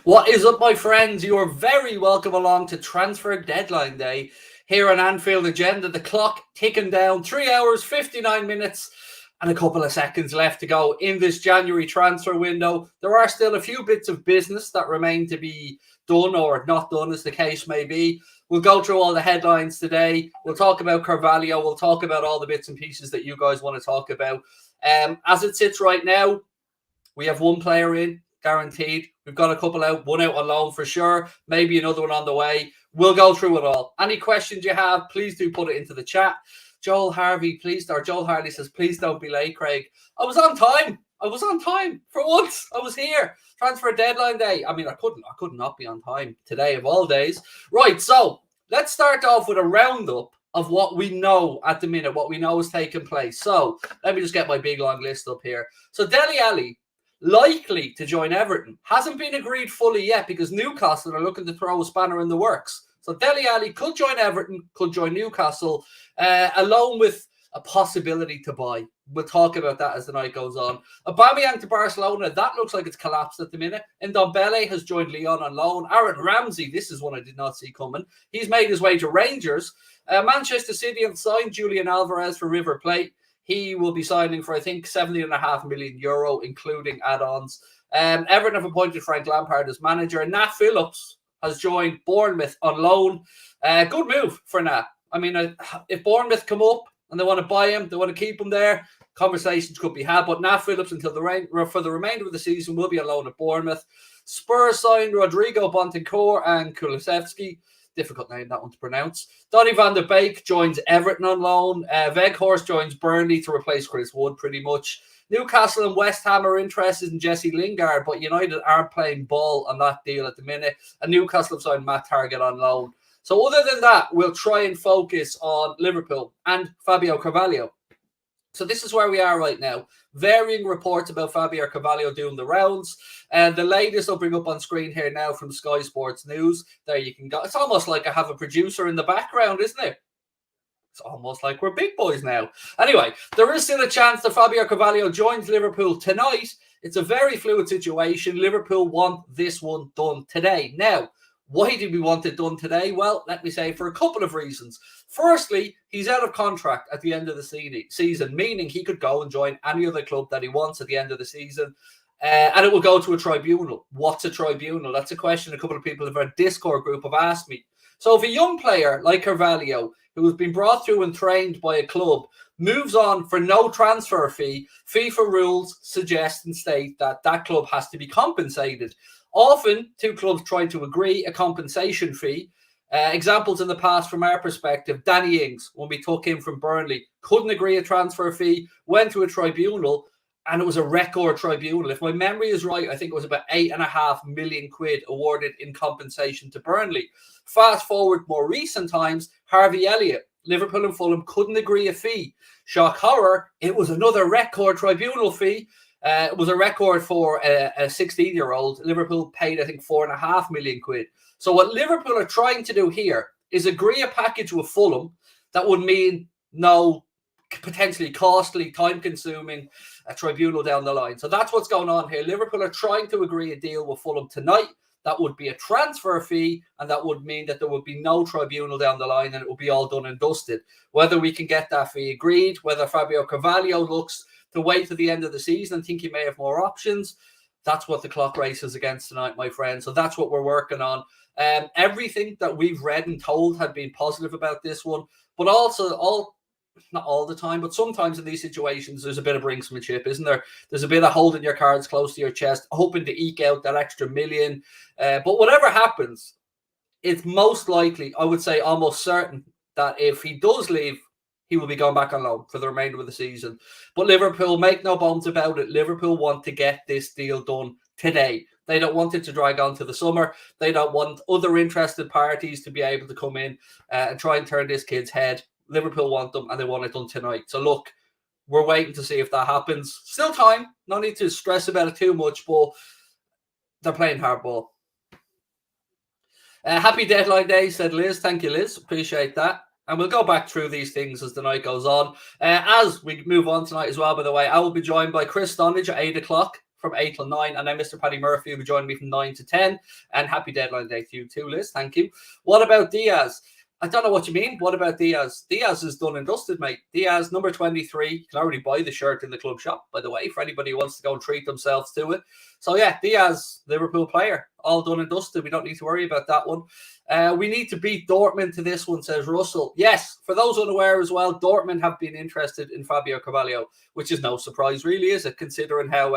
What is up, my friends? You are very welcome along to Transfer Deadline Day here on Anfield Agenda. The clock ticking down, 3 hours, 59 minutes and a couple of seconds left to go in this January transfer window. There are still a few bits of business that remain to be done or not done, as the case may be. We'll go through all the headlines today. We'll talk about Carvalho. We'll talk about all the bits and pieces that you guys want to talk about. As it sits right now, we have one player in, guaranteed. We've got a couple out, one out on loan for sure, maybe another one on the way. We'll go through it all. Any questions you have, please do put it into the chat. Joel Harvey says, please don't be late, Craig. I was on time. For once. I was here. Transfer Deadline Day. I mean, I could not be on time today of all days. Right, so let's start off with a roundup of what we know at the minute, what we know is taking place. So let me just get my big long list up here. So Dele Alli, likely to join Everton, hasn't been agreed fully yet because Newcastle are looking to throw a spanner in the works. So Dele Alli could join Everton, could join Newcastle, along with a possibility to buy. We'll talk about that as the night goes on. Aubameyang to Barcelona, that looks like it's collapsed at the minute. Ndombele has joined Lyon on loan. Aaron Ramsey, this is one I did not see coming. He's made his way to Rangers. Manchester City have signed Julian Alvarez for River Plate. He will be signing for, I think, €70.5 million, including add-ons. Everton have appointed Frank Lampard as manager. And Nat Phillips has joined Bournemouth on loan. Good move for Nat. I mean, if Bournemouth come up and they want to buy him, they want to keep him there, conversations could be had. But Nat Phillips, for the remainder of the season, will be on loan at Bournemouth. Spurs signed Rodrigo Bontencourt and Kulusevski. Difficult name, that one to pronounce. Donny van der Beek joins Everton on loan. Weghorst joins Burnley to replace Chris Wood, pretty much. Newcastle and West Ham are interested in Jesse Lingard, but United aren't playing ball on that deal at the minute. And Newcastle have signed Matt Targett on loan. So other than that, we'll try and focus on Liverpool and Fabio Carvalho. So this is where we are right now. Varying reports about Fabio Carvalho doing the rounds. And the latest I'll bring up on screen here now from Sky Sports News. There you can go. It's almost like I have a producer in the background, isn't it? It's almost like we're big boys now. Anyway, there is still a chance that Fabio Carvalho joins Liverpool tonight. It's a very fluid situation. Liverpool want this one done today. Now, why do we want it done today? Well, let me say for a couple of reasons. Firstly, he's out of contract at the end of the season, meaning he could go and join any other club that he wants at the end of the season. And it will go to a tribunal. What's a tribunal? That's a question a couple of people in our Discord group have asked me. So if a young player like Carvalho, who has been brought through and trained by a club, moves on for no transfer fee, FIFA rules suggest and state that that club has to be compensated. Often, two clubs try to agree a compensation fee. Examples in the past from our perspective, Danny Ings, when we took him from Burnley, couldn't agree a transfer fee, went to a tribunal, and it was a record tribunal. If my memory is right, I think it was about £8.5 million awarded in compensation to Burnley. Fast forward more recent times, Harvey Elliott, Liverpool and Fulham couldn't agree a fee. Shock horror, it was another record tribunal fee. It was a record for a 16-year-old. Liverpool paid, I think, £4.5 million. So what Liverpool are trying to do here is agree a package with Fulham that would mean no potentially costly, time-consuming tribunal down the line. So that's what's going on here. Liverpool are trying to agree a deal with Fulham tonight. That would be a transfer fee, and that would mean that there would be no tribunal down the line, and it will be all done and dusted. Whether we can get that fee agreed, whether Fabio Carvalho looks to wait to the end of the season and think he may have more options, that's what the clock races against tonight, my friend. So that's what we're working on. Everything that we've read and told had been positive about this one, but also not all the time, but sometimes in these situations, there's a bit of brinksmanship, isn't there? There's a bit of holding your cards close to your chest, hoping to eke out that extra million. But whatever happens, it's most likely, I would say almost certain, that if he does leave, he will be going back on loan for the remainder of the season. But Liverpool, make no bones about it, Liverpool want to get this deal done today. They don't want it to drag on to the summer. They don't want other interested parties to be able to come in and try and turn this kid's head. Liverpool want them, and they want it done tonight. So look, we're waiting to see if that happens. Still time. No need to stress about it too much, but they're playing hardball. Happy deadline day, said Liz. Thank you, Liz. Appreciate that. And we'll go back through these things as the night goes on. As we move on tonight as well, by the way, I will be joined by Chris Stonage at 8 o'clock from 8 till 9. And then Mr. Paddy Murphy will join me from 9 to 10. And happy deadline day to you too, Liz. Thank you. What about Diaz? I don't know what you mean. What about Diaz? Diaz is done and dusted, mate. Diaz, number 23. You can already buy the shirt in the club shop, by the way, for anybody who wants to go and treat themselves to it. So, yeah, Diaz, Liverpool player, all done and dusted. We don't need to worry about that one. We need to beat Dortmund to this one, says Russell. Yes, for those unaware as well, Dortmund have been interested in Fabio Carvalho, which is no surprise, really, is it? Considering how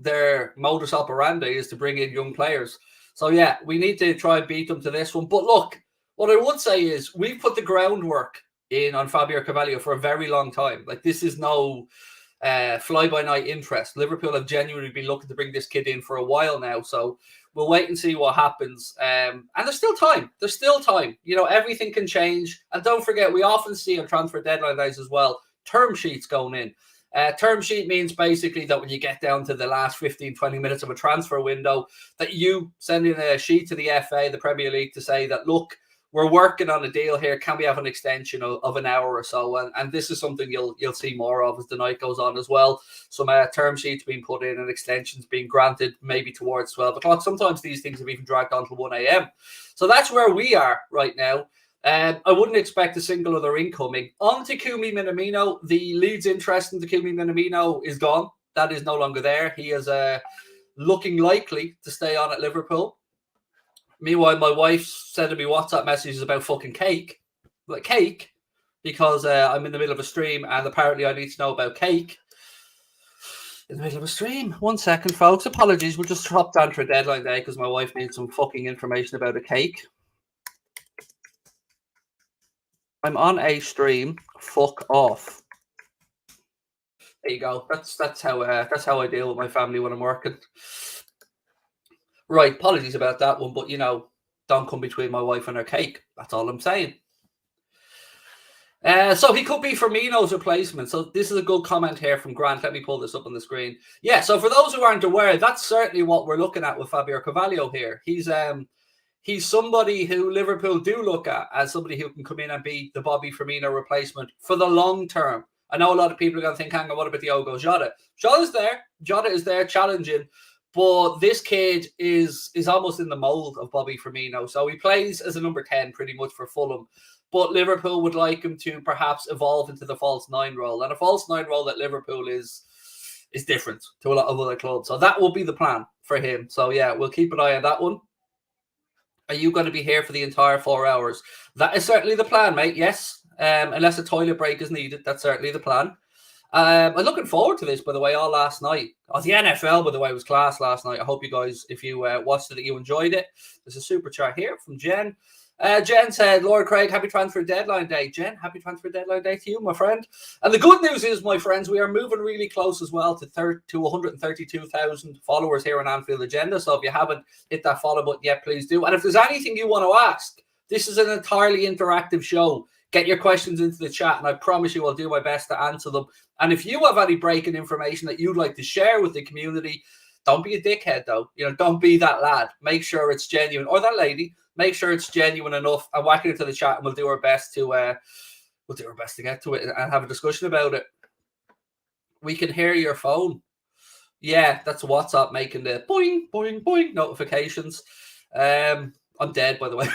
their modus operandi is to bring in young players. So, yeah, we need to try and beat them to this one. But look, what I would say is we've put the groundwork in on Fabio Carvalho for a very long time. Like, this is no fly-by-night interest. Liverpool have genuinely been looking to bring this kid in for a while now. So we'll wait and see what happens. And there's still time. There's still time. You know, everything can change. And don't forget, we often see on transfer deadline days as well, term sheets going in. Term sheet means basically that when you get down to the last 15, 20 minutes of a transfer window, that you send in a sheet to the FA, the Premier League, to say that, look, we're working on a deal here. Can we have an extension of an hour or so? And this is something you'll see more of as the night goes on as well. Some term sheets being put in and extensions being granted maybe towards 12 o'clock. Sometimes these things have even dragged on till 1 a.m. So that's where we are right now. I wouldn't expect a single other incoming. On to Takumi Minamino. The Leeds interest in Takumi Minamino is gone. That is no longer there. He is looking likely to stay on at Liverpool. Meanwhile, my wife sending me WhatsApp messages about fucking cake. Like cake? Because I'm in the middle of a stream and apparently I need to know about cake. In the middle of a stream. 1 second, folks. Apologies. We'll just drop down for a deadline day because my wife needs some fucking information about a cake. I'm on a stream. Fuck off. There you go. That's how I deal with my family when I'm working. Right, apologies about that one, but you know, don't come between my wife and her cake. That's all I'm saying. So he could be Firmino's replacement. So this is a good comment here from Grant. Let me pull this up on the screen. Yeah, so for those who aren't aware, that's certainly what we're looking at with Fabio Carvalho here. He's somebody who Liverpool do look at as somebody who can come in and be the Bobby Firmino replacement for the long term. I know a lot of people are going to think, hang on, what about Diogo Jota? Jota's there. Jota is there challenging. But this kid is almost in the mould of Bobby Firmino. So he plays as a number 10 pretty much for Fulham. But Liverpool would like him to perhaps evolve into the false 9 role. And a false 9 role at Liverpool is different to a lot of other clubs. So that will be the plan for him. So, yeah, we'll keep an eye on that one. Are you going to be here for the entire 4 hours? That is certainly the plan, mate. Yes. Unless a toilet break is needed. That's certainly the plan. I'm looking forward to this, by the way, all last night. Oh, the NFL, by the way, was class last night. I hope you guys, if you watched it, you enjoyed it. There's a super chat here from Jen. Jen said, Lord Craig, happy transfer deadline day. Jen, happy transfer deadline day to you, my friend. And the good news is, my friends, we are moving really close as well to 132,000 followers here on Anfield Agenda. So if you haven't hit that follow button yet, please do. And if there's anything you want to ask, this is an entirely interactive show. Get your questions into the chat, and I promise you I'll do my best to answer them. And if you have any breaking information that you'd like to share with the community, don't be a dickhead, though. You know, don't be that lad. Make sure it's genuine, or that lady. Make sure it's genuine enough, and whack it into the chat, and we'll do our best to get to it and have a discussion about it. We can hear your phone. Yeah, that's WhatsApp making the boing, boing, boing notifications. I'm dead, by the way.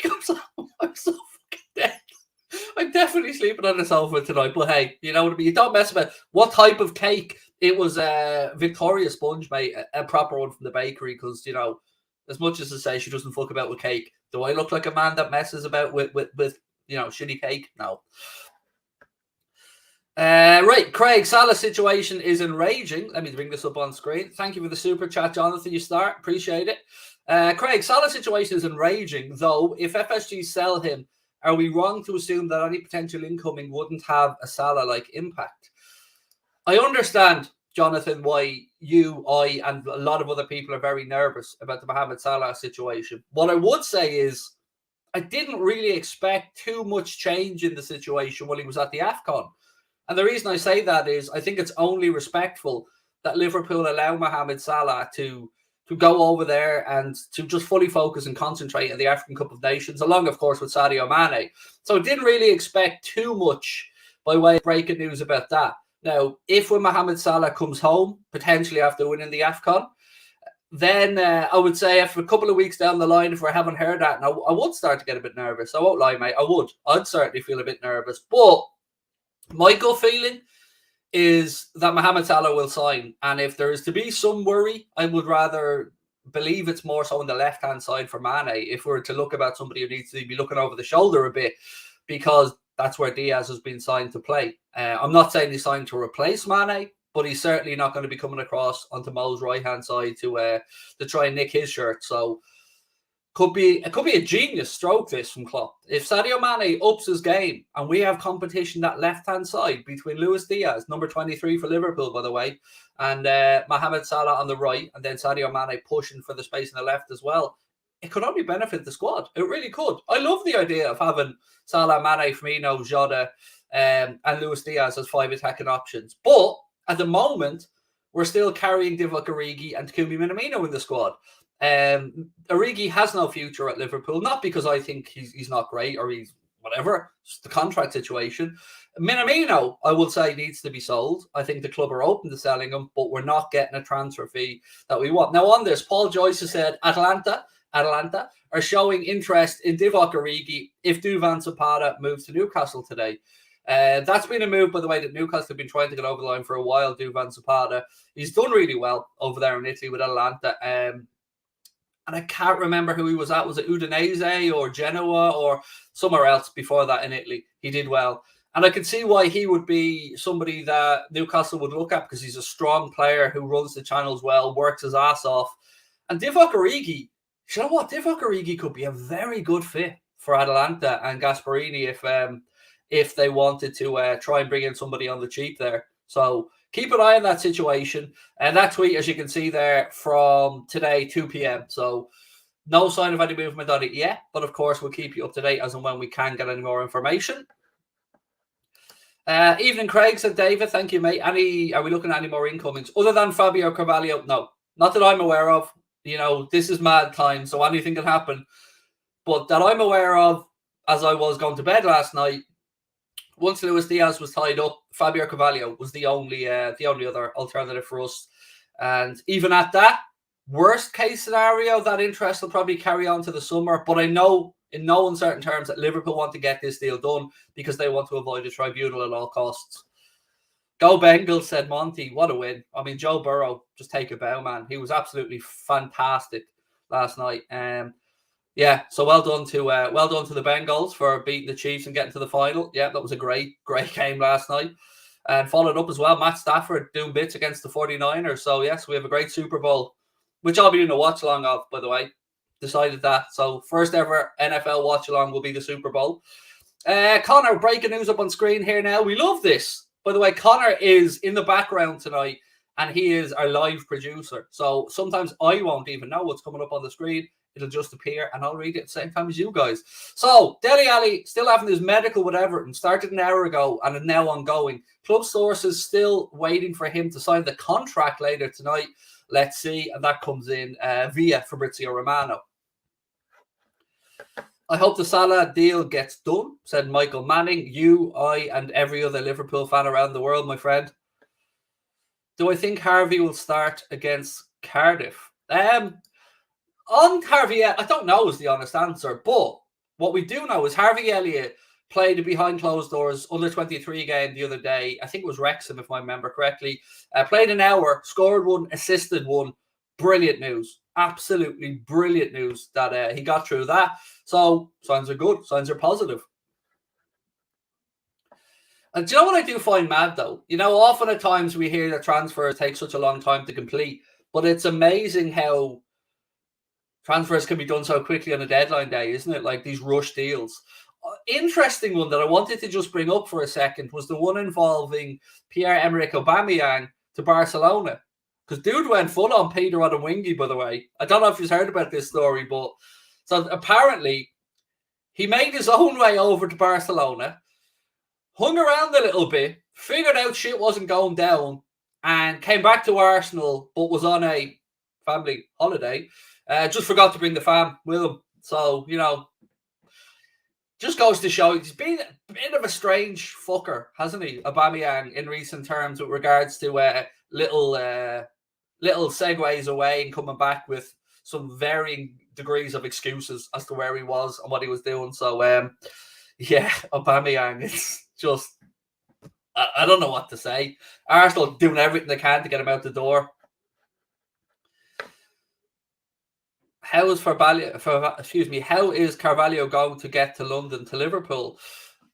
I'm so fucking dead. I'm definitely sleeping on the sofa tonight, but hey, you know what I mean? You don't mess about what type of cake. It was a Victoria sponge, mate, a proper one from the bakery, because, you know, as much as to say she doesn't fuck about with cake, do I look like a man that messes about with you know, shitty cake? No. Right, Craig, Salah's situation is enraging. Let me bring this up on screen. Thank you for the super chat, Jonathan. You start. Appreciate it. Craig, Salah's situation is enraging, though. If FSG sell him, are we wrong to assume that any potential incoming wouldn't have a Salah-like impact? I understand, Jonathan, why you, I, and a lot of other people are very nervous about the Mohamed Salah situation. What I would say is I didn't really expect too much change in the situation when he was at the AFCON. And the reason I say that is I think it's only respectful that Liverpool allow Mohamed Salah to go over there and to just fully focus and concentrate on the African Cup of Nations, along, of course, with Sadio Mane. So I didn't really expect too much by way of breaking news about that. Now, when Mohamed Salah comes home, potentially after winning the AFCON, then I would say if a couple of weeks down the line, if we haven't heard that, now I would start to get a bit nervous. I won't lie, mate. I'd certainly feel a bit nervous. But my gut feeling is that Mohamed Salah will sign. And if there is to be some worry, I would rather believe it's more so on the left-hand side for Mane, if we were to look about somebody who needs to be looking over the shoulder a bit, because that's where Diaz has been signed to play. I'm not saying he's signed to replace Mane, but he's certainly not going to be coming across onto Mo's right-hand side to try and nick his shirt. So it could be a genius stroke, this, from Klopp. If Sadio Mane ups his game and we have competition that left-hand side between Luis Diaz, number 23 for Liverpool, by the way, and Mohamed Salah on the right, and then Sadio Mane pushing for the space on the left as well, it could only benefit the squad. It really could. I love the idea of having Salah, Mane, Firmino, Jota, and Luis Diaz as 5 attacking options. But at the moment, we're still carrying Divock Origi and Takumi Minamino in the squad. Origi has no future at Liverpool, not because I think he's not great or he's whatever, it's the contract situation. Minamino, I will say, needs to be sold. I think the club are open to selling him, but we're not getting a transfer fee that we want. Now, on this, Paul Joyce has said Atalanta are showing interest in Divock Origi if Duvan Zapata moves to Newcastle today. That's been a move, by the way, that Newcastle have been trying to get over the line for a while. Duvan Zapata, he's done really well over there in Italy with Atalanta. And I can't remember who he was at. Was it Udinese or Genoa or somewhere else before that in Italy? He did well. And I could see why he would be somebody that Newcastle would look at, because he's a strong player who runs the channels well, works his ass off. And Divock Origi, you know what? Divock Origi could be a very good fit for Atalanta and Gasperini if they wanted to try and bring in somebody on the cheap there. So keep an eye on that situation. And that tweet, as you can see there, from today, 2 p.m. So no sign of any movement on it yet. But of course, we'll keep you up to date as and when we can get any more information. Evening, Craig, said David. Thank you, mate. Are we looking at any more incomings? Other than Fabio Carvalho? No, not that I'm aware of. You know, this is mad time, so anything can happen. But that I'm aware of, as I was going to bed last night, once Luis Diaz was tied up, Fabio Carvalho was the only other alternative for us. And even at that, worst case scenario, that interest will probably carry on to the summer. But I know in no uncertain terms that Liverpool want to get this deal done because they want to avoid a tribunal at all costs. Go Bengals, said Monty. What a win. I mean, Joe Burrow, just take a bow, man. He was absolutely fantastic last night. Yeah, so well done to the Bengals for beating the Chiefs and getting to the final. Yeah, that was a great game last night. And followed up as well, Matt Stafford doing bits against the 49ers. So, yes, we have a great Super Bowl, which I'll be doing a watch-along of, by the way. Decided that. So, first ever NFL watch-along will be the Super Bowl. Connor, breaking news up on screen here now. We love this. By the way, Connor is in the background tonight, and he is our live producer. So, sometimes I won't even know what's coming up on the screen. It'll just appear, and I'll read it at the same time as you guys. So, Dele Alli still having his medical with Everton, started an hour ago and is now ongoing. Club sources still waiting for him to sign the contract later tonight. Let's see, and that comes in via Fabrizio Romano. I hope the Salah deal gets done, said Michael Manning. You, I, and every other Liverpool fan around the world, my friend. Do I think Harvey will start against Cardiff? On Harvey, I don't know is the honest answer, but what we do know is Harvey Elliott played a behind closed doors under 23 game the other day. I think it was Wrexham, if I remember correctly. Played an hour, scored one, assisted one. Brilliant news. Absolutely brilliant news that he got through that. So signs are good. Signs are positive. And do you know what I do find mad, though? You know, often at times we hear that transfers take such a long time to complete, but it's amazing how transfers can be done so quickly on a deadline day, isn't it? Like these rush deals. Interesting one that I wanted to just bring up for a second was the one involving Pierre-Emerick Aubameyang to Barcelona. Because dude went full on Peter on a wingy, by the way. I don't know if you've heard about this story, but so apparently he made his own way over to Barcelona, hung around a little bit, figured out shit wasn't going down, and came back to Arsenal, but was on a family holiday. Just forgot to bring the fam with him. So, you know, just goes to show he's been a bit of a strange fucker, hasn't he, Aubameyang, in recent terms with regards to little segues away and coming back with some varying degrees of excuses as to where he was and what he was doing. So, Aubameyang, it's just, I don't know what to say. Arsenal doing everything they can to get him out the door. How is Carvalho going to get to London, to Liverpool?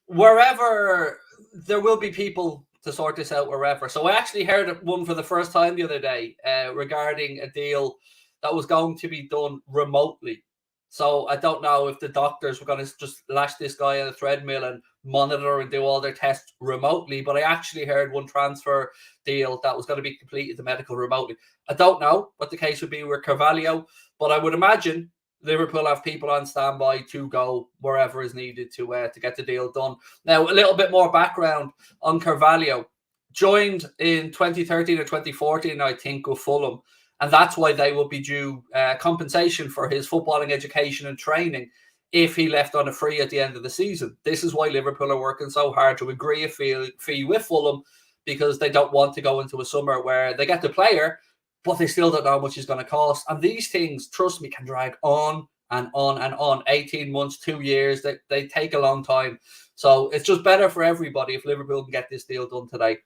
Wherever, there will be people to sort this out wherever. So I actually heard one for the first time the other day regarding a deal that was going to be done remotely. So I don't know if the doctors were going to just lash this guy on a treadmill and monitor and do all their tests remotely. But I actually heard one transfer deal that was going to be completed, the medical remotely. I don't know what the case would be with Carvalho, but I would imagine Liverpool have people on standby to go wherever is needed to get the deal done. Now, a little bit more background on Carvalho. Joined in 2013 or 2014, I think, with Fulham. And that's why they will be due compensation for his footballing education and training if he left on a free at the end of the season. This is why Liverpool are working so hard to agree a fee with Fulham, because they don't want to go into a summer where they get the player, but they still don't know how much he's going to cost. And these things, trust me, can drag on and on and on. 18 months, 2 years, they take a long time. So it's just better for everybody if Liverpool can get this deal done today.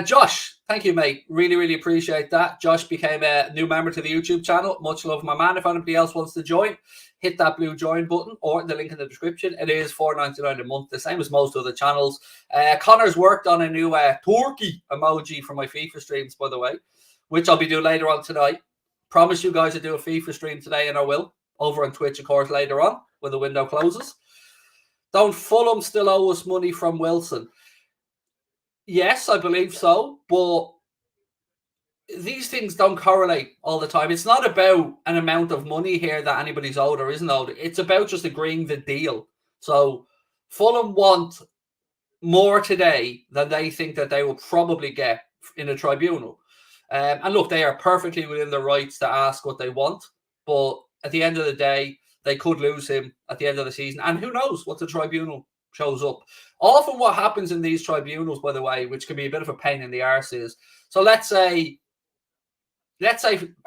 Josh, thank you, mate. Really, really appreciate that. Josh became a new member to the YouTube channel. Much love, my man. If anybody else wants to join, hit that blue join button or the link in the description. It is $4.99 a month, the same as most other channels. Connor's worked on a new turkey emoji for my FIFA streams, by the way, which I'll be doing later on tonight. Promise you guys to do a FIFA stream today, and I will. Over on Twitch, of course, later on when the window closes. Don't Fulham still owe us money from Wilson? Yes, I believe so, but these things don't correlate all the time. It's not about an amount of money here that anybody's owed or isn't owed. It's about just agreeing the deal. So Fulham want more today than they think that they will probably get in a tribunal. And look, they are perfectly within their rights to ask what they want. But at the end of the day, they could lose him at the end of the season. And who knows what the tribunal shows up. Often what happens in these tribunals, by the way, which can be a bit of a pain in the arse, is, so let's say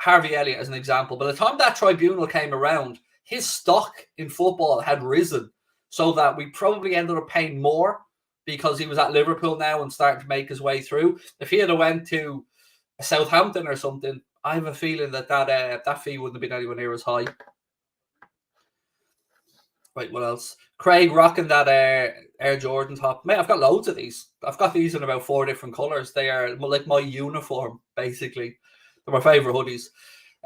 Harvey Elliott as an example. By the time that tribunal came around, his stock in football had risen, so that we probably ended up paying more because he was at Liverpool now and starting to make his way through. If he had went to Southampton or something, I have a feeling that fee wouldn't have been anywhere near as high. Right, what else? Craig rocking that Air Jordan top. Mate, I've got loads of these. I've got these in about 4 different colours. They are like my uniform, basically. They're my favourite hoodies.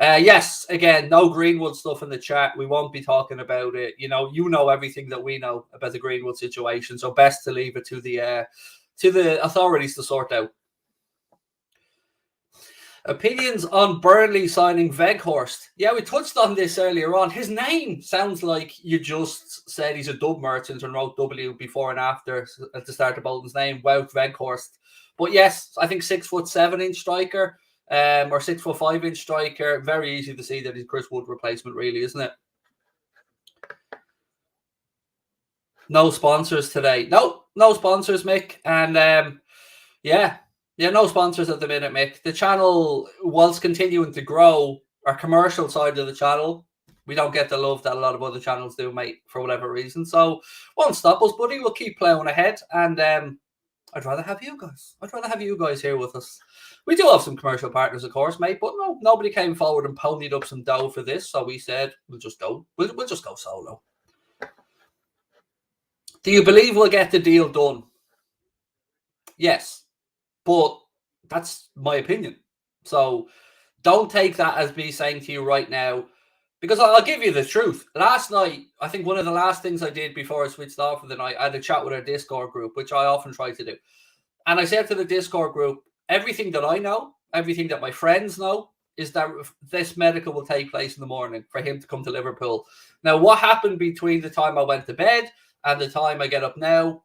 Yes, again, no Greenwood stuff in the chat. We won't be talking about it. You know everything that we know about the Greenwood situation. So best to leave it to the authorities to sort out. Opinions on Burnley signing Weghorst. Yeah, we touched on this earlier on. His name sounds like you just said he's a dub merchant and wrote W before and after at the start of Bolton's name, Wout Weghorst. But yes, I think 6'7" striker, or 6'5" striker. Very easy to see that he's Chris Wood replacement, really, isn't it? No sponsors today. No sponsors, Mick. And yeah, no sponsors at the minute, Mick. The channel, whilst continuing to grow, our commercial side of the channel, we don't get the love that a lot of other channels do, mate, for whatever reason. So won't stop us, buddy. We'll keep plowing ahead. And I'd rather have you guys. I'd rather have you guys here with us. We do have some commercial partners, of course, mate, but no, nobody came forward and ponied up some dough for this. So we said, we'll just go. We'll just go solo. Do you believe we'll get the deal done? Yes. But that's my opinion. So don't take that as me saying to you right now, because I'll give you the truth. Last night, I think one of the last things I did before I switched off for the night, I had a chat with our Discord group, which I often try to do. And I said to the Discord group, everything that I know, everything that my friends know, is that this medical will take place in the morning for him to come to Liverpool. Now, what happened between the time I went to bed and the time I get up now,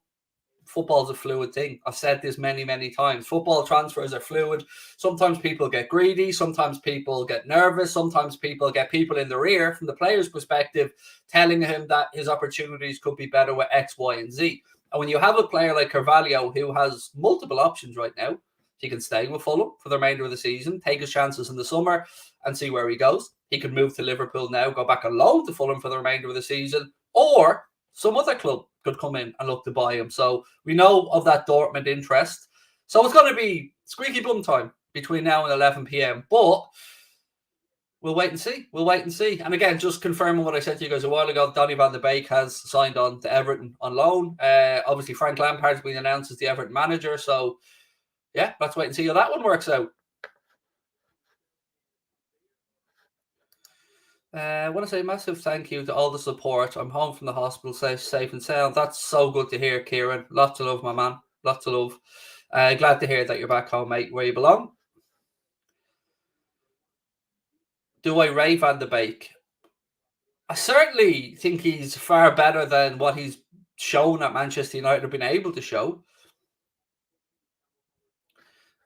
football's a fluid thing. I've said this many, many times. Football transfers are fluid. Sometimes people get greedy. Sometimes people get nervous. Sometimes people get people in their ear from the player's perspective telling him that his opportunities could be better with X, Y, and Z. And when you have a player like Carvalho who has multiple options right now, he can stay with Fulham for the remainder of the season, take his chances in the summer and see where he goes. He could move to Liverpool now, go back on loan to Fulham for the remainder of the season, or some other club could come in and look to buy him. So we know of that Dortmund interest. So it's going to be squeaky bum time between now and 11 p.m. But we'll wait and see. We'll wait and see. And again, just confirming what I said to you guys a while ago, Donny van de Beek has signed on to Everton on loan. Obviously, Frank Lampard's been announced as the Everton manager. So, yeah, let's wait and see how that one works out. I want to say a massive thank you to all the support. I'm home from the hospital, safe and sound. That's so good to hear, Kieran. Lots of love, my man. Lots of love. Glad to hear that you're back home, mate, where you belong. Do I rate Van de Beek? I certainly think he's far better than what he's shown at Manchester United have been able to show.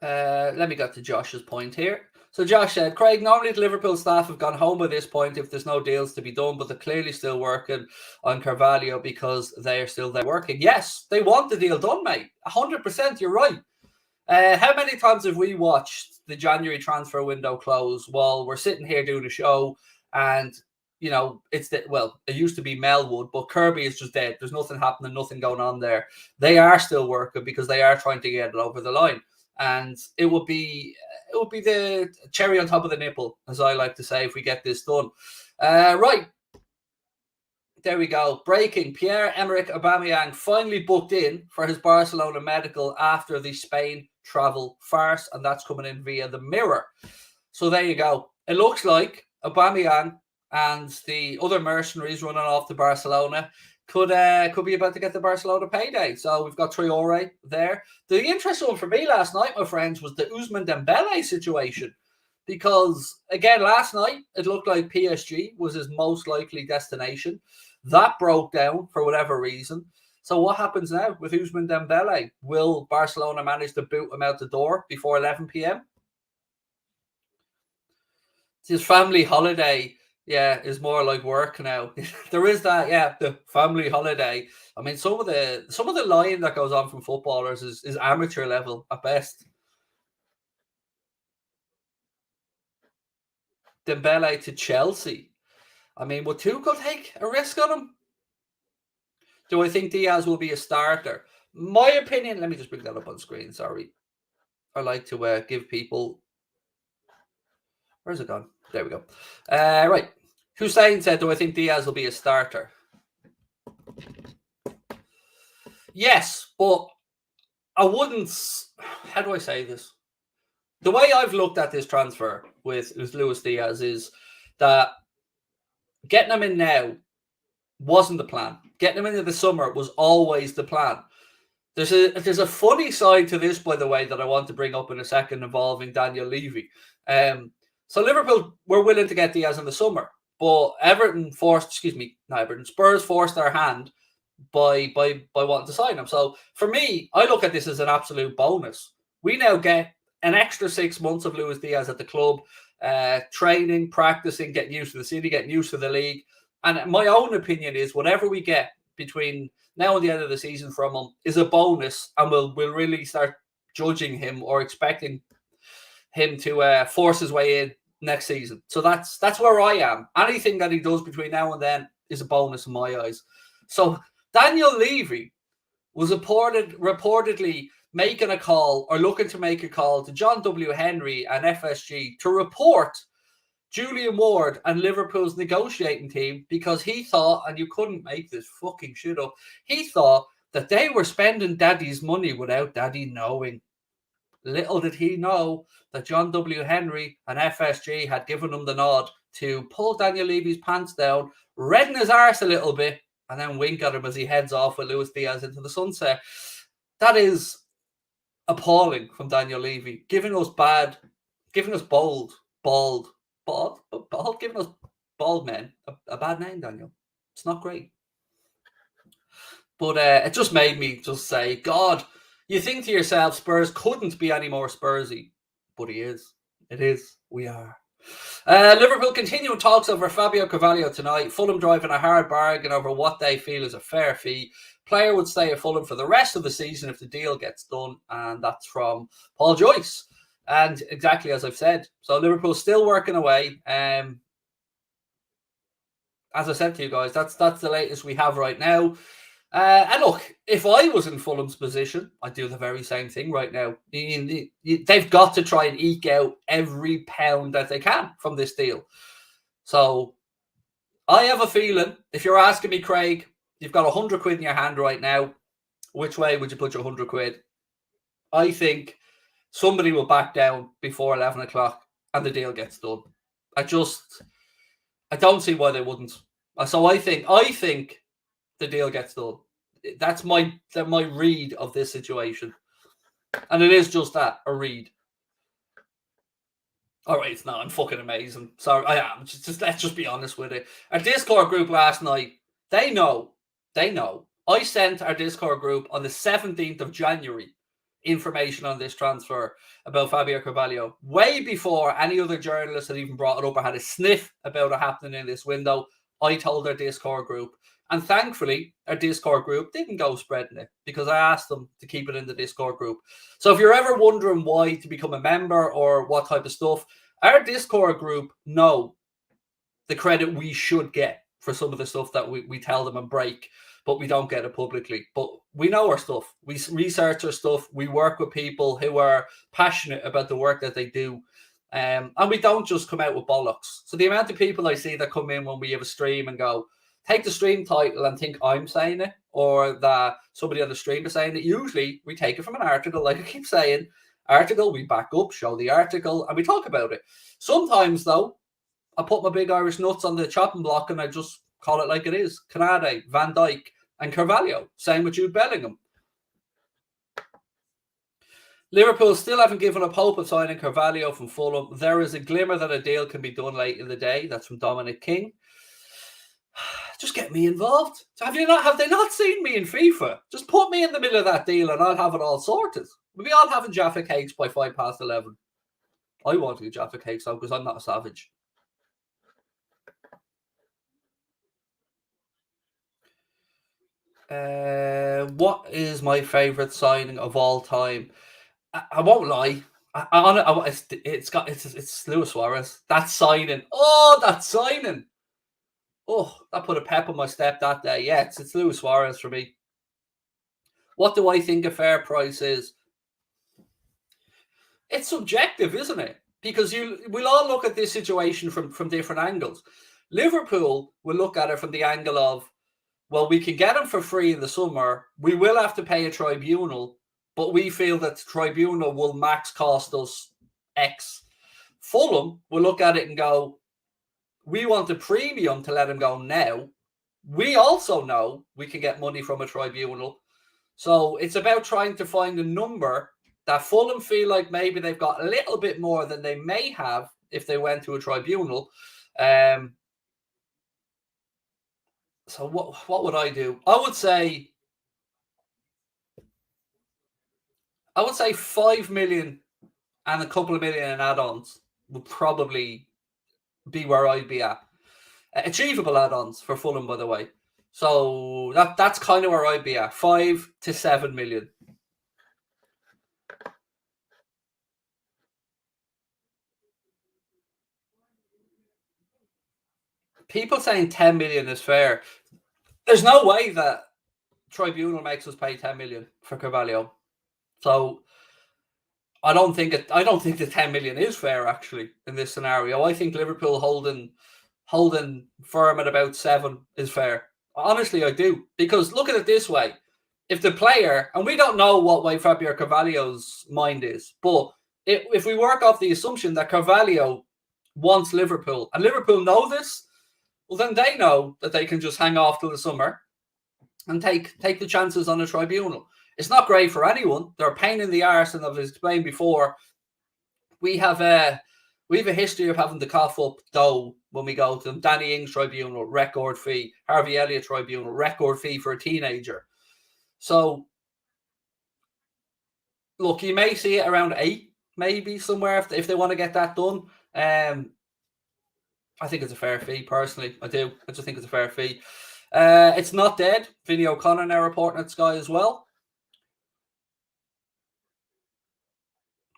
Let me get to Josh's point here. So Josh said, Craig, normally the Liverpool staff have gone home by this point if there's no deals to be done, but they're clearly still working on Carvalho because they are still there working. Yes, they want the deal done, mate. 100%, you're right. How many times have we watched the January transfer window close while we're sitting here doing a show and, you know, it used to be Melwood, but Kirby is just dead. There's nothing happening, nothing going on there. They are still working because they are trying to get it over the line. And it would be the cherry on top of the nipple, as I like to say, if we get this done. Right. There we go. Breaking. Pierre-Emerick Aubameyang finally booked in for his Barcelona medical after the Spain travel farce, and that's coming in via the Mirror. So there you go. It looks like Aubameyang and the other mercenaries running off to Barcelona could be about to get the Barcelona payday. So we've got Traore there. The interesting one for me last night, my friends, was the Ousmane Dembele situation. Because, again, last night, it looked like PSG was his most likely destination. That broke down for whatever reason. So what happens now with Ousmane Dembele? Will Barcelona manage to boot him out the door before 11 p.m.? His family holiday, is more like work now. There is that, the family holiday. I mean, some of the lying that goes on from footballers is amateur level at best. Dembele to Chelsea. I mean, would Tuchel take a risk on him? Do I think Diaz will be a starter? My opinion, let me just bring that up on screen, sorry. I like to give people... Where's it gone? There we go. Right. Hussein said, do I think Diaz will be a starter? Yes, but I wouldn't... How do I say this? The way I've looked at this transfer with Luis Diaz is that getting him in now wasn't the plan. Getting him into the summer was always the plan. There's a funny side to this, by the way, that I want to bring up in a second involving Daniel Levy. So Liverpool were willing to get Diaz in the summer, but Spurs forced their hand by wanting to sign him. So for me, I look at this as an absolute bonus. We now get an extra 6 months of Luis Diaz at the club, training, practicing, getting used to the city, getting used to the league. And my own opinion is whatever we get between now and the end of the season from him is a bonus, and we'll really start judging him or expecting him to force his way in next season. So that's where I am. Anything that he does between now and then is a bonus in my eyes. So Daniel Levy was reportedly making a call or looking to make a call to John W. Henry and FSG to report Julian Ward and Liverpool's negotiating team because he thought, and you couldn't make this fucking shit up, he thought that they were spending Daddy's money without Daddy knowing. Little did he know that John W. Henry and FSG had given him the nod to pull Daniel Levy's pants down, redden his arse a little bit, and then wink at him as he heads off with Luis Diaz into the sunset. That is appalling from Daniel Levy, giving us giving us bald men a bad name, Daniel. It's not great. But it just made me just say, God, you think to yourself, Spurs couldn't be any more Spursy. But he is. It is. We are. Liverpool continue talks over Fabio Carvalho tonight. Fulham driving a hard bargain over what they feel is a fair fee. Player would stay at Fulham for the rest of the season if the deal gets done. And that's from Paul Joyce. And exactly as I've said. So Liverpool still working away. As I said to you guys, that's the latest we have right now. And look, if I was in Fulham's position, I'd do the very same thing right now. They've got to try and eke out every pound that they can from this deal. So I have a feeling, if you're asking me, Craig, you've got 100 quid in your hand right now. Which way would you put your 100 quid? I think somebody will back down before 11 o'clock and the deal gets done. I don't see why they wouldn't. So I think the deal gets done. That's my read of this situation. And it is just that, a read. All right, it's not. I'm fucking amazing. Sorry, I am. Let's just be honest with it. Our Discord group last night, they know. I sent our Discord group on the 17th of January information on this transfer about Fabio Carvalho, way before any other journalist had even brought it up or had a sniff about it happening in this window. I told our Discord group. And thankfully, our Discord group didn't go spreading it because I asked them to keep it in the Discord group. So if you're ever wondering why to become a member or what type of stuff, our Discord group know the credit we should get for some of the stuff that we tell them and break, but we don't get it publicly. But we know our stuff. We research our stuff. We work with people who are passionate about the work that they do. And we don't just come out with bollocks. So the amount of people I see that come in when we have a stream and go, take the stream title and think I'm saying it or that somebody on the stream is saying it. Usually we take it from an article, like I keep saying, article, we back up, show the article, and we talk about it. Sometimes, though, I put my big Irish nuts on the chopping block and I just call it like it is. Canade, Van Dijk, and Carvalho. Same with Jude Bellingham. Liverpool still haven't given up hope of signing Carvalho from Fulham. There is a glimmer that a deal can be done late in the day. That's from Dominic King. Just get me involved. Have they not seen me in FIFA? Just put me in the middle of that deal and I'll have it all sorted. We'll be all having Jaffa cakes by 11:05. I want to do Jaffa cakes though because I'm not a savage. What is my favourite signing of all time? I won't lie. It's Luis Suarez. That signing. Oh, that put a pep on my step that day. Yeah, it's Luis Suarez for me. What do I think a fair price is? It's subjective, isn't it? Because we'll all look at this situation from different angles. Liverpool will look at it from the angle of, well, we can get him for free in the summer. We will have to pay a tribunal, but we feel that the tribunal will max cost us X. Fulham will look at it and go, we want a premium to let him go now. We also know we can get money from a tribunal. So it's about trying to find a number that Fulham feel like maybe they've got a little bit more than they may have if they went to a tribunal. So what would I do? I would say 5 million and a couple of million in add-ons would probably be where I'd be at. Achievable add-ons for Fulham, by the way. So that's kind of where I'd be at. 5 to 7 million. People saying 10 million is fair. There's no way that tribunal makes us pay 10 million for Carvalho. So I don't think the 10 million is fair actually in this scenario. I think Liverpool holding firm at about 7 is fair. Honestly, I do. Because look at it this way. If the player, and we don't know what way Fabio Carvalho's mind is, but if we work off the assumption that Carvalho wants Liverpool, and Liverpool know this, well, then they know that they can just hang off till the summer and take the chances on a tribunal. It's not great for anyone. They're a pain in the arse, and I've explained before. We have a history of having to cough up dough when we go to them. Danny Ings tribunal, record fee. Harvey Elliott tribunal, record fee for a teenager. So, look, you may see it around 8, maybe somewhere if they want to get that done. I think it's a fair fee, personally. I do. I just think it's a fair fee. It's not dead. Vinny O'Connor now reporting at Sky as well.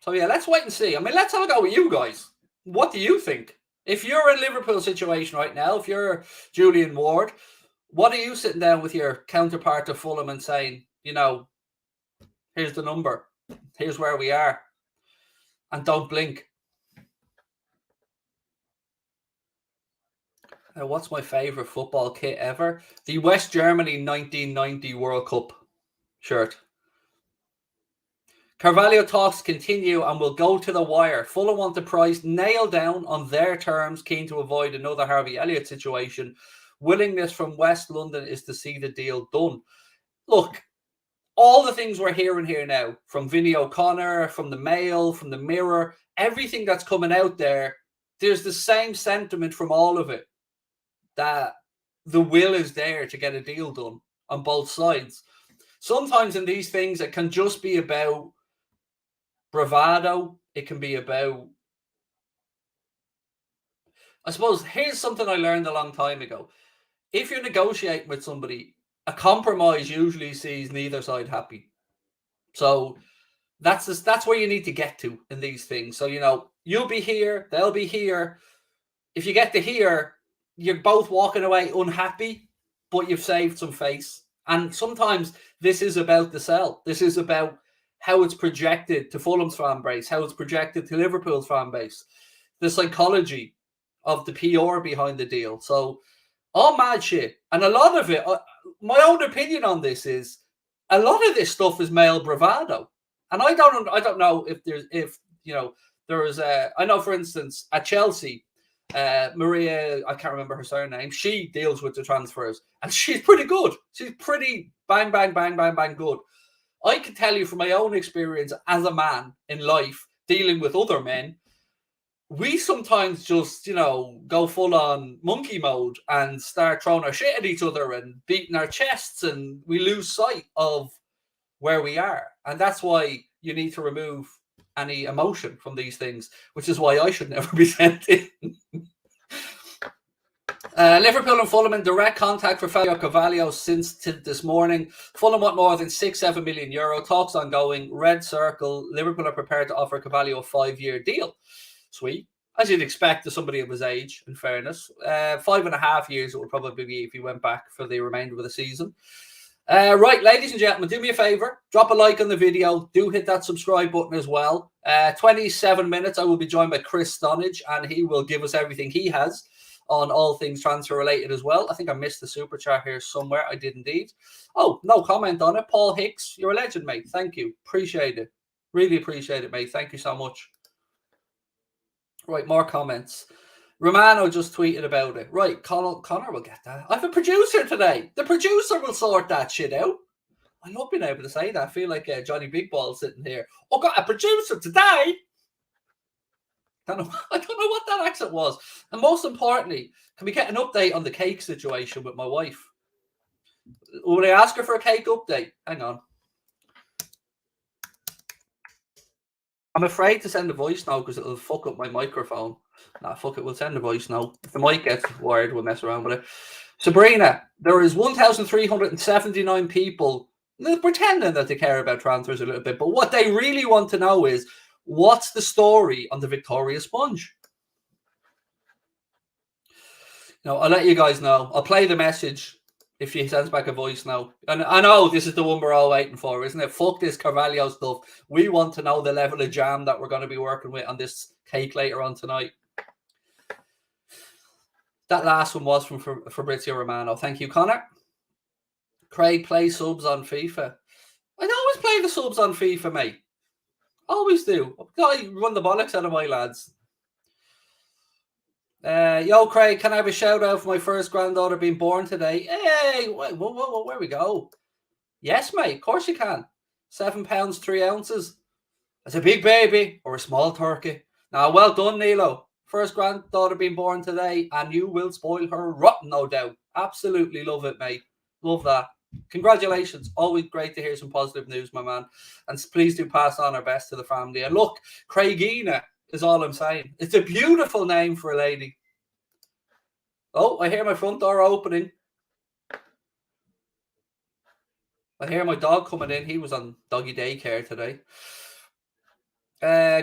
So, yeah, let's wait and see. I mean, let's have a go with you guys. What do you think? If you're in Liverpool situation right now, if you're Julian Ward, what are you sitting down with your counterpart to Fulham and saying, here's the number, here's where we are, and don't blink? What's my favourite football kit ever? The West Germany 1990 World Cup shirt. Carvalho talks continue and will go to the wire. Fulham want the price nailed down on their terms, keen to avoid another Harvey Elliott situation. Willingness from West London is to see the deal done. Look, all the things we're hearing here now, from Vinny O'Connor, from the Mail, from the Mirror, everything that's coming out there, there's the same sentiment from all of it, that the will is there to get a deal done on both sides. Sometimes in these things, it can just be about bravado. It can be about, I suppose, here's something I learned a long time ago. If you're negotiating with somebody, a compromise usually sees neither side happy. So that's where you need to get to in these things. So, you'll be here, they'll be here. If you get to here, you're both walking away unhappy, but you've saved some face. And sometimes this is about the sell. This is about how it's projected to Fulham's fan base, how it's projected to Liverpool's fan base, the psychology of the PR behind the deal. So, all mad shit. And a lot of it, my own opinion on this is, a lot of this stuff is male bravado. And I don't know if there is I know, for instance, at Chelsea, Maria, I can't remember her surname, she deals with the transfers and she's pretty good. She's pretty bang, bang, bang, bang, bang good. I can tell you from my own experience as a man in life, dealing with other men, we sometimes just, go full on monkey mode and start throwing our shit at each other and beating our chests, and we lose sight of where we are. And that's why you need to remove any emotion from these things, which is why I should never be sent in. Liverpool and Fulham in direct contact for Fabio Carvalho since this morning. Fulham want more than €6-7 million. Talks ongoing. Red circle. Liverpool are prepared to offer Carvalho a 5-year deal. Sweet. As you'd expect to somebody of his age, in fairness. 5.5 years it would probably be if he went back for the remainder of the season. Right, ladies and gentlemen, do me a favor. Drop a like on the video. Do hit that subscribe button as well. 27 minutes, I will be joined by Chris Stonage, and he will give us everything he has on all things transfer related as well. I think I missed the super chat here somewhere. I did indeed. Oh, no comment on it. Paul Hicks, you're a legend, mate. Thank you. Appreciate it. Really appreciate it, mate. Thank you so much. Right, more comments. Romano just tweeted about it. Right, Connor will get that. I have a producer today. The producer will sort that shit out. I love being able to say that. I feel like Johnny Big Ball sitting here. Oh, got a producer today. I don't know what that accent was. And most importantly, can we get an update on the cake situation with my wife? Will I ask her for a cake update? Hang on. I'm afraid to send a voice now because it'll fuck up my microphone. Nah, fuck it. We'll send a voice now. If the mic gets wired, we'll mess around with it. Sabrina, there is 1,379 people pretending that they care about transfers a little bit, but what they really want to know is, what's the story on the Victoria Sponge? I'll let you guys know. I'll play the message if she sends back a voice now. And I know this is the one we're all waiting for, isn't it? Fuck this Carvalho stuff. We want to know the level of jam that we're going to be working with on this cake later on tonight. That last one was from Fabrizio Romano. Thank you, Connor. Craig, play subs on FIFA. I always play the subs on FIFA, mate. Always do. I run the bollocks out of my lads. Yo, Craig, can I have a shout out for my first granddaughter being born today? Hey, whoa, where we go? Yes, mate, of course you can. 7 pounds, 3 ounces. That's a big baby or a small turkey. Now, well done, Nilo. First granddaughter being born today, and you will spoil her rotten, no doubt. Absolutely love it, mate. Love that. Congratulations. Always great to hear some positive news, my man. And please do pass on our best to the family. And look, Craigina is all I'm saying. It's a beautiful name for a lady. Oh, I hear my front door opening. I hear my dog coming in. He was on doggy daycare today.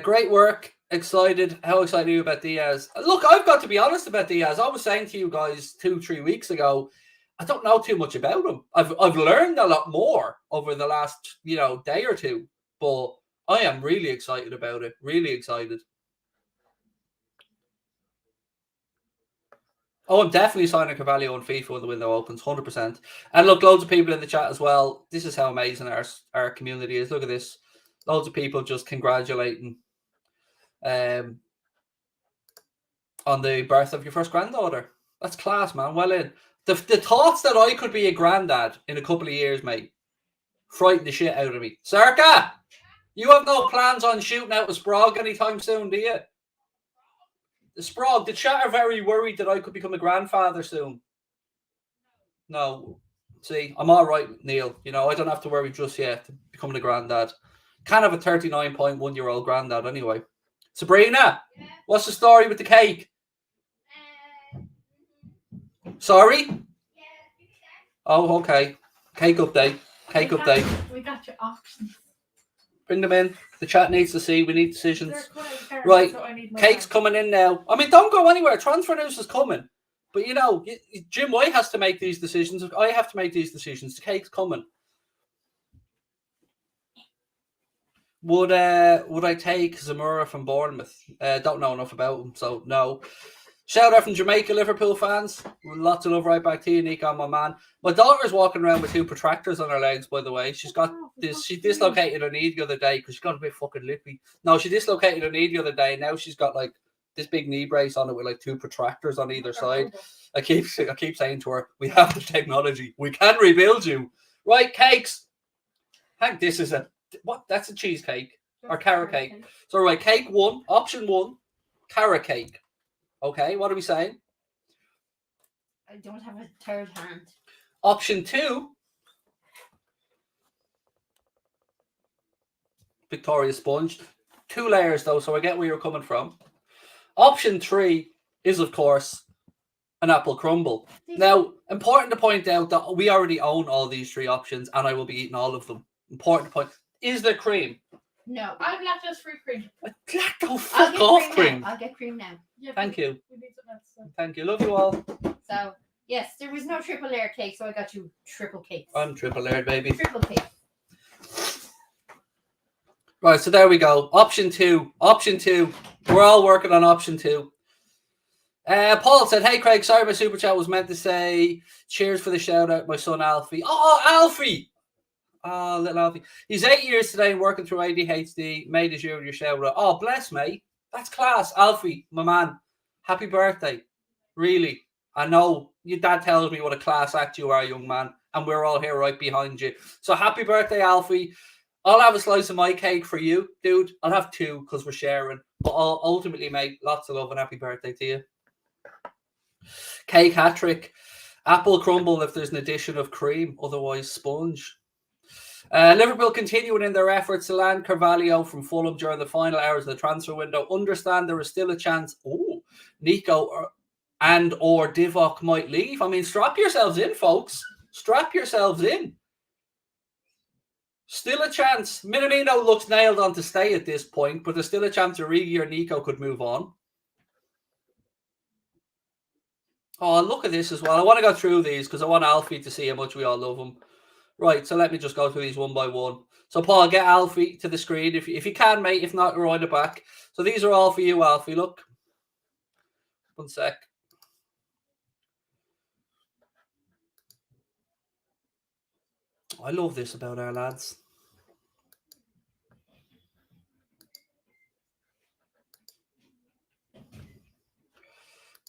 Great work. Excited. How excited are you about Diaz? Look, I've got to be honest about Diaz. I was saying to you guys 2-3 weeks ago, I don't know too much about him. I've learned a lot more over the last day or two, but I am really excited about it. Really excited. Oh, I'm definitely signing Carvalho on FIFA when the window opens, 100%. And look, loads of people in the chat as well. This is how amazing our community is. Look at this. Loads of people just congratulating on the birth of your first granddaughter. That's class, man. Well in. The thoughts that I could be a granddad in a couple of years, mate, frighten the shit out of me. Circa, you have no plans on shooting out a Sprague anytime soon, do you? The Sprague, the chat are very worried that I could become a grandfather soon. No. See, I'm all right, Neil. I don't have to worry just yet to becoming a granddad. Kind of a 39.1-year-old granddad anyway. Sabrina, yeah. What's the story with the cake? Sorry? Yeah. Oh, okay. Cake update. Cake update. We got your options. Bring them in. The chat needs to see. We need decisions. Right. Cake's coming in now. I mean, don't go anywhere. Transfer news is coming. But, Jim White has to make these decisions. I have to make these decisions. The cake's coming. Would I take Zamora from Bournemouth? Don't know enough about him, so no. Shout out from Jamaica, Liverpool fans. Lots of love right back to you, Nico, my man. My daughter's walking around with 2 protractors on her legs, by the way. She's got this. She dislocated her knee the other day because she got a bit fucking lippy. No, she dislocated her knee the other day, and now she's got like this big knee brace on it with like 2 protractors on either side. I keep saying to her, we have the technology. We can rebuild you. Right, cakes. Hank, this is what? That's a cheesecake or carrot cake. So right, cake 1, option 1, carrot cake. Okay, what are we saying? I don't have a third hand. Option 2, Victoria sponge. 2 layers though, so I get where you're coming from. Option 3 is, of course, an apple crumble. Now, important to point out that we already own all these 3 options, and I will be eating all of them. Important to point. Is there cream? No, I have lactose-free cream. Fuck off cream. I'll get cream now. Yeah, thank you. Thank you. Love you all. So, yes, there was no triple layer cake, so I got you triple cakes. I'm triple layered, baby. Triple cake. Right, so there we go. Option 2. Option 2. We're all working on option 2. Paul said, hey, Craig, sorry my super chat was meant to say cheers for the shout out, my son Alfie. Oh, Alfie! Oh, little Alfie. He's 8 years today and working through ADHD. Made his year with your shout out. Oh, bless, mate. That's class. Alfie, my man. Happy birthday. Really. I know your dad tells me what a class act you are, young man. And we're all here right behind you. So happy birthday, Alfie. I'll have a slice of my cake for you, dude. I'll have 2 because we're sharing. But I'll ultimately, mate, lots of love and happy birthday to you. Cake hat trick. Apple crumble if there's an addition of cream. Otherwise, sponge. Liverpool continuing in their efforts to land Carvalho from Fulham during the final hours of the transfer window. Understand there is still a chance. Oh, Nico or Divock might leave. I mean, strap yourselves in, folks. Strap yourselves in. Still a chance. Minamino looks nailed on to stay at this point, but there's still a chance Origi or Nico could move on. Oh, look at this as well. I want to go through these because I want Alfie to see how much we all love him. Right, so let me just go through these one by one. So, Paul, get Alfie to the screen if you can, mate. If not, rewind it back. So these are all for you, Alfie. Look. One sec. I love this about our lads.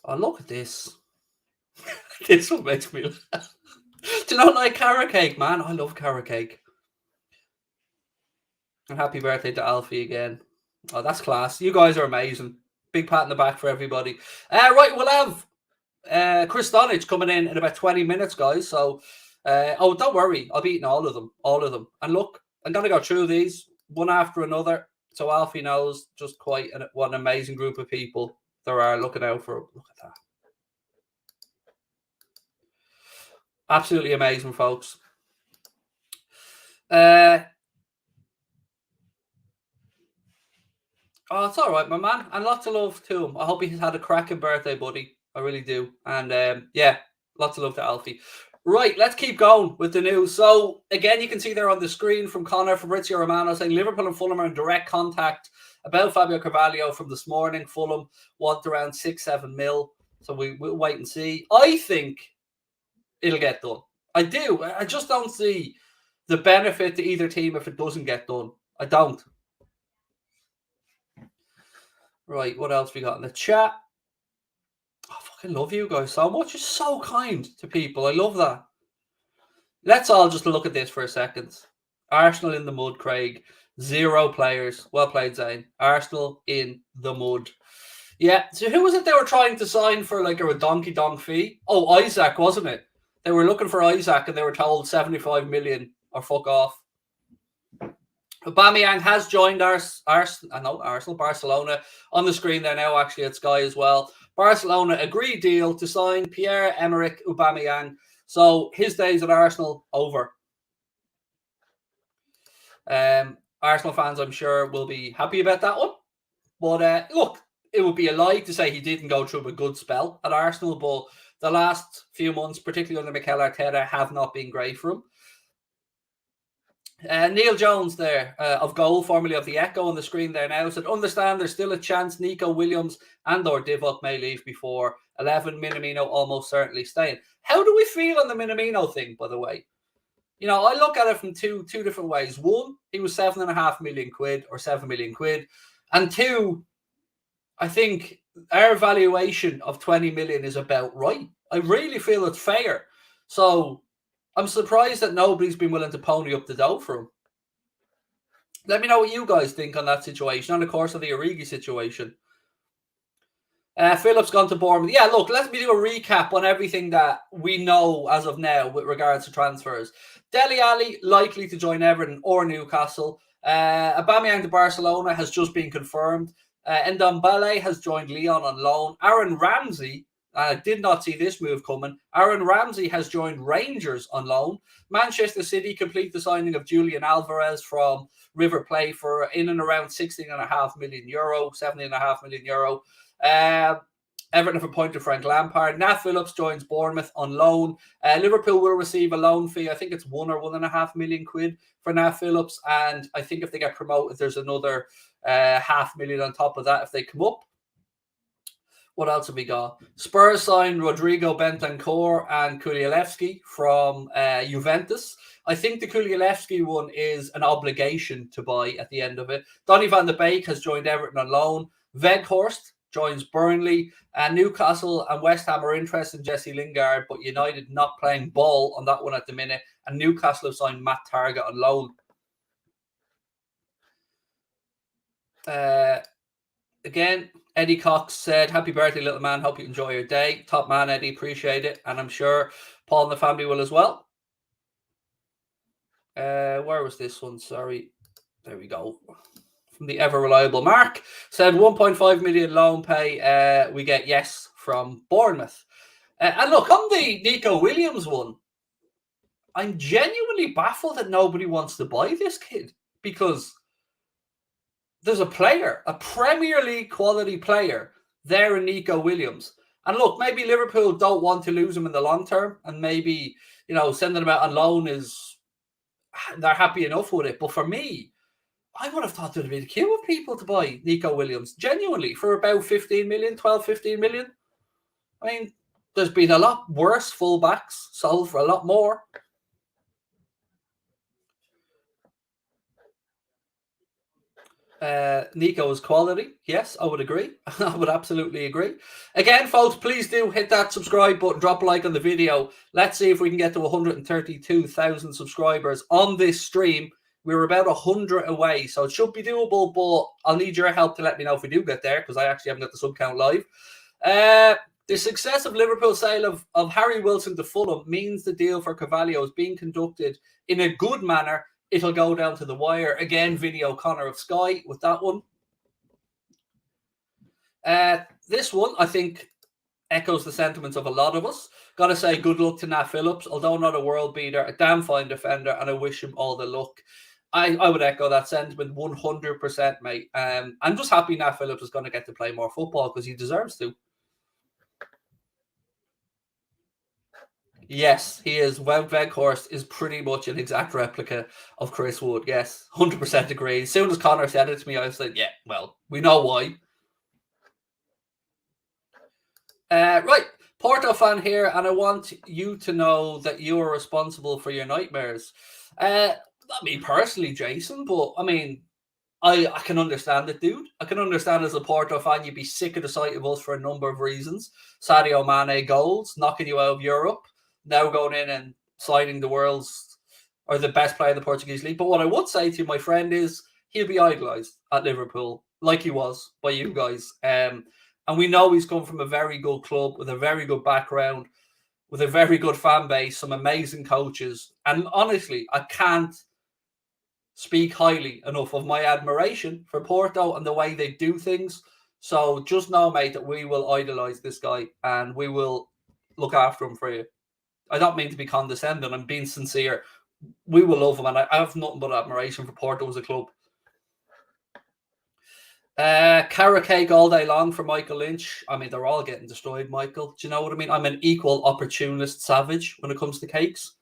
Oh, look at this. This one makes me laugh. Do you not like carrot cake, man? I love carrot cake. And happy birthday to Alfie again. Oh, that's class. You guys are amazing. Big pat in the back for everybody. Right, we'll have Chris Donich coming in about 20 minutes, guys. So Don't worry. I'll be eating all of them. And look, I'm going to go through these one after another. So Alfie knows just what an amazing group of people there are looking out for. Look at that. Absolutely amazing, folks. It's all right, my man. And lots of love to him. I hope he's had a cracking birthday, buddy. I really do. And yeah, lots of love to Alfie. Right, let's keep going with the news. So, again, you can see there on the screen from Connor Fabrizio Romano saying Liverpool and Fulham are in direct contact about Fabio Carvalho from this morning. Fulham want around 6-7 mil. So we'll wait and see. I think it'll get done. I do. I just don't see the benefit to either team if it doesn't get done. I don't. Right, what else we got in the chat? I fucking love you guys so much. You're so kind to people. I love that. Let's all just look at this for a second. Arsenal in the mud, Craig. 0 players. Well played, Zane. Arsenal in the mud. Yeah, so who was it they were trying to sign for like a donkey fee? Oh, Isaac, wasn't it? They were looking for Isaac and they were told 75 million or fuck off. Aubameyang has joined Barcelona. On the screen there now, actually, at Sky as well. Barcelona agreed deal to sign Pierre-Emerick Aubameyang. So his days at Arsenal over. Arsenal fans, I'm sure, will be happy about that one. But look, it would be a lie to say he didn't go through a good spell at Arsenal. But the last few months, particularly under Mikel Arteta, have not been great for him. Neil Jones there of Goal, formerly of the Echo, on the screen there now, said, understand there's still a chance Nico Williams and or Divock may leave before 11. Minamino almost certainly staying. How do we feel on the Minamino thing, by the way? You know, I look at it from two different ways. One, he was 7.5 million quid or 7 million quid. And two, I think our valuation of 20 million is about right. I really feel it's fair. So I'm surprised that nobody's been willing to pony up the dough for him. Let me know what you guys think on that situation, and of course of the Origi situation. Phillips gone to Bournemouth. Yeah, look, let me do a recap on everything that we know as of now with regards to transfers. Dele Alli likely to join Everton or Newcastle. Aubameyang to Barcelona has just been confirmed. Ndombele has joined Lyon on loan. Aaron Ramsey, I did not see this move coming. Aaron Ramsey has joined Rangers on loan. Manchester City complete the signing of Julian Alvarez from River Plate for in and around 16.5 million euro, 17.5 million euro. Everton have appointed Frank Lampard. Nat Phillips joins Bournemouth on loan. Liverpool will receive a loan fee. I think it's 1 or 1.5 million quid for Nat Phillips. And I think if they get promoted, there's another 500,000 on top of that if they come up. What else have we got? Spurs signed Rodrigo Bentancur and Kulialewski from Juventus. I think the Kulialewski one is an obligation to buy at the end of it. Donny van de Beek has joined Everton on loan. Weghorst joins Burnley. Newcastle and West Ham are interested in Jesse Lingard, but United not playing ball on that one at the minute. And Newcastle have signed Matt Targett on loan. Again, Eddie Cox said, happy birthday, little man. Hope you enjoy your day. Top man, Eddie. Appreciate it. And I'm sure Paul and the family will as well. Where was this one? Sorry. There we go. From the ever-reliable Mark. Said 1.5 million loan pay. We get yes from Bournemouth. And look, on the Nico Williams one, I'm genuinely baffled that nobody wants to buy this kid. Because there's a player, a Premier League quality player there in Nico Williams. And look, maybe Liverpool don't want to lose him in the long term. And maybe, you know, sending him out on loan they're happy enough with it. But for me, I would have thought there'd be a queue of people to buy Nico Williams, genuinely, for about 15 million, 12, 15 million. I mean, there's been a lot worse fullbacks sold for a lot more. Nico's quality. Yes, I would agree. I would absolutely agree. Again, folks, please do hit that subscribe button, drop a like on the video. Let's see if we can get to 132,000 subscribers on this stream. We're about 100 away, so it should be doable, but I'll need your help to let me know if we do get there, because I actually haven't got the sub count live. The success of Liverpool's sale of Harry Wilson to Fulham means the deal for Carvalho is being conducted in a good manner. It'll go down to the wire. Again, Vinny O'Connor of Sky with that one. This one, I think, echoes the sentiments of a lot of us. Got to say good luck to Nat Phillips, although not a world beater, a damn fine defender, and I wish him all the luck. I would echo that sentiment 100%, mate. I'm just happy Nat Phillips is going to get to play more football because he deserves to. Yes, he is. Wout Weghorst is pretty much an exact replica of Chris Wood. Yes, 100% agree. As soon as Connor said it to me, I was like, yeah, well, we know why. Right, Porto fan here, and I want you to know that you are responsible for your nightmares. Not me personally, Jason, but I mean, I can understand it, dude. I can understand as a Porto fan, you'd be sick of the sight of us for a number of reasons. Sadio Mane goals, knocking you out of Europe, now going in and signing the world's or the best player in the Portuguese league. But what I would say to you, my friend, is he'll be idolised at Liverpool, like he was by you guys. And we know he's come from a very good club with a very good background, with a very good fan base, some amazing coaches. And honestly, I can't speak highly enough of my admiration for Porto and the way they do things. So just know, mate, that we will idolise this guy and we will look after him for you. I don't mean to be condescending. I'm being sincere. We will love him, and I have nothing but admiration for Porto as a club. Carrot cake all day long for Michael Lynch. I mean, they're all getting destroyed, Michael. Do you know what I mean? I'm an equal opportunist savage when it comes to cakes.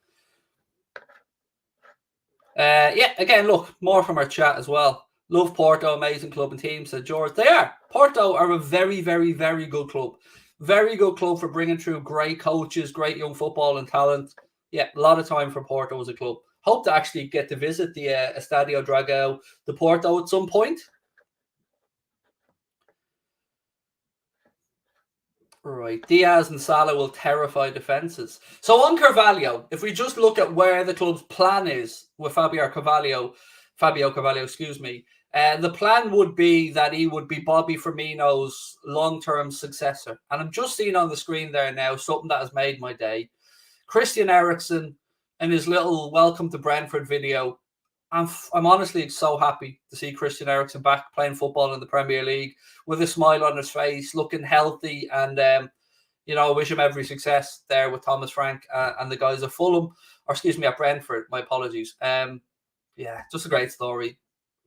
Yeah, again, look, more from our chat as well. Love Porto, amazing club and team, said George. They are. Porto are a very, very, very good club. Very good club for bringing through great coaches, great young football and talent. Yeah, a lot of time for Porto as a club. Hope to actually get to visit the Estadio Dragão de Porto at some point. Right. Diaz and Salah will terrify defences. So on Carvalho, if we just look at where the club's plan is with Fabio Carvalho, the plan would be that he would be Bobby Firmino's long-term successor. And I'm just seeing on the screen there now something that has made my day. Christian Eriksen and his little welcome to Brentford video. I'm honestly so happy to see Christian Eriksen back playing football in the Premier League with a smile on his face, looking healthy, and I wish him every success there with Thomas Frank and the guys at Fulham, at Brentford. My apologies. Yeah, just a great story.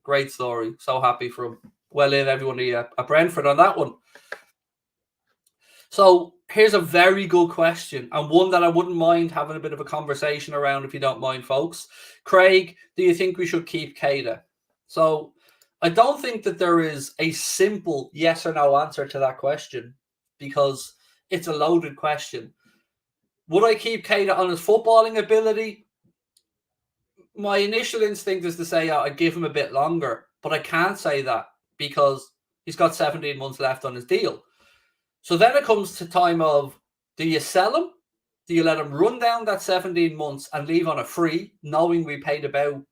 Great story. So happy for him. Well in everyone at Brentford on that one. So here's a very good question, and one that I wouldn't mind having a bit of a conversation around if you don't mind, folks. Craig, do you think we should keep Keita? So I don't think that there is a simple yes or no answer to that question because it's a loaded question. Would I keep Keita on his footballing ability? My initial instinct is to say I'd give him a bit longer, but I can't say that because he's got 17 months left on his deal. So then it comes to time of, do you sell him? Do you let him run down that 17 months and leave on a free, knowing we paid about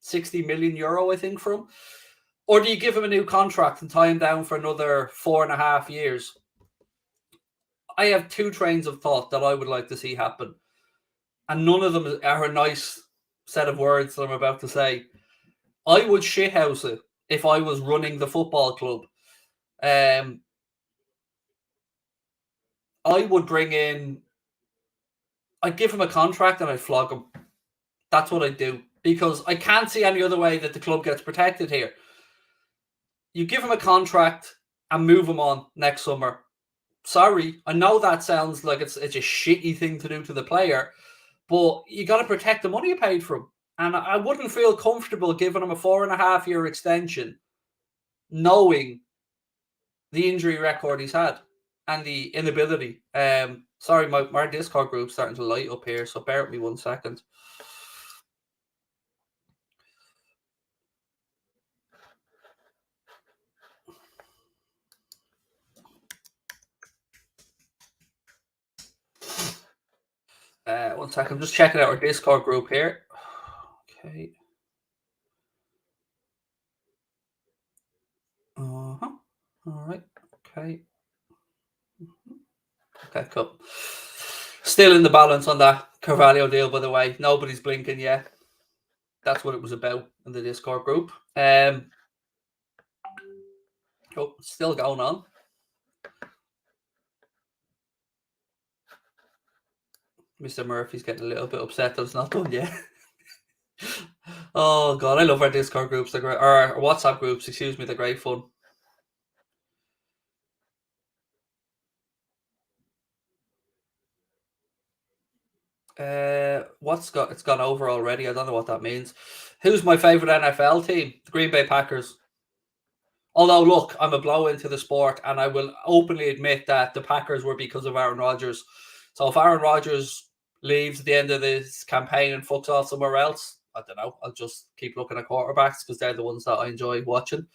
60 million euro, I think, for him? Or do you give him a new contract and tie him down for another 4.5 years? I have two trains of thought that I would like to see happen. And none of them are a nice set of words that I'm about to say. I would shithouse it if I was running the football club. I would bring in, I'd give him a contract and I'd flog him. That's what I'd do because I can't see any other way that the club gets protected here. You give him a contract and move him on next summer. Sorry, I know that sounds like it's a shitty thing to do to the player, but you got to protect the money you paid for him. And I wouldn't feel comfortable giving him a 4.5-year extension, knowing the injury record he's had and the inability. Sorry, my Discord group's starting to light up here, so bear with me 1 second. One second, I'm just checking out our Discord group here. Okay. All right. Okay. Okay, cool. Still in the balance on that Carvalho deal, by the way. Nobody's blinking yet. That's what it was about in the Discord group. Still going on. Mr. Murphy's getting a little bit upset that it's not done yet. Oh God, I love our Discord groups. They're great. Or our WhatsApp groups, excuse me, they're great fun. It's gone over already. I don't know what that means. Who's my favorite NFL team? The Green Bay Packers. Although, look, I'm a blow into the sport, and I will openly admit that the Packers were because of Aaron Rodgers. So if Aaron Rodgers leaves at the end of this campaign and fucks off somewhere else, I don't know. I'll just keep looking at quarterbacks because they're the ones that I enjoy watching.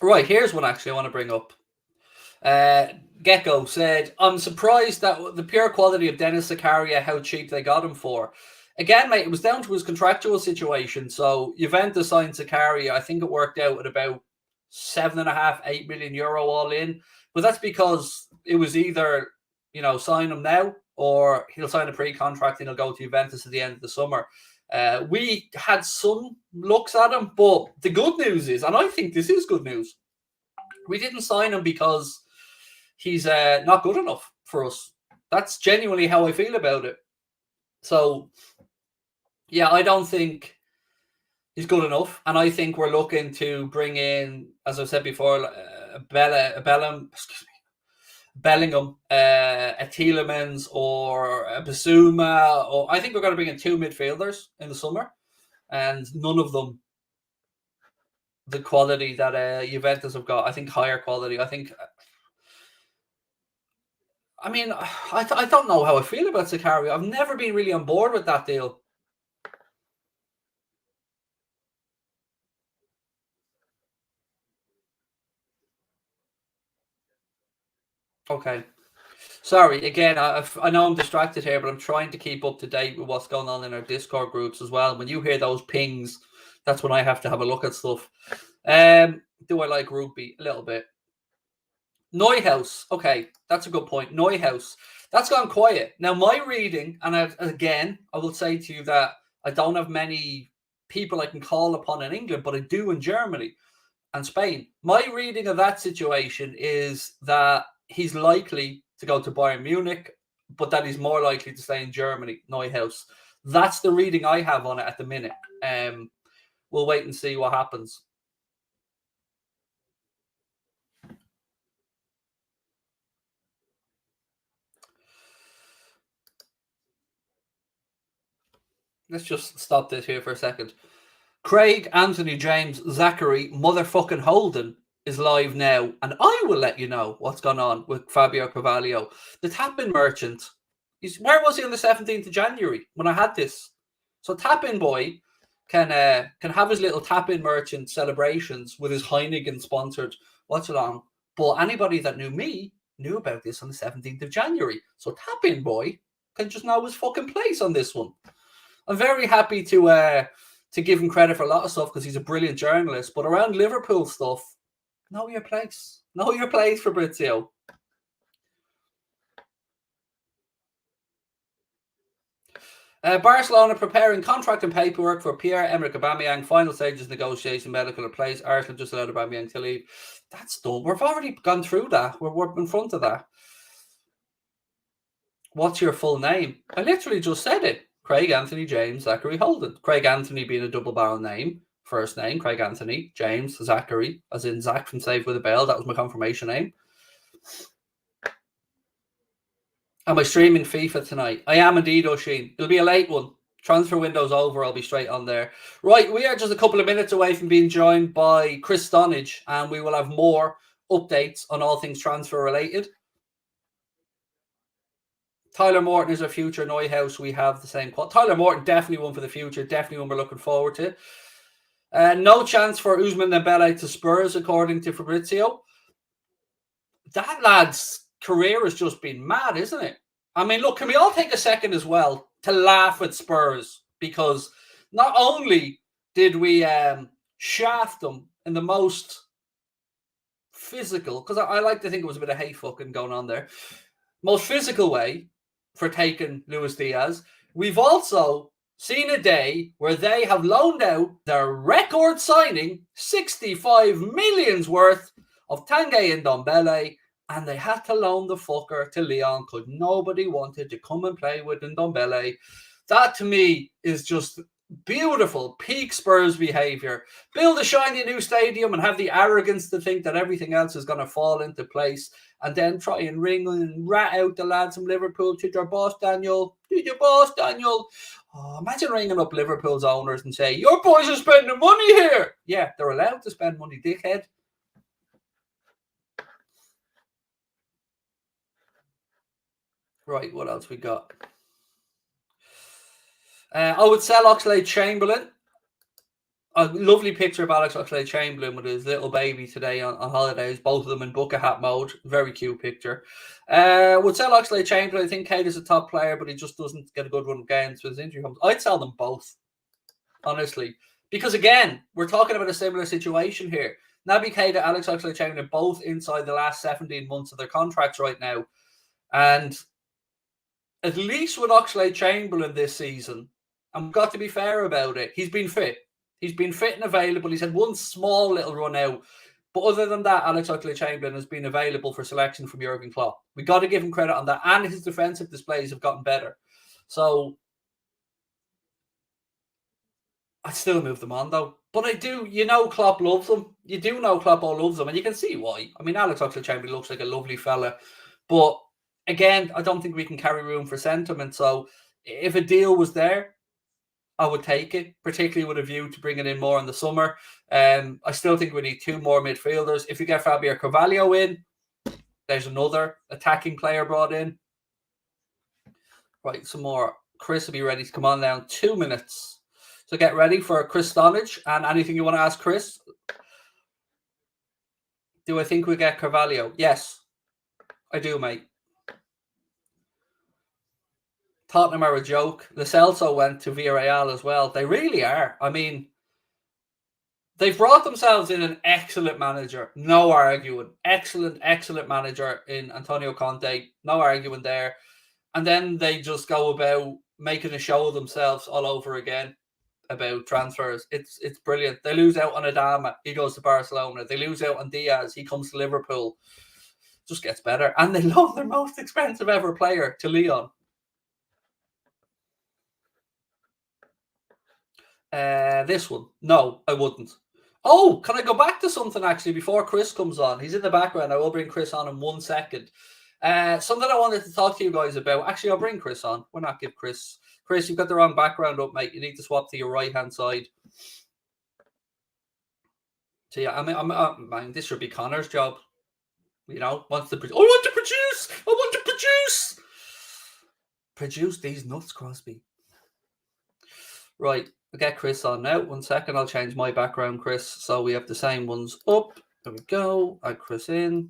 Right, here's one actually I want to bring up. Gecko said, I'm surprised that the pure quality of Dennis Zakaria, how cheap they got him for. Again, mate, it was down to his contractual situation. So Juventus signed Zakaria. I think it worked out at about 7.5, 8 million euro all in. But that's because it was either, sign him now or he'll sign a pre-contract and he'll go to Juventus at the end of the summer. We had some looks at him, but the good news is, and I think this is good news, we didn't sign him because he's not good enough for us. That's genuinely how I feel about it. So, yeah, I don't think he's good enough. And I think we're looking to bring in, as I've said before, Bellingham, a Tielemans or a Basuma. Or I think we're going to bring in 2 midfielders in the summer. And none of them the quality that Juventus have got. I think higher quality. I don't know how I feel about Zakaria. I've never been really on board with that deal. Okay. Sorry, again, I know I'm distracted here, but I'm trying to keep up to date with what's going on in our Discord groups as well. When you hear those pings, that's when I have to have a look at stuff. Do I like rugby? A little bit. Neuhaus. Okay, that's a good point. Neuhaus. That's gone quiet. Now, my reading, and I will say to you that I don't have many people I can call upon in England, but I do in Germany and Spain. My reading of that situation is that he's likely to go to Bayern Munich, but that he's more likely to stay in Germany, Neuhaus. That's the reading I have on it at the minute. We'll wait and see what happens. Let's just stop this here for a second. Craig, Anthony, James, Zachary, motherfucking Houlden is live now, and I will let you know what's gone on with Fabio Carvalho. The tap-in merchant, where was he on the 17th of January when I had this? So tap-in boy can have his little tap-in merchant celebrations with his Heineken-sponsored watch-along, but anybody that knew me knew about this on the 17th of January. So tap-in boy can just know his fucking place on this one. I'm very happy to give him credit for a lot of stuff because he's a brilliant journalist. But around Liverpool stuff, know your place. Know your place, Fabrizio. Barcelona preparing contract and paperwork for Pierre-Emerick Aubameyang. Final stages negotiation, medical replace. Arsenal just allowed Aubameyang to leave. That's done. We've already gone through that. We're in front of that. What's your full name? I literally just said it. Craig Anthony James Zachary Houlden. Craig Anthony being a double barrel name. First name, Craig Anthony James Zachary, as in Zach from Save with a Bell. That was my confirmation name. Am I streaming FIFA tonight? I am indeed, Oisin. It'll be a late one. Transfer window's over. I'll be straight on there. Right, we are just a couple of minutes away from being joined by Chris Stonage, and we will have more updates on all things transfer related. Tyler Morton is our future Neuhaus. We have the same quote. Tyler Morton, definitely one for the future. Definitely one we're looking forward to. No chance for Ousmane Dembele to Spurs, according to Fabrizio. That lad's career has just been mad, isn't it? I mean, look, can we all take a second as well to laugh at Spurs? Because not only did we shaft them in the most physical, because I like to think it was a bit of hay fucking going on there, most physical way for taking Luis Diaz, we've also seen a day where they have loaned out their record signing, 65 millions worth of Tanguy Ndombele, and they had to loan the fucker to Lyon because nobody wanted to come and play with Ndombele. That to me is just beautiful, peak Spurs behaviour. Build a shiny new stadium and have the arrogance to think that everything else is going to fall into place, and then try and ring and rat out the lads from Liverpool. Did your boss, Daniel? Did your boss, Daniel? Oh, imagine ringing up Liverpool's owners and say, your boys are spending money here. Yeah, they're allowed to spend money, dickhead. Right, what else we got? I would sell Oxlade-Chamberlain. A lovely picture of Alex Oxlade-Chamberlain with his little baby today on holidays, both of them in bucket hat mode. Very cute picture. Would sell Oxlade-Chamberlain. I think Kate is a top player, but he just doesn't get a good run of games when his injury comes. I'd sell them both, honestly. Because again, we're talking about a similar situation here. Naby Keita, Alex Oxlade-Chamberlain, both inside the last 17 months of their contracts right now. And at least with Oxlade-Chamberlain this season, and we've got to be fair about it, he's been fit. He's been fit and available. He's had one small little run out. But other than that, Alex Oxlade-Chamberlain has been available for selection from Jurgen Klopp. We got to give him credit on that. And his defensive displays have gotten better. So I'd still move them on, though. But I do, Klopp loves them. You do know Klopp all loves them. And you can see why. I mean, Alex Oxlade-Chamberlain looks like a lovely fella. But again, I don't think we can carry room for sentiment. So if a deal was there, I would take it, particularly with a view to bringing in more in the summer. I still think we need two more midfielders. If you get Fabio Carvalho in, there's another attacking player brought in. Right, some more. Chris will be ready to come on now in 2 minutes. So get ready for Chris Stonage. And anything you want to ask Chris? Do I think we get Carvalho? Yes, I do, mate. Tottenham are a joke. Lo Celso went to Villarreal as well. They really are. I mean, they've brought themselves in an excellent manager. No arguing. Excellent manager in Antonio Conte. No arguing there. And then they just go about making a show of themselves all over again about transfers. It's brilliant. They lose out on Adama. He goes to Barcelona. They lose out on Diaz. He comes to Liverpool. Just gets better. And they love their most expensive ever player to Lyon. This one. No, I wouldn't. Oh, can I go back to something actually before Chris comes on? He's in the background. I will bring Chris on in 1 second. Something I wanted to talk to you guys about. Actually, I'll bring Chris on. Why not give Chris? Chris, you've got the wrong background up, mate. You need to swap to your right-hand side. So yeah, I mean, this should be Connor's job. Wants to produce. I want to produce. Produce these nuts, Crosby. Right. I'll get Chris on now. 1 second. I'll change my background, Chris. So we have the same ones up. There we go. Add Chris in.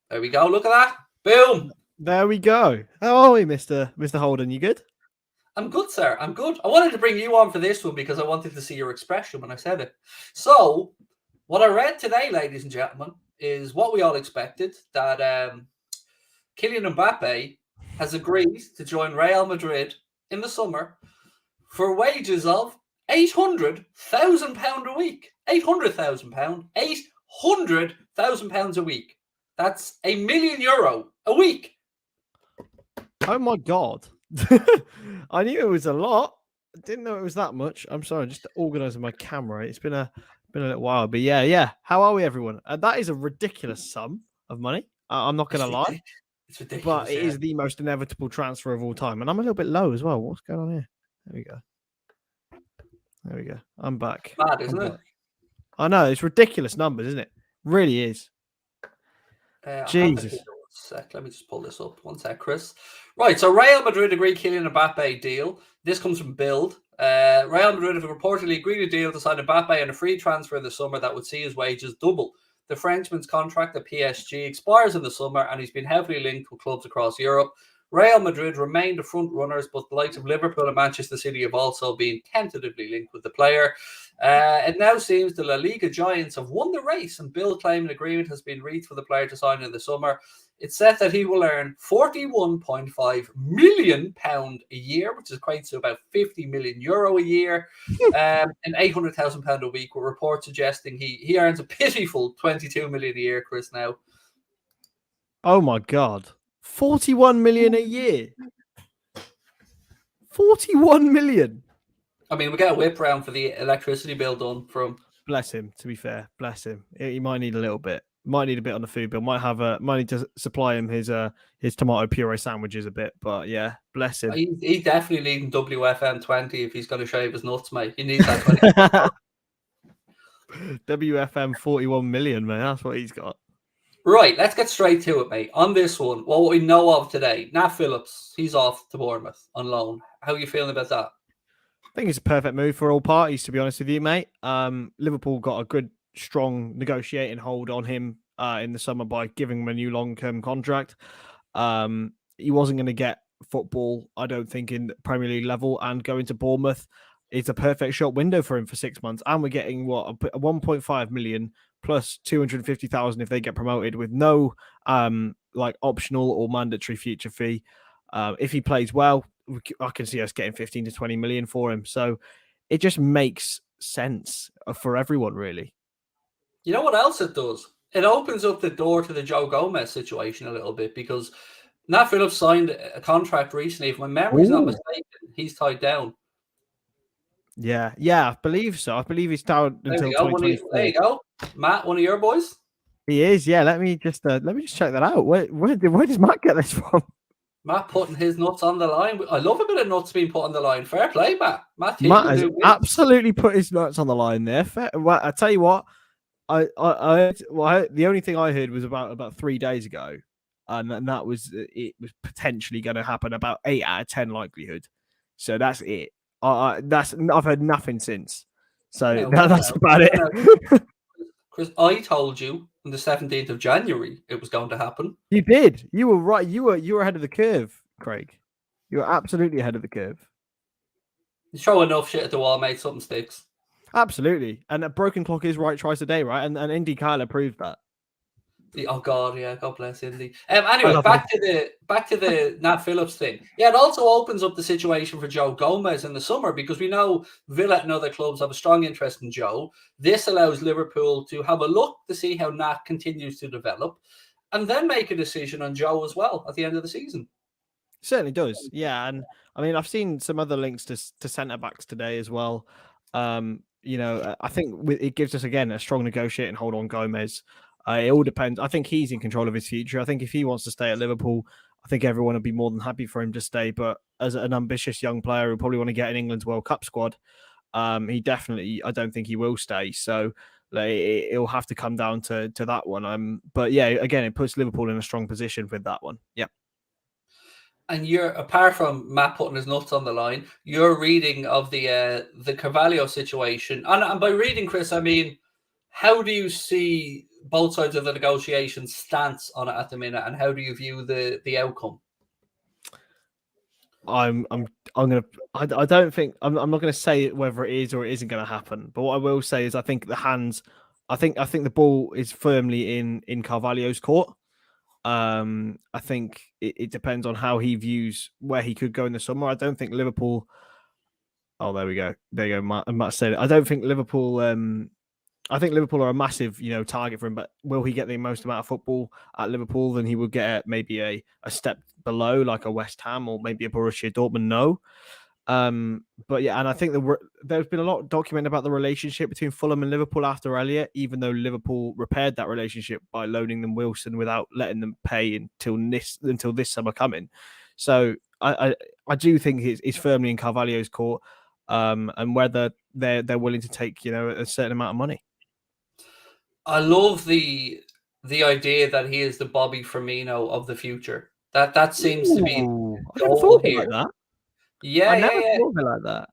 There we go. Look at that. Boom. There we go. How are we, Mr. Houlden? You good? I'm good, sir. I'm good. I wanted to bring you on for this one because I wanted to see your expression when I said it. So what I read today, ladies and gentlemen, is what we all expected, that Kylian Mbappe has agreed to join Real Madrid in the summer for wages of £800,000 a week. £800,000. £800,000 a week. That's €1 million a week. Oh my God. I knew it was a lot. I didn't know it was that much. I'm sorry, just organising my camera. It's been a little while, but yeah. How are we, everyone? That is a ridiculous sum of money. I'm not going to lie. It's ridiculous. But it is the most inevitable transfer of all time. And I'm a little bit low as well. What's going on here? There we go. I'm back. Mad, isn't it? I know. It's ridiculous numbers, isn't it? Really is. Jesus. Let me just pull this up. 1 sec, Chris. Right, so Real Madrid agreed Kylian Mbappe deal. This comes from Build. Real Madrid have reportedly agreed a deal to sign Mbappe and a free transfer in the summer that would see his wages double. The Frenchman's contract at PSG expires in the summer, and he's been heavily linked with clubs across Europe. Real Madrid remain the front runners, but the likes of Liverpool and Manchester City have also been tentatively linked with the player. It now seems the La Liga giants have won the race, and bill claim an agreement has been reached for the player to sign in the summer. It's said that he will earn £41.5 million a year, which equates to about €50 million a year, and £800,000 a week, with reports suggesting he earns a pitiful £22 million a year, Chris, now. Oh my God. 41 million a year. 41 million. I mean, we get a whip round for the electricity bill done from. Bless him, to be fair. Bless him. He might need a little bit. Might need a bit on the food bill. Might need to supply him his tomato puree sandwiches a bit. But yeah, bless him. He's definitely needing WFM 20 if he's going to shave his nuts, mate. He needs that 20. WFM 41 million, man. That's what he's got. Right, let's get straight to it, mate. On this one, what we know of today, Nat Phillips, he's off to Bournemouth on loan. How are you feeling about that? I think it's a perfect move for all parties, to be honest with you, mate. Liverpool got a good, strong negotiating hold on him in the summer by giving him a new long-term contract. He wasn't going to get football, I don't think, in Premier League level, and going to Bournemouth is a perfect short window for him for 6 months. And we're getting, a 1.5 million plus 250,000 if they get promoted, with no optional or mandatory future fee. If he plays well, I can see us getting 15 to 20 million for him. So it just makes sense for everyone, really. You know what else it does? It opens up the door to the Joe Gomez situation a little bit, because Nat Phillips signed a contract recently. If my memory's not mistaken, he's tied down. Yeah, I believe so. I believe he's down until 2024. There you go, Matt, one of your boys. He is. Yeah, let me just check that out. Where does Matt get this from? Matt putting his nuts on the line. I love a bit of nuts being put on the line. Fair play, Matt. Matt has absolutely put his nuts on the line there. Well, I tell you what, I heard, the only thing I heard was about 3 days ago, and that was it was potentially going to happen, about 8 out of 10 likelihood. So that's it. I've heard nothing since. So that's about it. Chris, I told you on the 17th of January it was going to happen. You did. You were right. You were ahead of the curve, Craig. You were absolutely ahead of the curve. You throw enough shit at the wall, mate, something sticks. Absolutely. And a broken clock is right twice a day, right? And Indy Kyler proved that. Oh God, yeah, God bless Indy. Anyway, back to the Nat Phillips thing. Yeah, it also opens up the situation for Joe Gomez in the summer, because we know Villa and other clubs have a strong interest in Joe. This allows Liverpool to have a look to see how Nat continues to develop, and then make a decision on Joe as well at the end of the season. Certainly does, yeah. And I mean, I've seen some other links to centre backs today as well. I think it gives us again a strong negotiating hold on Gomez. It all depends. I think he's in control of his future. I think if he wants to stay at Liverpool, I think everyone would be more than happy for him to stay. But as an ambitious young player who probably want to get in England's World Cup squad, I don't think he will stay. So it'll have to come down to that one. But yeah, again, it puts Liverpool in a strong position with that one. Yeah. And you're, apart from Matt putting his nuts on the line, your reading of the Carvalho situation, and by reading, Chris, I mean, how do you see both sides of the negotiation stance on it at the minute, and how do you view the outcome? I'm not going to say whether it is or it isn't going to happen, but what I will say is I think the ball is firmly in Carvalho's court. I think it depends on how he views where he could go in the summer. I don't think Liverpool. Oh, there we go. There you go. Matt said it. I don't think Liverpool. I think Liverpool are a massive, target for him. But will he get the most amount of football at Liverpool than he would get at maybe a step below, like a West Ham or maybe a Borussia Dortmund? No. But yeah, and I think there's been a lot documented about the relationship between Fulham and Liverpool after Elliott, even though Liverpool repaired that relationship by loaning them Wilson without letting them pay until this summer coming. So I do think it's firmly in Carvalho's court, and whether they're willing to take a certain amount of money. I love the idea that he is the Bobby Firmino of the future. That seems to be I never thought like that. Yeah, I never thought of it like that.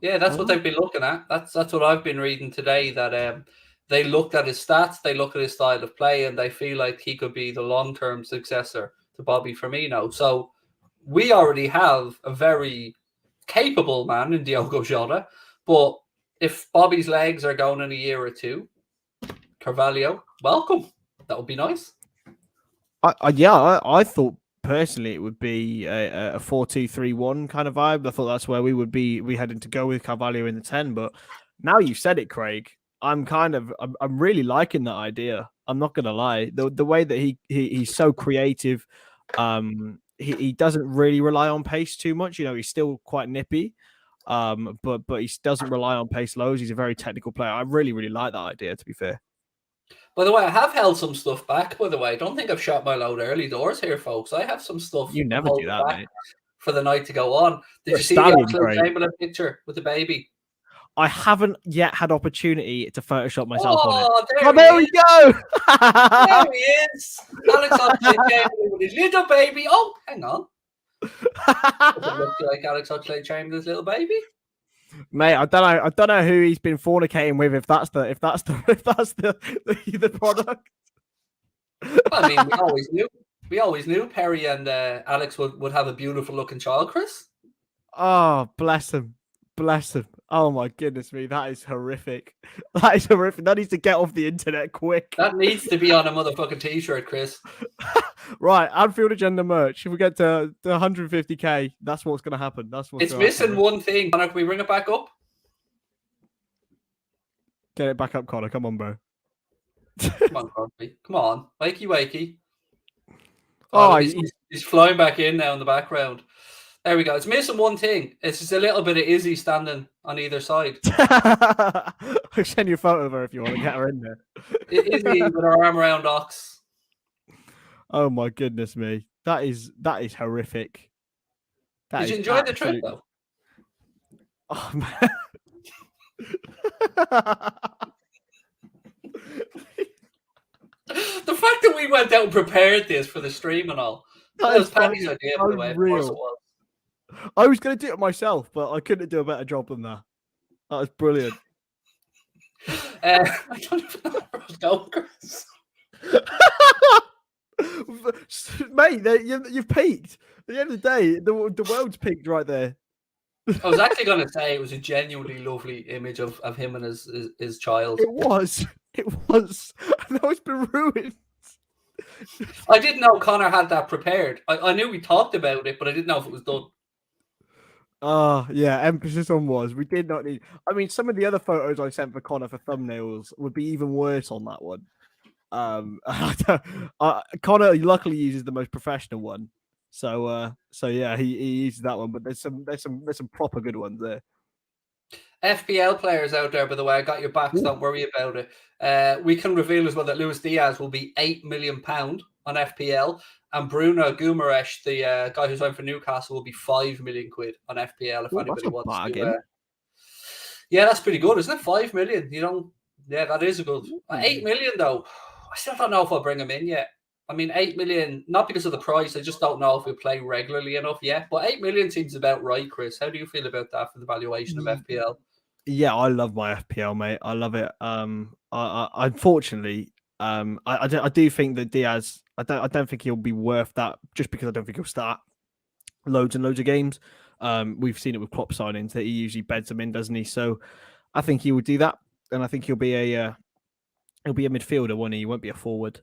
Yeah, that's what they've been looking at. That's what I've been reading today. That they looked at his stats, they look at his style of play, and they feel like he could be the long-term successor Bobby Firmino. So we already have a very capable man in Diogo Jota, but if Bobby's legs are going in a year or two, Carvalho, welcome. That would be nice. I thought personally it would be a 4-2-3-1 kind of vibe. I thought that's where we would be. We had to go with Carvalho in the 10, but now you've said it, Craig. I'm really liking that idea. I'm not gonna lie. The way that he's so creative. He doesn't really rely on pace too much. You know, he's still quite nippy. But he doesn't rely on pace loads. He's a very technical player. I really, really like that idea, to be fair. By the way, I have held some stuff back, by the way. I don't think I've shot my load early doors here, folks. I have some stuff. You never do that, mate. For the night to go on. Did You're you see the Oxlade-Chamberlain picture with the baby? I haven't yet had opportunity to Photoshop myself on it. There we go. There he is. Alex Oxlade-Chamberlain with his little baby. Oh, hang on. Does it look like Alex Oxlade-Chamberlain's little baby? Mate, I don't know who he's been fornicating with. If that's the product. I mean, we always knew Perry and Alex would have a beautiful looking child, Chris. Oh, bless him. Bless him. Oh my goodness me, that is horrific. That is horrific. That needs to get off the internet quick. That needs to be on a motherfucking t-shirt, Chris. Right, Anfield Agenda merch. If we get to 150k, that's what's going to happen. That's what's It's missing one thing. Connor, can we bring it back up? Get it back up, Connor. Come on, bro. Come on, Crosby. Come on. Wakey. Oh, he's flying back in now in the background. There we go. It's missing one thing. It's just a little bit of Izzy standing on either side. I'll send you a photo of her if you want to get her in there. Izzy with her arm around Ox. Oh my goodness me. That is horrific. Did you enjoy the trip though? Oh man. The fact that we went out and prepared this for the stream and all. That was Paddy's idea, by the way. Of course it was. I was going to do it myself, but I couldn't do a better job than that. That was brilliant. I don't even know where I was going, Chris. Mate, you've peaked. At the end of the day, the world's peaked right there. I was actually going to say it was a genuinely lovely image of him and his child. It was. Now it's been ruined. I didn't know Connor had that prepared. I knew we talked about it, but I didn't know if it was done. Yeah, emphasis on was. We did not need. I mean, some of the other photos I sent for Connor for thumbnails would be even worse on that one. Connor luckily uses the most professional one, so yeah, he uses that one. But there's some proper good ones there. FPL players out there, by the way, I got your backs. Don't worry about it. We can reveal as well that Luis Diaz will be £8 million on FPL, and Bruno Guimaraes, the guy who's going for Newcastle, will be £5 million on FPL. If anybody wants to, yeah, that's pretty good, isn't it? £5 million. Yeah, that is a good. 8 million though. I still don't know if I'll bring him in yet. I mean, 8 million, not because of the price. I just don't know if we play regularly enough yet. But 8 million seems about right, Chris. How do you feel about that for the valuation of FPL? Yeah, I love my FPL, mate. I love it. I unfortunately, I do think that Diaz. I don't think he'll be worth that just because I don't think he'll start loads and loads of games. We've seen it with Klopp signings that he usually beds them in, doesn't he? So I think he will do that, and I think he'll be a midfielder, won't he? He won't be a forward.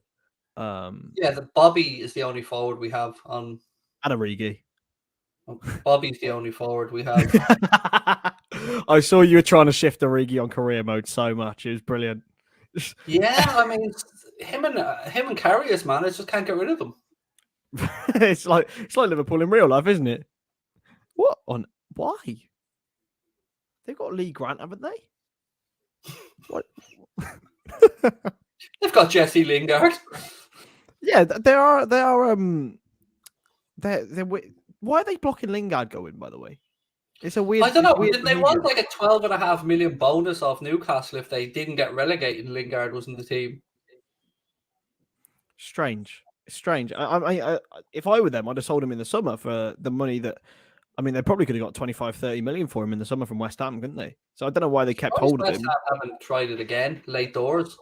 Yeah, the Bobby is the only forward we have on. Origi. Bobby's the only forward we have. I saw you were trying to shift Origi on career mode so much. It was brilliant. Yeah, I mean, him and Karius, man, I just can't get rid of them. It's like Liverpool in real life, isn't it? Why? They've got Lee Grant, haven't they? What? They've got Jesse Lingard. Yeah, they are. They're why are they blocking Lingard going? By the way, it's a weird. I don't know. Did they want like a 12.5 million bonus off Newcastle if they didn't get relegated and Lingard wasn't the team? Strange. I if I were them, I'd have sold him in the summer for the money that. I mean, they probably could have got 25-30 million for him in the summer from West Ham, couldn't they? So I don't know why they kept hold of him. West Ham haven't tried it again, late doors.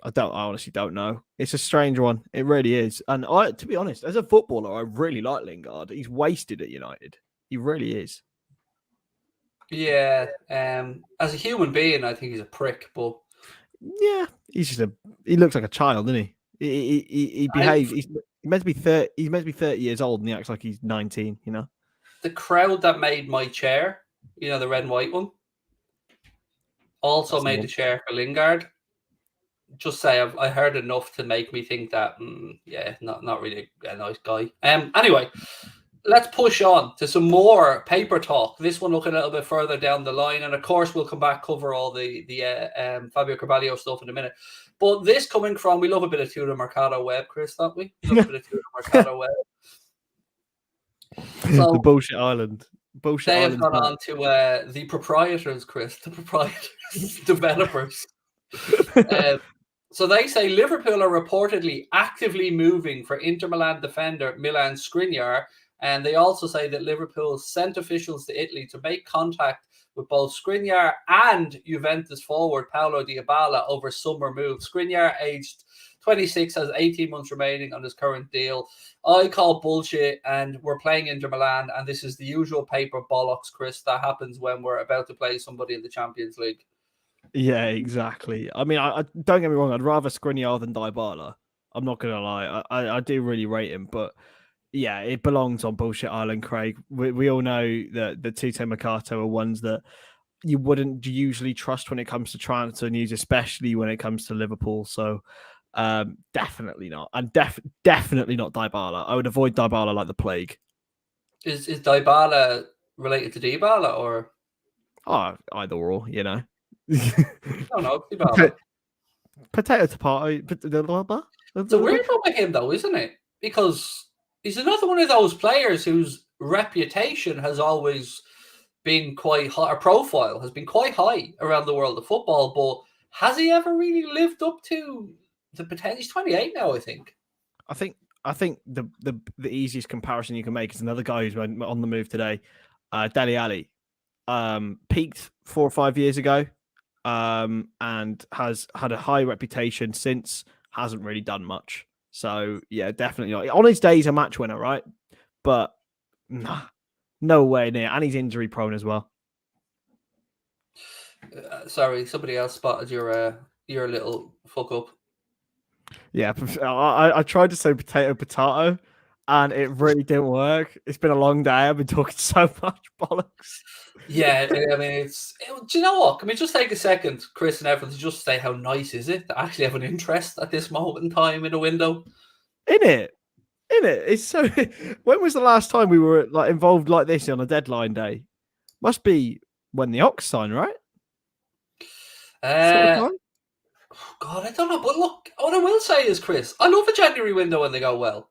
I honestly don't know. It's a strange one. It really is. And to be honest, as a footballer, I really like Lingard. He's wasted at United. He really is. Yeah. As a human being, I think he's a prick, but yeah, he looks like a child, doesn't he? He behaves. He's meant to be 30. He's meant to be 30 years old, and he acts like he's 19. The crowd that made my chair, the red and white one, also made the chair for Lingard. Just say I heard enough to make me think that, not really a nice guy. Anyway, let's push on to some more paper talk. This one looking a little bit further down the line, and of course we'll come back cover all the Fabio Carvalho stuff in a minute. But this coming from, we love a bit of Tudor Mercado Web, Chris, don't we? We love a bit of Tudor Mercado Web. So the bullshit island. They have gone on to the proprietors, Chris, the proprietors, developers. So they say Liverpool are reportedly actively moving for Inter Milan defender Milan Skriniar, and they also say that Liverpool sent officials to Italy to make contact with both Skriniar and Juventus forward Paulo Dybala over summer moves. Skriniar, aged 26, has 18 months remaining on his current deal. I call bullshit, and we're playing Inter Milan, and this is the usual paper bollocks, Chris, that happens when we're about to play somebody in the Champions League. Yeah, exactly. I mean, I don't get me wrong. I'd rather Skriniar than Dybala. I'm not gonna lie. I do really rate him, but yeah, it belongs on bullshit island, Craig. We all know that the Tite Mercato are ones that you wouldn't usually trust when it comes to transfer news, especially when it comes to Liverpool. So definitely not, and definitely not Dybala. I would avoid Dybala like the plague. Is Dybala related to Dybala or? Oh, either or, No, Dybala. Potato to party. It's a weird one with him, though, isn't it? Because he's another one of those players whose reputation has always been quite high, or profile has been quite high around the world of football, but has he ever really lived up to the potential? He's 28 now, I think. I think the easiest comparison you can make is another guy who's on the move today, Dele Alli. Peaked 4 or 5 years ago, and has had a high reputation since. Hasn't really done much. So yeah, definitely not. On his day, he's a match winner, right? But nah, nowhere near, and he's injury prone as well. Sorry, somebody else spotted your little fuck up. Yeah, I tried to say potato, and it really didn't work. It's been a long day. I've been talking so much bollocks. Yeah, I mean, do you know what? Can we just take a second, Chris and everyone, to just say how nice is it to actually have an interest at this moment in time in a window? In it. It's so. When was the last time we were involved like this on a deadline day? Must be when the Ox signed, right? God, I don't know. But look, what I will say is, Chris, I love a January window when they go well.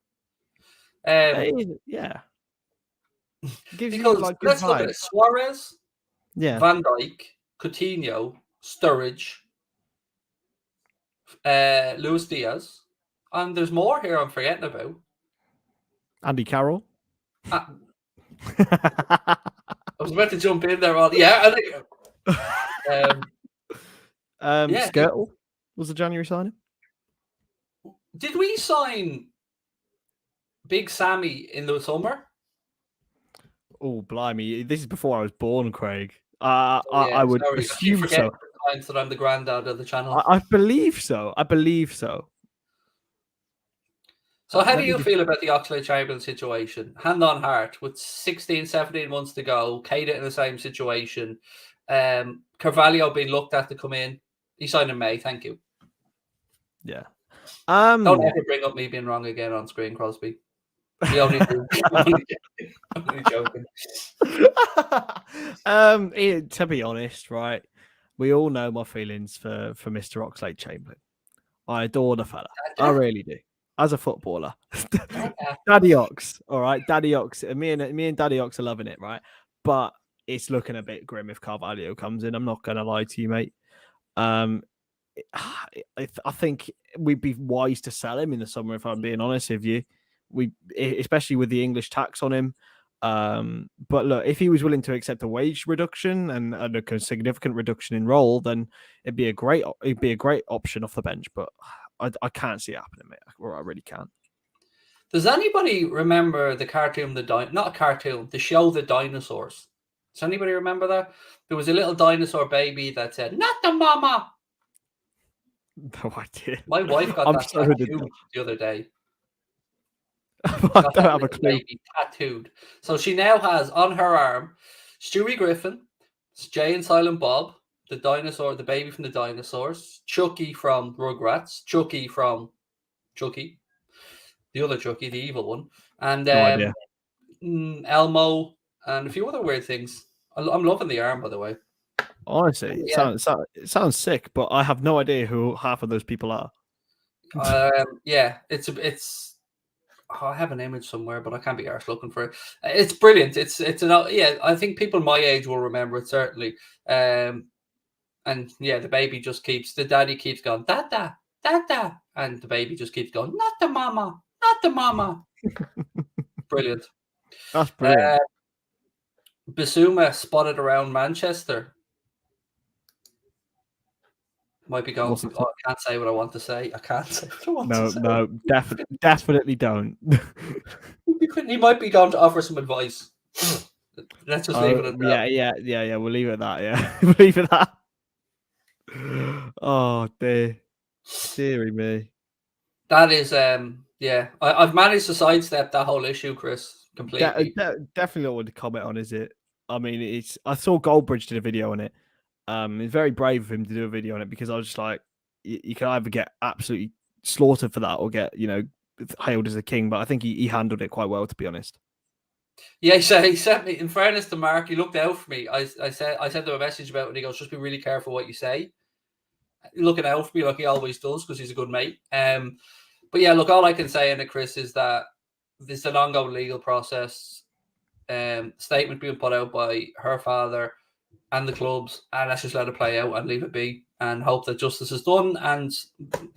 Yeah. Gives because you, let's look at it. Suarez, Van Dijk, Coutinho, Sturridge, Luis Diaz, and there's more here I'm forgetting about. Andy Carroll. I was about to jump in there. Yeah, I think. Skirtle was the January signing. Did we sign Big Sammy in the summer? Oh, blimey! This is before I was born, Craig. I would assume so. That I'm the granddad of the channel. I believe so. So how do you feel about the Oxlade-Chamberlain situation? Hand on heart, with 16, 17 months to go, Keita in the same situation, Carvalho being looked at to come in. He signed in May, thank you. Yeah. Don't ever bring up me being wrong again on screen, Crosby. We only do. I'm only joking. To be honest, right, we all know my feelings for Mr. Oxlade-Chamberlain. I adore the fella. I really do. As a footballer, Daddy Ox, all right, Daddy Ox. Me and Daddy Ox are loving it, right? But it's looking a bit grim if Carvalho comes in. I'm not gonna lie to you, mate. I think we'd be wise to sell him in the summer, if I'm being honest with you. Especially with the English tax on him. But look, if he was willing to accept a wage reduction and a significant reduction in role, then it'd be a great option off the bench. But I can't see it happening, mate. I really can't. Does anybody remember the cartoon, not a cartoon, the show The Dinosaurs? Does anybody remember that? There was a little dinosaur baby that said, "Not the mama." No idea. My wife got that tattooed the other day. I don't have a clue. Baby tattooed. So she now has on her arm Stewie Griffin, Jay and Silent Bob, the dinosaur, the baby from the dinosaurs, Chucky from Rugrats, Chucky from Chucky, the other Chucky, the evil one, and Elmo, and a few other weird things. I'm loving the arm, by the way. Honestly, it sounds sick, but I have no idea who half of those people are. It's. I have an image somewhere, but I can't be arsed looking for it. It's brilliant. I think people my age will remember it certainly. And yeah, the daddy keeps going, "Dada, dada," and the baby just keeps going, "Not the mama, not the mama." Brilliant. That's brilliant. Bissouma spotted around Manchester. Might be going. I can't say what I want to say. I can't say what I want to say. No, definitely don't. He might be going to offer some advice. Let's just leave it at that. Yeah. We'll leave it at that. Yeah, we'll leave it at that. Oh dearie me. That is, I've managed to sidestep that whole issue, Chris, completely. Definitely not what to comment on, is it? I mean, I saw Goldbridge did a video on it. It's very brave of him to do a video on it, because I was just like, you can either get absolutely slaughtered for that or get, hailed as a king. But I think he handled it quite well, to be honest. Yeah, he sent me, in fairness to Mark, he looked out for me. I sent him a message about it, and he goes, "Just be really careful what you say." Looking out for me like he always does, because he's a good mate. But yeah, look, all I can say in it, Chris, is that this is an ongoing legal process. Statement being put out by her father and the clubs, and let's just let it play out and leave it be, and hope that justice is done, and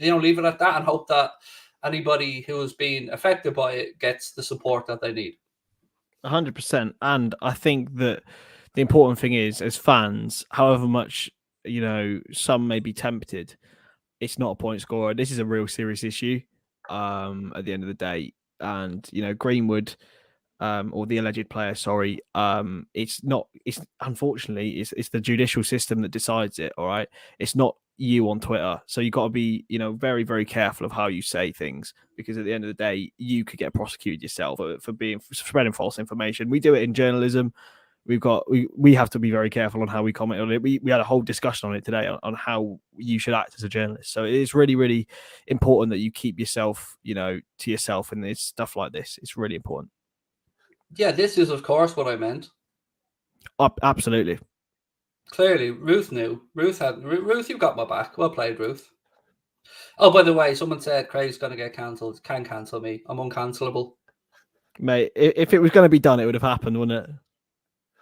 leave it at that, and hope that anybody who has been affected by it gets the support that they need. 100%. And I think that the important thing is, as fans, however much some may be tempted, it's not a point scorer. This is a real serious issue at the end of the day. And Greenwood, or the alleged player, it's unfortunately it's the judicial system that decides it. All right, it's not you on Twitter, so you got to be very, very careful of how you say things, because at the end of the day you could get prosecuted yourself for spreading false information. We do it in journalism. We have to be very careful on how we comment on it. We had a whole discussion on it today on how you should act as a journalist. So it is really, really important that you keep yourself to yourself in this stuff like this. It's really important. Yeah, this is, of course, what I meant. Absolutely. Clearly, Ruth knew. Ruth, you've got my back. Well played, Ruth. Oh, by the way, someone said Craig's going to get cancelled. Can cancel me. I'm uncancelable. Mate, if it was going to be done, it would have happened, wouldn't it?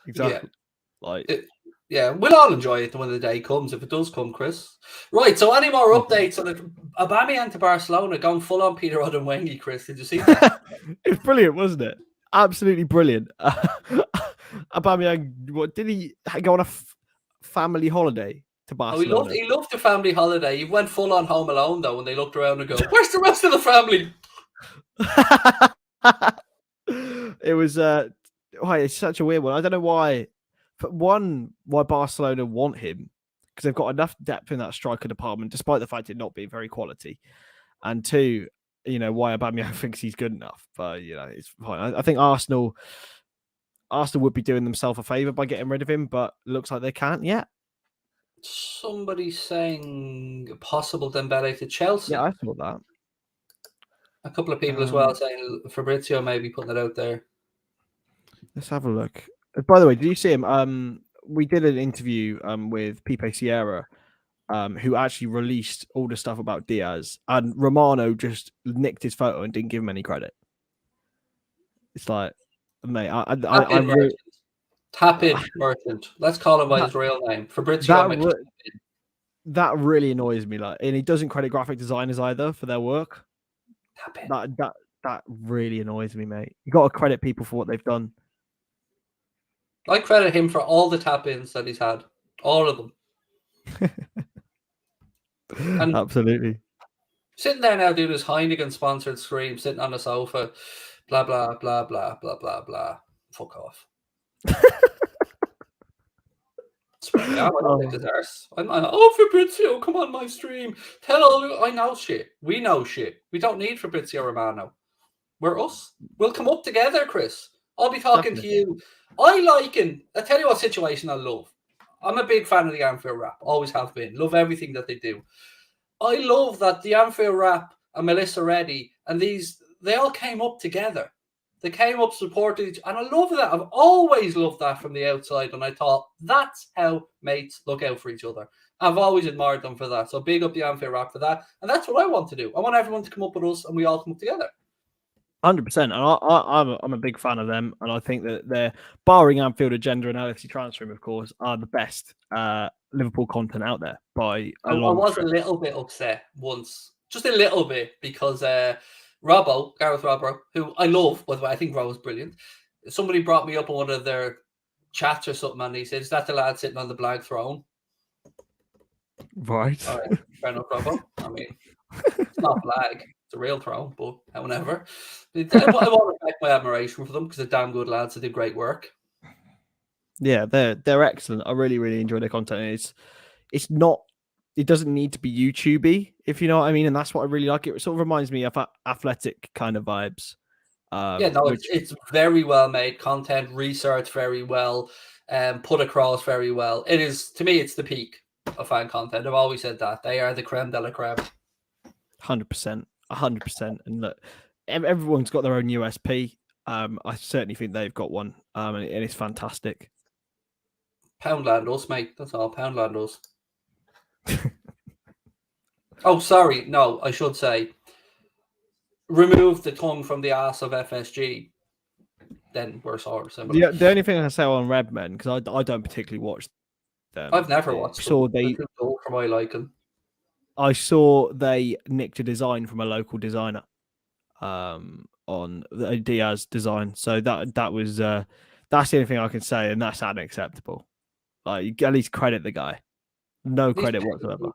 Exactly. Yeah. We'll all enjoy it when the day comes, if it does come, Chris. Right, so any more updates on it? Aubameyang to Barcelona going full on Peter Odemwingie, Chris. Did you see that? It's brilliant, wasn't it? Absolutely brilliant. Aubameyang, what did he go on a family holiday to Barcelona? Oh, he loved the family holiday. He went full on Home Alone though when they looked around and go, "Where's the rest of the family?" It was it's such a weird one. I don't know why. But one, why Barcelona want him, because they've got enough depth in that striker department, despite the fact it not being very quality. And two, why Aubameyang thinks he's good enough. But it's fine. I think Arsenal would be doing themselves a favour by getting rid of him, but looks like they can't yet. Somebody's saying possible Dembele to Chelsea. Yeah, I thought that. A couple of people as well saying Fabrizio may be putting it out there. Let's have a look. By the way, did you see him? We did an interview with Pipe Sierra, who actually released all the stuff about Diaz, and Romano just nicked his photo and didn't give him any credit. It's like, mate, Tap in merchant. Let's call him by his real name, Fabrizio. That really annoys me. And he doesn't credit graphic designers either for their work. Tap in. That really annoys me, mate. You got to credit people for what they've done. I credit him for all the tap-ins that he's had. All of them. And Absolutely. sitting there now doing his Heineken-sponsored scream, sitting on the sofa, blah, blah, blah, blah, blah, blah, blah. Fuck off. Swear down, I don't think there's arse. I'm Fabrizio, come on my stream. I know shit. We know shit. We don't need Fabrizio Romano. We're us. We'll come up together, Chris. I'll be talking to you. I'll tell you what situation I love. I'm a big fan of the Anfield Rap. Always have been. Love everything that they do. I love that the Anfield Rap and Melissa Reddy and they all came up together. They came up, supported each, and I love that. I've always loved that from the outside, and I thought that's how mates look out for each other. I've always admired them for that. So big up the Anfield Rap for that, and that's what I want to do. I want everyone to come up with us, and we all come up together. 100%, and I'm a big fan of them, and I think that they're, barring Anfield Agenda and LFC Transfer Room, of course, are the best Liverpool content out there by a long I was stretch. a little bit upset once, just a little bit, because Gareth Robbo, who I love, by the way, I think Robbo's brilliant. Somebody brought me up on one of their chats or something, and he said, "Is that the lad sitting on the Blag throne?" Right. All right, fair enough, Robbo. I mean, it's not Blag. It's a real throne, but however, I want to back my admiration for them because they're damn good lads that do great work. Yeah, they're excellent. I really, really enjoy their content. It's not, it doesn't need to be YouTubey, if you know what I mean, and that's what I really like. It sort of reminds me of athletic kind of vibes. It's very well made content, researched very well, put across very well. It is, to me, it's the peak of fan content. I've always said that they are the creme de la creme. 100%. And look, everyone's got their own USP. I certainly think they've got one, and it's fantastic. Poundland us, mate. That's all. Poundland us. Oh, sorry. No, I should say, remove the tongue from the ass of FSG. Then we're sort of similar. The only thing I say on Redmen, because I don't particularly watch them. I've never watched them. They're too dull for my liking. I saw they nicked a design from a local designer on the Diaz design. So that was that's the only thing I can say, and that's unacceptable. Like, at least credit the guy. No credit whatsoever.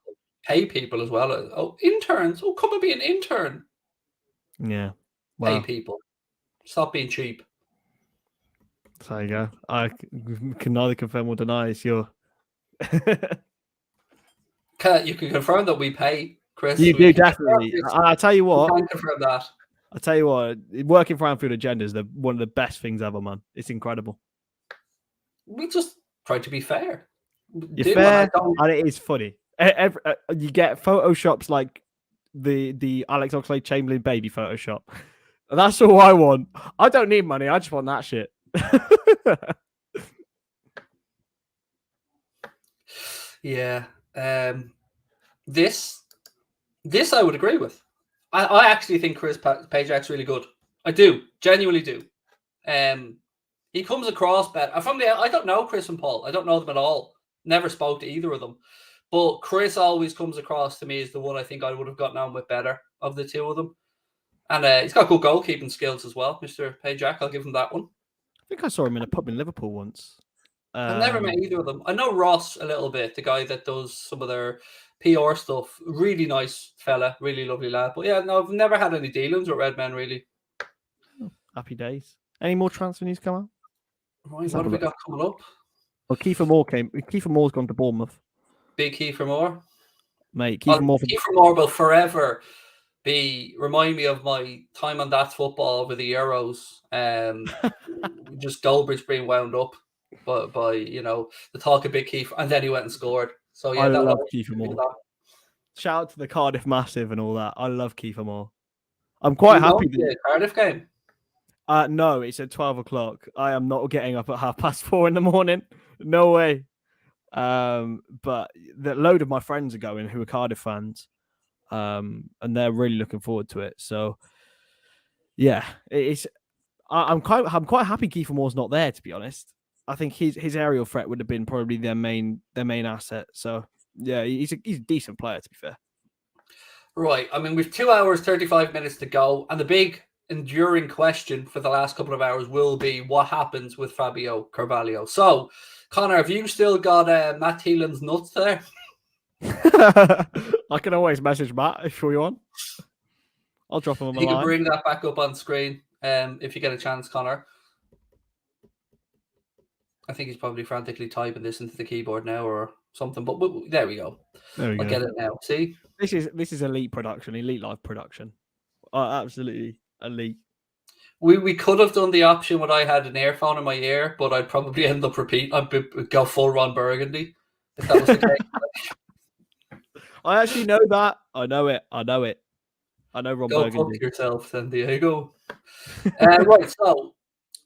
Pay people as well. Oh, interns. Oh, come and be an intern. Yeah. Pay people. Stop being cheap. There you go. I can neither confirm or deny it's your. You can confirm that we pay, Chris. You do, definitely. I tell you what. I can confirm that. I tell you what, working for Anfield Agenda is one of the best things ever, man. It's incredible. We just try to be fair. You're fair, and it is funny. You get photoshops like the Alex Oxlade-Chamberlain baby Photoshop. That's all I want. I don't need money. I just want that shit. Yeah. This I would agree with. I actually think Chris Pajak's really good. I do. Genuinely do. He comes across better. I don't know Chris and Paul. I don't know them at all. Never spoke to either of them. But Chris always comes across to me as the one I think I would have gotten on with better of the two of them. And he's got good goalkeeping skills as well, Mr. Pajak. I'll give him that one. I think I saw him in a pub in Liverpool once. I've never met either of them. I know Ross a little bit, the guy that does some of their PR stuff. Really nice fella, really lovely lad. But yeah, no, I've never had any dealings with Redmen, really. Happy days. Any more transfer news come out? Right, what have we got coming up? Well, Kiefer Moore's gone to Bournemouth. Big Kiefer Moore? Mate, Kiefer Moore will forever remind me of my time on That's Football over the Euros. Just Goldbridge being wound up by the talk of Big Kiefer, and then he went and scored. So yeah, I love Kiefer Moore. Shout out to the Cardiff Massive and all that. I love Kiefer Moore. I'm quite happy. The Cardiff game? No, it's at 12 o'clock. I am not getting up at 4:30 in the morning. No way. But the load of my friends are going who are Cardiff fans. And they're really looking forward to it. So yeah, I'm quite happy Kiefer Moore's not there, to be honest. I think his aerial threat would have been probably their main asset. So yeah, he's a decent player, to be fair. Right. I mean, we've 2 hours, 35 minutes to go, and the big enduring question for the last couple of hours will be what happens with Fabio Carvalho. So, Connor, have you still got Matt Thielen's nuts there? I can always message Matt if you want. I'll drop him on the You line. can bring that back up on screen if you get a chance, Connor. I think he's probably frantically typing this into the keyboard now or something. But there we go. I'll get it now. See, this is elite production, elite live production. Absolutely elite. We could have done the option when I had an earphone in my ear, but I'd probably end up repeating. I'd go full Ron Burgundy if that was the case. I actually know that. I know it. I know Ron Go Burgundy. fuck yourself, San Diego. Right, so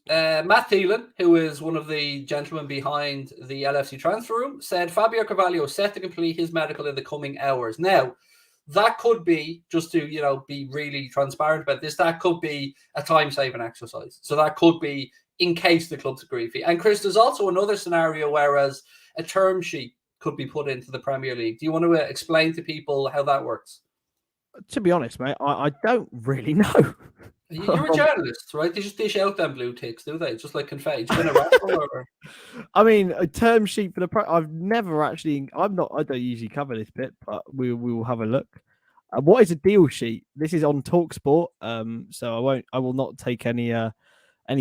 Matt Thielen, who is one of the gentlemen behind the LFC transfer room, said Fabio Carvalho is set to complete his medical in the coming hours. Now, that could be, just to be really transparent about this, that could be a time-saving exercise. So that could be in case the club's agree. And Chris, there's also another scenario whereas a term sheet could be put into the Premier League. Do you want to explain to people how that works? To be honest, mate, I don't really know. You're a journalist, right? They just dish out them blue ticks, do they? Just like confetti. Do you win a raffle or... I mean, a term sheet for the I've never actually. I don't usually cover this bit, but we will have a look. What is a deal sheet? This is on TalkSport, so I will not take any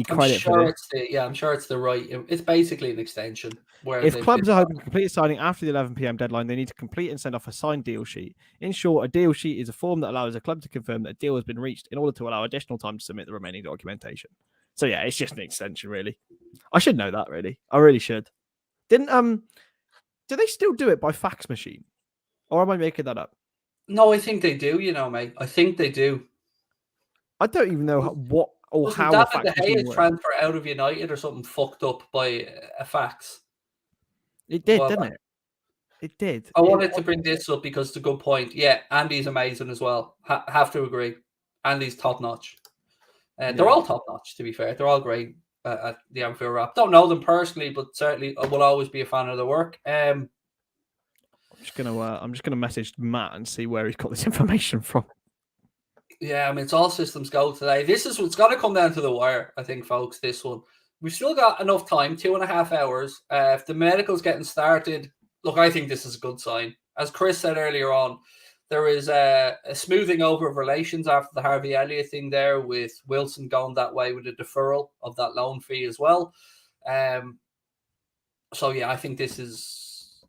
credit for this. I'm sure it's the right. It's basically an extension. If clubs are hoping to complete a signing after the 11 p.m. deadline, they need to complete and send off a signed deal sheet. In short, a deal sheet is a form that allows a club to confirm that a deal has been reached in order to allow additional time to submit the remaining documentation. So yeah, it's just an extension, really. I should know that, really. I really should. Do they still do it by fax machine, or am I making that up? No, I think they do. Mate, I think they do. I don't even know what or how a fax machine works. Transfer out of United or something fucked up by a fax. It did, didn't it? It did. I wanted to bring this up because it's a good point. Yeah, Andy's amazing as well. Have to agree. Andy's top notch. They're all top notch, to be fair. They're all great at the Anfield Wrap. Don't know them personally, but certainly I will always be a fan of their work. I'm just gonna message Matt and see where he's got this information from. Yeah, I mean, it's all systems go today. It's got to come down to the wire, I think, folks. This one. We've still got enough time, 2.5 hours. If the medical's getting started, look, I think this is a good sign. As Chris said earlier on, there is a smoothing over of relations after the Harvey Elliott thing there, with Wilson going that way with a deferral of that loan fee as well. So yeah, I think this is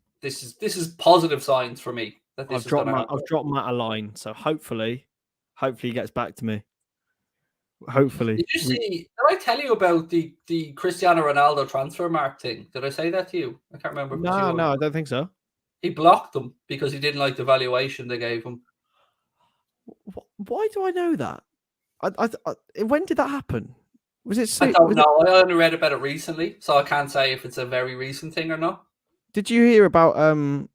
positive signs for me. That this I've dropped Matt a line, so hopefully he gets back to me. Hopefully. Did I tell you about the Cristiano Ronaldo transfer mark thing? Did I say that to you? I can't remember. No, I don't think so. He blocked them because he didn't like the valuation they gave him. Why do I know that? When did that happen? Was it? I don't know. I only read about it recently, so I can't say if it's a very recent thing or not. Did you hear about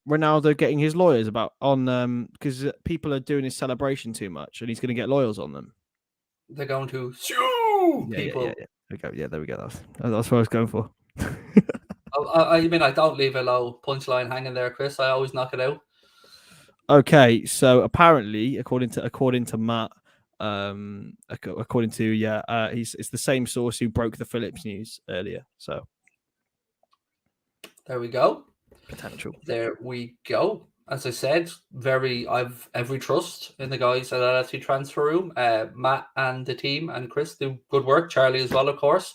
Ronaldo getting his lawyers because people are doing his celebration too much and he's going to get lawyers on them? They're going to sue people. Yeah, there we go. That's what I was going for. I mean, I don't leave a low punchline hanging there, Chris. I always knock it out. Okay, so apparently, according to Matt, it's the same source who broke the Phillips news earlier. So there we go. Potential. There we go. As I said, I've every trust in the guys at LFC Transfer Room. Matt and the team and Chris do good work. Charlie as well, of course.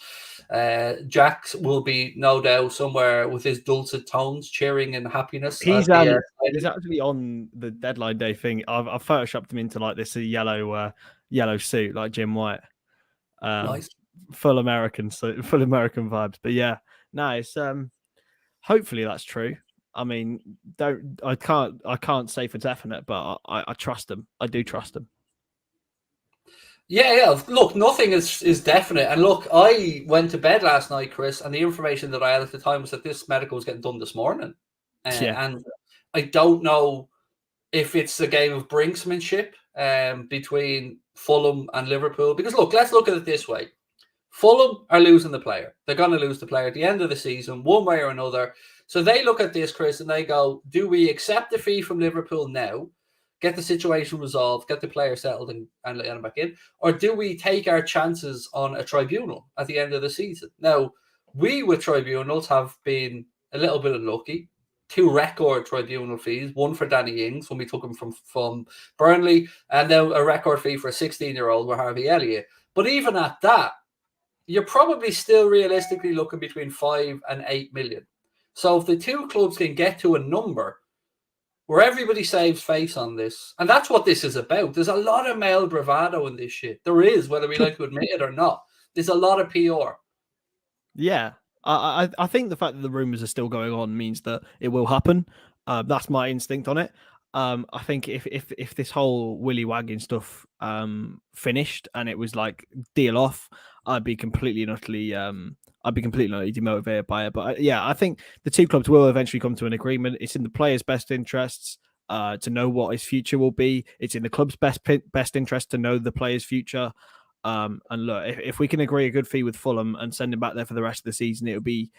Jax will be no doubt somewhere with his dulcet tones, cheering in happiness. He's actually on the deadline day thing. I've photoshopped him into like this yellow suit, like Jim White. Nice. Full American vibes. But yeah, nice. Hopefully that's true. I mean, I can't say for definite, but I trust him. I do trust him. Yeah. Look, nothing is definite. And look, I went to bed last night, Chris, and the information that I had at the time was that this medical was getting done this morning. And I don't know if it's a game of brinksmanship between Fulham and Liverpool. Because look, let's look at it this way. Fulham are losing the player. They're going to lose the player at the end of the season, one way or another. So they look at this, Chris, and they go, do we accept the fee from Liverpool now, get the situation resolved, get the player settled, and let him back in? Or do we take our chances on a tribunal at the end of the season? Now, we with tribunals have been a little bit unlucky. 2 record tribunal fees, one for Danny Ings when we took him from Burnley, and now a record fee for a 16-year-old with Harvey Elliott. But even at that, you're probably still realistically looking between 5 and 8 million. So if the two clubs can get to a number where everybody saves face on this, and that's what this is about. There's a lot of male bravado in this shit. There is, whether we like to admit it or not. There's a lot of PR. Yeah, I think the fact that the rumors are still going on means that it will happen. That's my instinct on it. I think if this whole willy wagging stuff finished and it was like deal off, I'd be completely and utterly demotivated by it. But yeah, I think the two clubs will eventually come to an agreement. It's in the players' best interests to know what his future will be. It's in the club's best interest to know the player's future. And look, if we can agree a good fee with Fulham and send him back there for the rest of the season, it would be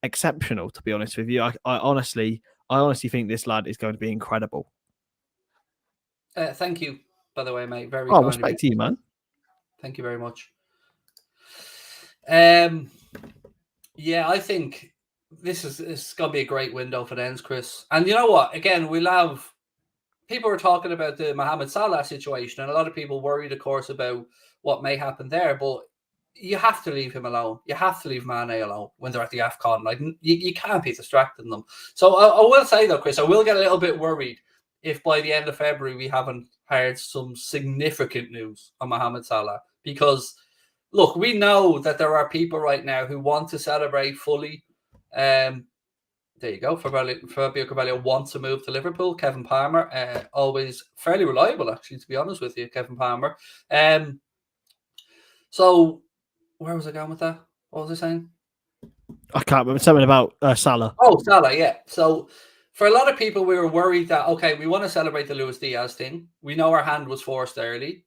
exceptional. To be honest with you, I honestly think this lad is going to be incredible. Thank you, by the way, mate. Very Oh, kind respect to you, man. Thank you very much. Yeah, I think this is going to be a great window for the ends, Chris. And you know what? Again, we'll have people are talking about the Mohamed Salah situation, and a lot of people worried, of course, about what may happen there. But you have to leave him alone. You have to leave Mane alone when they're at the AFCON. Like you can't be distracting them. So I will say though, Chris, I will get a little bit worried if by the end of February we haven't heard some significant news on Mohamed Salah. Because look, we know that there are people right now who want to celebrate fully. There you go. Fabio Carvalho wants to move to Liverpool. Kevin Palmer, always fairly reliable, actually, to be honest with you, Kevin Palmer. So, where was I going with that? What was I saying? I can't remember. Something about Salah. Oh, Salah, yeah. So, for a lot of people, we were worried that, okay, we want to celebrate the Luis Diaz thing. We know our hand was forced early.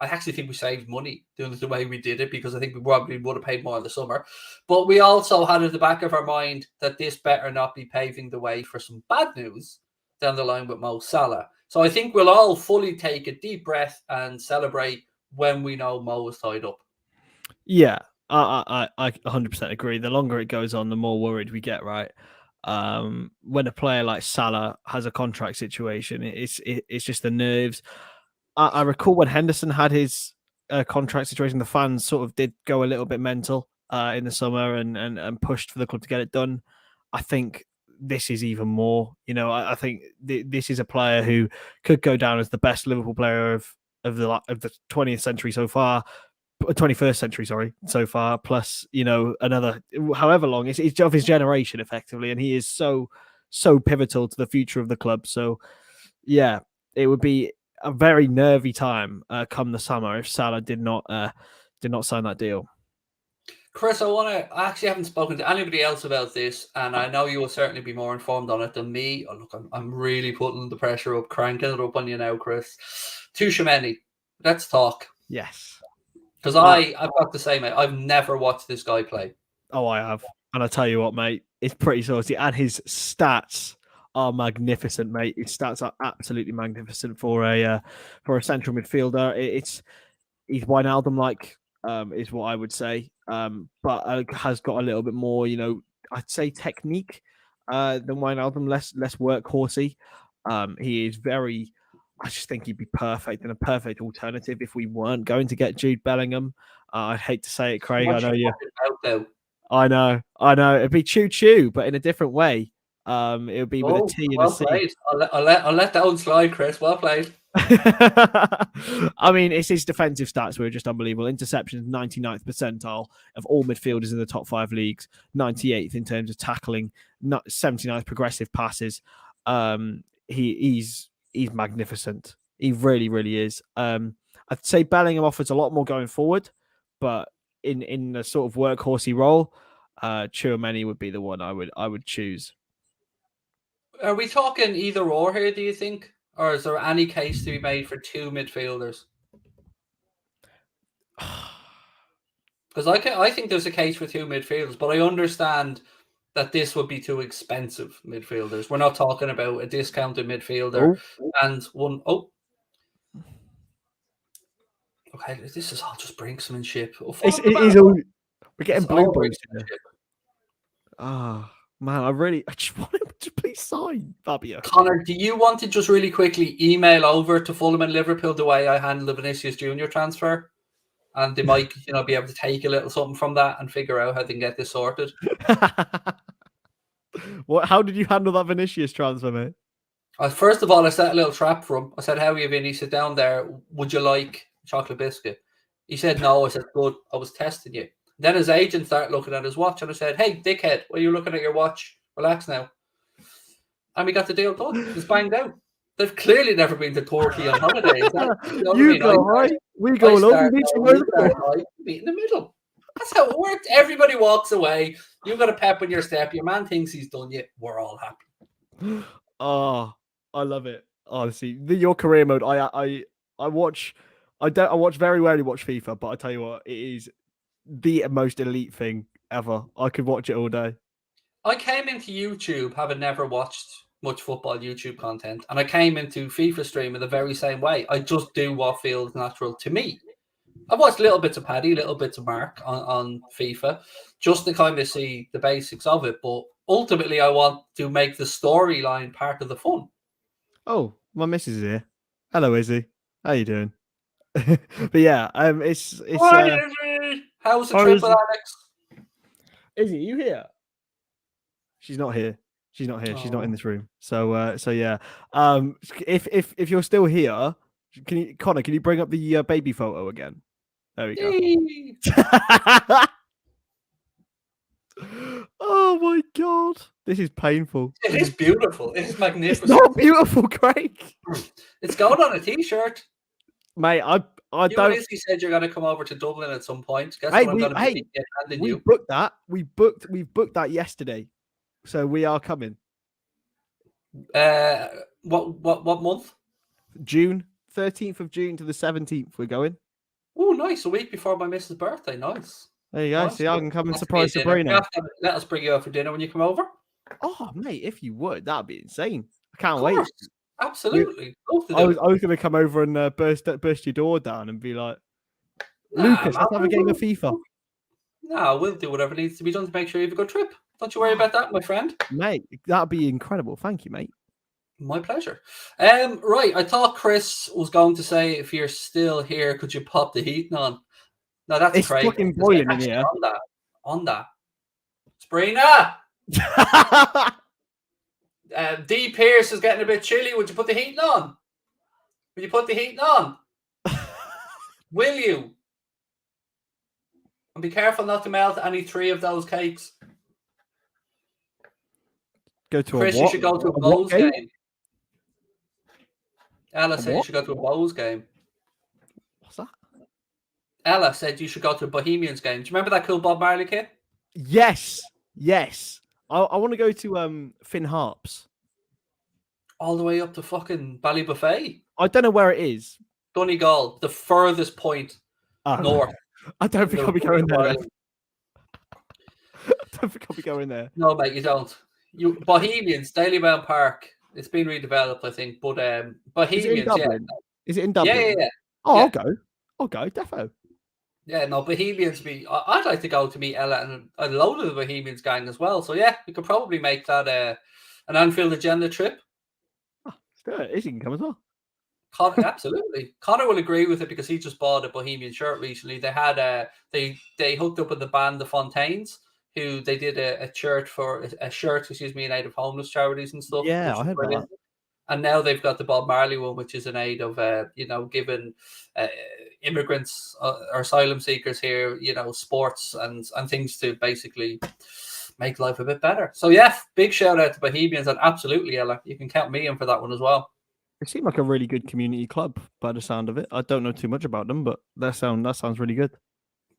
I actually think we saved money doing it the way we did it because I think we probably would have paid more in the summer. But we also had at the back of our mind that this better not be paving the way for some bad news down the line with Mo Salah. So I think we'll all fully take a deep breath and celebrate when we know Mo is tied up. Yeah, I 100% agree. The longer it goes on, the more worried we get, right? When a player like Salah has a contract situation, it's just the nerves. I recall when Henderson had his contract situation, the fans sort of did go a little bit mental in the summer and pushed for the club to get it done. I think this is even more. You know, I think this is a player who could go down as the best Liverpool player of the 20th century so far. 21st century, sorry, so far. Plus, you know, another however long it's of his generation, effectively, and he is so pivotal to the future of the club. So, yeah, it would be a very nervy time come the summer if Salah did not sign that deal. Chris, I actually haven't spoken to anybody else about this, and I know you will certainly be more informed on it than me. Oh, look, I'm really putting the pressure up, cranking it up on you now, Chris. Tchouaméni, let's talk. Yes. Because I've got to say, mate, I've never watched this guy play. Oh, I have. And I tell you what, mate, it's pretty saucy. And his stats are magnificent, mate. His stats are absolutely magnificent for a central midfielder. He's Wijnaldum-like, is what I would say. But has got a little bit more, you know, I'd say technique than Wijnaldum, less workhorsey. He is very. I just think he'd be perfect and a perfect alternative if we weren't going to get Jude Bellingham. I'd hate to say it, Craig. I know you. I know. It'd be choo-choo, but in a different way. It would be with a T and a C. Played. I'll let that one slide, Chris. Well played. I mean, it's his defensive stats were just unbelievable. Interceptions, 99th percentile of all midfielders in the top 5 leagues, 98th in terms of tackling, 79th progressive passes. He's magnificent. He really, really is. I'd say Bellingham offers a lot more going forward, but in a sort of workhorsey role, Tchouaméni would be the one I would choose. Are we talking either or here, do you think? Or is there any case to be made for 2 midfielders? Because I think there's a case for 2 midfielders, but I understand that this would be too expensive midfielders. We're not talking about a discounted midfielder and one. Oh, okay. This is all just brinksmanship. We're getting It's all blue balls brinksmanship. here. Ah, man, I just want him to please sign Fabio. Connor, do you want to just really quickly email over to Fulham and Liverpool the way I handled the Vinicius Junior transfer? And they might, be able to take a little something from that and figure out how they can get this sorted. How did you handle that Vinicius transfer, mate? First of all, I set a little trap for him. I said, "How are you, Vinny? Sit down there. Would you like a chocolate biscuit?" He said, "No." I said, "Good. I was testing you." Then his agent started looking at his watch, and I said, "Hey, dickhead, why are you looking at your watch? Relax now." And we got the deal done. It's banged out. They've clearly never been to Turkey on holiday. You go right, we go low. Meet in the middle. That's how it worked. Everybody walks away. You got a pep in your step. Your man thinks he's done you. We're all happy. Oh, I love it. Honestly, your career mode. I watch. I watch very rarely watch FIFA, but I tell you what, it is the most elite thing ever. I could watch it all day. I came into YouTube having never watched much football YouTube content, and I came into FIFA streaming the very same way. I just do what feels natural to me. I've watched little bits of Paddy, little bits of Mark on FIFA, just to kind of see the basics of it. But ultimately, I want to make the storyline part of the fun. Oh, my missus is here. Hello, Izzy. How you doing? But yeah, it's. Hi, Izzy. How's the trip with Alex? Izzy, you here? She's not here. She's not here. She's not in this room. So yeah. If you're still here, Connor, can you bring up the baby photo again? There we go. Oh my god, this is painful. It is beautiful. It is magnificent. It's not beautiful, Craig. It's going on a t-shirt, mate. I don't. You said you're going to come over to Dublin at some point. Guess hey, what I'm going to be handing you. Booked that. We've booked that yesterday, so we are coming. What month? June 13th of June to the 17th. We're going. Oh, nice! A week before my missus' birthday. Nice. There you go. Nice. See, I can come and surprise Sabrina. Let us bring you out for dinner when you come over. Oh, mate, if you would, that'd be insane. I can't wait. Absolutely. I was going to come over and burst your door down and be like, Lucas, let's have a game of FIFA. No, we'll do whatever needs to be done to make sure you have a good trip. Don't you worry about that, my friend. Mate, that'd be incredible. Thank you, mate. My pleasure. Right, I thought Chris was going to say, if you're still here, could you pop the heating on? No, that's it's crazy. Fucking boiling in here. On that. Sabrina! D. Pierce is getting a bit chilly. Would you put the heating on? Will you put the heating on? Will you? And be careful not to melt any 3 of those cakes. Go to Chris, you should go to a Bowls game. Ella said you should go to a Bowls game. What's that? Ella said you should go to a Bohemians game. Do you remember that cool Bob Marley kid? Yes. I want to go to Finn Harps. All the way up to fucking Ballybuffet. I don't know where it is. Donegal, the furthest point north. I don't think I'll be going there. I don't think I'll be going there. No, mate, you don't. Bohemians, Dailybound Park. It's been redeveloped, I think. But Bohemians, Is it in Dublin? Yeah. Oh, yeah. I'll go, defo. Yeah, no, Bohemians I'd like to go to meet Ella and a load of the Bohemians gang as well. So yeah, we could probably make that an Anfield agenda trip. Oh, Izzy can come as well. Absolutely. Connor will agree with it because he just bought a Bohemian shirt recently. They had they hooked up with the band The Fontaines, who they did a shirt in aid of homeless charities and stuff. Yeah, I heard that. And now they've got the Bob Marley one, which is in aid of giving immigrants or asylum seekers here, sports and things to basically make life a bit better. So yeah, big shout out to Bohemians, and absolutely, Ella, you can count me in for that one as well. It seemed like a really good community club by the sound of it. I don't know too much about them, but that sounds really good.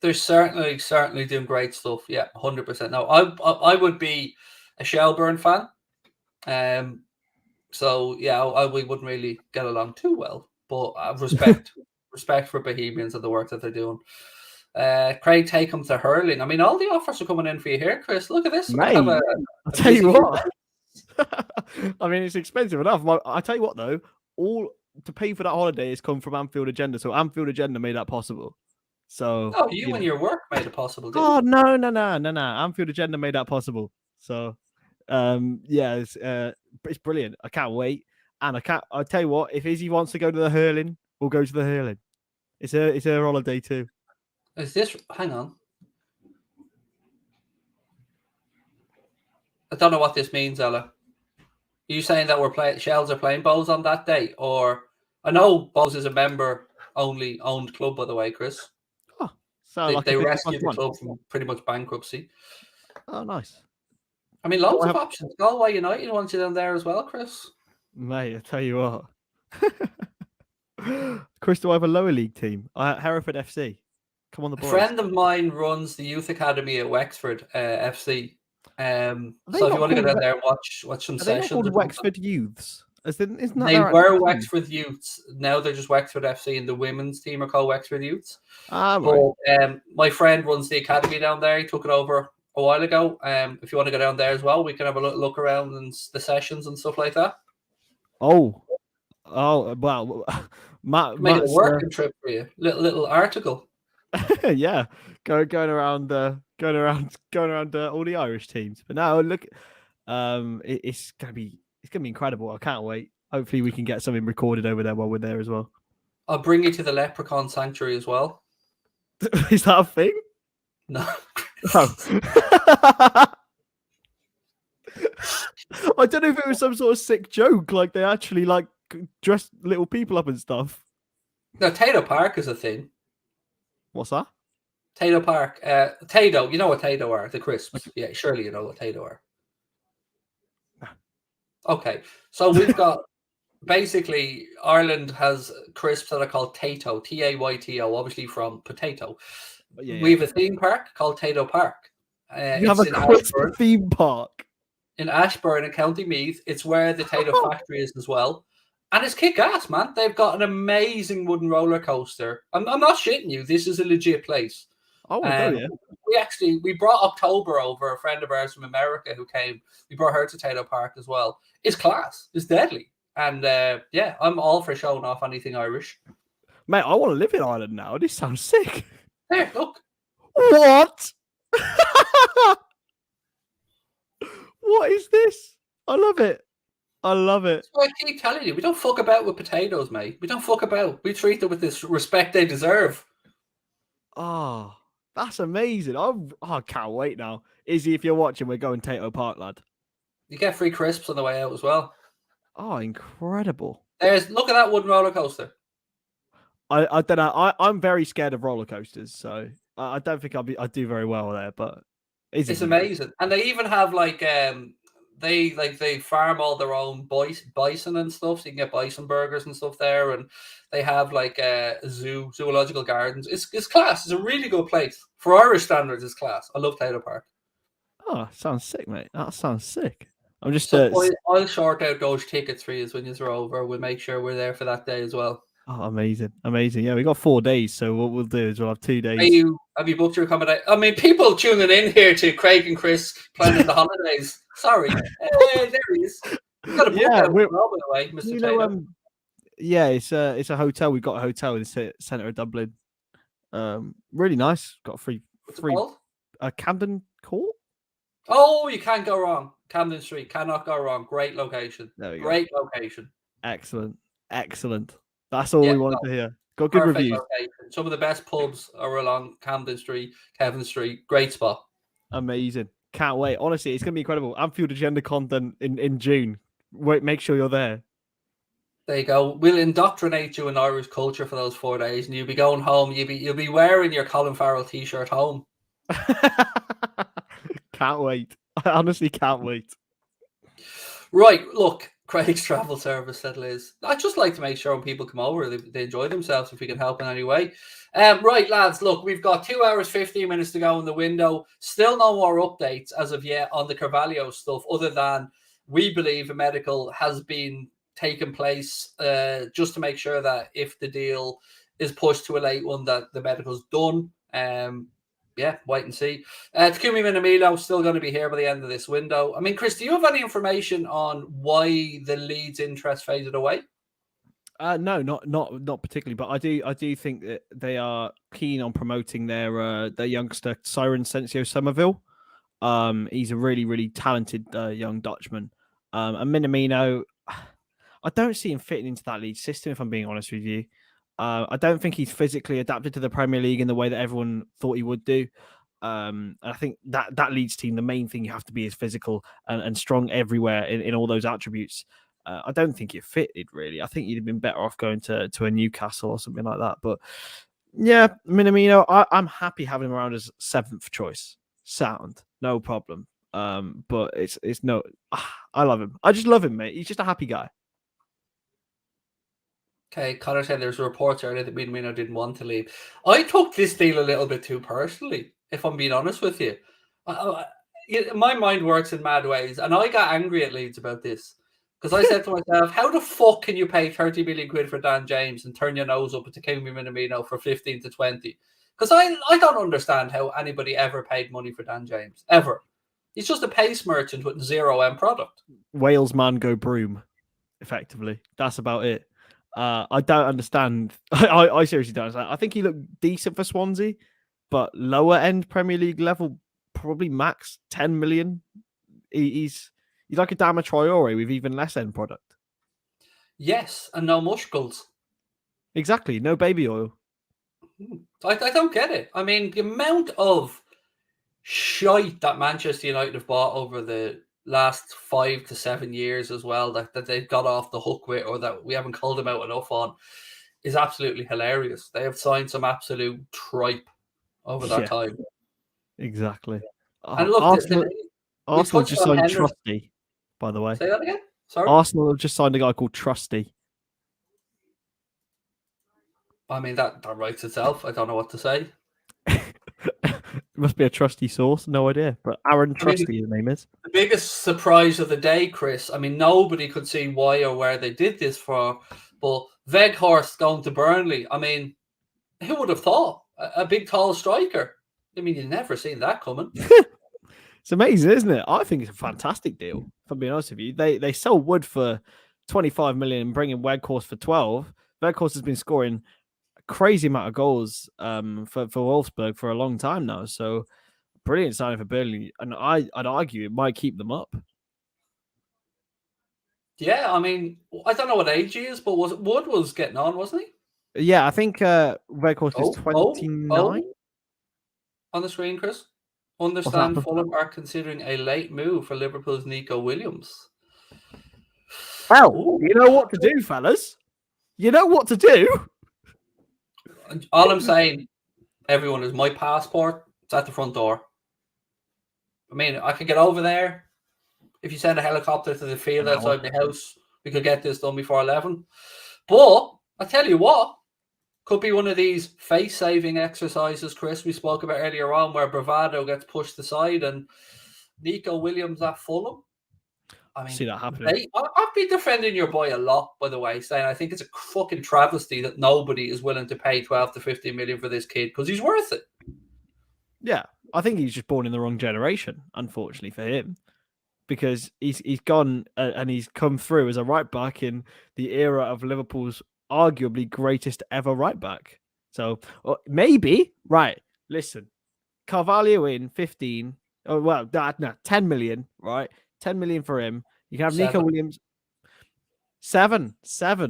They're certainly doing great stuff. Yeah, 100%. No, I would be a Shelburne fan. So yeah, we wouldn't really get along too well, but respect for Bohemians and the work that they're doing. Craig, take him to hurling. I mean, all the offers are coming in for you here, Chris. Look at this. Mate, I'll tell you what. I mean, it's expensive enough. I tell you what, though, all to pay for that holiday has come from Anfield Agenda. So Anfield Agenda made that possible. So you and your work made it possible, didn't you? No. Anfield Agenda made that possible. So it's brilliant. I can't wait. And I'll tell you what, if Izzy wants to go to the hurling, we'll go to the hurling. It's her holiday too. Is this? Hang on. I don't know what this means, Ella. Are you saying that Shells are playing Bows on that day? Or I know Bows is a member-only owned club, by the way, Chris. Oh, so they rescued the club from pretty much bankruptcy. Oh, nice. I mean, loads of options. Galway United wants you down there as well, Chris. Mate, I tell you what. Chris, do I have a lower league team? Hereford FC. Come on, the boys. A friend of mine runs the youth academy at Wexford FC. So if you want to go down there and watch some sessions. Are they not called Wexford Youths? Isn't that they were Wexford Youths. Now they're just Wexford FC, and the women's team are called Wexford Youths. Right. But, my friend runs the academy down there. He took it over a while ago. If you want to go down there as well, we can have a look around and the sessions and stuff like that. Oh, well, Matt made a working trip for you. Little article. Yeah, going around all the Irish teams. But now look, it's gonna be incredible. I can't wait. Hopefully, we can get something recorded over there while we're there as well. I'll bring you to the Leprechaun Sanctuary as well. Is that a thing? No. Oh. I don't know if it was some sort of sick joke, like they actually like dress little people up and stuff. No, Tato Park is a thing. What's that? Tato Park. Tato, you know what Tato are? The crisps. Yeah, surely you know what Tato are. Okay, so we've got basically Ireland has crisps that are called Tato, Tayto, obviously from potato. Yeah. We have a theme park called Tato Park. You have a crisp theme park in Ashburn in County Meath. It's where the Tato factory is as well. And it's kick-ass, man. They've got an amazing wooden roller coaster. I'm not shitting you. This is a legit place. Oh, yeah. We brought October over, a friend of ours from America who came. We brought her to Tato Park as well. It's class. It's deadly. And I'm all for showing off anything Irish. Mate, I want to live in Ireland now. This sounds sick. There, look. What? What is this? I love it. I love it. So I keep telling you, we don't fuck about with potatoes, mate. We don't fuck about. We treat them with this respect they deserve. Oh, that's amazing. I can't wait now. Izzy, if you're watching, we're going Tato Park, lad. You get free crisps on the way out as well. Oh, incredible. Look at that wooden roller coaster. I don't know. I'm very scared of roller coasters, so I don't think I'd do very well there, but it's amazing. And they even have they farm all their own bison and stuff, so you can get bison burgers and stuff there, and they have a zoological gardens. It's class. It's a really good place for Irish standards. It's class. I love Tato Park. Oh, sounds sick, mate. That sounds sick. I'm just. I'll sort out those tickets for you when you're over. We'll make sure we're there for that day as well. Oh, amazing. Yeah, we got 4 days, so what we'll do is we'll have 2 days. Have you booked your accommodation? I mean, people tuning in here to Craig and Chris planning the holidays. Sorry, there he is. We've got a book out as well, by the way, Mr. Tato. Yeah, it's a hotel. We got a hotel in the centre of Dublin. Really nice. Got free. Camden Court. Oh, you can't go wrong. Camden Street cannot go wrong. Great location. Great location. Excellent. That's all we wanted to hear. Got good reviews. Location. Some of the best pubs are along Camden Street, Kevin Street. Great spot. Amazing. Can't wait. Honestly, it's going to be incredible. Anfield Agenda content in June. Wait, make sure you're there. There you go. We'll indoctrinate you in Irish culture for those 4 days, and you'll be going home. You'll be wearing your Colin Farrell t-shirt home. Can't wait. I honestly can't wait. Right, look, Craig's Travel Service, that is. I'd just like to make sure when people come over, they enjoy themselves, if we can help in any way. Right, lads, look, we've got 2 hours, 15 minutes to go in the window. Still no more updates as of yet on the Carvalho stuff, other than we believe a medical has been taking place just to make sure that if the deal is pushed to a late one, that the medical's done. Yeah, wait and see. Takumi Minamino still going to be here by the end of this window. I mean, Chris, do you have any information on why the Leeds interest faded away? No, not particularly, but I do think that they are keen on promoting their youngster Siren Sensio Somerville. He's a really talented young Dutchman. And Minamino, I don't see him fitting into that Leeds system, if I'm being honest with you. I don't think he's physically adapted to the Premier League in the way that everyone thought he would do. And I think that Leeds team, the main thing you have to be is physical and strong everywhere in all those attributes. I don't think it fitted really. I think you'd have been better off going to a Newcastle or something like that. But yeah, Minamino, I'm happy having him around as 7th choice. Sound, no problem. But it's no, I love him. I just love him, mate. He's just a happy guy. Okay, Connor said there's reports earlier that Minamino didn't want to leave. I took this deal a little bit too personally, if I'm being honest with you. My mind works in mad ways, and I got angry at Leeds about this because I said to myself, how the fuck can you pay 30 million quid for Dan James and turn your nose up at Takumi Minamino for 15 to 20? Because I don't understand how anybody ever paid money for Dan James, ever. He's just a pace merchant with zero end product. Wales man go broom, effectively. That's about it. I don't understand. I seriously don't understand. I think he looked decent for Swansea, but lower end Premier League level, probably max 10 million. He's like a Dama Traore with even less end product. Yes, and no muscles. Exactly, no baby oil. I don't get it. I mean, the amount of shite that Manchester United have bought over the last 5 to 7 years as well that they've got off the hook with, or that we haven't called them out enough on, is absolutely hilarious. They have signed some absolute tripe over that time. Exactly. And look, Arsenal just signed Trusty, by the way. Say that again? Sorry? Arsenal have just signed a guy called Trusty. I mean, that writes itself. I don't know what to say. It must be a trusty source. No idea. But Aaron Trusty, his name is. The biggest surprise of the day, Chris, I mean, nobody could see why or where they did this for, but Weghorst going to Burnley. I mean, who would have thought? A big, tall striker. I mean, you've never seen that coming. It's amazing, isn't it? I think it's a fantastic deal, if I'm being honest with you. They sell Wood for 25 million and bring in Weghorst for 12. Weghorst has been scoring crazy amount of goals for Wolfsburg for a long time now. So brilliant signing for Burnley, and I'd argue it might keep them up. Yeah, I mean, I don't know what age he is, but Wood was getting on, wasn't he? Yeah, I think Weghorst is 29. On the screen, Chris. Understand Fulham are considering a late move for Liverpool's Nico Williams. Well, you know what to do, fellas. You know what to do. All I'm saying, everyone, is my passport. It's at the front door. I mean, I could get over there. If you send a helicopter to the field outside my house, we could get this done before 11. But I tell you what, could be one of these face-saving exercises, Chris, we spoke about earlier on, where bravado gets pushed aside and Nico Williams at Fulham. I mean, see that happening. I've been defending your boy a lot, by the way, saying I think it's a fucking travesty that nobody is willing to pay 12 to 15 million for this kid because he's worth it. Yeah, I think he's just born in the wrong generation, unfortunately for him, because he's gone and he's come through as a right back in the era of Liverpool's arguably greatest ever right back. So maybe, right, listen, Carvalho in 15, oh, well, no, 10 million, right? 10 million for him. You can have Nico Williams. 7. Yeah,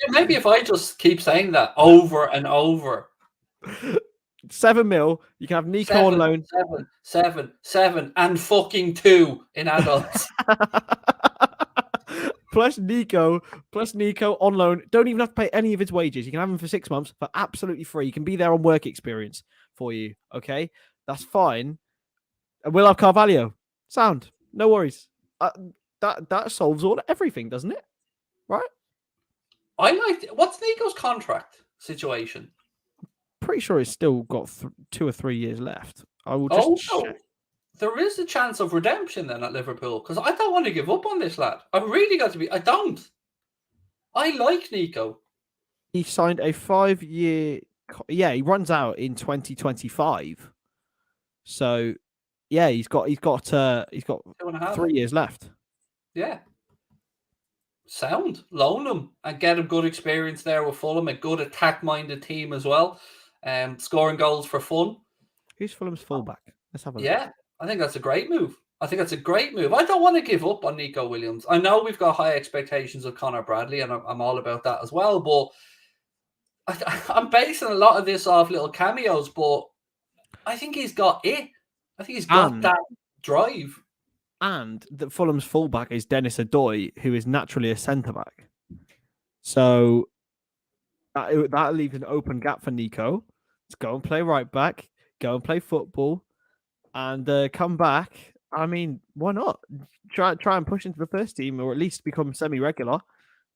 maybe if I just keep saying that over and over. 7 mil. You can have Nico on loan. 7, and fucking 2 in adults. plus Nico on loan. Don't even have to pay any of his wages. You can have him for 6 months for absolutely free. You can be there on work experience for you. Okay, that's fine. And we'll have Carvalho. Sound. No worries. That solves everything, doesn't it? Right? What's Nico's contract situation? Pretty sure he's still got 2 or 3 years left. I will just check. There is a chance of redemption then at Liverpool, because I don't want to give up on this lad. I really got to be. I don't. I like Nico. He signed a 5-year Yeah, he runs out in 2025. So, yeah, he's got 2.5. 3 years left. Yeah. Sound. Loan him and get him good experience there with Fulham, a good attack-minded team as well. Scoring goals for fun. Who's Fulham's fullback? Let's have a look. Yeah, I think that's a great move. I don't want to give up on Nico Williams. I know we've got high expectations of Connor Bradley, and I'm all about that as well. But I'm basing a lot of this off little cameos, but I think he's got it. I think he's got that drive. And that Fulham's fullback is Dennis Adoy, who is naturally a centre back. So that leaves an open gap for Nico. Let's go and play right back, go and play football, and come back. I mean, why not? Try and push into the first team, or at least become semi-regular.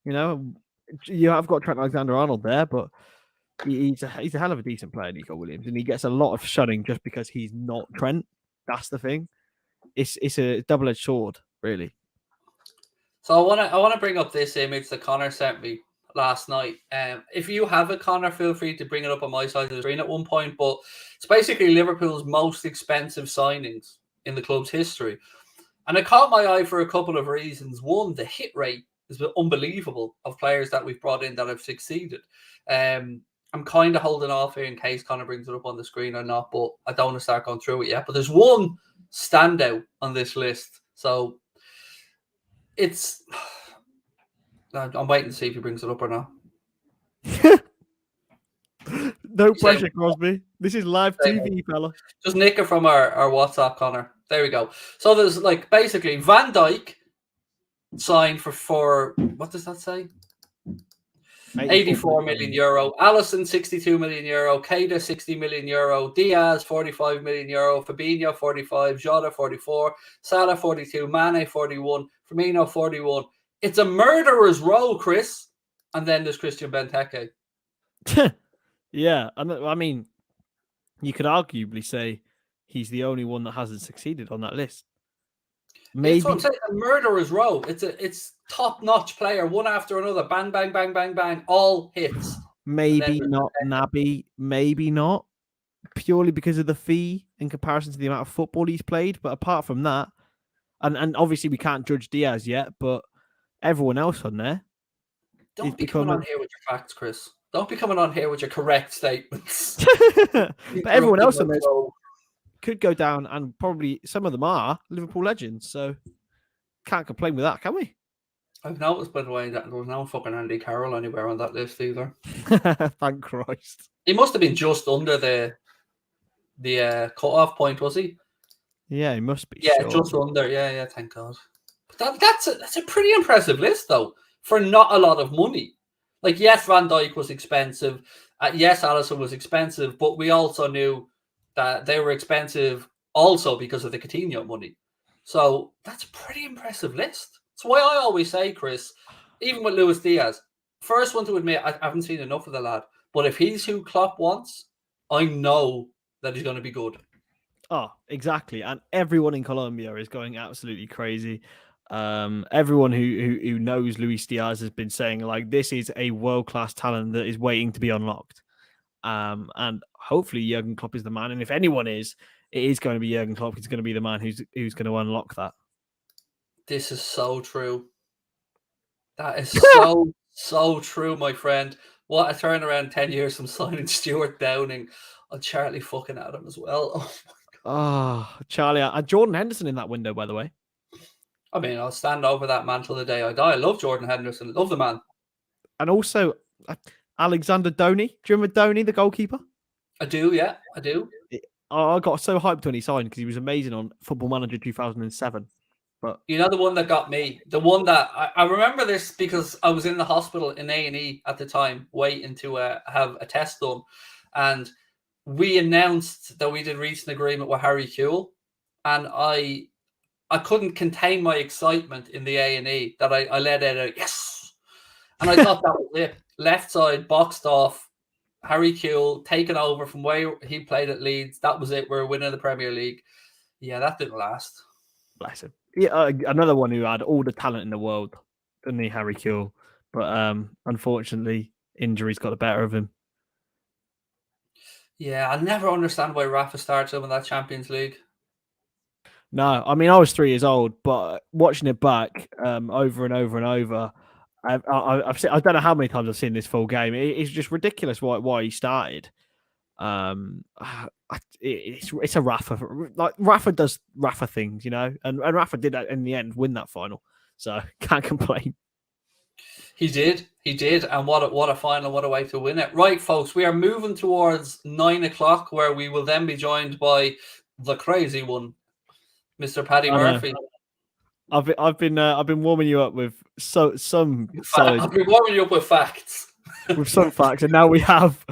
You know, you have got Trent Alexander-Arnold there, but he's a hell of a decent player, Nico Williams, and he gets a lot of shunning just because he's not Trent. That's the thing. It's a double-edged sword, really. So I want to bring up this image that Connor sent me last night. If you have it, Connor, feel free to bring it up on my side of the screen at one point. But it's basically Liverpool's most expensive signings in the club's history, and it caught my eye for a couple of reasons. One, the hit rate is unbelievable of players that we've brought in that have succeeded. I'm kind of holding off here in case Connor brings it up on the screen or not, but I don't want to start going through it yet. But there's one standout on this list, so it's. I'm waiting to see if he brings it up or not. No pressure, Crosby. This is live TV, fella. Just nick it from our WhatsApp, Connor. There we go. So there's basically Van Dijk signed for what does that say? 84 million euro. Alisson 62 million euro. Keita 60 million euro. Diaz 45 million euro. Fabinho 45. Jota 44. Salah 42. Mane 41. Firmino 41. It's a murderer's row, Chris. And then there's Christian Benteke. Yeah, I mean, you could arguably say he's the only one that hasn't succeeded on that list. Maybe it's what I'm saying, a murderer's row. It's top-notch player, one after another. Bang, bang, bang, bang, bang. All hits. Maybe not Naby. Maybe not. Purely because of the fee in comparison to the amount of football he's played. But apart from that, and obviously we can't judge Diaz yet, but everyone else on there. Don't be coming on here with your facts, Chris. Don't be coming on here with your correct statements. But everyone else on there could go down, and probably some of them are Liverpool legends. So can't complain with that, can we? I've noticed, by the way, that there was no fucking Andy Carroll anywhere on that list either. Thank Christ. He must have been just under the cut-off point, was he? Yeah, he must be. Yeah, sure. just under. Yeah, thank God. But that's a pretty impressive list, though, for not a lot of money. Like, yes, Van Dijk was expensive. Yes, Alisson was expensive, but we also knew that they were expensive also because of the Coutinho money. So that's a pretty impressive list. That's why I always say, Chris, even with Luis Diaz, first one to admit, I haven't seen enough of the lad. But if he's who Klopp wants, I know that he's going to be good. Oh, exactly. And everyone in Colombia is going absolutely crazy. Everyone who knows Luis Diaz has been saying, like, this is a world-class talent that is waiting to be unlocked. And hopefully Jurgen Klopp is the man. And if anyone is, it is going to be Jurgen Klopp. He's going to be the man who's going to unlock that. This is so true. That is so true, my friend. What a turnaround 10 years from signing Stuart Downing on Charlie fucking Adam as well. Oh, Charlie. And Jordan Henderson in that window, by the way. I mean, I'll stand over that man till the day I die. I love Jordan Henderson. Love the man. And also, Alexander Donny. Do you remember Donny, the goalkeeper? I do, yeah. I do. I got so hyped when he signed because he was amazing on Football Manager 2007. But you know the one that got me? The one that... I remember this because I was in the hospital in A&E at the time waiting to have a test done. And we announced that we did reach an agreement with Harry Kewell. And I couldn't contain my excitement in the A&E that I let out a yes. And I thought that was it. Left side, boxed off. Harry Kewell taken over from where he played at Leeds. That was it. We're winning the Premier League. Yeah, that didn't last. Bless him. Yeah, another one who had all the talent in the world, didn't he, Harry Kewell? But unfortunately, injuries got the better of him. Yeah, I never understand why Rafa starts him in that Champions League. No, I mean I was 3 years old, but watching it back over and over and over, I've seen, I don't know how many times I've seen this full game. It's just ridiculous why he started. It's a Rafa. Like Rafa does Rafa things, and Rafa did that in the end, win that final. So can't complain. He did, and what a final, what a way to win it. Right, folks, we are moving towards 9 o'clock, where we will then be joined by the crazy one, Mr. Paddy Murphy. I've been warming you up with some solid. I've been warming you up with facts. With some facts, and now we have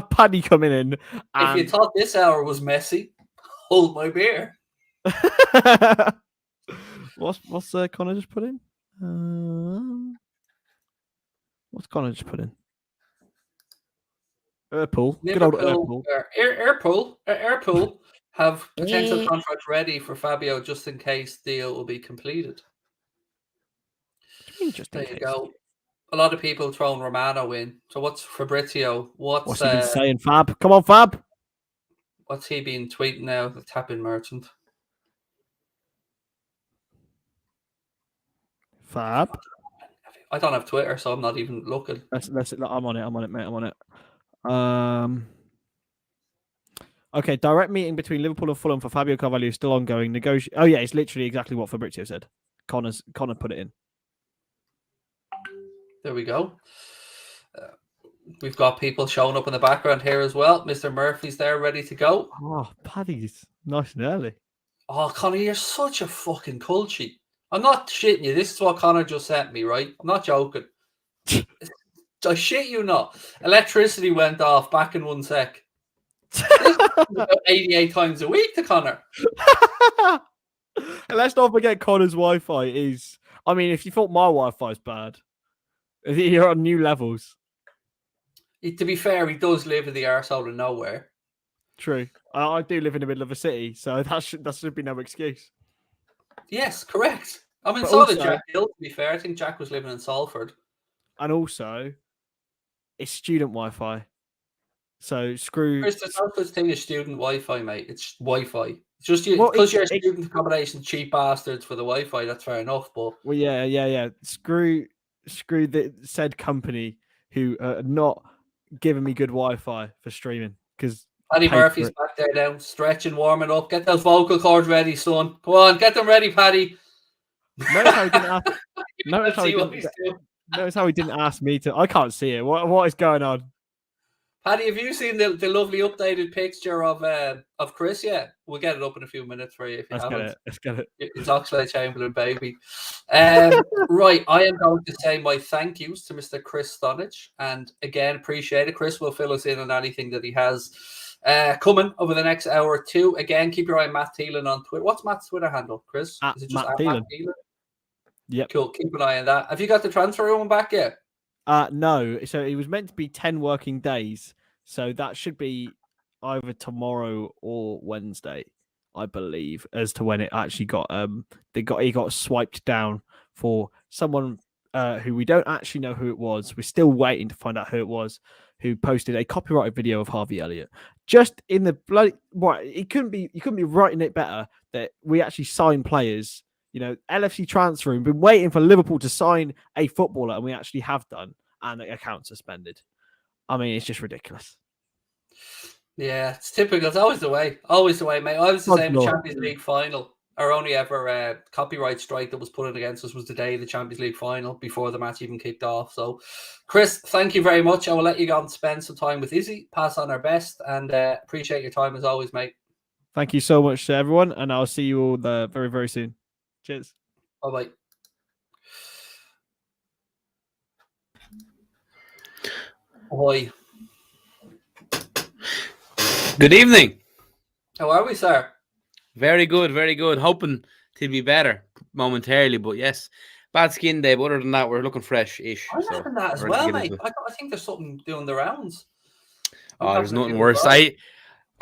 Paddy coming in. If you thought this hour was messy, hold my beer. What's Connor just put in? What's Connor just put in? Liverpool. Good old Liverpool. Liverpool have potential contract ready for Fabio just in case deal will be completed. What do you mean just in case? There you go. A lot of people throwing Romano in. So what's Fabrizio? What's he been saying, Fab? Come on, Fab. What's he been tweeting now? The tap-in merchant. Fab. I don't have Twitter, so I'm not even looking. That's it. I'm on it, mate. I'm on it. Okay, direct meeting between Liverpool and Fulham for Fabio Carvalho is still ongoing. Oh yeah, it's literally exactly what Fabrizio said. Connor put it in. There we go. We've got people showing up in the background here as well. Mr. Murphy's there, ready to go. Oh, Paddy's nice and early. Oh, Connor, you're such a fucking culchie. I'm not shitting you. This is what Connor just sent me, right? I'm not joking. I shit you not. Electricity went off back in 1 sec. 88 times a week to Connor. And let's not forget Connor's Wi-Fi is... I mean, if you thought my Wi-Fi is bad, you're on new levels. To be fair, he does live in the arsehole of nowhere. True. I do live in the middle of a city, so that should be no excuse. Yes, correct. I mean, so did Jack Hill, to be fair. I think Jack was living in Salford. And also, it's student Wi-Fi. So screw... There's no such thing as student Wi-Fi, mate. It's Wi-Fi. It's just because you're a student accommodation, cheap bastards for the Wi-Fi. That's fair enough, but... Well, yeah. Screw the said company who are not giving me good Wi-Fi for streaming, because... Paddy Murphy's back there now, stretching, warming up. Get those vocal cords ready, son. Come on, get them ready, Paddy. Notice how he didn't ask. Notice how he didn't ask me to. I can't see it. What is going on? Paddy, have you seen the lovely updated picture of Chris yet? We'll get it up in a few minutes for you if you haven't. Let's get it. It's Oxlade-Chamberlain, baby. Right, I am going to say my thank yous to Mr. Chris Stonich, and again, appreciate it. Chris will fill us in on anything that he has coming over the next hour or two. Again, keep your eye on Matt Thielen on Twitter. What's Matt's Twitter handle, Chris? Is it just Matt Thielen? Yep. Cool. Keep an eye on that. Have you got the transfer room back yet? No. So it was meant to be 10 working days. So that should be either tomorrow or Wednesday, I believe, as to when it actually got he got swiped down for someone who we don't actually know who it was. We're still waiting to find out who it was, who posted a copyrighted video of Harvey Elliott. Just in the bloody you couldn't be writing it better that we actually sign players. LFC transfer room, been waiting for Liverpool to sign a footballer, and we actually have done, and the account suspended. I mean, it's just ridiculous. Yeah, it's typical. It's always the way, mate. I was the same in Champions League final. Our only ever copyright strike that was put in against us was the day of the Champions League final, before the match even kicked off. So, Chris, thank you very much. I will let you go and spend some time with Izzy. Pass on our best, and appreciate your time as always, mate. Thank you so much to everyone, and I'll see you all very, very soon. Cheers. Bye-bye. Ahoy. Good evening. How are we, sir? Very good, very good. Hoping to be better momentarily, but yes, bad skin day. But other than that, we're looking fresh-ish. I'm having that as well, mate. I think there's something doing the rounds. There's nothing worse. I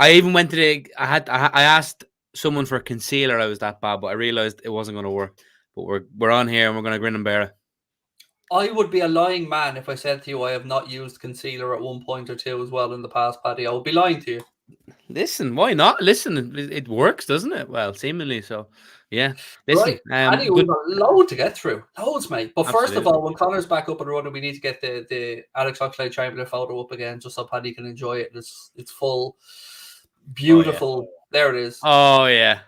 even went to I asked someone for a concealer. I was that bad, but I realized it wasn't going to work. But we're on here and we're going to grin and bear it. I would be a lying man if I said to you I have not used concealer at one point or two as well in the past, Paddy. I would be lying to you. Listen, why not? Listen, it works, doesn't it? Well, seemingly so. Yeah. Right. Listen, Paddy, we've good. got a load to get through. Loads, mate. But first of Absolutely. all, when Connor's back up and running, we need to get the Alex Oxlade-Chamberlain photo up again just so Paddy can enjoy it. It's full, beautiful. There it is. Oh yeah.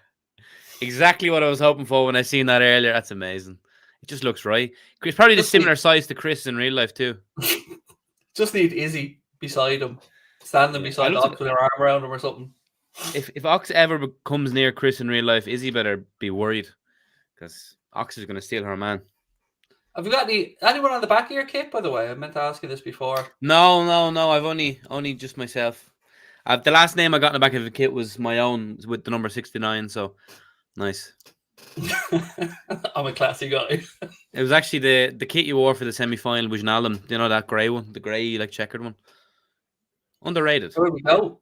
Exactly what I was hoping for when I seen that earlier. That's amazing. It just looks right. It's probably the similar size to Chris in real life too. Just need Izzy beside him, standing beside Ox with her arm around him or something. If Ox ever comes near Chris in real life, Izzy better be worried because Ox is going to steal her man. Have you got anyone on the back of your kit, by the way? I meant to ask you this before. No. I've only just myself. The last name I got in the back of the kit was my own with the number 69. So nice. I'm a classy guy. It was actually the kit you wore for the semi-final was an album. You know that grey one, the grey like checkered one. Underrated. There we go.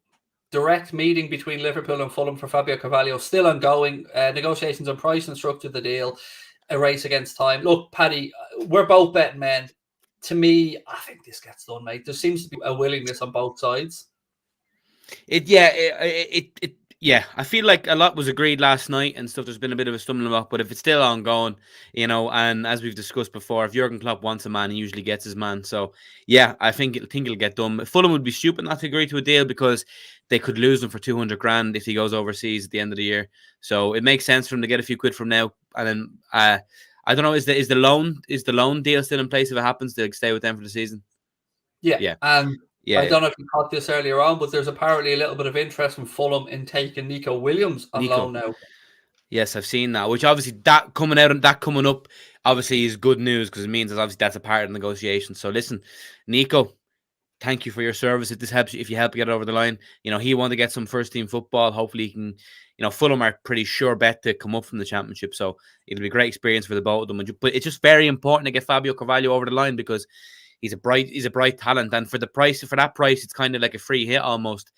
Direct meeting between Liverpool and Fulham for Fabio Carvalho still ongoing. Negotiations on price and structure of the deal. A race against time. Look, Paddy, we're both betting men. To me, I think this gets done, mate. There seems to be a willingness on both sides. Yeah, I feel like a lot was agreed last night and stuff. There's been a bit of a stumbling block, but if it's still ongoing, and as we've discussed before, if Jurgen Klopp wants a man, he usually gets his man. So yeah, I think it'll get done. Fulham would be stupid not to agree to a deal because they could lose him for 200 grand if he goes overseas at the end of the year. So it makes sense for him to get a few quid from now. And then I don't know, is the loan deal still in place if it happens to stay with them for the season? Yeah. I don't know if you caught this earlier on, but there's apparently a little bit of interest from Fulham in taking Nico Williams on loan now. Yes, I've seen that. Which obviously that coming up obviously is good news because it means that obviously that's a part of the negotiation. So listen, Nico, thank you for your service. If this helps you, if you help get over the line, he wanted to get some first team football. Hopefully he can. Fulham are pretty sure bet to come up from the championship, so it'll be a great experience for the both of them. But it's just very important to get Fabio Carvalho over the line because he's a bright talent, and for that price, it's kind of like a free hit almost.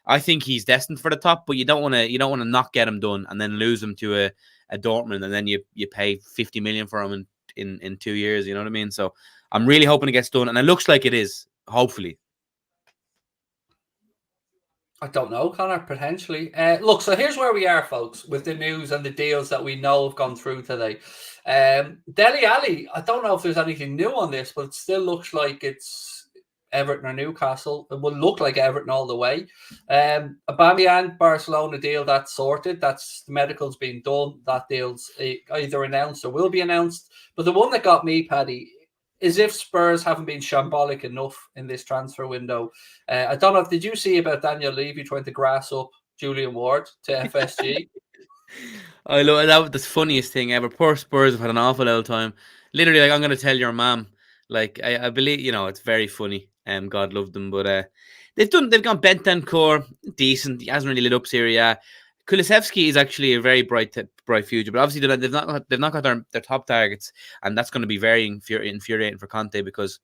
I think he's destined for the top, but you don't want to not get him done and then lose him to a Dortmund, and then you pay 50 million for him in 2 years. You know what I mean? So I'm really hoping it gets done, and it looks like it is. Hopefully. I don't know, Connor, potentially. Look, so here's where we are, folks, with the news and the deals that we know have gone through today. Dele Alli, I don't know if there's anything new on this, but it still looks like it's Everton or Newcastle. It will look like Everton all the way. Aubameyang, Barcelona deal, that's sorted. The medical's been done. That deal's either announced or will be announced. But the one that got me, Paddy, is if Spurs haven't been shambolic enough in this transfer window. I don't know, did you see about Daniel Levy trying to grass up Julian Ward to FSG? I love that was the funniest thing ever. Poor Spurs have had an awful old time. Literally, like, I'm going to tell your mom. Like, I believe, it's very funny. God love them. But they've gone Bentancur, decent. He hasn't really lit up Serie A. Kulusevski is actually a very bright future, but obviously they've not got their top targets, and that's going to be very infuriating for Conte because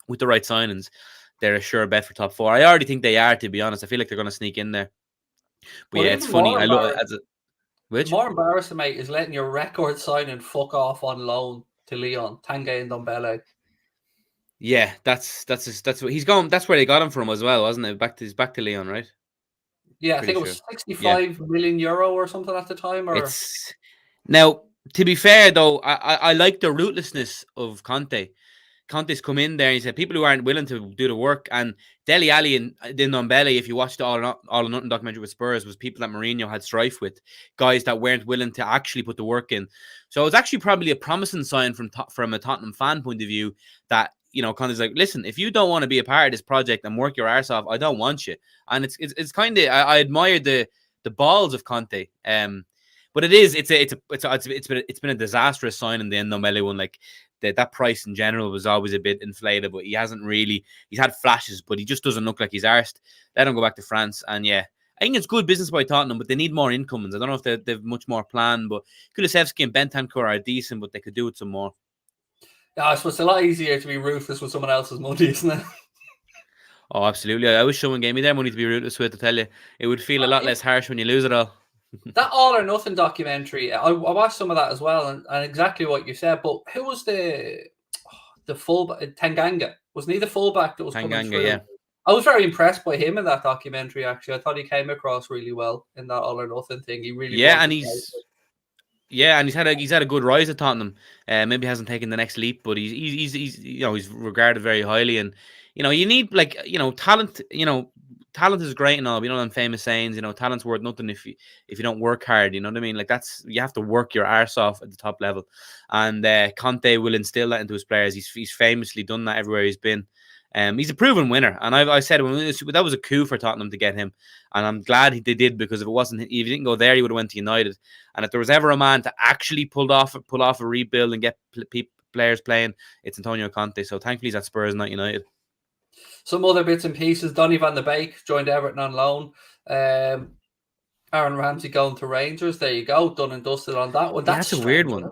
with the right signings, they're a sure bet for top four. I already think they are, to be honest. I feel like they're going to sneak in there. But yeah, it's funny. I love it. Which more embarrassing, mate, is letting your record signing fuck off on loan to Lyon, Tanguy and Ndombele. Yeah, that's what he's going. That's where they got him from as well, wasn't it? He's back to Lyon, right? Yeah, I think it was 65 million euro or something at the time. Or now, to be fair though, I like the rootlessness of Conte. Conte's come in there and he said people who aren't willing to do the work, and Dele Alli and Ndombele, if you watched the All or Nothing documentary with Spurs, was people that Mourinho had strife with, guys that weren't willing to actually put the work in. So it was actually probably a promising sign from a Tottenham fan point of view that Conte's like, listen, if you don't want to be a part of this project and work your arse off, I don't want you. And it's kind of I admire the balls of Conte. But it's been a disastrous sign in the Ndombele one. Like that price in general was always a bit inflated, but he's had flashes, but he just doesn't look like he's arsed. Let him go back to France. And yeah, I think it's good business by Tottenham, but they need more incomings. I don't know if they've much more planned, but Kulusevski and Bentancur are decent, but they could do it some more. Yeah, I suppose it's a lot easier to be ruthless with someone else's money, isn't it? Oh, absolutely. I wish someone gave me their money to be ruthless with, to tell you. It would feel a lot less harsh when you lose it all. That All or Nothing documentary, I watched some of that as well, and exactly what you said. But who was the the fullback, Tanganga. Wasn't he the fullback that was coming Tanganga, through? yeah. I was very impressed by him in that documentary, actually. I thought he came across really well in that all or nothing thing. He really Yeah, wanted and to he's had a good rise at Tottenham. Maybe hasn't taken the next leap, but he's he's regarded very highly. And you need talent. Talent is great and all. Them famous sayings. Talent's worth nothing if you don't work hard. You know what I mean? Like you have to work your arse off at the top level. And Conte will instill that into his players. He's famously done that everywhere he's been. He's a proven winner, and I said that was a coup for Tottenham to get him, and I'm glad they did, because if he didn't go there, he would have went to United. And if there was ever a man to actually pull off a rebuild and get players playing, it's Antonio Conte. So thankfully he's at Spurs, not United. Some other bits and pieces. Donny van de Beek joined Everton on loan. Aaron Ramsey going to Rangers. There you go, done and dusted on that one. That's a weird one.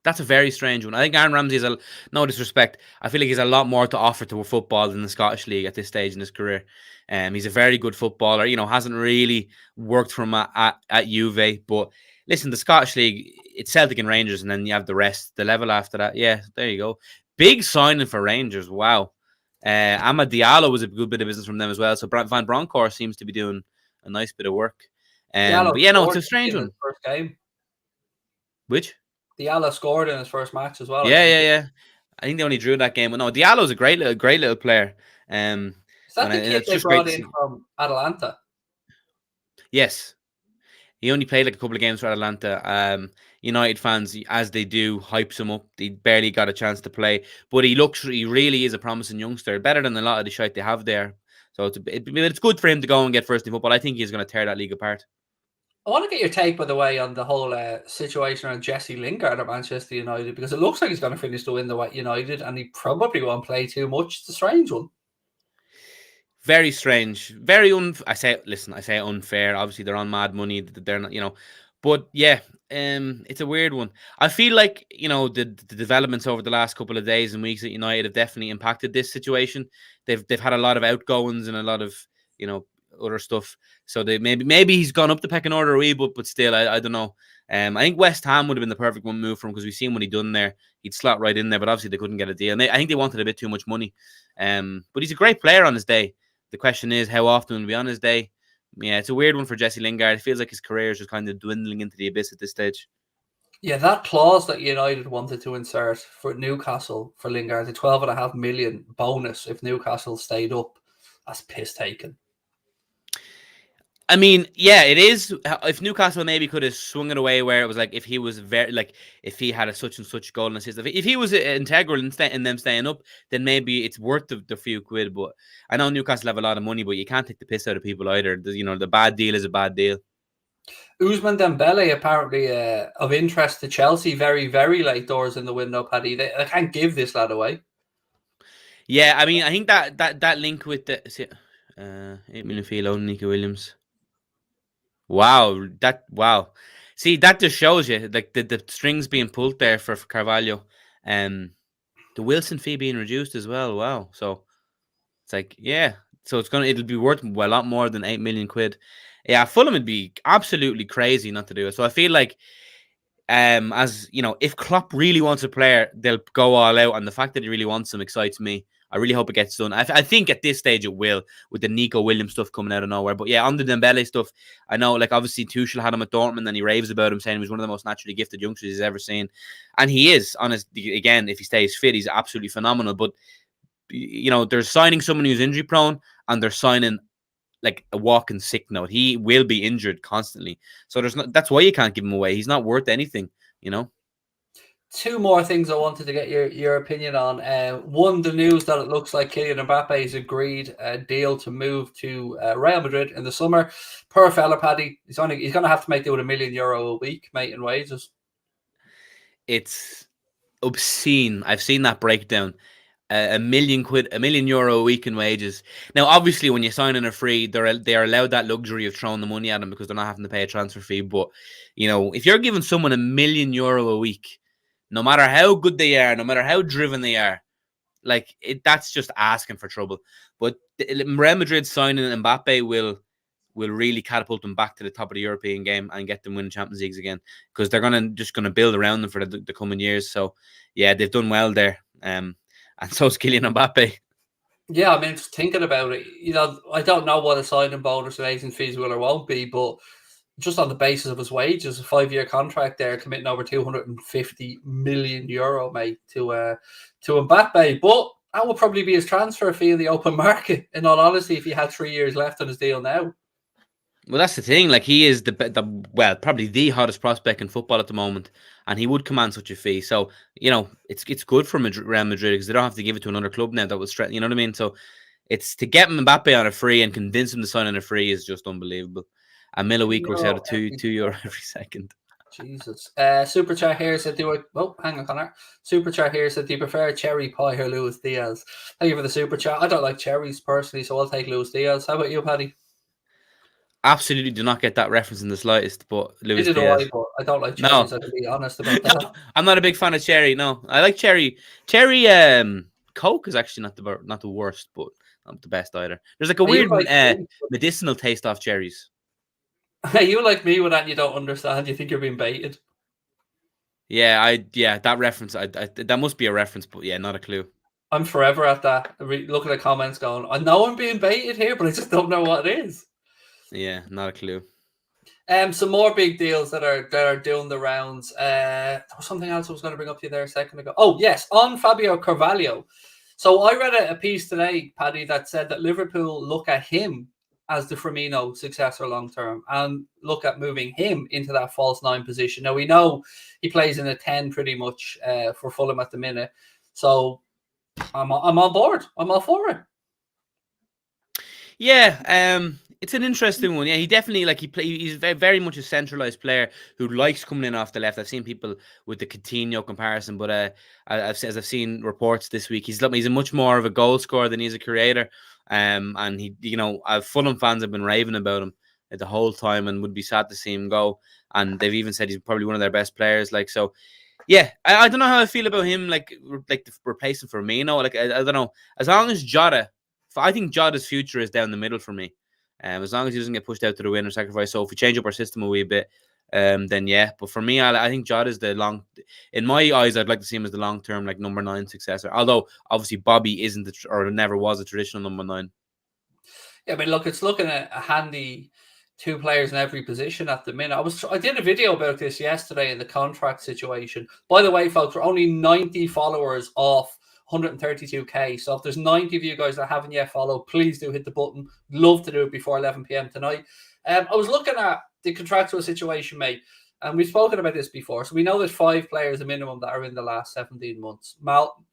That's a very strange one. I think Aaron Ramsey is no disrespect, I feel like he's a lot more to offer to football than the Scottish League at this stage in his career. He's a very good footballer. Hasn't really worked for him at Juve. But listen, the Scottish League, it's Celtic and Rangers, and then you have the rest. The level after that, yeah, there you go. Big signing for Rangers. Wow. Amad Diallo was a good bit of business from them as well. So Van Bronckhorst seems to be doing a nice bit of work. But yeah, no, it's a strange one. First game. Which? Diallo scored in his first match as well. Yeah. I think they only drew that game, but no, Diallo's a great little player. Is that the kid they brought in from Atalanta? Yes, he only played like a couple of games for Atalanta. United fans, as they do, hypes him up. He barely got a chance to play, but he really is a promising youngster, better than a lot of the shite they have there. So it's good for him to go and get first team football. I think he's going to tear that league apart. I want to get your take, by the way, on the whole situation around Jesse Lingard at Manchester United, because it looks like he's going to finish the win at United, and he probably won't play too much. It's a strange one. Very strange. Very I say unfair. Obviously, they're on mad money. They're not, but yeah, it's a weird one. I feel like the developments over the last couple of days and weeks at United have definitely impacted this situation. They've had a lot of outgoings and a lot of other stuff. So they maybe he's gone up the pecking order a wee, but still, I don't know. I think West Ham would have been the perfect one move for him, because we've seen what he'd done there. He'd slot right in there, but obviously they couldn't get a deal. And I think they wanted a bit too much money. But he's a great player on his day. The question is, how often will he be on his day? Yeah, it's a weird one for Jesse Lingard. It feels like his career is just kind of dwindling into the abyss at this stage. Yeah, that clause that United wanted to insert for Newcastle for Lingard, the 12.5 million bonus if Newcastle stayed up, that's piss taken. I mean, yeah, it is. If Newcastle maybe could have swung it away, where it was like if he was if he had a such and such goal and assist, if he was integral in them staying up, then maybe it's worth the few quid. But I know Newcastle have a lot of money, but you can't take the piss out of people either. The bad deal is a bad deal. Ousmane Dembele apparently of interest to Chelsea very, very late doors in the window, Paddy. They can't give this lad away. Yeah, I mean, I think that link with the 8 million fee loan Nico Williams. Wow. See, that just shows you like the strings being pulled there for Carvalho. The Wilson fee being reduced as well. Wow. So it's like, yeah. So it'll be worth a lot more than 8 million quid. Yeah, Fulham would be absolutely crazy not to do it. So I feel like if Klopp really wants a player, they'll go all out, and the fact that he really wants him excites me. I really hope it gets done. I think at this stage it will, with the Nico Williams stuff coming out of nowhere. But yeah, on the Dembele stuff, I know, like, obviously Tuchel had him at Dortmund and he raves about him, saying he was one of the most naturally gifted youngsters he's ever seen. And he is, honestly, again, if he stays fit, he's absolutely phenomenal. But, they're signing someone who's injury prone, and they're signing like a walking sick note. He will be injured constantly. So that's why you can't give him away. He's not worth anything, Two more things I wanted to get your opinion on. One, the news that it looks like Kylian Mbappe has agreed a deal to move to Real Madrid in the summer. Poor fella, Paddy. He's going to have to make do with €1 million a week, mate, in wages. It's obscene. I've seen that breakdown. €1 million a week in wages. Now, obviously, when you sign in a free, they're allowed that luxury of throwing the money at them because they're not having to pay a transfer fee. But if you're giving someone €1 million a week, no matter how good they are, no matter how driven they are, that's just asking for trouble. But Real Madrid signing Mbappe will really catapult them back to the top of the European game and get them winning Champions Leagues again, because they're just gonna build around them for the coming years. So yeah, they've done well there. and so is Kylian Mbappe. Yeah, I mean, just thinking about it, I don't know what a signing bonus and agent fees will or won't be, but just on the basis of his wages, a 5-year contract there, committing over 250 million euro, mate, to Mbappe. But that would probably be his transfer fee in the open market, in all honesty, if he had 3 years left on his deal now. Well, that's the thing. Like, he is probably the hottest prospect in football at the moment, and he would command such a fee. So, it's good for Real Madrid because they don't have to give it to another club now that was straight. You know what I mean? So, it's to get Mbappe on a free and convince him to sign on a free is just unbelievable. A mil a week works out at €2 every second. Jesus. Super chat here said, hang on, Connor. Super chat here said, do you prefer cherry pie or Luis Diaz? Thank you for the super chat. I don't like cherries personally, so I'll take Luis Diaz. How about you, Paddy? Absolutely do not get that reference in the slightest, but Luis Neither do Diaz. I, but I don't like cherries. I can be honest about that. No, I'm not a big fan of cherry. No, I like cherry. Cherry Coke is actually not the worst, but not the best either. There's like a weird medicinal taste off cherries. You like me with that and you don't understand. You think you're being baited. Yeah, that reference. That must be a reference, but yeah, not a clue. I'm forever at that. Looking at comments going, I know I'm being baited here, but I just don't know what it is. Yeah, not a clue. Some more big deals that are doing the rounds. There was something else I was going to bring up to you there a second ago. Oh, yes, on Fabio Carvalho. So I read a piece today, Paddy, that said that Liverpool look at him as the Firmino successor long term and look at moving him into that false 9 position. Now, we know he plays in a 10 pretty much for Fulham at the minute. So I'm on board. I'm all for it. Yeah, it's an interesting one. Yeah, he definitely he's very much a centralized player who likes coming in off the left. I've seen people with the Coutinho comparison, but I've seen reports this week, he's a much more of a goal scorer than he's a creator. And he, Fulham fans have been raving about him the whole time and would be sad to see him go. And they've even said he's probably one of their best players. So yeah, I don't know how I feel about him, replacing Firmino. I don't know. As long as Jota, I think Jota's future is down the middle for me. As long as he doesn't get pushed out to the win or sacrifice. So if we change up our system a wee bit, then yeah. But for me, I think Jota's in my eyes, I'd like to see him as the long-term, number 9 successor. Although, obviously, Bobby isn't or never was a traditional number 9. Yeah, I mean, look, it's looking at a handy 2 players in every position at the minute. I did a video about this yesterday in the contract situation. By the way, folks, we're only 90 followers off 132k. So if there's 90 of you guys that haven't yet followed, please do hit the button. Love to do it before 11 p.m. tonight. I was looking at the contractual situation, mate, and we've spoken about this before. So we know there's 5 players a minimum that are in the last 17 months.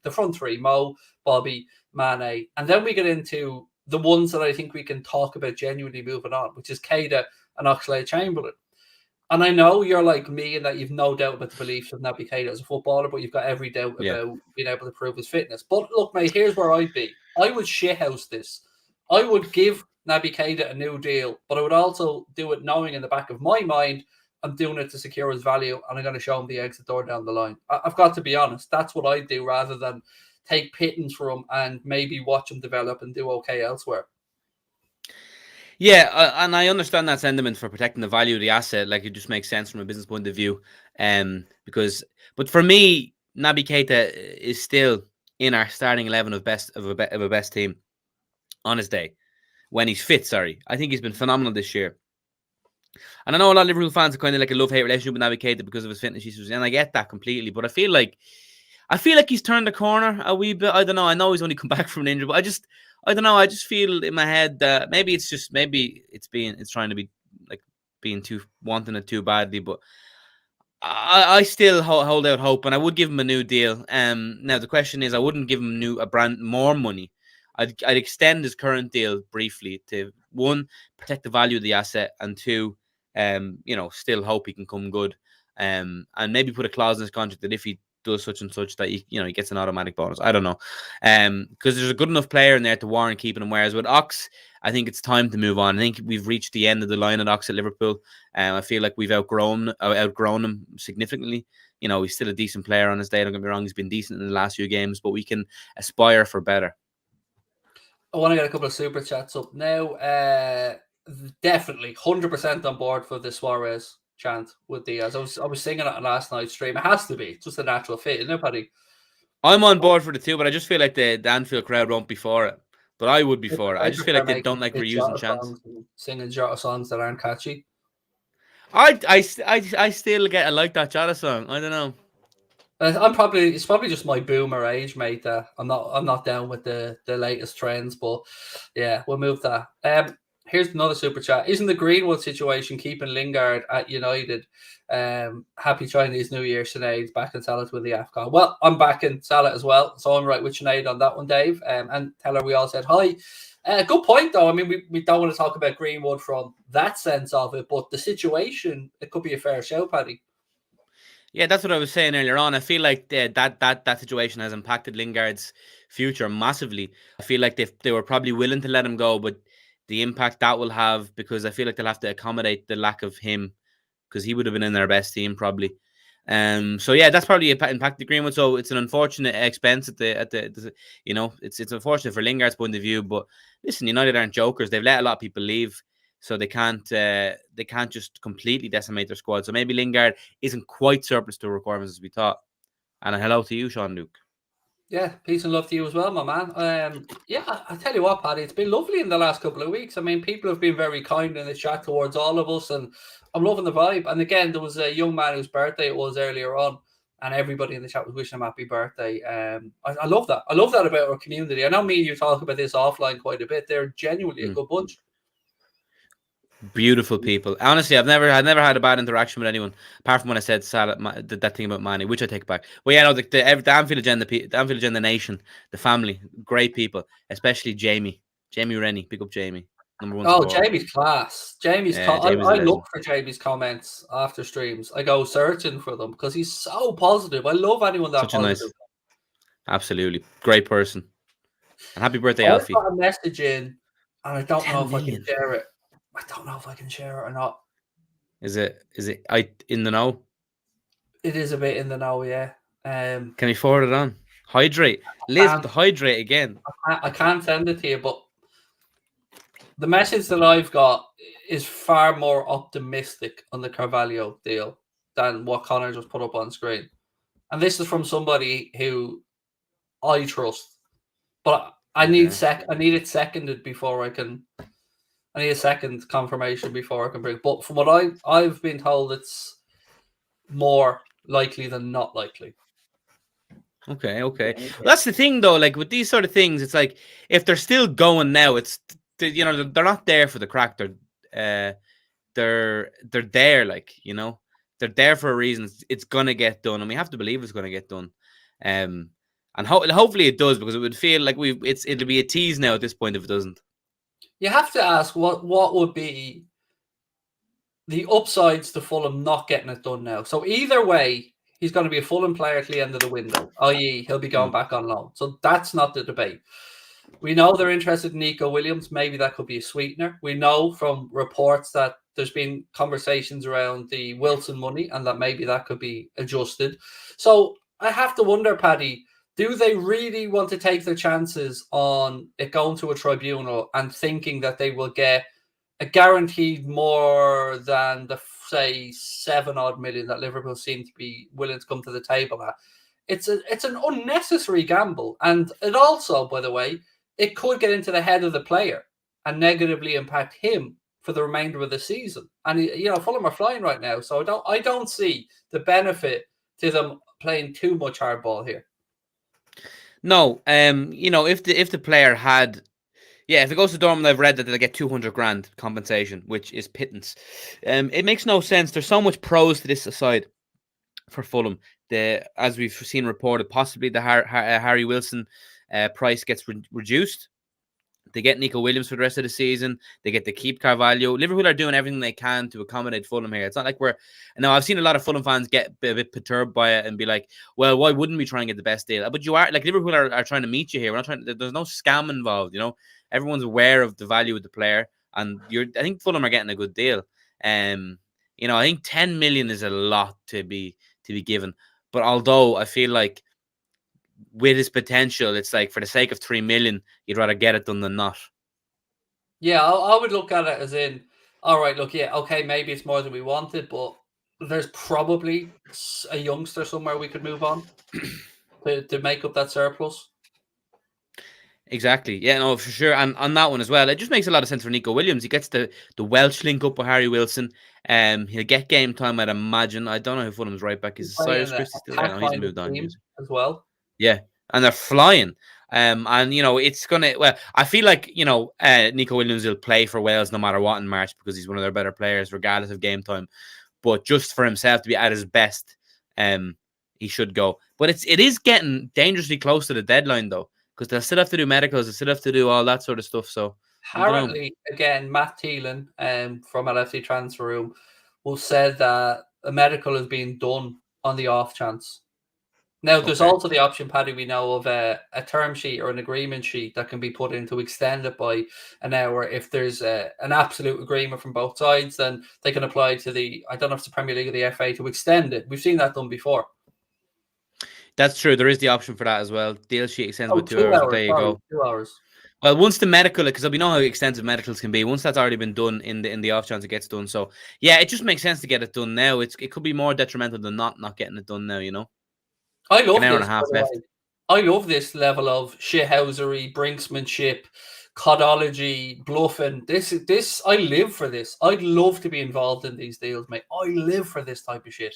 The front 3, Mo, Bobby, Mane, and then we get into the ones that I think we can talk about genuinely moving on, which is Keita and Oxlade-Chamberlain. And I know you're like me in that you've no doubt about the beliefs of Naby Keita as a footballer, but you've got every doubt about being able to prove his fitness. But look, mate, here's where I'd be. I would shithouse this. I would give Naby Keita a new deal, but I would also do it knowing in the back of my mind I'm doing it to secure his value and I'm going to show him the exit door down the line. I've got to be honest. That's what I'd do rather than take pittance from him and maybe watch him develop and do okay elsewhere. Yeah, and I understand that sentiment for protecting the value of the asset. It just makes sense from a business point of view. But for me, Naby Keita is still in our starting 11 of a best team on his day when he's fit. Sorry, I think he's been phenomenal this year. And I know a lot of Liverpool fans are kind of like a love-hate relationship with Naby Keita because of his fitness issues, and I get that completely. But I feel like he's turned the corner a wee bit. I don't know. I know he's only come back from an injury, but I don't know. I just feel in my head that maybe it's trying to be being too wanting it too badly. But I still hold out hope, and I would give him a new deal. Now the question is, I wouldn't give him more money. I'd extend his current deal briefly to 1, protect the value of the asset, and 2, still hope he can come good. And maybe put a clause in his contract that if he does such and such that he gets an automatic bonus. I don't know, because there's a good enough player in there to warrant keeping him. Whereas with Ox, I think it's time to move on. I think we've reached the end of the line at Ox at Liverpool. I feel like we've outgrown him significantly. He's still a decent player on his day. Don't get me wrong; he's been decent in the last few games, but we can aspire for better. I want to get a couple of super chats up now. Definitely 100% on board for the Suarez chant with Diaz. I was singing it on last night's stream. It has to be. It's just a natural fit, isn't it, Paddy? I'm on board for the two, but I just feel like the Anfield crowd won't be for it. But I would be for it. I just feel prefer like they making don't like big reusing Jota chants. songs and singing Jota songs that aren't catchy. I still get I like that Jota song. I don't know. It's probably just my boomer age, mate. I'm not down with the latest trends, but yeah, we'll move that. Here's another super chat. Isn't the Greenwood situation keeping Lingard at United? Happy Chinese New Year, Sinead. Back in Salah with the AFCON. Well, I'm back in Salah as well, so I'm right with Sinead on that one, Dave. And tell her we all said hi. Good point, though. I mean, we don't want to talk about Greenwood from that sense of it, but the situation, it could be a fair show, Paddy. Yeah, that's what I was saying earlier on. I feel like that situation has impacted Lingard's future massively. I feel like they were probably willing to let him go, but the impact that will have, because I feel like they'll have to accommodate the lack of him, because he would have been in their best team probably. So yeah, that's probably impacted Greenwood. So it's an unfortunate expense at the it's unfortunate for Lingard's point of view. But listen, United aren't jokers. They've let a lot of people leave, so they can't just completely decimate their squad. So maybe Lingard isn't quite surplus to requirements as we thought. And a hello to you, Sean Luke. Yeah, peace and love to you as well, my man. Yeah, I tell you what, Paddy, it's been lovely in the last couple of weeks. I mean, people have been very kind in the chat towards all of us, and I'm loving the vibe. And again, there was a young man whose birthday it was earlier on, and everybody in the chat was wishing him happy birthday. I love that. I love that about our community. I know me and you talk about this offline quite a bit. They're genuinely a good bunch. Beautiful people. Honestly, I've never had a bad interaction with anyone, apart from when I said that thing about Manny, which I take back. Well, yeah, no, the Anfield Agenda Nation, the family, great people, especially Jamie Rennie. Pick up Jamie, number one. Oh, supporter. Jamie's class. Jamie's Jamie's I look for Jamie's comments after streams. I go searching for them because he's so positive. I love anyone that positive. Absolutely great person. And happy birthday, I Alfie. got a message in, and I don't know if million. I can share it. I don't know if I can share it or not. Is it in the know? It is a bit in the know, yeah. Can we forward it on? Hydrate. Liz, hydrate again. I can't send it to you, but the message that I've got is far more optimistic on the Carvalho deal than what Connor just put up on screen. And this is from somebody who I trust. But I need it seconded before I can. I need a second confirmation before I can bring. But from what I've been told, it's more likely than not likely. Okay. Well, that's the thing, though. Like with these sort of things, it's like if they're still going now, it's they're not there for the crack. They're there, like they're there for a reason. It's gonna get done, and we have to believe it's gonna get done. And hopefully it does, because it would feel like it'll be a tease now at this point if it doesn't. You have to ask what would be the upsides to Fulham not getting it done now. So either way, he's going to be a Fulham player at the end of the window, i.e. he'll be going back on loan. So that's not the debate. We know they're interested in Nico Williams. Maybe that could be a sweetener. We know from reports that there's been conversations around the Wilson money and that maybe that could be adjusted. So I have to wonder, Paddy, do they really want to take their chances on it going to a tribunal and thinking that they will get a guaranteed more than the, say, 7-odd million that Liverpool seem to be willing to come to the table at? It's an unnecessary gamble. And it also, by the way, it could get into the head of the player and negatively impact him for the remainder of the season. And Fulham are flying right now, so I don't see the benefit to them playing too much hardball here. No, if the player had, if it goes to Dortmund, I've read that they'll get 200 grand compensation, which is pittance. It makes no sense. There's so much pros to this aside for Fulham. As we've seen reported, possibly the Harry Wilson price gets reduced. They get Nico Williams for the rest of the season. They get to keep Carvalho. Liverpool are doing everything they can to accommodate Fulham here. It's not like now I've seen a lot of Fulham fans get a bit perturbed by it and be like, well, why wouldn't we try and get the best deal? But you are, like, Liverpool are trying to meet you here. We're not trying. There's no scam involved. Everyone's aware of the value of the player, and I think Fulham are getting a good deal. I think 10 million is a lot to be given. But although I feel like with his potential, it's like for the sake of 3 million, you'd rather get it done than not. Yeah, I would look at it as in, all right, look, yeah, okay, maybe it's more than we wanted, but there's probably a youngster somewhere we could move on. to make up that surplus. Exactly. Yeah, no, for sure. And on that one as well, it just makes a lot of sense for Nico Williams. He gets the Welsh link up with Harry Wilson. He'll get game time, I'd imagine. I don't know who Fulham's right back is. Cyrus Christie still there? No, he's moved on. As well. Yeah, and they're flying. And it's gonna. Well, I feel like Nico Williams will play for Wales no matter what in March because he's one of their better players, regardless of game time. But just for himself to be at his best, he should go. But it is getting dangerously close to the deadline though, because they'll still have to do medicals, they'll still have to do all that sort of stuff. So apparently, again, Matt Thielen from LFC Transfer Room will said that a medical is being done on the off chance. Now, there's also the option, Paddy, we know of a term sheet or an agreement sheet that can be put in to extend it by an hour. If there's an absolute agreement from both sides, then they can apply to I don't know if it's the Premier League or the FA to extend it. We've seen that done before. That's true. There is the option for that as well. Deal sheet extends with 2 hours. There you go. 2 hours. Well, once the medical, because we know how extensive medicals can be. Once that's already been done, in the off chance it gets done. So yeah, it just makes sense to get it done now. It could be more detrimental than not getting it done now. I love an hour this. And a half left. I love this level of shithousery, brinksmanship, codology, bluffing. This I live for this. I'd love to be involved in these deals, mate. I live for this type of shit.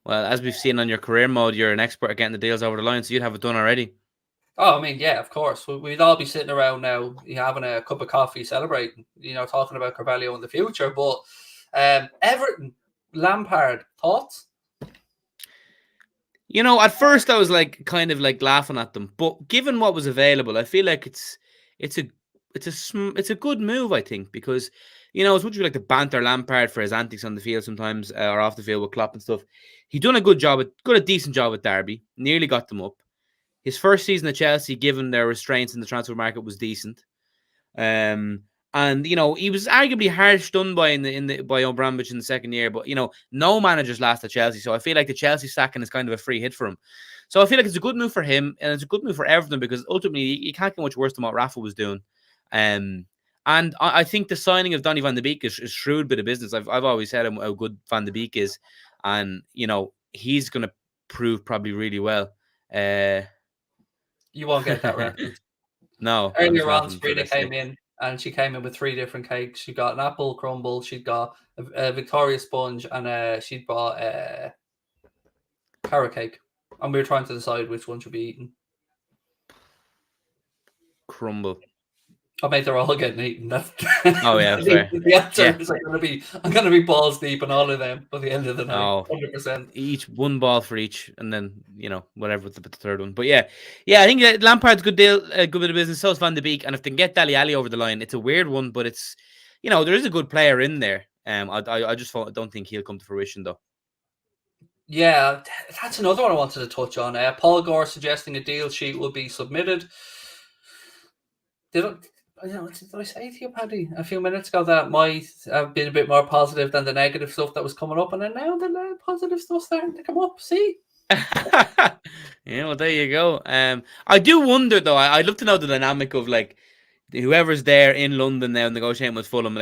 Well, as we've seen on your career mode, you're an expert at getting the deals over the line, so you'd have it done already. Oh, I mean, yeah, of course. We'd all be sitting around now, having a cup of coffee, celebrating, talking about Carvalho in the future. But Everton, Lampard, thoughts? At first I was kind of laughing at them, but given what was available, I feel like it's a good move, I think, because as much as we like to banter Lampard for his antics on the field sometimes or off the field with Klopp and stuff, he done a decent job at Derby, nearly got them up. His first season at Chelsea, given their restraints in the transfer market, was decent. And he was arguably harsh done by by Abramovich in the second year, but no managers last at Chelsea, so I feel like the Chelsea sacking is kind of a free hit for him. So I feel like it's a good move for him, and it's a good move for Everton because ultimately you can't get much worse than what Rafa was doing. And I think the signing of Donny van de Beek is a shrewd bit of business. I've always said how good Van de Beek is, and he's going to prove probably really well. You won't get that reference. No. Earlier on, Sabrina came in, and she came in with 3 different cakes. She got an apple crumble, she got a Victoria sponge, and she bought a carrot cake. And we were trying to decide which one should be eaten. Crumble. I mate, they're all getting eaten. Oh yeah, fair. The answer is I'm gonna be balls deep in all of them by the end of the night. 100%. Each one ball for each, and then whatever with the third one. But yeah, I think Lampard's a good deal, a good bit of business. So is Van de Beek, and if they can get Dele Alli over the line, it's a weird one, but it's there is a good player in there. I just don't think he'll come to fruition though. Yeah, that's another one I wanted to touch on. Paul Gore suggesting a deal sheet will be submitted. Did I say to you, Paddy, a few minutes ago that might have been a bit more positive than the negative stuff that was coming up, and then now the positive stuff's starting to come up. See? Yeah, well, there you go. I do wonder though. I'd love to know the dynamic of whoever's there in London now negotiating with Fulham,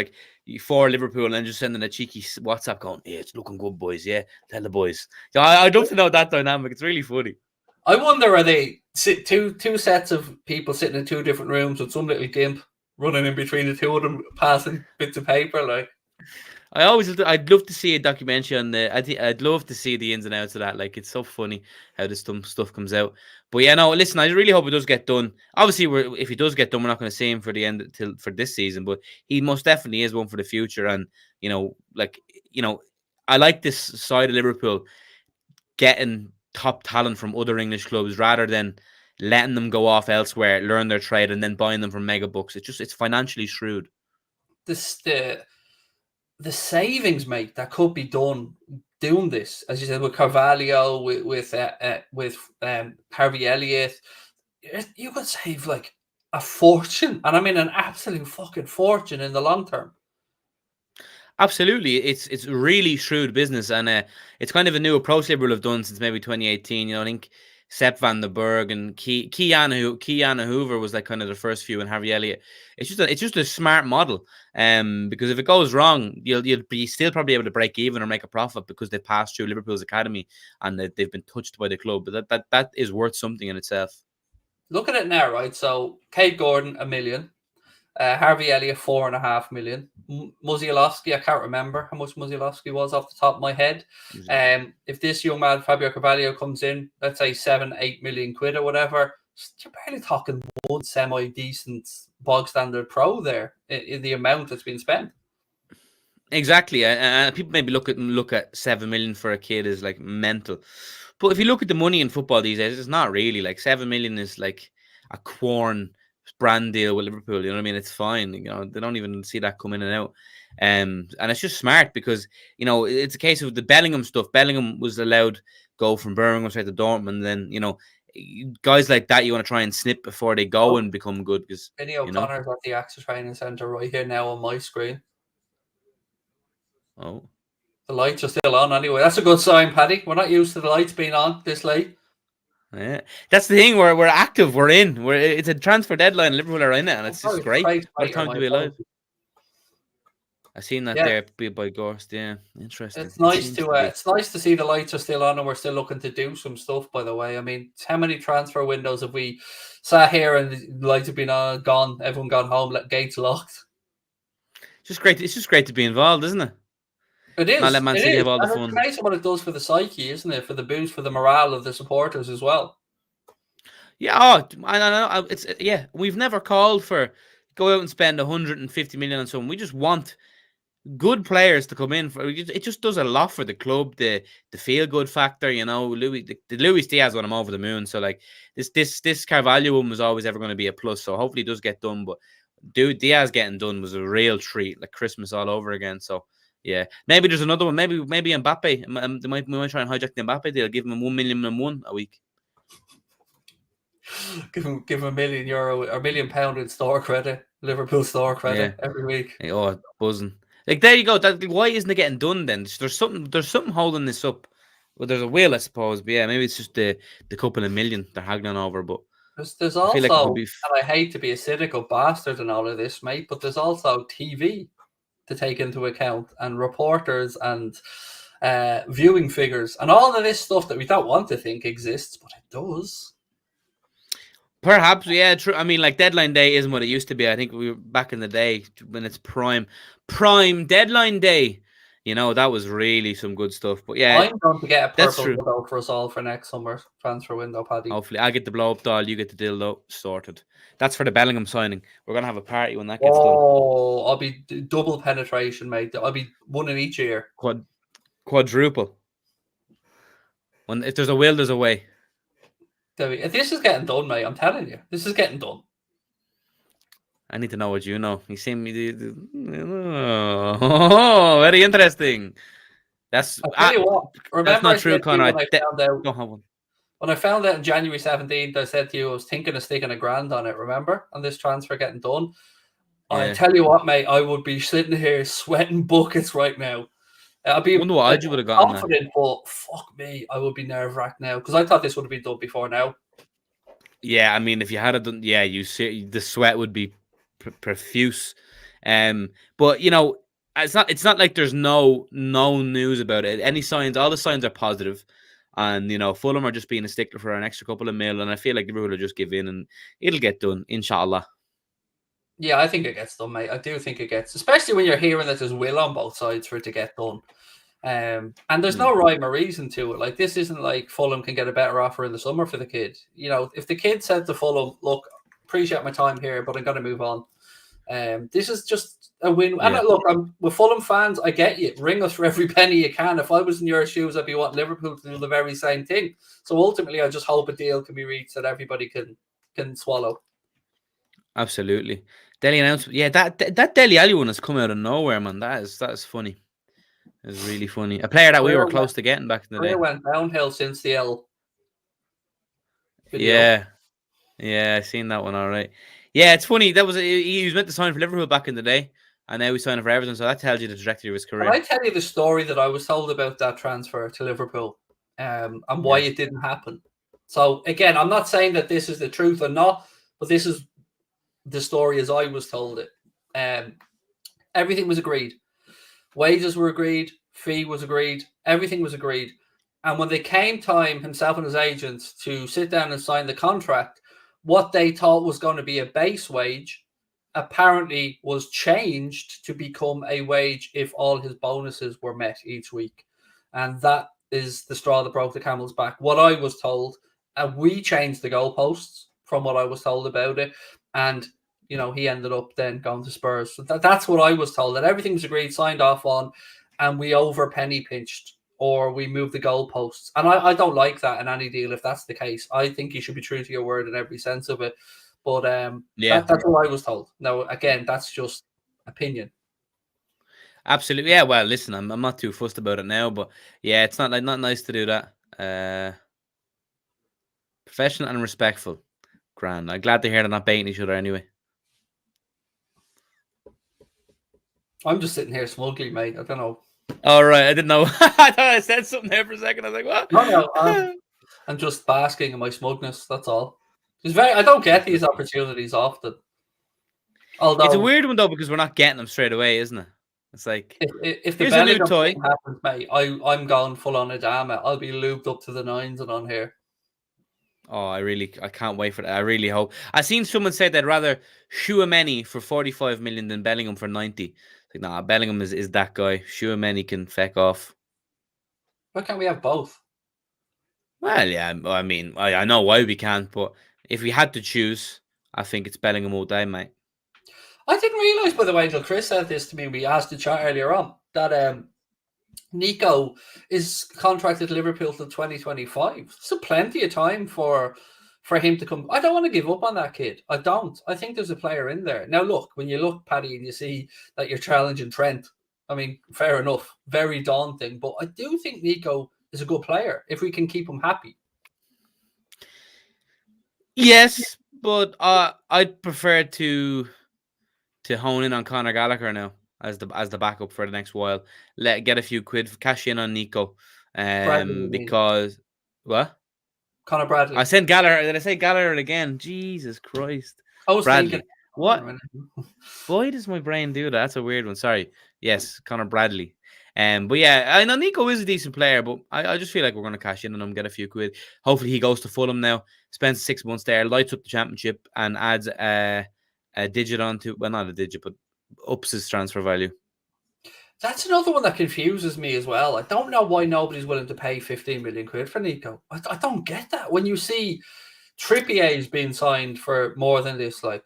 for Liverpool, and then just sending a cheeky WhatsApp going, "Yeah, it's looking good, boys. Yeah, tell the boys." So I'd love to know that dynamic. It's really funny. I wonder, are they two sets of people sitting in 2 different rooms with some little gimp running in between the 2 of them, passing bits of paper? I'd love to see a documentary on I'd love to see the ins and outs of that. It's so funny how this stuff comes out. But yeah, no, listen, I really hope it does get done. Obviously, if he does get done, we're not going to see him for the end for this season, but he most definitely is one for the future. And I like this side of Liverpool getting top talent from other English clubs rather than letting them go off elsewhere, learn their trade, and then buying them for mega bucks. It's financially shrewd. The savings, mate, that could be done doing this, as you said, with Carvalho, with Harvey Elliott, you could save a fortune, and I mean an absolute fucking fortune in the long term. Absolutely, it's really shrewd business, and it's kind of a new approach Liverpool have done since maybe 2018. I think Sepp van den Berg and Keanu Hoover was like kind of the first few, and Harvey Elliott. It's just a smart model. Because if it goes wrong, you'll be still probably able to break even or make a profit because they passed through Liverpool's academy and they've been touched by the club. But that is worth something in itself. Look at it now, right? So Kate Gordon, $1 million. Harvey Elliott, 4.5 million. Musialowski, I can't remember how much Musialowski was off the top of my head. If this young man, Fabio Carvalho, comes in, let's say 7-8 million quid or whatever, you're barely talking one semi-decent bog standard pro there in the amount that's been spent. Exactly. People maybe look at 7 million for a kid is like mental. But if you look at the money in football these days, it's not really. Like 7 million is like a Quorn brand deal with Liverpool. You know what I mean? It's fine. You know, they don't even see that come in and out. And it's just smart because, you know, it's a case of the Bellingham stuff. Bellingham was allowed go from Birmingham straight to Dortmund. And then, you know, guys like that you want to try and snip before they go and become good. Because Vinny O'Connor's at the AXA Training Centre right here now on my screen. Oh. The lights are still on anyway. That's a good sign, Paddy. We're not used to the lights being on this late. Yeah, that's the thing. We're active. We're in. It's a transfer deadline. Liverpool are in it, and it's just great. What a time to be alive. I seen that there by Gorst. Yeah, interesting. It's nice it's nice to see the lights are still on and we're still looking to do some stuff. By the way, I mean, how many transfer windows have we sat here and the lights have been on, gone, everyone gone home, gates locked? It's just great to be involved, isn't it? It is. Not let Man City have all the fun. It's amazing what it does for the psyche, isn't it? For the boost, for the morale of the supporters as well. Yeah, I know. We've never called for go out and spend 150 million on someone. We just want good players to come in. It just does a lot for the club. The feel good factor, you know. Luis Diaz when I'm over the moon. So like this Carvalho one was always ever going to be a plus. So hopefully it does get done. But Diaz getting done was a real treat, like Christmas all over again. So. Yeah, maybe there's another one. Maybe Mbappe. We might try and hijack the Mbappe deal. Give him 1 million and one a week. Give him €1 million or £1 million in store credit, Liverpool store credit every week. Oh, buzzing! Like there you go. Why isn't it getting done then? There's something holding this up. Well, there's a will, I suppose. But yeah, maybe it's just the couple of million they're haggling over. But there's also, and I hate to be a cynical bastard in all of this, mate, but there's also TV to take into account and reporters and viewing figures and all of this stuff that we don't want to think exists, but it does. Perhaps, yeah, true. I mean, like deadline day isn't what it used to be. I think we were back in the day when it's prime deadline day. You know, that was really some good stuff. But yeah, I'm going to get a purple dildo for us all for next summer transfer window, Paddy. Hopefully, I get the blow up doll, you get the dildo sorted. That's for the Bellingham signing. We're gonna have a party when that gets done. Oh, I'll be double penetration, mate. I'll be one in each ear. Quadruple. If there's a will, there's a way. This is getting done, mate. I'm telling you, this is getting done. I need to know what you know. You seem oh, very interesting. That's I'll tell you what. Remember, that's not true, Conor. When I found out on January 17th, I said to you I was thinking of sticking $1,000 on it. Remember, on this transfer getting done. Yeah. I tell you what, mate, I would be sitting here sweating buckets right now. I'd be wonder what you would have gotten confident, but fuck me, I would be nerve-wracked now because I thought this would have been done before now. Yeah, I mean, if you had it done, yeah, the sweat would be profuse. But you know, it's not like there's no news about it. Any signs, all the signs are positive. And, you know, Fulham are just being a stickler for an extra couple of mil. And I feel like Liverpool will just give in and it'll get done, inshallah. Yeah, I think it gets done, mate. I do think it gets, especially when you're hearing that there's will on both sides for it to get done. And there's no rhyme or reason to it. Like, this isn't like Fulham can get a better offer in the summer for the kid. You know, if the kid said to Fulham, look, appreciate my time here, but I'm going to move on. This is just a win. Yeah. And look, I'm with Fulham fans. I get you. Ring us for every penny you can. If I was in your shoes, I'd be wanting Liverpool to do the very same thing. So ultimately, I just hope a deal can be reached that everybody can swallow. Absolutely. Dele announcement. Yeah, that Dele Alli one has come out of nowhere, man. That is funny. It's really funny. A player that we were close to getting back in the day. Went downhill since the L video. Yeah, I seen that one. All right. Yeah, it's funny. That was he was meant to sign for Liverpool back in the day, and now he's signing for Everton. So that tells you the trajectory of his career. Can I tell you the story that I was told about that transfer to Liverpool, and why it didn't happen? So again, I'm not saying that this is the truth or not, but this is the story as I was told it. Everything was agreed. Wages were agreed. Fee was agreed. Everything was agreed. And when they came time, himself and his agents, to sit down and sign the contract, what they thought was going to be a base wage apparently was changed to become a wage if all his bonuses were met each week. And that is the straw that broke the camel's back. What I was told, and we changed the goalposts from what I was told about it. And, you know, he ended up then going to Spurs. So that's what I was told, that everything was agreed, signed off on, and we over penny pinched or we moved the goalposts. And I don't like that in any deal if that's the case. I think you should be true to your word in every sense of it. But that's what I was told. Now, again, that's just opinion. Absolutely. Yeah, well, listen, I'm not too fussed about it now, but yeah, it's not nice to do that. Professional and respectful. Grand. I'm glad to hear they're not baiting each other anyway. I'm just sitting here smugly, mate. I don't know. All right, I didn't know. I thought I said something there for a second. I was like, what? No, I'm just basking in my smugness. That's all. I don't get these opportunities often. Although it's a weird one though because we're not getting them straight away, isn't it? It's like if the here's a new Bellingham toy thing happens, mate, I'm going full on Adama. I'll be lubed up to the nines and on here. Oh, I can't wait for that. I really hope. I seen someone say they'd rather Tchouaméni for 45 million than Bellingham for 90. Like, nah, Bellingham is that guy. Tchouaméni can feck off. Why can't we have both? Well, yeah, I mean, I know why we can't, but if we had to choose, I think it's Bellingham all day, mate. I didn't realise, by the way, until Chris said this to me, we asked the chat earlier on, that Nico is contracted to Liverpool till 2025. So plenty of time for him to come. I don't want to give up on that kid. I don't. I think there's a player in there. Now, look, when you look, Paddy, and you see that you're challenging Trent, I mean, fair enough. Very daunting. But I do think Nico is a good player if we can keep him happy. Yes, but I'd prefer to hone in on Conor Gallagher now as the backup for the next while. Get a few quid, cash in on Nico. Because what? Conor Bradley. I said Gallagher. Did I say Gallagher again? Jesus Christ. I was Bradley. thinking, what? Why does my brain do that? That's a weird one. Sorry. Yes, Conor Bradley. But yeah, I know Nico is a decent player, but I just feel like we're going to cash in on him, get a few quid. Hopefully he goes to Fulham now, spends 6 months there, lights up the championship, and adds a digit onto, well, not a digit, but ups his transfer value. That's another one that confuses me as well. I don't know why nobody's willing to pay 15 million quid for Nico. I don't get that. When you see Trippier's being signed for more than this, like.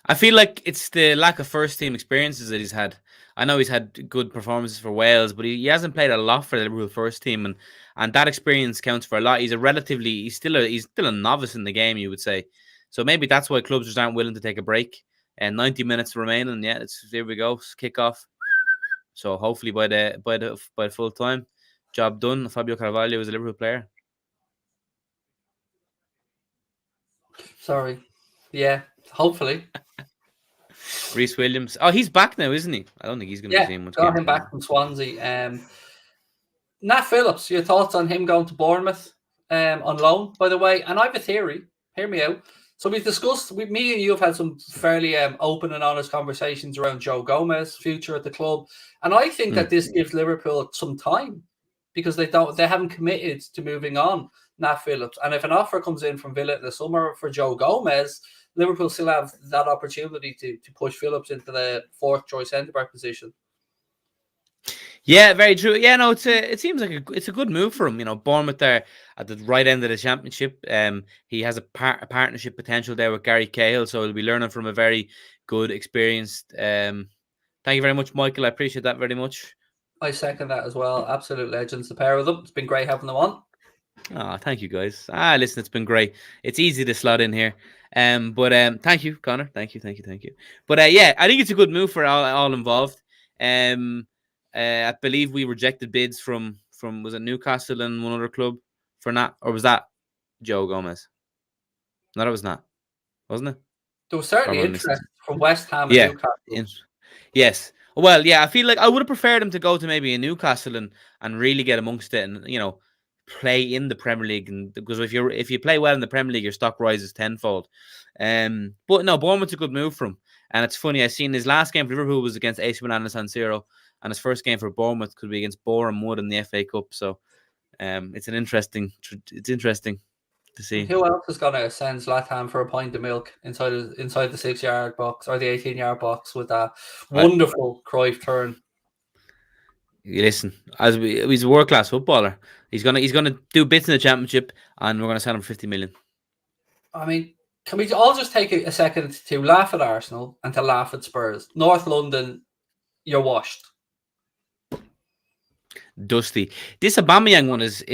I feel like it's the lack of first team experiences that he's had. I know he's had good performances for Wales, but he hasn't played a lot for the Liverpool first team, and that experience counts for a lot. He's still a novice in the game, you would say. So maybe that's why clubs just aren't willing to take a break. And 90 minutes remain, and yeah, here we go, kick off. So hopefully by the full time, job done. Fabio Carvalho is a Liverpool player. Sorry, yeah, hopefully. Reece Williams. Oh, he's back now, isn't he? I don't think he's going to be seeing much. Got him back from Swansea. Nat Phillips, your thoughts on him going to Bournemouth on loan, by the way? And I have a theory. Hear me out. So we've discussed, me and you have had some fairly open and honest conversations around Joe Gomez's future at the club. And I think that this gives Liverpool some time because they haven't committed to moving on Nat Phillips. And if an offer comes in from Villa in the summer for Joe Gomez, Liverpool still have that opportunity to push Phillips into the fourth choice centre-back position. Yeah, very true. Yeah, no, it seems like it's a good move for him. You know, Bournemouth there at the right end of the championship. He has a partnership potential there with Gary Cahill, so he'll be learning from a very good, experienced. Thank you very much, Michael. I appreciate that very much. I second that as well. Absolute legends, the pair of them. It's been great having them on. Oh, thank you, guys. Listen, it's been great. It's easy to slot in here. But thank you, Connor. Thank you. But yeah, I think it's a good move for all involved. I believe we rejected bids from was it Newcastle and one other club for Nat, or was that Joe Gomez? No, that was not, wasn't it? There was certainly interest from West Ham and Newcastle. Yes. Well, yeah, I feel like I would have preferred him to go to maybe a Newcastle and really get amongst it, and play in the Premier League, and because if you play well in the Premier League, your stock rises tenfold. But no, Bournemouth's a good move for him. And it's funny, I seen his last game for Liverpool was against AC Milan and San Siro, and his first game for Bournemouth could be against Bournemouth in the FA Cup. So it's interesting to see. Who else is going to send Zlatan for a pint of milk inside the 6-yard box or the 18-yard box with that wonderful Cruyff turn? Listen, he's a world class footballer. He's gonna do bits in the Championship, and we're gonna sell him 50 million. I mean, can we all just take a second to laugh at Arsenal and to laugh at Spurs? North London, you're washed. Dusty. This Aubameyang one is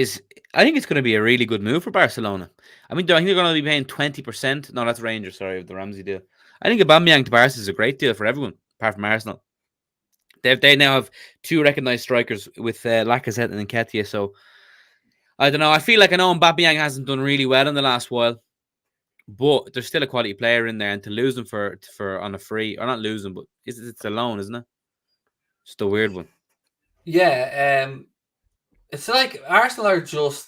I think it's going to be a really good move for Barcelona. I think they're going to be paying 20%. No, that's Rangers. Sorry, of the Ramsey deal. I think Aubameyang to Barca is a great deal for everyone, apart from Arsenal. They now have two recognised strikers with Lacazette and Nketiah. So I don't know. I feel like I know Aubameyang hasn't done really well in the last while, but there's still a quality player in there, and to lose them for on a free, or not lose them, but it's a loan, isn't it? Just a weird one. Yeah, it's like Arsenal are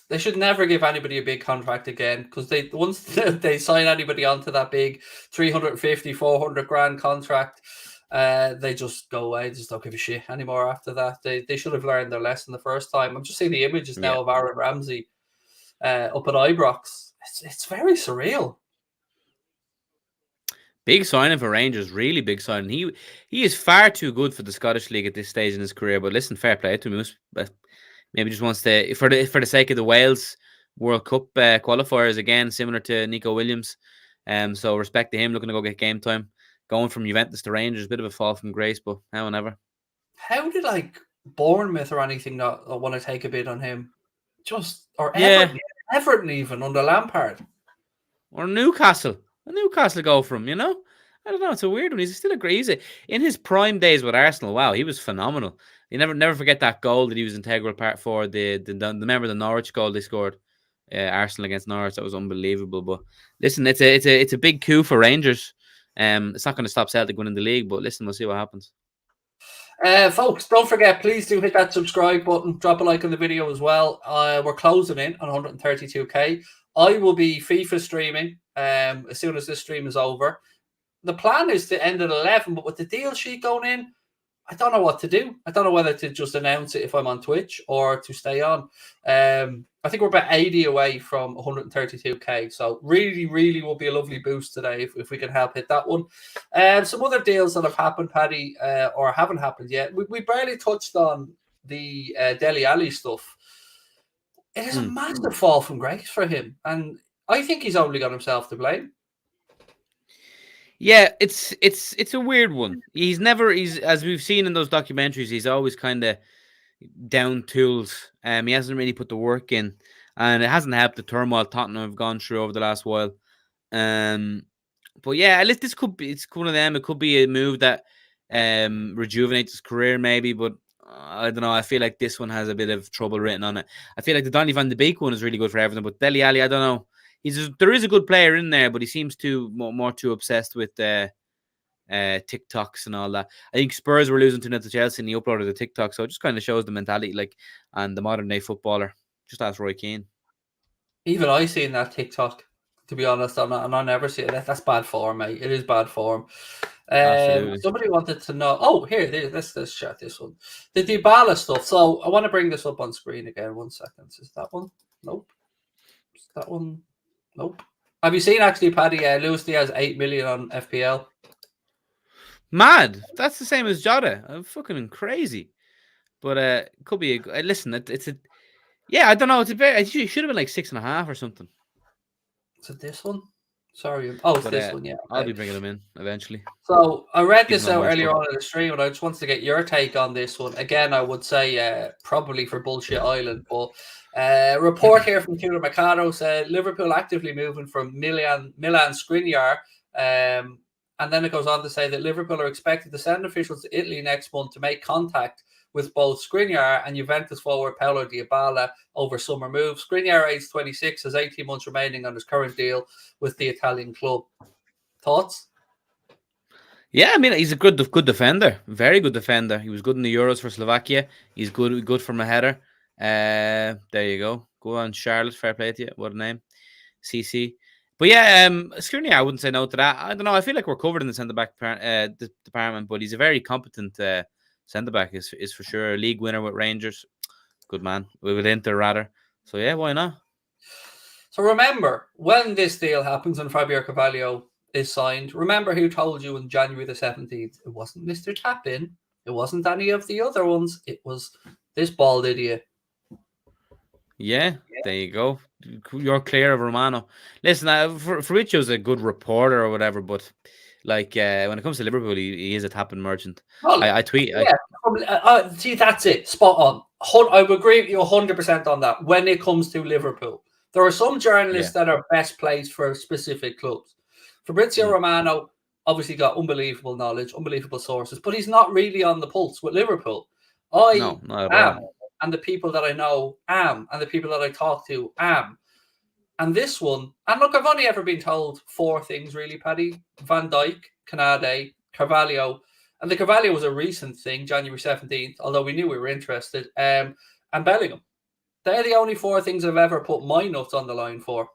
they should never give anybody a big contract again, because once they sign anybody onto that big 350, 400 grand contract, they just go away. They just don't give a shit anymore after that. They should have learned their lesson the first time. I'm just seeing the images now of Aaron Ramsey up at Ibrox. It's very surreal. Big signing for Rangers, really big signing. He is far too good for the Scottish League at this stage in his career. But listen, fair play to him. Maybe just wants to, for the sake of the Wales World Cup qualifiers again, similar to Nico Williams. So respect to him, looking to go get game time. Going from Juventus to Rangers, a bit of a fall from grace, but how and ever. How did Bournemouth or anything not want to take a bid on him? Everton even under Lampard, or Newcastle. A Newcastle go from, I don't know. It's a weird one. He's still a great. In his prime days with Arsenal, wow, he was phenomenal. You never forget that goal that he was integral part for. Remember the Norwich goal they scored, Arsenal against Norwich. That was unbelievable. But listen, it's a big coup for Rangers. It's not going to stop Celtic winning the league. But listen, we'll see what happens. Folks, don't forget, please do hit that subscribe button. Drop a like on the video as well. We're closing in on 132k. I will be FIFA streaming as soon as this stream is over. The plan is to end at 11, but with the deal sheet going in, I don't know what to do. I don't know whether to just announce it if I'm on Twitch or to stay on. I think we're about 80 away from 132k. So really, really will be a lovely boost today if we can help hit that one. Some other deals that have happened, Paddy, or haven't happened yet. We barely touched on the Dele Alli stuff. It is a massive fall from grace for him, and I think he's only got himself to blame. Yeah, it's a weird one. He's as we've seen in those documentaries, he's always kind of down tools. He hasn't really put the work in, and it hasn't helped the turmoil Tottenham have gone through over the last while. But yeah, it's one of them. It could be a move that rejuvenates his career, maybe, but I don't know. I feel like this one has a bit of trouble written on it. I feel like the Donny van de Beek one is really good for Everton, but Dele Alli, I don't know. There is a good player in there, but he seems more too obsessed with TikToks and all that. I think Spurs were losing 2-0 to Chelsea, and he uploaded the TikTok, so it just kind of shows the mentality, and the modern day footballer. Just ask Roy Keane. Even I seen that TikTok. To be honest, I never see it. That's bad form, mate. It is bad form. Somebody wanted to know. Oh, here, let's chat this one. The Dybala stuff. So I want to bring this up on screen again. 1 second. Is that one? Nope. Is that one? Nope. Have you seen actually, Paddy? Luis Diaz 8 million on FPL. Mad. That's the same as Jota. I'm fucking crazy. But it could be. Listen, it's a. Yeah, I don't know. It should have been like 6.5 or something. Is it this one? Sorry. Oh, it's this one, yeah. Okay. I'll be bringing them in eventually. So I read this out earlier on in the stream, and I just wanted to get your take on this one. Again, I would say probably for Bullshit Island, but a report here from Tudor Mercado said Liverpool actively moving from Milan Skriniar, and then it goes on to say that Liverpool are expected to send officials to Italy next month to make contact with both Skriniar and Juventus forward Paulo Dybala over summer moves. Skriniar, age 26, has 18 months remaining on his current deal with the Italian club. Thoughts? Yeah, I mean, he's a good defender. Very good defender. He was good in the Euros for Slovakia. He's good from a header. There you go. Go on, Charlotte. Fair play to you. What a name. CC. But yeah, Skriniar, I wouldn't say no to that. I don't know. I feel like we're covered in the centre back department, but he's a very competent centre back. Is for sure. League winner with Rangers. Good man. With Inter rather. So yeah, why not? So remember, when this deal happens and Fabio Carvalho is signed, remember who told you on January the 17th? It wasn't Mr. Tapin. It wasn't any of the other ones. It was this bald idiot. Yeah, there you go. You're clear of Romano. Listen, Fabrizio's a good reporter or whatever, but like when it comes to Liverpool, he is a Tapin merchant. Well, I tweet. Yeah, see, that's it. Spot on. I would agree with you 100% on that. When it comes to Liverpool, there are some journalists that are best placed for specific clubs. Fabrizio Romano obviously got unbelievable knowledge, unbelievable sources, but he's not really on the pulse with Liverpool. No, not at all. And the people that I know and the people that I talk to And this one, and look, I've only ever been told 4 things really, Paddy. Van Dijk, Canade, Carvalho. And the Carvalho was a recent thing, January 17th, although we knew we were interested. And Bellingham. They're the only 4 things I've ever put my nuts on the line for.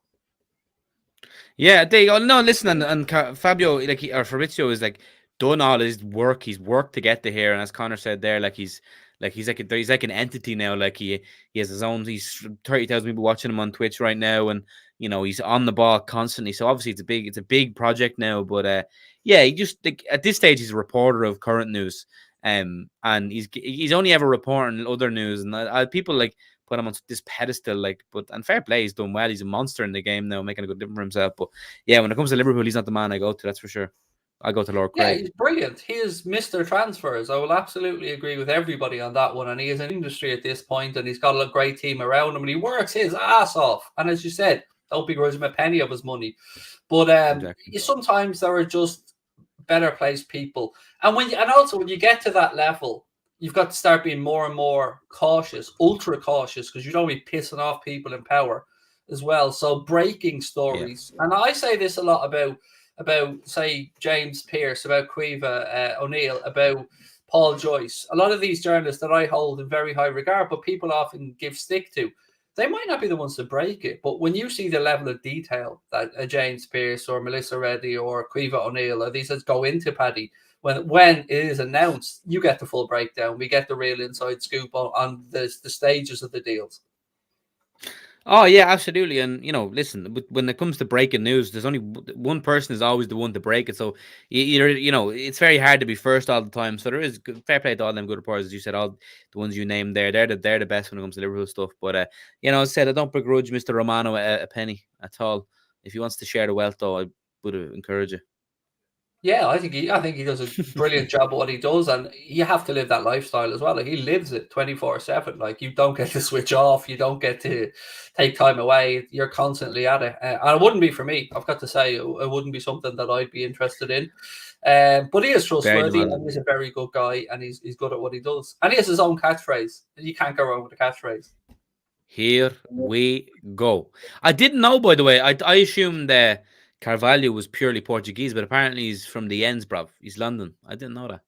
Yeah, there you go. No, listen, and Fabio, or Fabrizio is like done all his work. He's worked to get to here, and as Connor said there, he's like an entity now. Like he has his own. He's 30,000 people watching him on Twitch right now, and he's on the ball constantly. So obviously it's a big project now. But yeah, he just at this stage he's a reporter of current news, and he's only ever reporting other news, and people put him on this pedestal, and fair play, he's done well. He's a monster in the game now, making a good difference for himself. But yeah, when it comes to Liverpool, he's not the man I go to. That's for sure. I go to Lord Craig. Yeah, he's brilliant. He is Mr. Transfers. I will absolutely agree with everybody on that one. And he is an industry at this point, and he's got a great team around him, and he works his ass off. And as you said, don't begrudge him a penny of his money. But exactly. Sometimes there are just better placed people, and also when you get to that level, you've got to start being more and more cautious, ultra cautious, because you don't be pissing off people in power as well. So breaking stories, and I say this a lot about say James Pearce, about Cueva O'Neill, about Paul Joyce. A lot of these journalists that I hold in very high regard, but people often give stick to, they might not be the ones to break it. But when you see the level of detail that James Pearce or Melissa Reddy or Cueva O'Neill or these that go into, Paddy, when it is announced, you get the full breakdown. We get the real inside scoop on the stages of the deals. Oh yeah, absolutely. And listen, when it comes to breaking news, there's only one person is always the one to break it. So it's very hard to be first all the time. So there is fair play to all them good reporters, as you said, all the ones you named there. They're the best when it comes to Liverpool stuff. But as I said, I don't begrudge Mr. Romano a penny at all. If he wants to share the wealth, though, I would encourage it. Yeah, I think he does a brilliant job at what he does, and you have to live that lifestyle as well. He lives it 24/7. You don't get to switch off, you don't get to take time away. You're constantly at it, and it wouldn't be for me. I've got to say, it wouldn't be something that I'd be interested in. But he is trustworthy, and he's a very good guy, and he's good at what he does, and he has his own catchphrase. You can't go wrong with the catchphrase. Here we go. I didn't know, by the way. I assumed that Carvalho was purely Portuguese, but apparently he's from the ends, bruv. He's London. I didn't know that.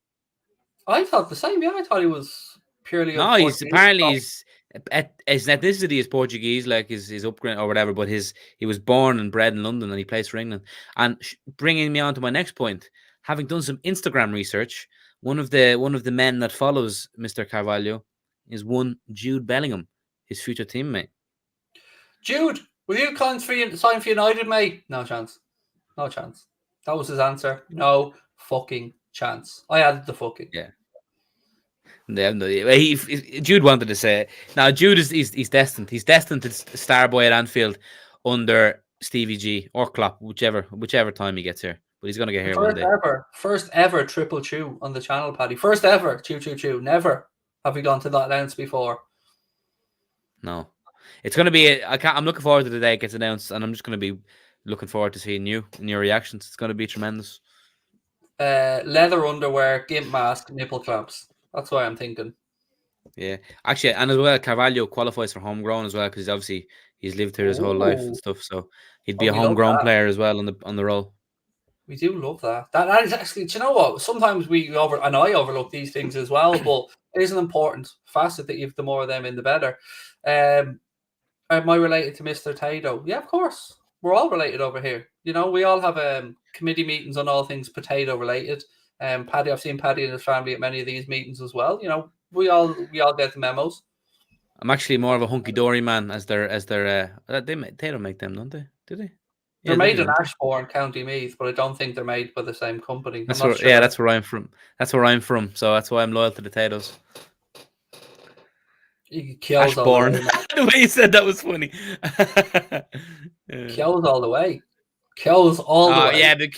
I thought the same. Yeah, I thought he was purely. No, his ethnicity is Portuguese, like his upbringing or whatever. But he was born and bred in London, and he plays for England. And bringing me on to my next point, having done some Instagram research, one of the men that follows Mr. Carvalho is one Jude Bellingham, his future teammate. Jude, will you sign for United, mate? No chance. No chance. That was his answer. No fucking chance. I added the fucking. Yeah. Jude wanted to say it. Now Jude he's destined. He's destined to star boy at Anfield under Stevie G or Klopp, whichever time he gets here. But he's gonna get here one day. First ever triple chew on the channel, Paddy. First ever chew. Never have we gone to that length before. No. It's gonna be. I'm looking forward to the day it gets announced, and I'm just gonna be looking forward to seeing you and your reactions. It's going to be tremendous. Leather underwear, gimp mask, nipple clamps. That's what I'm thinking. Yeah, actually, and as well, Carvalho qualifies for homegrown as well because obviously he's lived here his whole life and stuff. So he'd be a homegrown player as well on the roll. We do love that. That is actually. Do you know what? Sometimes I overlook these things as well. But It isn't important. Facet that you've the more of them in the better. Am I related to Mr. Tato? Yeah, of course. We're all related over here. You know, we all have committee meetings on all things potato related. Paddy, I've seen Paddy and his family at many of these meetings as well. You know, we all get the memos. I'm actually more of a hunky dory man as their they don't make them, don't they? Do they? They're Yeah, made do, in don't they? Ashbourne, County Meath, but I don't think they're made by the same company. That's I'm where not sure. yeah, that's where I'm from. That's where I'm from. So that's why I'm loyal to the Tatos. Kyo's all the Ashbourne. way, man. The way you said that was funny. Kyo's all the way. Kyo's all the way. Yeah, but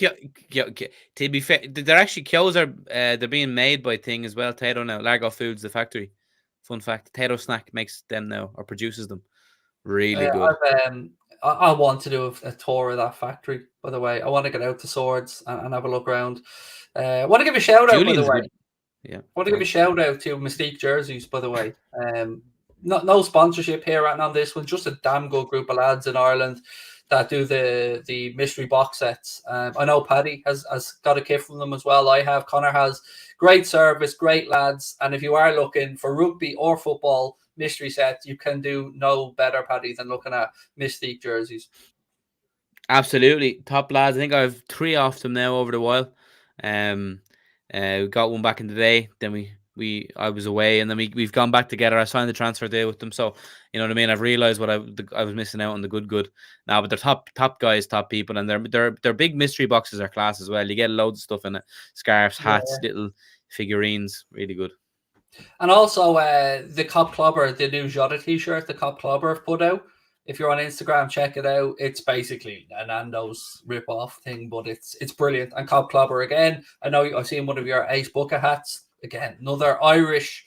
to be fair, they're actually Kyo's are they're being made by Thing as well. Tato now, Largo Foods, the factory. Fun fact: Tato Snack makes them now or produces them. Really good. I want to do a tour of that factory. By the way, I want to get out to Swords and have a look around. I want to give a shout out. Julian's by the way, good. Yeah, I want to give a shout out to Mystique Jerseys. By the way, no sponsorship here right now on this one. Just a damn good group of lads in Ireland that do the mystery box sets. I know Paddy has got a kit from them as well. I have. Connor has. Great service, great lads. And if you are looking for rugby or football mystery sets, you can do no better, Paddy, than looking at Mystique jerseys. Absolutely. Top lads. I think I have 3 off them now over the while. We got one back in the day. Then I was away, and then we've gone back together. I signed the transfer deal with them, so you know what I mean. I've realized what I was missing out on the good now. But they're top guys, top people, and their big mystery boxes are class as well. You get loads of stuff in it: scarves, hats, little figurines. Really good. And also the Cop Clobber, the new Jota t-shirt, the Cop Clobber have put out. If you're on Instagram, check it out. It's basically a Nando's rip-off thing, but it's brilliant. And Cop Clobber again. I know I've seen one of your Ace Bucket hats. Again, another Irish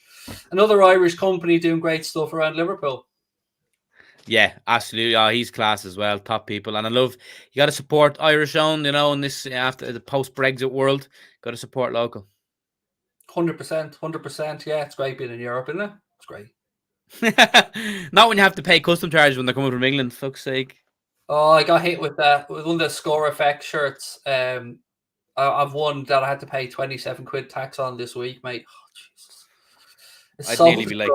company doing great stuff around Liverpool. Yeah, absolutely. Oh, he's class as well. Top people. And I love, you got to support Irish owned, you know, in this, after the post-Brexit world, got to support local. 100%. Yeah, it's great being in Europe, isn't it? It's great. Not when you have to pay custom charges when they're coming from England, fuck's sake. Oh, I got hit with that with one of the Score Effect shirts. I've one that I had to pay 27 quid tax on this week, mate. Oh, Jesus. It's I'd so nearly be like,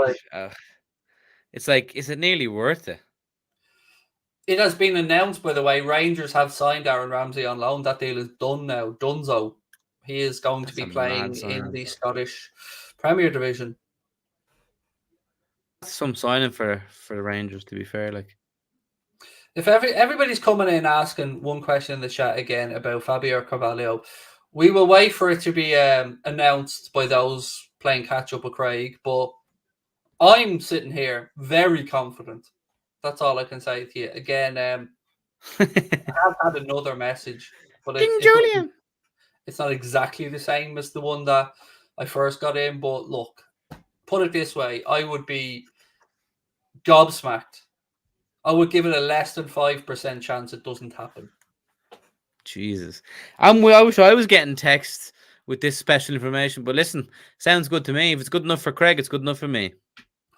it's like, is it nearly worth it? It has been announced, by the way, Rangers have signed Aaron Ramsey on loan. That deal is done now. Dunzo. He is going to be playing in the Scottish Premier Division. That's some signing for the Rangers, to be fair. Like, if everybody's coming in asking one question in the chat again about Fabio Carvalho, we will wait for it to be announced by those playing catch up with Craig. But I'm sitting here very confident. That's all I can say to you. Again, I have had another message, but it's not exactly the same as the one that I first got in. But look, put it this way, I would be gobsmacked. I would give it a less than 5% chance it doesn't happen. Jesus. I wish I was getting texts with this special information, but listen, sounds good to me. If it's good enough for Craig, it's good enough for me.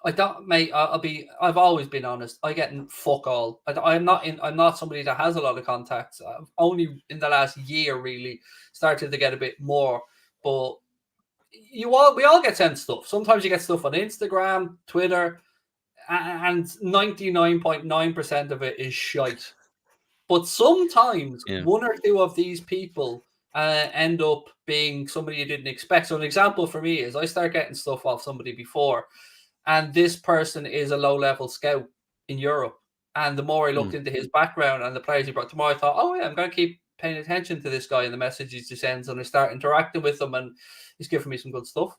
I don't, mate. I've always been honest. I get fuck all. I'm not somebody that has a lot of contacts. I've only in the last year really started to get a bit more. But we all get sent stuff. Sometimes you get stuff on Instagram, Twitter, and 99.9% of it is shite. But sometimes one or two of these people end up being somebody you didn't expect. So an example for me is I start getting stuff off somebody before. And this person is a low-level scout in Europe. And the more I looked into his background and the players he brought, the more I thought, oh, yeah, I'm going to keep paying attention to this guy and the messages he sends. And I start interacting with him, and he's giving me some good stuff.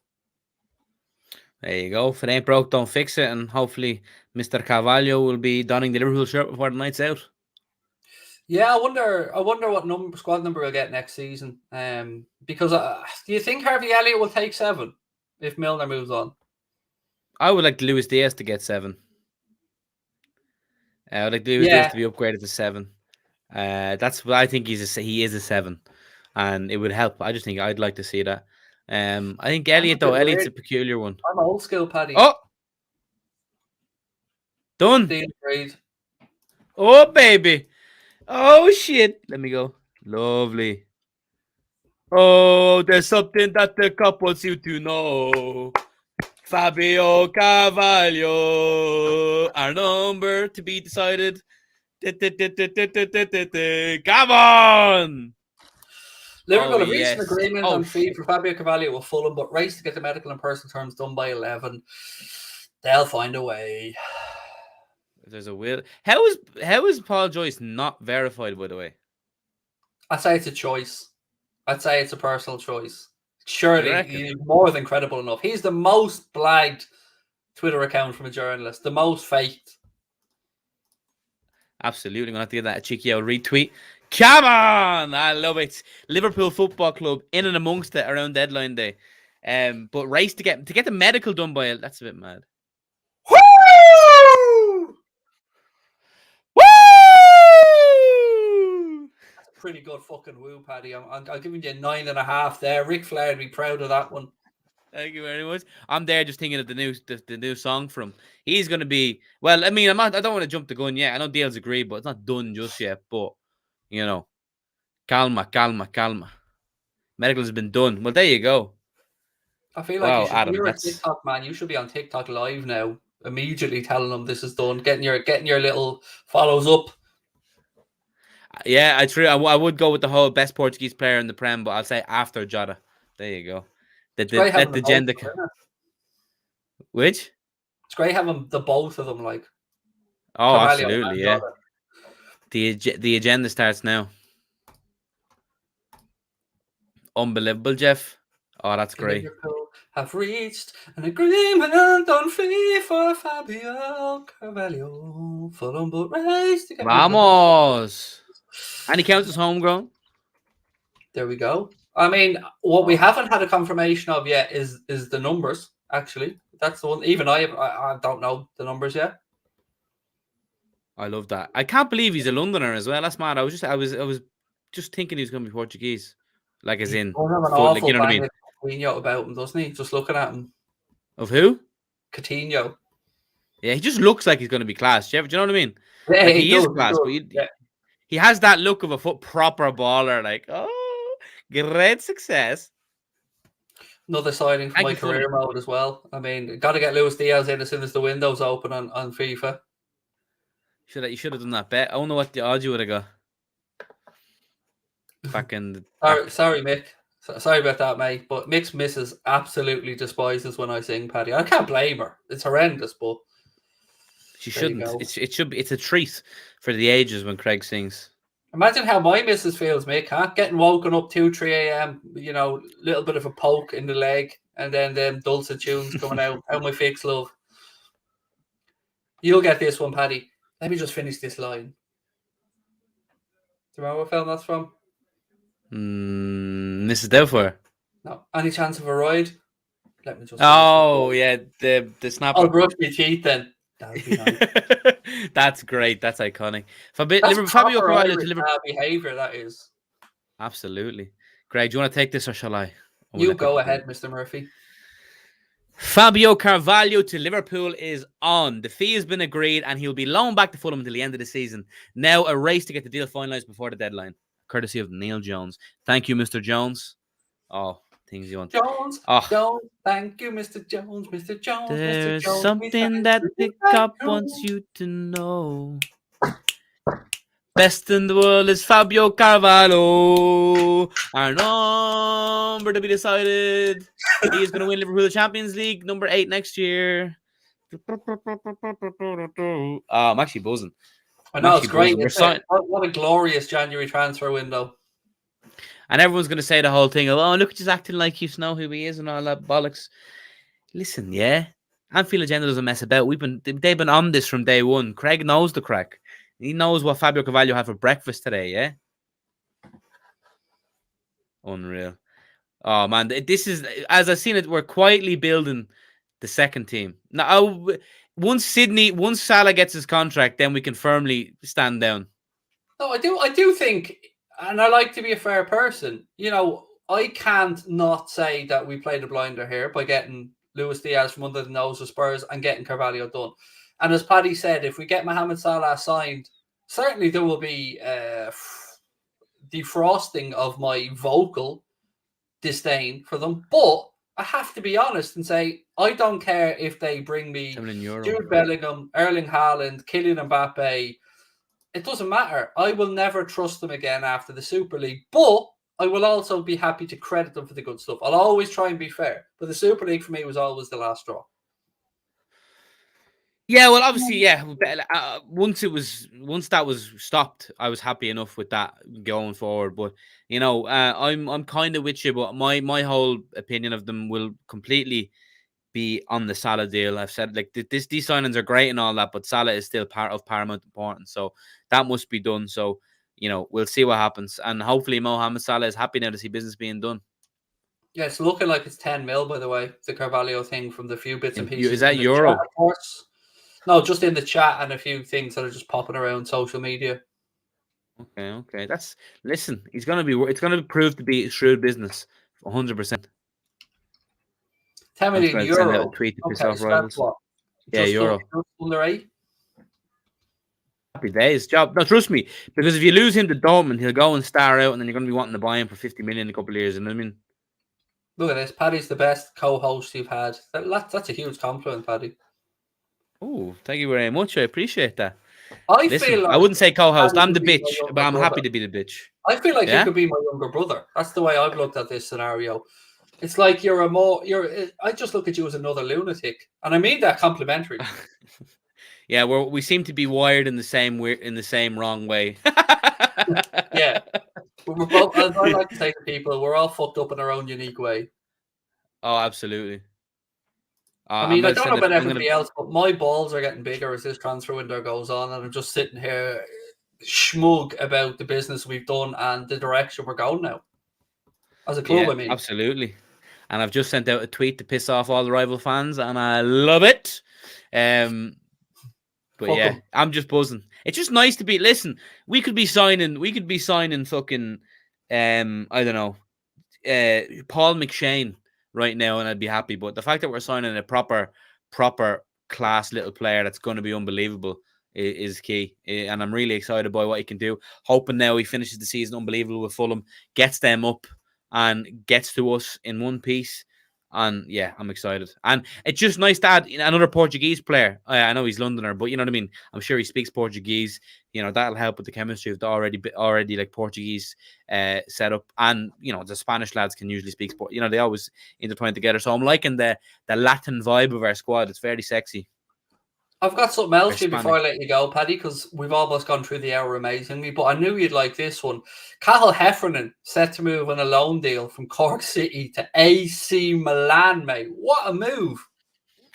There you go. If it ain't broke, don't fix it. And hopefully Mr. Carvalho will be donning the Liverpool shirt before the night's out. Yeah, I wonder what squad number we'll get next season. Because do you think Harvey Elliott will take 7 if Milner moves on? I would like Luis Diaz to get 7. I would like Luis Diaz to be upgraded to 7. That's what I think he is a 7, and it would help. I just think I'd like to see that. I think Elliott's a peculiar one. I'm old school, Paddy. Oh, done. Agreed. Oh baby. Oh shit. Let me go. Lovely. Oh, there's something that the cup wants you to know. Fabio Carvalho, our number to be decided. Come on! Liverpool Oh, have reached an yes. agreement Oh, on fee shit. for Fabio Carvalho with Fulham, but race to get the medical and personal terms done by 11. They'll find a way. There's a will. How is Paul Joyce not verified, by the way? I'd say it's a choice. I'd say it's a personal choice. You Surely reckon? he's more than credible enough. He's the most blagged Twitter account from a journalist, the most faked. Absolutely. I'm going to have to get that a cheeky old retweet. Come on! I love it. Liverpool Football Club in and amongst it around deadline day. But race to get the medical done by it, that's a bit mad. Woo! Woo! That's a pretty good fucking woo, Paddy. I'm giving you 9.5 there. Ric Flair would be proud of that one. Thank you very much. I'm there just thinking of the new song from. He's going to be well. I mean, I don't want to jump the gun yet. I know Dale's agreed, but it's not done just yet. But you know, calma. Medical has been done. Well, there you go. I feel Wow, like Adam, you're that's a TikTok man. You should be on TikTok live now, immediately telling them this is done, getting your little follows up. yeah. I would go with the whole best Portuguese player in the Prem, but I'll say after Jota. There you go. It's great having Let the the both gender. of them, isn't it? Which? It's great having the both of them, like Oh, Carvalho absolutely, and yeah. Jota. The agenda starts now. Unbelievable, Jeff. Oh, that's great. Liverpool have reached an agreement on fee for Fabio Carvalho. Fulham but race to get rid of the- Vamos. And he counts as homegrown. There we go. I mean, what we haven't had a confirmation of yet is the numbers. Actually, that's the one. Even I don't know the numbers yet. I love that. I can't believe he's a Londoner as well. That's mad. I was just thinking he was going to be Portuguese, like as He in, does have an like, awful you know what I mean? bang of Coutinho about him, doesn't he? Just looking at him, Of who? Coutinho. Yeah, he just looks like he's going to be class. Do you know what I mean? Yeah, Like he he is does. class, but Yeah. he has that look of a proper baller. Like, oh, great success. Another signing for Thank my you, Fulham. career mode as well. I mean, got to get Luis Diaz in as soon as the window's open on FIFA. You should have done that bet. I don't know what the odds you would have got. Back in the Sorry, Mick. Sorry about that, mate. But Mick's missus absolutely despises when I sing, Paddy. I can't blame her. It's horrendous, but she there you shouldn't. go. It should be. It's a treat for the ages when Craig sings. Imagine how my missus feels, Mick, huh? Getting woken up 2, 3 a.m., you know, little bit of a poke in the leg, and then them dulcet tunes coming out. How my fix, love. You'll get this one, Paddy. Let me just finish this line. Do you remember what film that's from? Mrs. Doubtfire. No. Any chance of a ride? Let me just. Oh yeah, the snapper. I'll brush my teeth then. That would be nice. That's great. That's iconic. That's Fabio proper Carvalho Irish to Liverpool. behaviour, that is. Absolutely. Greg, do you want to take this or shall I? You go ahead, Mr. Murphy. Fabio Carvalho to Liverpool is on. The fee has been agreed and he'll be loaned back to Fulham until the end of the season. Now a race to get the deal finalised before the deadline. Courtesy of Neil Jones. Thank you, Mr. Jones. Oh, things you want. Jones, Jones, thank you, Mr. Jones, Mr. Jones, There's Mr. Jones. something that the cop wants you to know. Best in the world is Fabio Carvalho. Our number to be decided. He is going to win Liverpool Champions League number 8 next year. I'm actually buzzing. I know, it's great. Buzzing. What a glorious January transfer window. And everyone's going to say the whole thing of, oh, look, he's acting like you know who he is and all that bollocks. Listen, yeah. Anfield Agenda doesn't mess about. They've been on this from day one. Craig knows the crack. He knows what Fabio Carvalho had for breakfast today, yeah? Unreal. Oh, man. This is, as I've seen it, we're quietly building the second team. Now, once Salah gets his contract, then we can firmly stand down. No, I do think, and I like to be a fair person, you know, I can't not say that we played a blinder here by getting Luis Diaz from under the nose of Spurs and getting Carvalho done. And as Paddy said, if we get Mohamed Salah signed, certainly there will be defrosting of my vocal disdain for them. But I have to be honest and say I don't care if they bring me €7 million. Jude Bellingham, Erling Haaland, Kylian Mbappe. It doesn't matter. I will never trust them again after the Super League, but I will also be happy to credit them for the good stuff. I'll always try and be fair, but the Super League for me was always the last straw. Yeah, well, obviously, yeah. Once that was stopped, I was happy enough with that going forward. But I'm kind of with you. But my whole opinion of them will completely be on the Salah deal. I've said like these signings are great and all that, but Salah is still part of paramount importance. So that must be done. So we'll see what happens, and hopefully Mohamed Salah is happy now to see business being done. Yeah, it's looking like it's 10 mil, by the way. The Carvalho thing from the few bits and pieces. Is that in the euro? Chat, of course. No, just in the chat and a few things that are just popping around social media. Okay. Listen. It's gonna prove to be shrewd business, 100%. 10 million I'll send out a euro. tweet to piss Okay, off so rivals. that's what? Yeah, Just euro. under 8? Happy days, job. No, trust me, because if you lose him to Dortmund, he'll go and star out, and then you're going to be wanting to buy him for 50 million in a couple of years. You know what I mean? Look at this. Paddy's the best co-host you've had. That's a huge compliment, Paddy. Oh, thank you very much. I appreciate that. I feel like I wouldn't say co-host. Paddy I'm the could be my bitch, younger but I'm brother. happy to be the bitch. I feel like Yeah? you could be my younger brother. That's the way I've looked at this scenario. It's like I just look at you as another lunatic, and I mean that complimentary. Yeah, we seem to be wired in the same wrong way. Yeah, we're both, as I like to say to people, we're all fucked up in our own unique way. Oh, absolutely. I mean, I don't know about everybody else, but my balls are getting bigger as this transfer window goes on, and I'm just sitting here schmug about the business we've done and the direction we're going now. As a club, Yeah, I mean. absolutely. And I've just sent out a tweet to piss off all the rival fans, and I love it. But Fuck yeah, 'em. I'm just buzzing. It's just nice to be. Listen, we could be signing fucking, I don't know, Paul McShane right now, and I'd be happy. But the fact that we're signing a proper class little player that's going to be unbelievable is key. And I'm really excited by what he can do. Hoping now he finishes the season unbelievable with Fulham, gets them up, and gets to us in one piece. And yeah, I'm excited. And it's just nice to add another Portuguese player. I know he's Londoner, but you know what I mean? I'm sure he speaks Portuguese. That'll help with the chemistry of the already like Portuguese setup. And, the Spanish lads can usually speak sport. They always intertwine together. So I'm liking the Latin vibe of our squad. It's very sexy. I've got something else for you before I let you go, Paddy, because we've almost gone through the hour amazingly, but I knew you'd like this one. Cahill Heffernan set to move on a loan deal from Cork City to AC Milan, mate. What a move.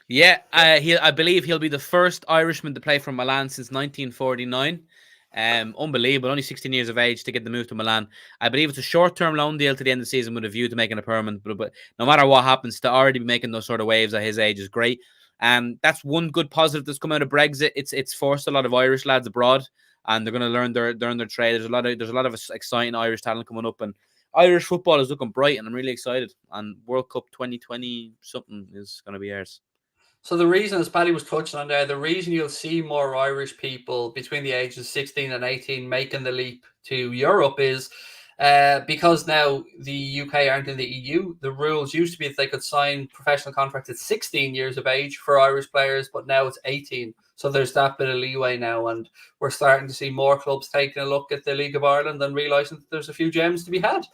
Yeah, I believe he'll be the first Irishman to play for Milan since 1949. Unbelievable, only 16 years of age to get the move to Milan. I believe it's a short-term loan deal to the end of the season with a view to making it permanent. But no matter what happens, to already be making those sort of waves at his age is great. That's one good positive that's come out of Brexit. It's forced a lot of Irish lads abroad, and they're going to learn their trade. There's a lot of exciting Irish talent coming up, and Irish football is looking bright, and I'm really excited. And World Cup 2020 something is going to be ours. So the reason, as Paddy was touching on there, the reason you'll see more Irish people between the ages of 16 and 18 making the leap to Europe is because now the UK aren't in the EU. The rules used to be that they could sign professional contracts at 16 years of age for Irish players, but now it's 18. So there's that bit of leeway now, and we're starting to see more clubs taking a look at the League of Ireland and realising that there's a few gems to be had.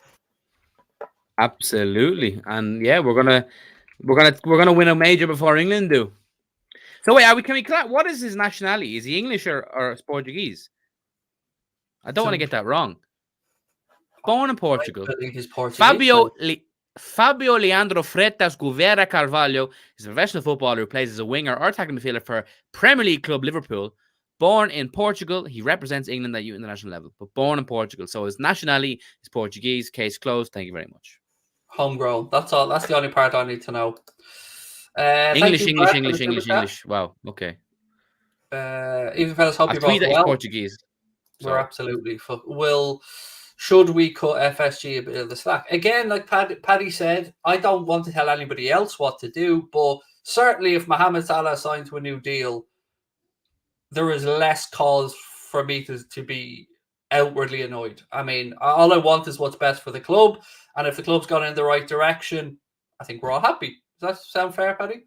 Absolutely, and yeah, we're gonna win a major before England do. So wait, what is his nationality? Is he English or Portuguese? I don't want to get that wrong. Born in Portugal. I think he's Portuguese. Fabio Leandro Freitas Gouveia Carvalho is a professional footballer who plays as a winger or attacking midfielder for Premier League club Liverpool. Born in Portugal, he represents England at international level, but born in Portugal. So his nationality is Portuguese. Case closed. Thank you very much. Homegrown. That's all. That's the only part I need to know. English. Wow. Okay. Even fellas, hope you're both well. Portuguese. We're absolutely should we cut FSG a bit of the slack? Again, like Paddy said, I don't want to tell anybody else what to do, but certainly if Mohamed Salah signed to a new deal, there is less cause for me to be outwardly annoyed. I mean, all I want is what's best for the club, and if the club's gone in the right direction, I think we're all happy. Does that sound fair, Paddy?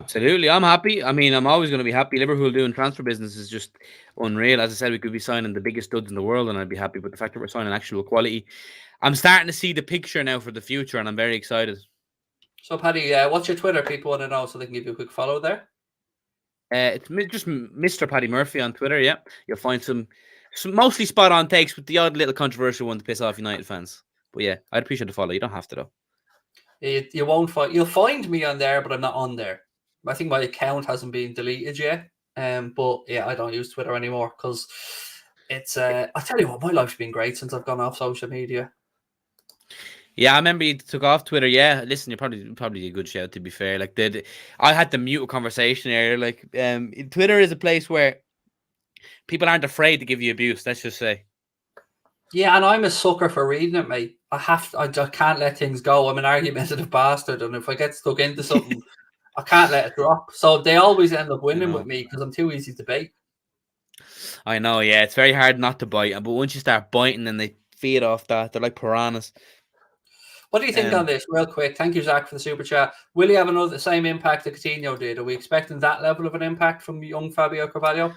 Absolutely, I'm happy. I mean, I'm always going to be happy. Liverpool doing transfer business is just unreal. As I said, we could be signing the biggest studs in the world, and I'd be happy. But the fact that we're signing actual quality, I'm starting to see the picture now for the future, and I'm very excited. So, Paddy, what's your Twitter? People want to know, so they can give you a quick follow there. It's just Mr. Paddy Murphy on Twitter. Yeah, you'll find some mostly spot on takes with the odd little controversial one to piss off United fans. But yeah, I'd appreciate the follow. You don't have to though. You won't find. You'll find me on there, but I'm not on there. I think my account hasn't been deleted yet. But yeah, I don't use Twitter anymore because it's. I tell you what, my life's been great since I've gone off social media. Yeah, I remember you took off Twitter. Yeah, listen, you're probably a good shout. To be fair, like I had to mute a conversation earlier. Like, Twitter is a place where people aren't afraid to give you abuse. Let's just say. Yeah, and I'm a sucker for reading it, mate. I just can't let things go. I'm an argumentative bastard, and if I get stuck into something, I can't let it drop. So they always end up winning with me because I'm too easy to bait. I know, yeah, it's very hard not to bite, but once you start biting, then they feed off that. They're like piranhas. What do you think on this, real quick? Thank you, Zach, for the super chat. Will he have the same impact that Coutinho did? Are we expecting that level of an impact from young Fabio Carvalho?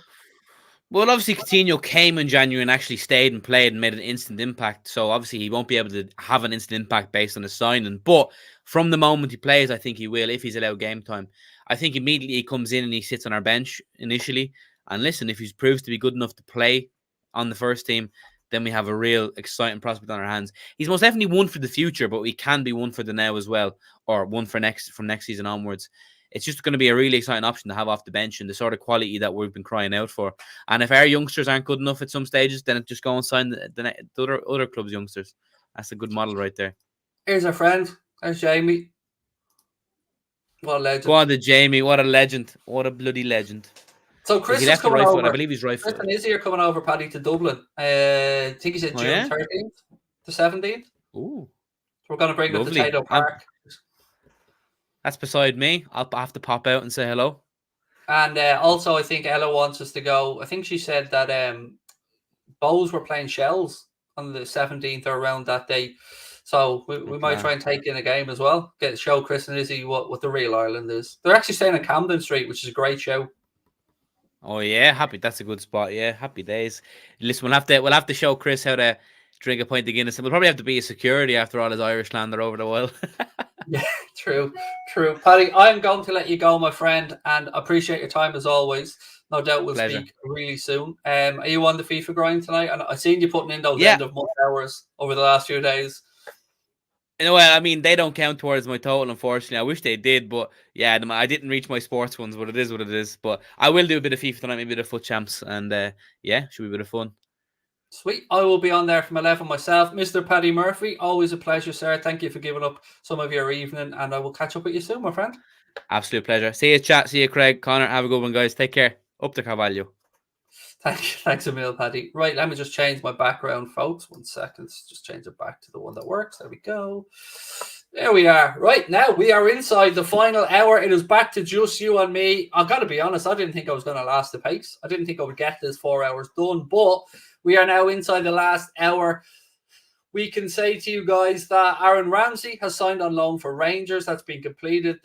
Well, obviously, Coutinho came in January and actually stayed and played and made an instant impact. So obviously, he won't be able to have an instant impact based on his signing. But from the moment he plays, I think he will if he's allowed game time. I think immediately he comes in and he sits on our bench initially. And listen, if he proves to be good enough to play on the first team, then we have a real exciting prospect on our hands. He's most definitely one for the future, but he can be one for the now as well, or one for from next season onwards. It's just going to be a really exciting option to have off the bench and the sort of quality that we've been crying out for. And if our youngsters aren't good enough at some stages, then just go and sign the other clubs' youngsters. That's a good model right there. Here's our friend. There's Jamie. What a legend. Go on to Jamie. What a legend. What a bloody legend. So Chris is coming right over. foot. I believe he's right Chris foot. and Izzy are coming over, Paddy, to Dublin. I think he said June 13th to 17th. Ooh. So we're going to bring them to Tato Park. That's beside me. I'll have to pop out and say hello. And also, I think Ella wants us to go. I think she said that Bows were playing Shells on the 17th or around that day. So we might try and take in a game as well. Show Chris and Izzy what the real Ireland is. They're actually staying in Camden Street, which is a great show. Oh yeah, happy. That's a good spot. Yeah, happy days. Listen, we'll have to show Chris how to drink a pint of Guinness, and we'll probably have to be a security after all his Irish lander over the while. Yeah, true. Paddy, I'm going to let you go, my friend, and appreciate your time as always. No doubt we'll speak really soon. Are you on the FIFA grind tonight? And I've seen you putting in those end of month hours over the last few days. You know, well, I mean, they don't count towards my total, unfortunately. I wish they did, but yeah, I didn't reach my sports ones, but it is what it is. But I will do a bit of FIFA tonight, maybe a bit of foot champs, and yeah, should be a bit of fun. Sweet. I will be on there from 11 myself. Mr. Paddy Murphy, always a pleasure, sir. Thank you for giving up some of your evening, and I will catch up with you soon, my friend. Absolute pleasure. See you, chat. See you, Craig. Connor, have a good one, guys. Take care. Up to Carvalho. Thanks a million, Paddy. Right, let me just change my background, folks. 1 second. Just change it back to the one that works. There we go. There we are. Right, now we are inside the final hour. It is back to just you and me. I've got to be honest, I didn't think I was going to last the pace. I didn't think I would get this 4 hours done, but we are now inside the last hour. We can say to you guys that Aaron Ramsey has signed on loan for Rangers. That's been completed.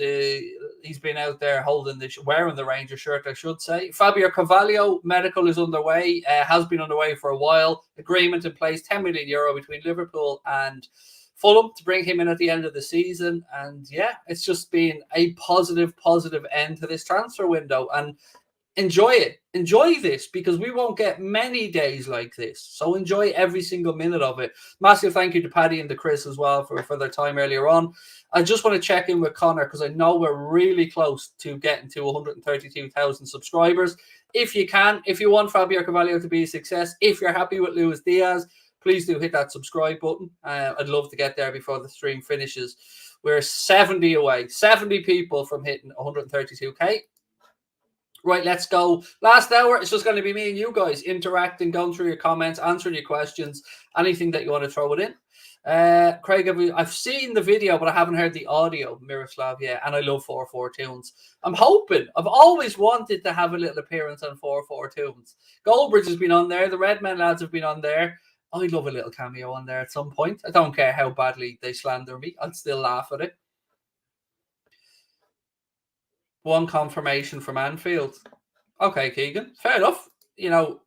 He's been out there wearing the Rangers shirt, I should say. Fabio Carvalho, medical is underway, has been underway for a while. Agreement in place, €10 million between Liverpool and Fulham to bring him in at the end of the season. And yeah, it's just been a positive end to this transfer window. And enjoy it. Enjoy this, because we won't get many days like this. So enjoy every single minute of it. Massive thank you to Paddy and to Chris as well for their time earlier on. I just want to check in with Connor because I know we're really close to getting to 132,000 subscribers. If you want Fabio Carvalho to be a success, if you're happy with Luis Diaz, please do hit that subscribe button. I'd love to get there before the stream finishes. We're 70 away, 70 people from hitting 132k. Right, let's go. Last hour, it's just going to be me and you guys interacting, going through your comments, answering your questions, anything that you want to throw it in. Craig, I've seen the video, but I haven't heard the audio, Miroslav, yet, and I love 4-4 tunes. I'm hoping, I've always wanted to have a little appearance on 4-4 tunes. Goldbridge has been on there, the Redmen lads have been on there. I'd love a little cameo on there at some point. I don't care how badly they slander me. I'd still laugh at it. One confirmation from Anfield. Okay, Keegan. Fair enough.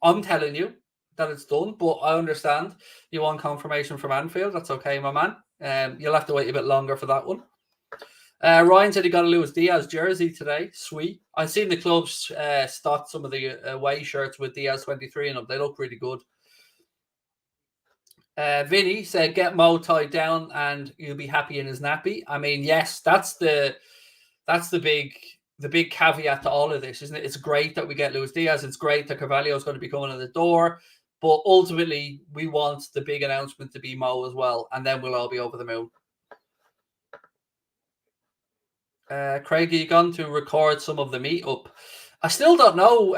I'm telling you that it's done, but I understand you want confirmation from Anfield. That's okay, my man. You'll have to wait a bit longer for that one. Ryan said he got a Luis Diaz jersey today. Sweet. I've seen the clubs stock some of the away shirts with Diaz 23 in them. They look really good. Vinny said, get Mo tied down and you'll be happy in his nappy. I mean, yes, that's the big caveat to all of this, isn't it? It's great that we get Luis Diaz. It's great that Carvalho is going to be coming in the door. But ultimately, we want the big announcement to be Mo as well. And then we'll all be over the moon. Craig, are you going to record some of the meetup? I still don't know,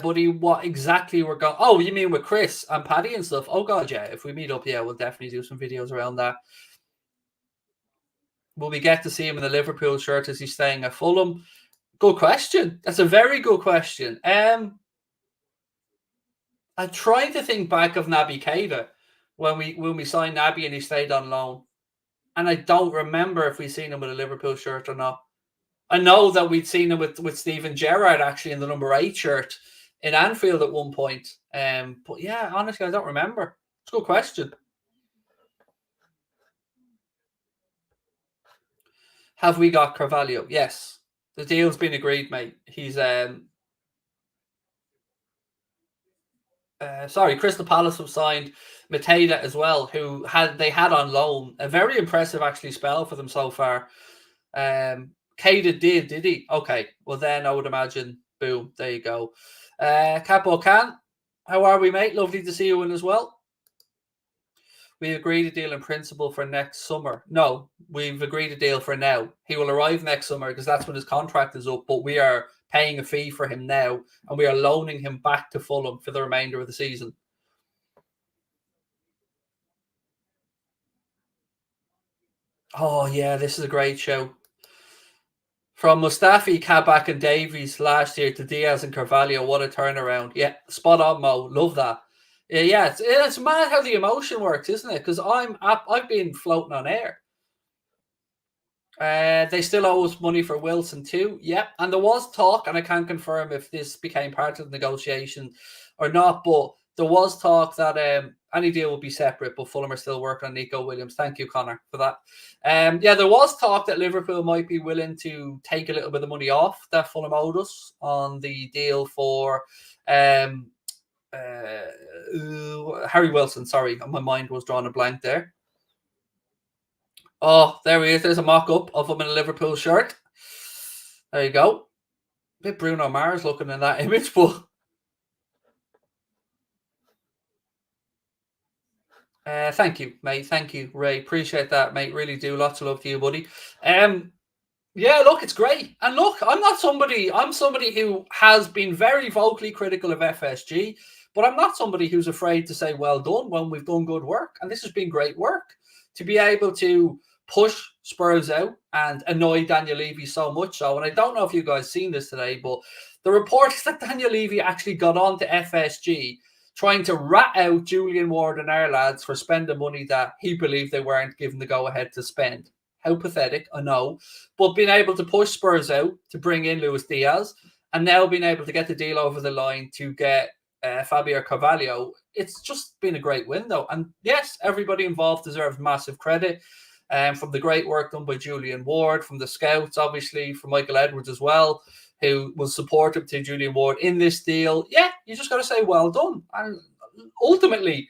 buddy, what exactly we're going... Oh, you mean with Chris and Paddy and stuff? Oh, God, yeah. If we meet up, yeah, we'll definitely do some videos around that. Will we get to see him in the Liverpool shirt as he's staying at Fulham? Good question. That's a very good question. I'm trying to think back of Naby Keita when we signed Naby and he stayed on loan. And I don't remember if we've seen him with a Liverpool shirt or not. I know that we'd seen him with Steven Gerrard actually in the number 8 shirt in Anfield at one point. But yeah, honestly, I don't remember. It's a good question. Have we got Carvalho? Yes. The deal's been agreed, mate. He's Crystal Palace have signed Mateta as well, who they had on loan. A very impressive actually spell for them so far. Keita did he? Okay. Well, then I would imagine, boom, there you go. Capo Can, how are we, mate? Lovely to see you in as well. We agreed a deal in principle for next summer. No, we've agreed a deal for now. He will arrive next summer because that's when his contract is up, but we are paying a fee for him now and we are loaning him back to Fulham for the remainder of the season. Oh, yeah, this is a great show. From Mustafi, Kabak and Davies last year to Diaz and Carvalho, what a turnaround. Yeah, spot on, Mo. Love that. Yeah, it's mad how the emotion works, isn't it? Because I've been floating on air. They still owe us money for Wilson too. Yep, and there was talk, and I can't confirm if this became part of the negotiation or not, but there was talk that any deal will be separate, but Fulham are still working on Nico Williams. Thank you, Connor, for that. Yeah, there was talk that Liverpool might be willing to take a little bit of money off that Fulham owed us on the deal for Harry Wilson. Sorry, my mind was drawing a blank there. Oh, there he is. There's a mock-up of him in a Liverpool shirt. There you go. A bit Bruno Mars looking in that image, but... thank you, mate. Thank you, Ray. Appreciate that, mate. Really do. Lots of love to you, buddy. Yeah, look, it's great. And look, I'm somebody who has been very vocally critical of FSG, but I'm not somebody who's afraid to say well done when we've done good work. And this has been great work. To be able to push Spurs out and annoy Daniel Levy so much so. And I don't know if you guys seen this today, but the report is that Daniel Levy actually got on to FSG trying to rat out Julian Ward and our lads for spending money that he believed they weren't given the go-ahead to spend. How pathetic, I know. But being able to push Spurs out to bring in Luis Diaz and now being able to get the deal over the line to get Fabio Carvalho, it's just been a great win, though. And yes, everybody involved deserves massive credit. From the great work done by Julian Ward, from the scouts, obviously, from Michael Edwards as well, who was supportive to Julian Ward in this deal. Yeah, you just got to say well done. And ultimately,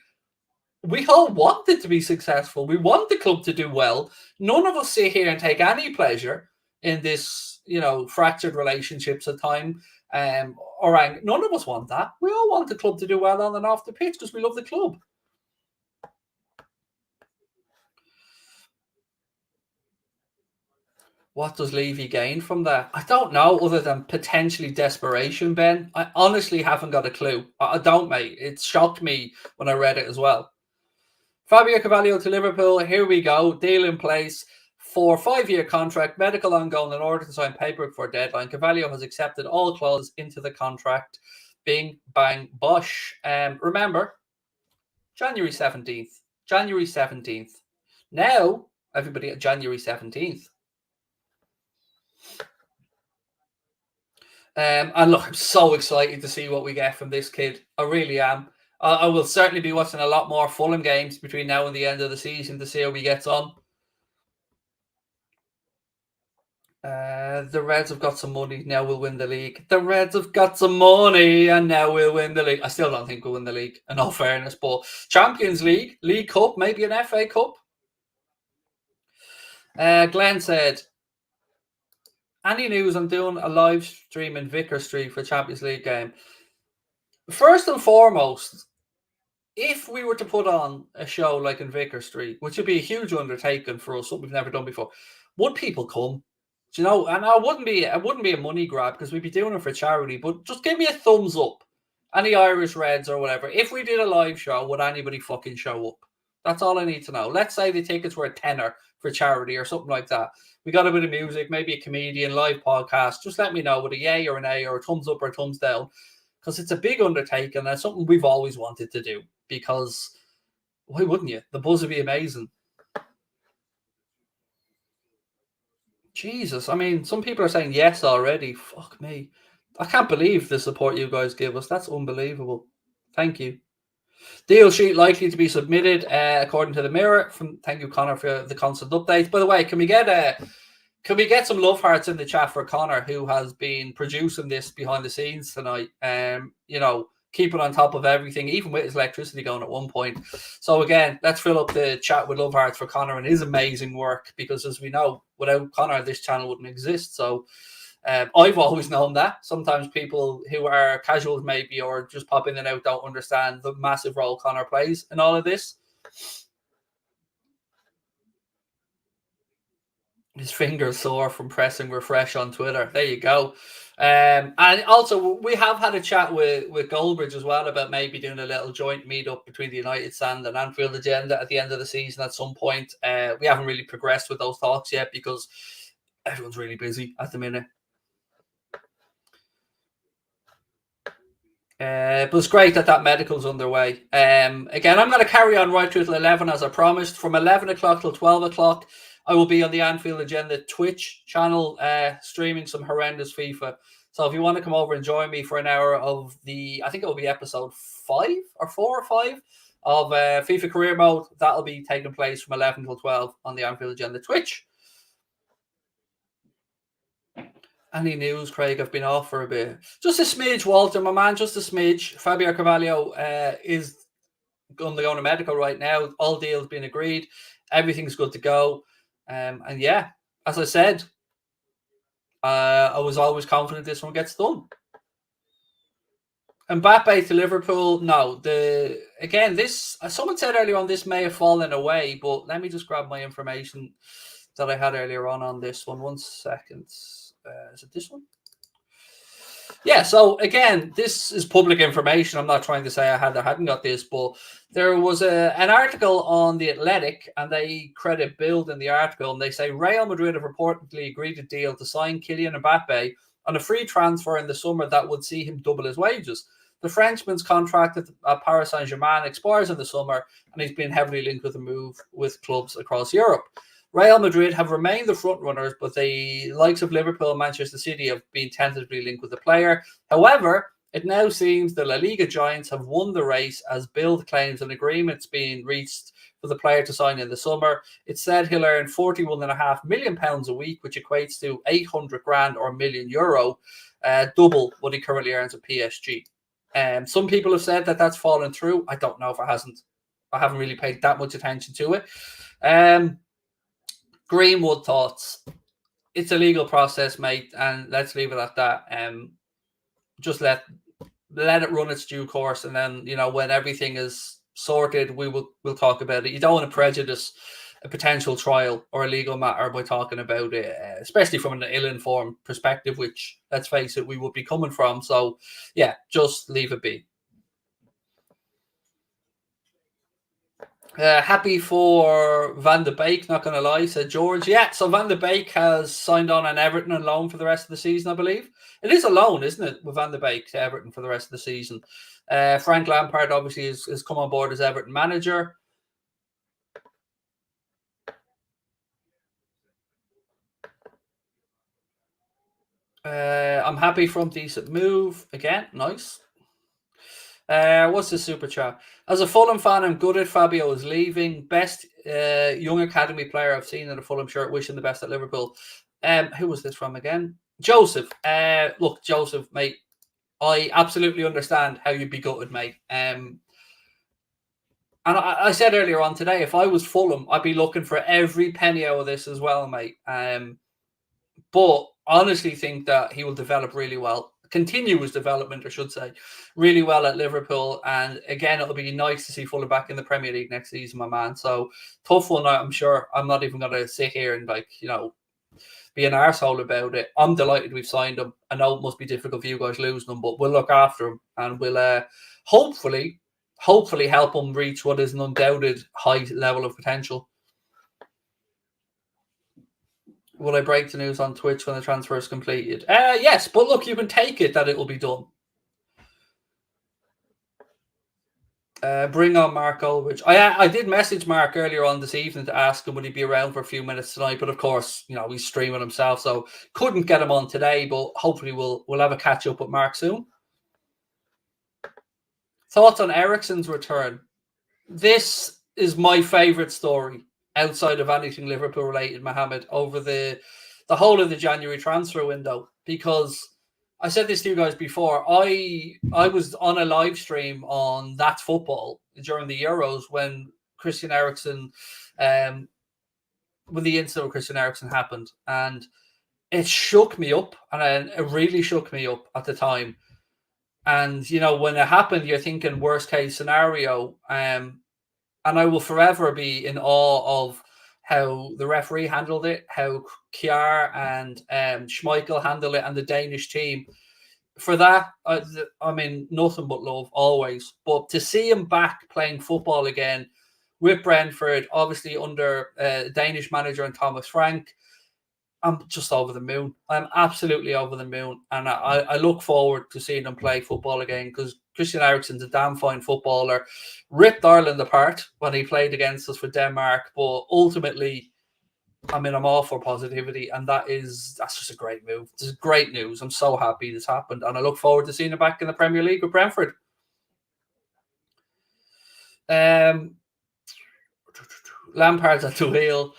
we all want it to be successful. We want the club to do well. None of us sit here and take any pleasure in this, fractured relationships at time. None of us want that. We all want the club to do well on and off the pitch because we love the club. What does Levy gain from that? I don't know, other than potentially desperation, Ben. I honestly haven't got a clue. I don't, mate. It shocked me when I read it as well. Fabio Carvalho to Liverpool. Here we go. Deal in place for 5-year contract, medical ongoing in order to sign paperwork for deadline. Carvalho has accepted all clauses into the contract. Bing, bang, bosh. Remember, January 17th. January 17th. Now, everybody at January 17th. And look, I'm so excited to see what we get from this kid. I really am. I will certainly be watching a lot more Fulham games between now and the end of the season to see how he gets on. The Reds have got some money. Now we'll win the league. The Reds have got some money and now we'll win the league. I still don't think we'll win the league, in all fairness. But Champions League, League Cup, maybe an FA Cup. Glenn said, any news on doing a live stream in Vicar Street for Champions League game? First and foremost, if we were to put on a show like in Vicar Street, which would be a huge undertaking for us, something we've never done before, would people come? Do you know? And it wouldn't be a money grab because we'd be doing it for charity. But just give me a thumbs up, any Irish Reds or whatever. If we did a live show, would anybody fucking show up? That's all I need to know. Let's say the tickets were a tenner for charity or something like that. We got a bit of music, maybe a comedian, live podcast. Just let me know with a yay or an A or a thumbs up or a thumbs down, because it's a big undertaking and it's something we've always wanted to do. Because why wouldn't you? The buzz would be amazing. Jesus, I mean, some people are saying yes already. Fuck me. I can't believe the support you guys give us. That's unbelievable. Thank you. Deal sheet likely to be submitted according to the Mirror. Thank you, Connor, for the constant updates. By the way, can we get some love hearts in the chat for Connor, who has been producing this behind the scenes tonight? Keeping on top of everything, even with his electricity going at one point. So again, let's fill up the chat with love hearts for Connor and his amazing work, because as we know, without Connor, this channel wouldn't exist. So I've always known that. Sometimes people who are casuals maybe or just pop in and out don't understand the massive role Connor plays in all of this. His fingers sore from pressing refresh on Twitter. There you go. And also, we have had a chat with Goldbridge as well about maybe doing a little joint meetup between the United Stand and Anfield Agenda at the end of the season at some point. We haven't really progressed with those talks yet because everyone's really busy at the minute. But it's great that medical's underway. Again, I'm going to carry on right through till 11 as I promised. From 11 o'clock till 12 o'clock, I will be on the Anfield Agenda Twitch channel streaming some horrendous FIFA. So if you want to come over and join me for an hour of I think it will be episode 4 or 5 of FIFA Career Mode, that'll be taking place from 11 till 12 on the Anfield Agenda Twitch. Any news, Craig? I've been off for a bit. Just a smidge, Walter, my man, just a smidge. Fabio Carvalho is undergoing a medical right now. All deals been agreed. Everything's good to go. And yeah, as I said, I was always confident this one gets done. Mbappe to Liverpool. No, someone said earlier on this may have fallen away, but let me just grab my information that I had earlier on this one. 1 second. Is it this one? Yeah, so again, this is public information. I'm not trying to say I had or hadn't got this, but there was an article on The Athletic, and they credit Bild in the article, and they say Real Madrid have reportedly agreed a deal to sign Kylian Mbappe on a free transfer in the summer that would see him double his wages. The Frenchman's contract at Paris Saint-Germain expires in the summer, and he's been heavily linked with a move with clubs across Europe. Real Madrid have remained the front runners, but the likes of Liverpool and Manchester City have been tentatively linked with the player. However, it now seems the La Liga giants have won the race, as Bild claims an agreement's being reached for the player to sign in the summer. It said he'll earn £41.5 million a week, which equates to 800 grand or €1 million, double what he currently earns at PSG. Some people have said that that's fallen through. I don't know if it hasn't. I haven't really paid that much attention to it. Greenwood thoughts. It's a legal process, mate, and let's leave it at that. Just let it run its due course, and then when everything is sorted, we'll talk about it. You don't want to prejudice a potential trial or a legal matter by talking about it, especially from an ill-informed perspective, which, let's face it, we would be coming from. So, yeah, just leave it be. Happy for Van de Beek, not going to lie, said George. Yeah, so Van de Beek has signed on an Everton on loan for the rest of the season, I believe. It is a loan, isn't it, with Van de Beek to Everton for the rest of the season. Frank Lampard obviously has come on board as Everton manager. I'm happy from decent move. Again, nice. What's the super chat? As a Fulham fan, I'm gutted Fabio is leaving. Best young academy player I've seen in a Fulham shirt. Wishing the best at Liverpool. Who was this from again? Joseph. Look, Joseph, mate, I absolutely understand how you'd be gutted, mate. And I said earlier on today, if I was Fulham, I'd be looking for every penny out of this as well, mate. But I honestly think that he will develop really well. Continue his development, I should say, really well at Liverpool. And again, it'll be nice to see Fulham back in the Premier League next season, my man. So tough one, I'm sure. I'm not even going to sit here and be an arsehole about it. I'm delighted we've signed him. I know it must be difficult for you guys losing him, but we'll look after him and we'll hopefully help him reach what is an undoubted high level of potential. Will I break the news on Twitch when the transfer is completed? Yes, but look, you can take it that it will be done. Bring on Mark Ulrich. I did message Mark earlier on this evening to ask him would he be around for a few minutes tonight, but of course, he's streaming himself, so couldn't get him on today. But hopefully, we'll have a catch up with Mark soon. Thoughts on Eriksen's return? This is my favourite story outside of anything Liverpool related, Mohammed, over the whole of the January transfer window, because I said this to you guys before. I was on a live stream on That's Football during the Euros when Christian Eriksen, when the incident with Christian Eriksen happened, and it shook me up, and it really shook me up at the time. And when it happened, you're thinking worst case scenario, and I will forever be in awe of how the referee handled it, how Kjaer and Schmeichel handled it, and the Danish team. For that, I mean, nothing but love, always. But to see him back playing football again with Brentford, obviously under Danish manager and Thomas Frank, I'm just over the moon. I'm absolutely over the moon. And I look forward to seeing him play football again, because Christian Eriksen's a damn fine footballer. Ripped Ireland apart when he played against us for Denmark. But ultimately, I mean, I'm all for positivity. And that's just a great move. This is great news. I'm so happy this happened. And I look forward to seeing him back in the Premier League with Brentford. Lampard's at the wheel.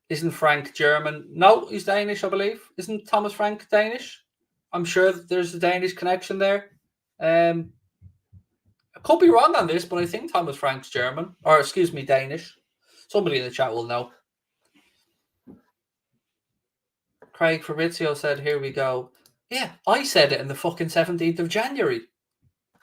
Isn't Frank German? No, he's Danish, I believe. Isn't Thomas Frank Danish? I'm sure there's a Danish connection there. I could be wrong on this, but I think Thomas Frank's German. Or, excuse me, Danish. Somebody in the chat will know. Craig Fabrizio said, here we go. Yeah, I said it in the fucking 17th of January.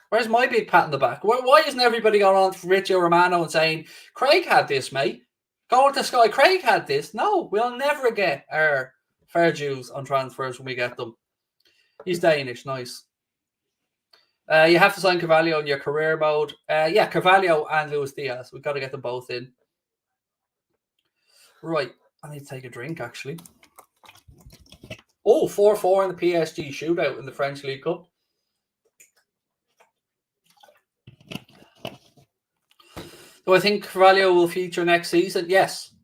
Where's my big pat in the back? Why isn't everybody going on to Fabrizio Romano and saying, Craig had this, mate? Going to Sky, Craig had this. No, we'll never get our fair dues on transfers when we get them. He's Danish, nice. You have to sign Carvalho in your career mode. Yeah, Carvalho and Luis Diaz. We've got to get them both in. Right, I need to take a drink, actually. Oh, 4-4 in the PSG shootout in the French League Cup. Do I think Carvalho will feature next season? Yes.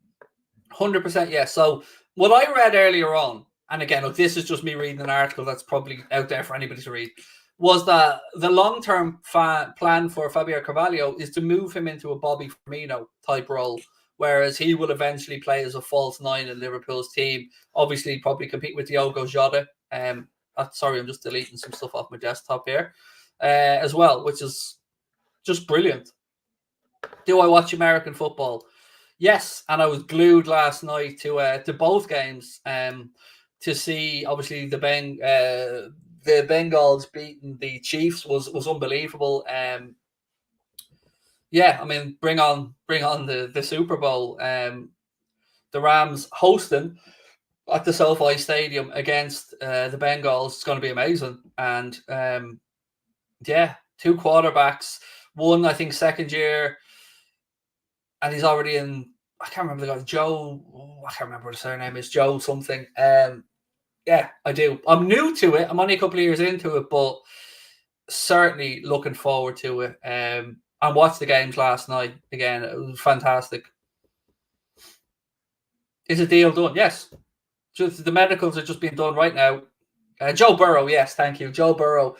100% yes. So what I read earlier on, and again, look, this is just me reading an article that's probably out there for anybody to read, was that the long-term plan for Fabio Carvalho is to move him into a Bobby Firmino type role, whereas he will eventually play as a false nine in Liverpool's team. Obviously, probably compete with Diogo Jota. Sorry, I'm just deleting some stuff off my desktop here as well, which is just brilliant. Do I watch American football? Yes, and I was glued last night to both games to see. Obviously, the Bengals beating the Chiefs was unbelievable. Yeah, I mean, bring on the Super Bowl. The Rams hosting at the SoFi Stadium against the Bengals. It's going to be amazing. And yeah, two quarterbacks. One, I think, second year and he's already in. I can't remember the guy. Joe. I can't remember what his surname is. Joe something. Yeah, I do. I'm new to it. I'm only a couple of years into it, but certainly looking forward to it. I watched the games last night again. It was fantastic. Is a deal done? Yes. Just the medicals are just being done right now. Joe Burrow, yes, thank you. Joe Burrow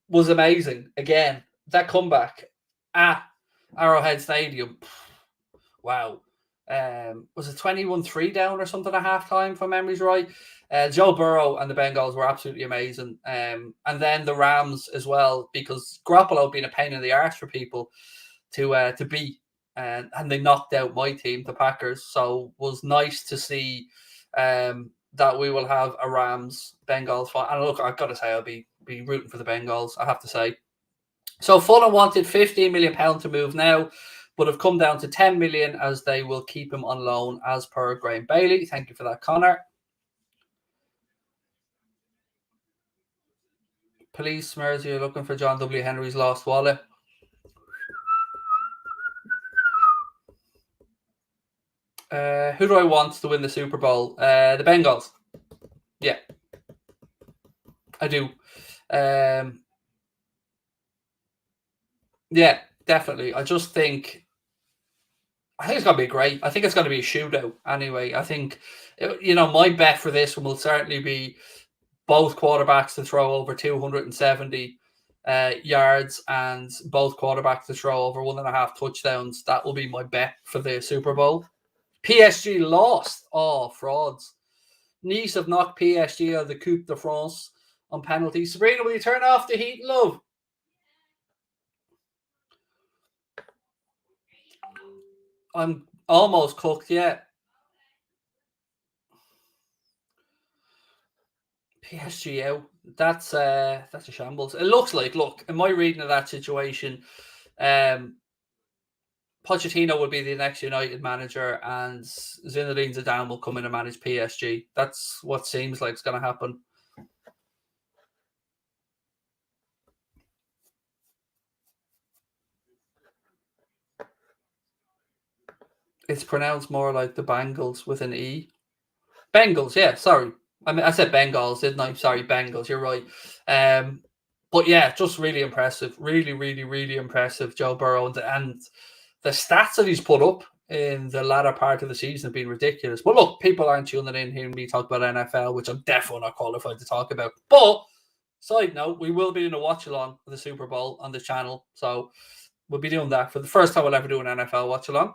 was amazing. Again, that comeback at Arrowhead Stadium. Wow. Was it 21-3 down or something at halftime, if my memory's right? Joe Burrow and the Bengals were absolutely amazing. And then the Rams as well, because Garoppolo being a pain in the arse for people to beat. And they knocked out my team, the Packers. So it was nice to see that we will have a Rams Bengals fight. And look, I've got to say, I'll be rooting for the Bengals, I have to say. So Fulham wanted £15 million to move now, but have come down to 10 million as they will keep him on loan as per Graham Bailey. Thank you for that, Connor. Police Mersey are looking for John W. Henry's lost wallet. Who do I want to win the Super Bowl? The Bengals. Yeah, I do. Yeah, definitely. I just think it's going to be great. I think it's going to be a shootout anyway. I think, my bet for this one will certainly be both quarterbacks to throw over 270 yards and both quarterbacks to throw over 1.5 touchdowns. That will be my bet for the Super Bowl. PSG lost. Oh, frauds. Nice have knocked PSG out of the Coupe de France on penalties. Sabrina, will you turn off the heat, love? I'm almost cooked yet. PSG out. That's a shambles. It looks like. Look, in my reading of that situation, Pochettino will be the next United manager, and Zinedine Zidane will come in and manage PSG. That's what seems like is going to happen. It's pronounced more like the Bengals with an E. Bengals, yeah. Sorry, I said Bengals, didn't I? Sorry, Bengals. You're right. But yeah, just really impressive. Really, really, really impressive, Joe Burrow, and the stats that he's put up in the latter part of the season have been ridiculous. But look, people aren't tuning in hearing me talk about NFL, which I'm definitely not qualified to talk about. But side note, we will be doing a watch along for the Super Bowl on the channel, so we'll be doing that for the first time we'll ever do an NFL watch along.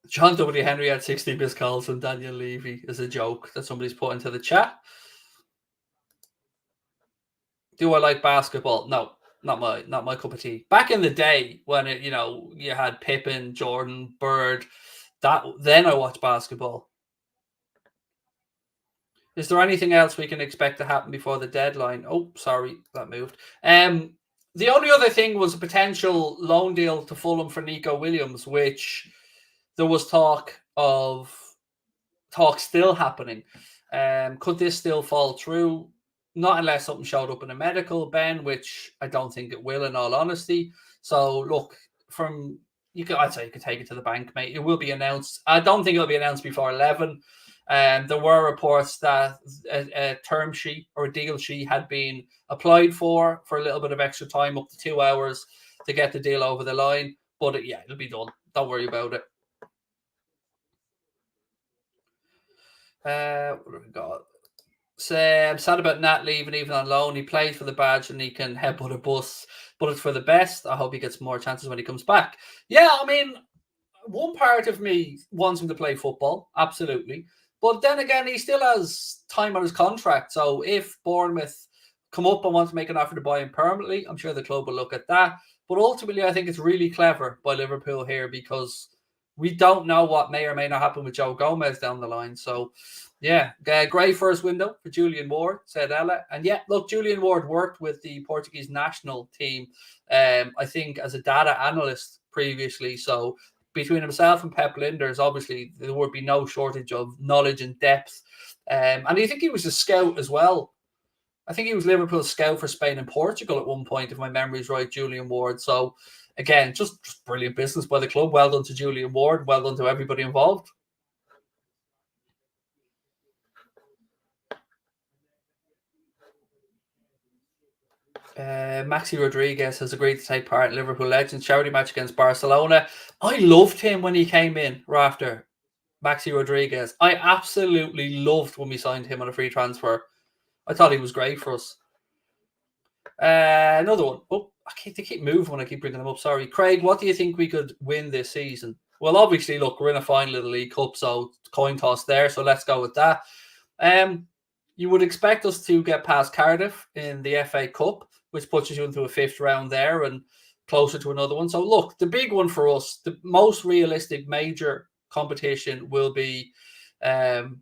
John W. Henry had 60 missed calls from Daniel Levy is a joke that somebody's put into the chat. Do I like basketball? No, not my cup of tea. Back in the day when you had Pippen, Jordan, Bird, then I watched basketball. Is there anything else we can expect to happen before the deadline? Oh, sorry, that moved. The only other thing was a potential loan deal to Fulham for Nico Williams, which there was talk still happening. Could this still fall through? Not unless something showed up in a medical, Ben, which I don't think it will, in all honesty. So, look, I'd say you could take it to the bank, mate. It will be announced. I don't think it'll be announced before 11. There were reports that a term sheet or a deal sheet had been applied for a little bit of extra time, up to 2 hours, to get the deal over the line. But it'll be done. Don't worry about it. What have we got? So I'm sad about Nat leaving, even on loan. He played for the badge and he can headbutt a bus, but it's for the best. I hope he gets more chances when he comes back. Yeah, I mean, one part of me wants him to play football, absolutely. But then again, he still has time on his contract. So if Bournemouth come up and want to make an offer to buy him permanently, I'm sure the club will look at that. But ultimately, I think it's really clever by Liverpool here, because we don't know what may or may not happen with Joe Gomez down the line. So, yeah, great first window for Julian Ward, said Ella. And yeah, look, Julian Ward worked with the Portuguese national team, I think, as a data analyst previously. So between himself and Pep Linders, obviously, there would be no shortage of knowledge and depth. And I think he was a scout as well I think he was Liverpool's scout for Spain and Portugal at one point, if my memory's right, Julian Ward. So, again, just brilliant business by the club. Well done to Julian Ward. Well done to everybody involved. Maxi Rodriguez has agreed to take part in Liverpool Legends charity match against Barcelona. I loved him when he came in, Rafter. Maxi Rodriguez. I absolutely loved when we signed him on a free transfer. I thought he was great for us. Another one. Oh, they keep moving when I keep bringing them up. Sorry. Craig, what do you think we could win this season? Well, obviously, look, we're in a final of the League Cup, so coin toss there. So let's go with that. You would expect us to get past Cardiff in the FA Cup, which puts you into a 5th round there and closer to another one. So look, the big one for us, the most realistic major competition will be the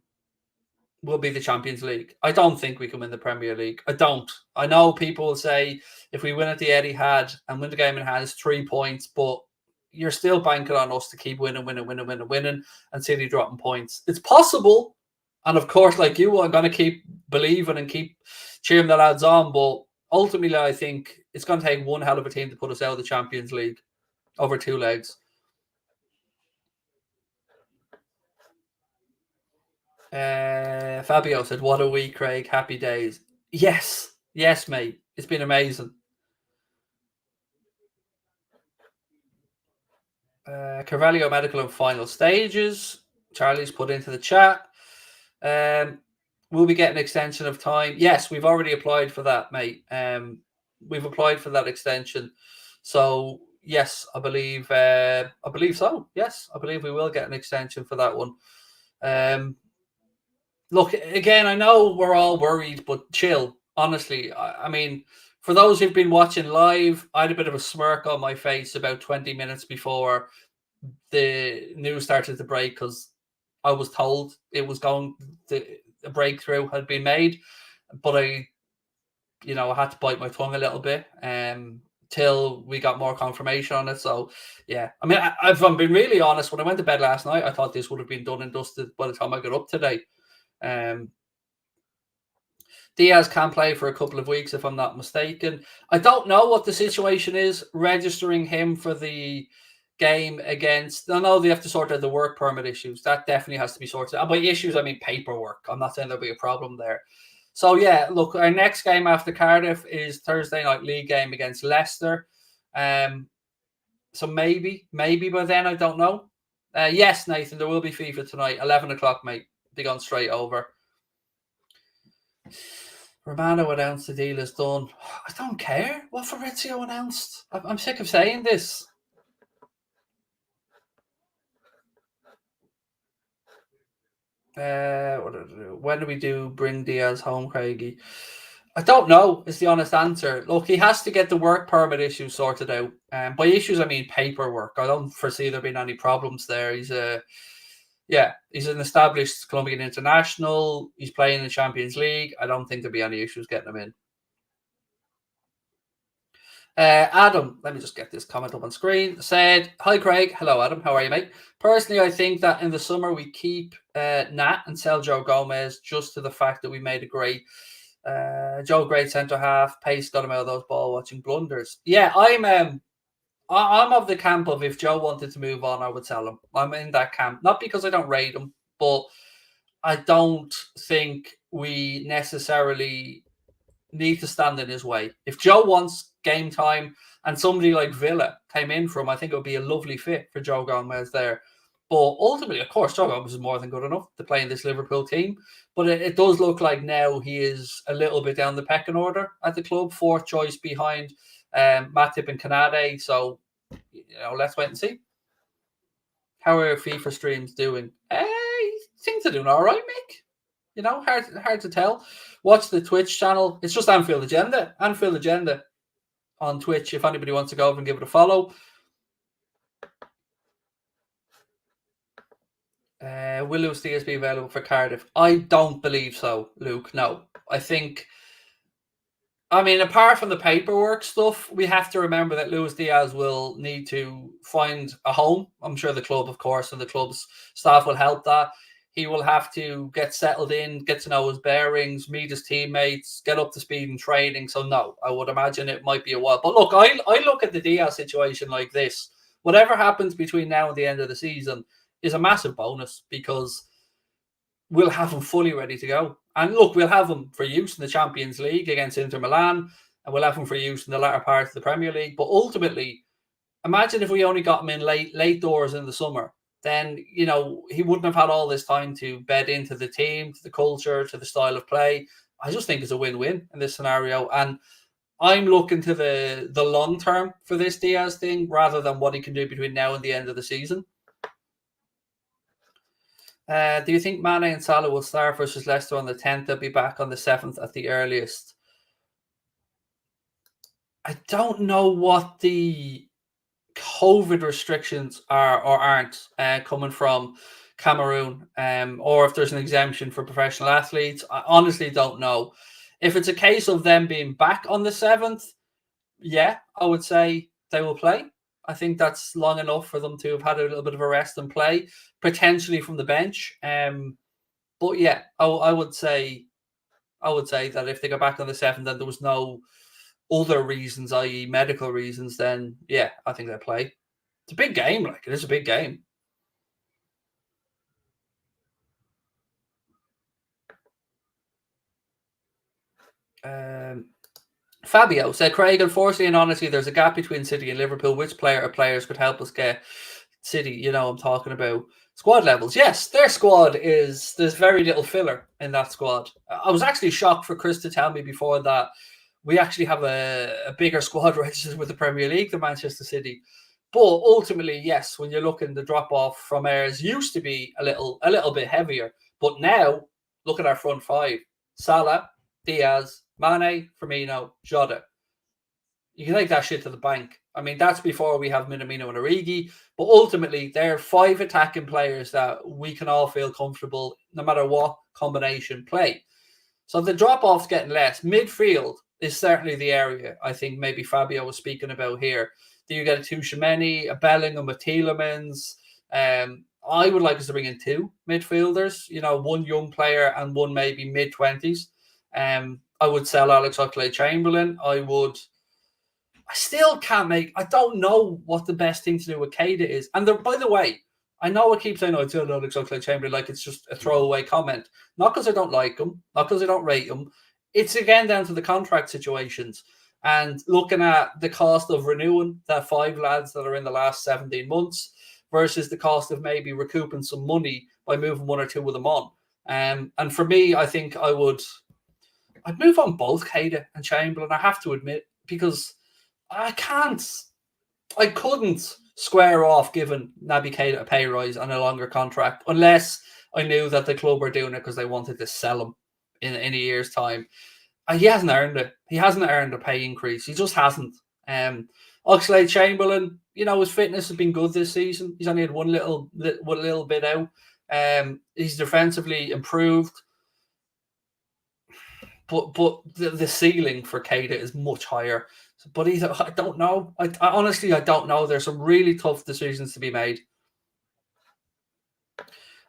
Champions League. I don't think we can win the Premier League. I don't. I know people will say if we win at the Etihad and win the game in hand, it's 3 points, but you're still banking on us to keep winning, and City dropping points. It's possible. And of course, like you, I'm going to keep believing and keep cheering the lads on. But ultimately, I think it's going to take one hell of a team to put us out of the Champions League over 2 legs. Fabio said, "What a week, Craig. Happy days." Yes, mate. It's been amazing. Carvalho medical and final stages. Charlie's put into the chat. Will we get an extension of time? Yes, we've already applied for that, mate. We've applied for that extension. So yes, I believe so. Yes, I believe we will get an extension for that one. Look, again, I know we're all worried, but chill. Honestly, I mean, for those who've been watching live, I had a bit of a smirk on my face about 20 minutes before the news started to break because I was told it was a breakthrough had been made, but I had to bite my tongue a little bit till we got more confirmation on it. So, yeah, I mean, if I'm being really honest, when I went to bed last night, I thought this would have been done and dusted by the time I got up today. Diaz can play for a couple of weeks, if I'm not mistaken. I don't know what the situation is registering him for the game against. I know they have to sort out the work permit issues. That definitely has to be sorted out. And by issues, I mean paperwork. I'm not saying there'll be a problem there. So, yeah, look, our next game after Cardiff is Thursday night league game against Leicester. So maybe by then, I don't know. Yes, Nathan, there will be FIFA tonight, 11 o'clock, mate. Be gone straight over. Romano announced the deal is done. I don't care what Fabrizio announced. I'm sick of saying this. When do we bring Diaz home, Craigie? I don't know is the honest answer. Look, he has to get the work permit issue sorted out. By issues, I mean paperwork. I don't foresee there being any problems there. He's an established Colombian international. He's playing in the Champions League. I don't think there'll be any issues getting him in. Adam, let me just get this comment up on screen, said, "Hi Craig." Hello Adam, how are you, mate? Personally, I think that in the summer we keep Nat and sell Joe Gomez just to the fact that we made a great centre half. Pace got him out of those ball watching blunders. Yeah, I'm of the camp of if Joe wanted to move on, I would sell him. I'm in that camp, not because I don't rate him, but I don't think we necessarily need to stand in his way. If Joe wants game time and somebody like Villa came in for him, I think it would be a lovely fit for Joe Gomez there. But ultimately, of course, Joe Gomez is more than good enough to play in this Liverpool team. But it does look like now he is a little bit down the pecking order at the club, 4th choice behind Matip and Kanade. So, let's wait and see. How are FIFA streams doing? Things are doing all right, Mick. Hard to tell. Watch the Twitch channel. It's just Anfield Agenda. Anfield Agenda on Twitch. If anybody wants to go over and give it a follow. Will Luis Diaz be available for Cardiff? I don't believe so, Luke. No. Apart from the paperwork stuff, we have to remember that Luis Diaz will need to find a home. I'm sure the club, of course, and the club's staff will help that. He will have to get settled in, get to know his bearings, meet his teammates, get up to speed in training. So no, I would imagine it might be a while. But look, I look at the Diaz situation like this. Whatever happens between now and the end of the season is a massive bonus, because we'll have him fully ready to go. And look, we'll have him for use in the Champions League against Inter Milan, and we'll have him for use in the latter part of the Premier League. But ultimately, imagine if we only got him in late doors in the summer. Then, you know, he wouldn't have had all this time to bed into the team, to the culture, to the style of play. I just think it's a win-win in this scenario. And I'm looking to the long term for this Diaz thing rather than what he can do between now and the end of the season. Do you think Mane and Salah will start versus Leicester on the 10th? They'll be back on the 7th at the earliest. I don't know what the COVID restrictions are or aren't coming from Cameroon, or if there's an exemption for professional athletes. I honestly don't know. If it's a case of them being back on the 7th, yeah, I would say they will play. I think that's long enough for them to have had a little bit of a rest and play, potentially from the bench. But yeah, I would say that if they go back on the 7th and there was no other reasons, i.e. medical reasons, then yeah, I think they'll play. It's a big game, like it is a big game. Fabio said, Craig, unfortunately and honestly, there's a gap between City and Liverpool. Which player or players could help us get City? You know, I'm talking about squad levels. Yes, their squad there's very little filler in that squad. I was actually shocked for Chris to tell me before that we actually have a bigger squad registered with the Premier League than Manchester City. But ultimately, yes, when you're looking, the drop off from ours used to be a little bit heavier. But now, look at our front five: Salah, Diaz, Mane, Firmino, Jota. You can take that shit to the bank. I mean, that's before we have Minamino and Origi. But ultimately, they're 5 attacking players that we can all feel comfortable no matter what combination play. So the drop-off's getting less. Midfield is certainly the area I think maybe Fabio was speaking about here. Do you get a Tchouaméni, a Bellingham, a Tielemans? I would like us to bring in 2 midfielders, you know, 1 young player and 1 maybe mid-20s. I would sell Alex Oxlade-Chamberlain. I still can't I don't know what the best thing to do with Keita is. And by the way, I know I keep saying, I'd sell Alex Oxlade-Chamberlain like it's just a throwaway comment. Not because I don't like him, not because I don't rate him. It's again down to the contract situations. And looking at the cost of renewing the 5 lads that are in the last 17 months versus the cost of maybe recouping some money by moving 1 or 2 of them on. And for me, I think I'd move on both Keita and Chamberlain, I have to admit, because I couldn't square off giving Naby Keita a pay rise on a longer contract unless I knew that the club were doing it because they wanted to sell him in a year's time. He hasn't earned it. He hasn't earned a pay increase. He just hasn't. Oxlade-Chamberlain, you know, his fitness has been good this season. He's only had one little bit out. He's defensively improved. But the ceiling for Keita is much higher. But I don't know. I honestly don't know. There's some really tough decisions to be made.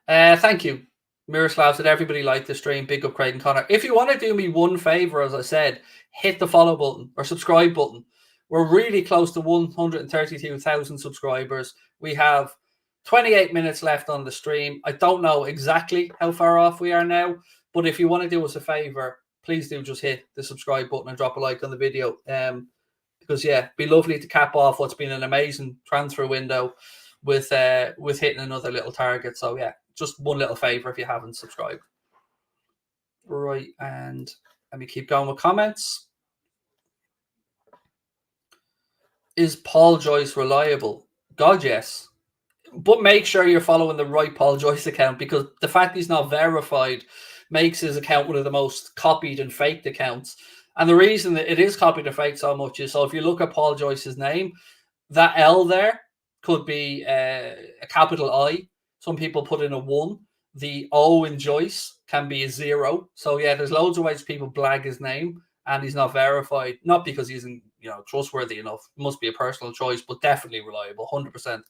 Thank you. Miroslav said everybody liked the stream. Big up Craig and Connor. If you want to do me one favor, as I said, hit the follow button or subscribe button. We're really close to 132,000 subscribers. We have 28 minutes left on the stream. I don't know exactly how far off we are now, but if you want to do us a favor, please do just hit the subscribe button and drop a like on the video. Because yeah, it'd be lovely to cap off what's been an amazing transfer window with hitting another little target. So yeah, just one little favor if you haven't subscribed. Right, and let me keep going with comments. Is Paul Joyce reliable? God, yes. But make sure you're following the right Paul Joyce account, because the fact he's not verified makes his account one of the most copied and faked accounts. And the reason that it is copied and faked so much is, so if you look at Paul Joyce's name, that L there could be a capital I. Some people put in a 1. The O in Joyce can be a 0. So yeah, there's loads of ways people blag his name, and he's not verified. Not because he isn't, you know, trustworthy enough. It must be a personal choice, but definitely reliable, 100%.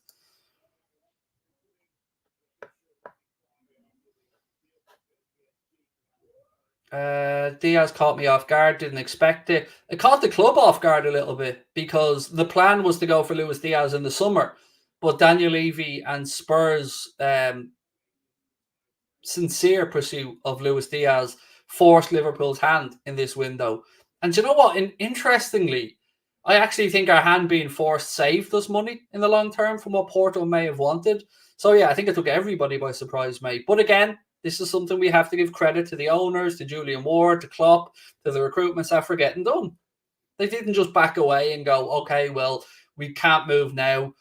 Diaz caught me off guard, didn't expect it. It caught the club off guard a little bit because the plan was to go for Luis Diaz in the summer, but Daniel Levy and Spurs' sincere pursuit of Luis Diaz forced Liverpool's hand in this window. And you know what? Interestingly, I actually think our hand being forced saved us money in the long term from what Porto may have wanted. So yeah, I think it took everybody by surprise, mate. But again, this is something we have to give credit to the owners, to Julian Ward, to Klopp, to the recruitment staff for getting done. They didn't just back away and go, okay, well, we can't move now,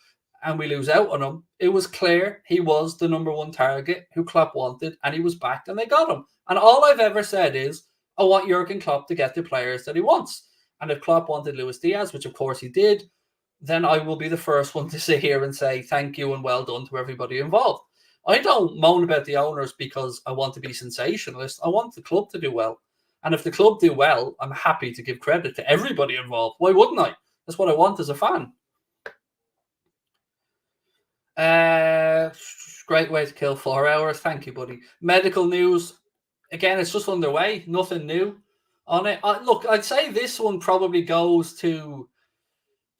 and we lose out on him. It was clear he was the number one target who Klopp wanted, and he was backed, and they got him. And all I've ever said is, I want Jurgen Klopp to get the players that he wants. And if Klopp wanted Luis Diaz, which of course he did, then I will be the first one to sit here and say thank you and well done to everybody involved. I don't moan about the owners because I want to be sensationalist. I want the club to do well. And if the club do well, I'm happy to give credit to everybody involved. Why wouldn't I? That's what I want as a fan. Great way to kill 4 hours. Thank you, buddy. Medical news. Again, it's just underway. Nothing new on it. Look, I'd say this one probably goes to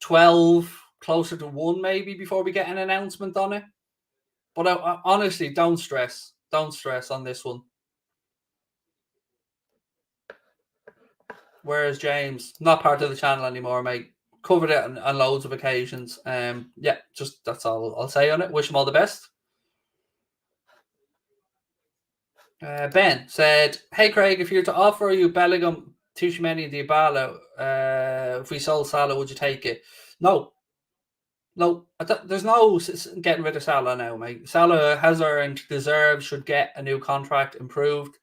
12, closer to 1 maybe before we get an announcement on it. But I honestly, don't stress. Don't stress on this one. Whereas James, not part of the channel anymore, mate. Covered it on loads of occasions. Yeah, just that's all I'll say on it. Wish him all the best. Ben said, "Hey Craig, if you were to offer you Bellingham, Tchouaméni, and Dybala, if we sold Salah, would you take it?" No. There's no getting rid of Salah now, mate. Salah has earned, deserves, should get a new contract, improved.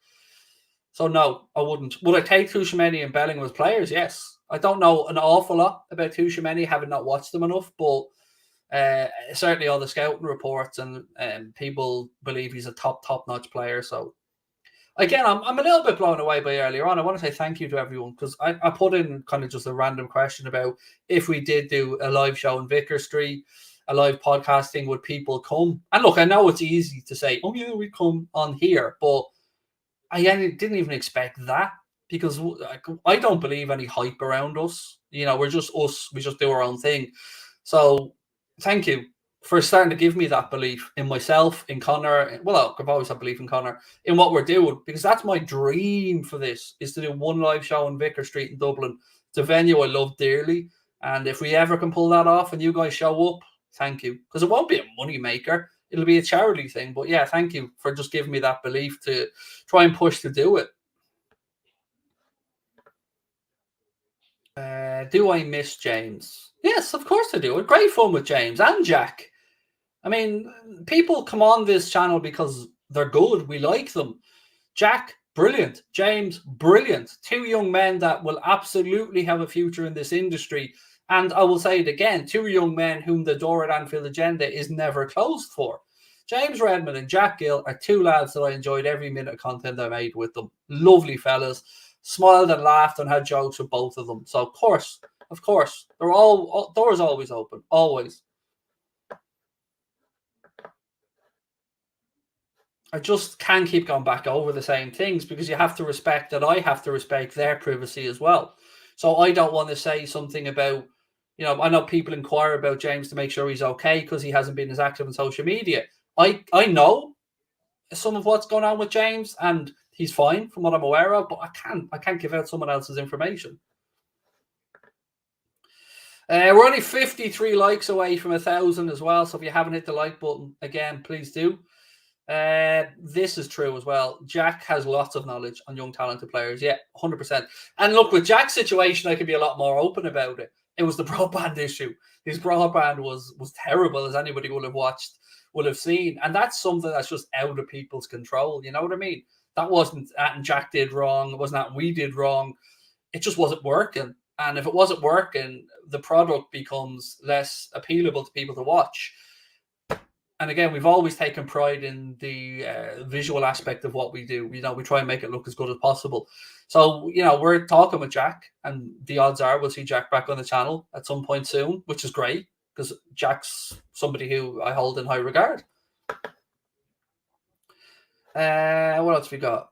So no, I wouldn't. Would I take Tchouaméni and Bellingham as players? Yes. I don't know an awful lot about Tchouaméni, having not watched them enough, but certainly all the scouting reports and people believe he's a top-notch player. So again, I'm a little bit blown away by earlier on. I want to say thank you to everyone because I put in kind of just a random question about if we did do a live show in Vicar Street, a live podcasting, would people come? And look, I know it's easy to say, oh yeah, we come on here, but I didn't even expect that because I don't believe any hype around us. You know, we're just us. We just do our own thing. So thank you for starting to give me that belief in myself, in Connor. Well, I've always had belief in Connor, in what we're doing, because that's my dream for this, is to do one live show in Vicar Street in Dublin. It's a venue I love dearly. And if we ever can pull that off and you guys show up, thank you. Because it won't be a money maker. It'll be a charity thing. But yeah, thank you for just giving me that belief to try and push to do it. Do I miss James? Yes, of course I do. It's great fun with James and Jack. I mean, people come on this channel because they're good. We like them. Jack, brilliant. James, brilliant. 2 young men that will absolutely have a future in this industry. And I will say it again, 2 young men whom the door at Anfield agenda is never closed for. James Redmond and Jack Gill are 2 lads that I enjoyed every minute of content I made with them. Lovely fellas. Smiled and laughed and had jokes with both of them. So, of course, they're all doors always open. Always. I just can't keep going back over the same things because you have to respect that I have to respect their privacy as well. So I don't want to say something about, you know, I know people inquire about James to make sure he's okay because he hasn't been as active on social media. I know some of what's going on with James and he's fine from what I'm aware of, but I can't give out someone else's information. We're only 53 likes away from 1,000 as well. So if you haven't hit the like button, again, please do. This is true as well. Jack has lots of knowledge on young talented players. Yeah, 100%. And look, with Jack's situation, I can be a lot more open about it. It was the broadband issue. His broadband was terrible, as anybody will have watched, will have seen. And that's something that's just out of people's control. You know what I mean? That wasn't that and Jack did wrong. It wasn't that we did wrong. It just wasn't working. And if it wasn't working, the product becomes less appealable to people to watch. And again, we've always taken pride in the visual aspect of what we do. You know, we try and make it look as good as possible. So, you know, we're talking with Jack, and the odds are we'll see Jack back on the channel at some point soon, which is great because Jack's somebody who I hold in high regard. What else we got?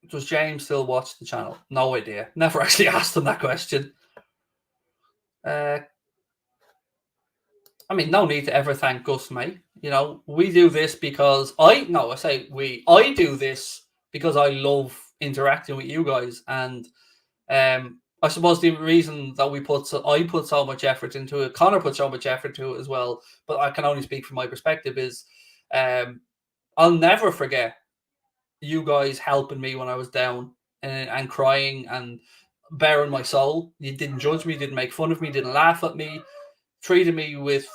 Does James still watch the channel? No idea. Never actually asked him that question. I mean, no need to ever thank Gus, mate. You know, we do this because I do this because I love interacting with you guys. And I suppose the reason that I put so much effort into it, Connor put so much effort into it as well, but I can only speak from my perspective, is I'll never forget you guys helping me when I was down and crying and bearing my soul. You didn't judge me, didn't make fun of me, didn't laugh at me, treated me with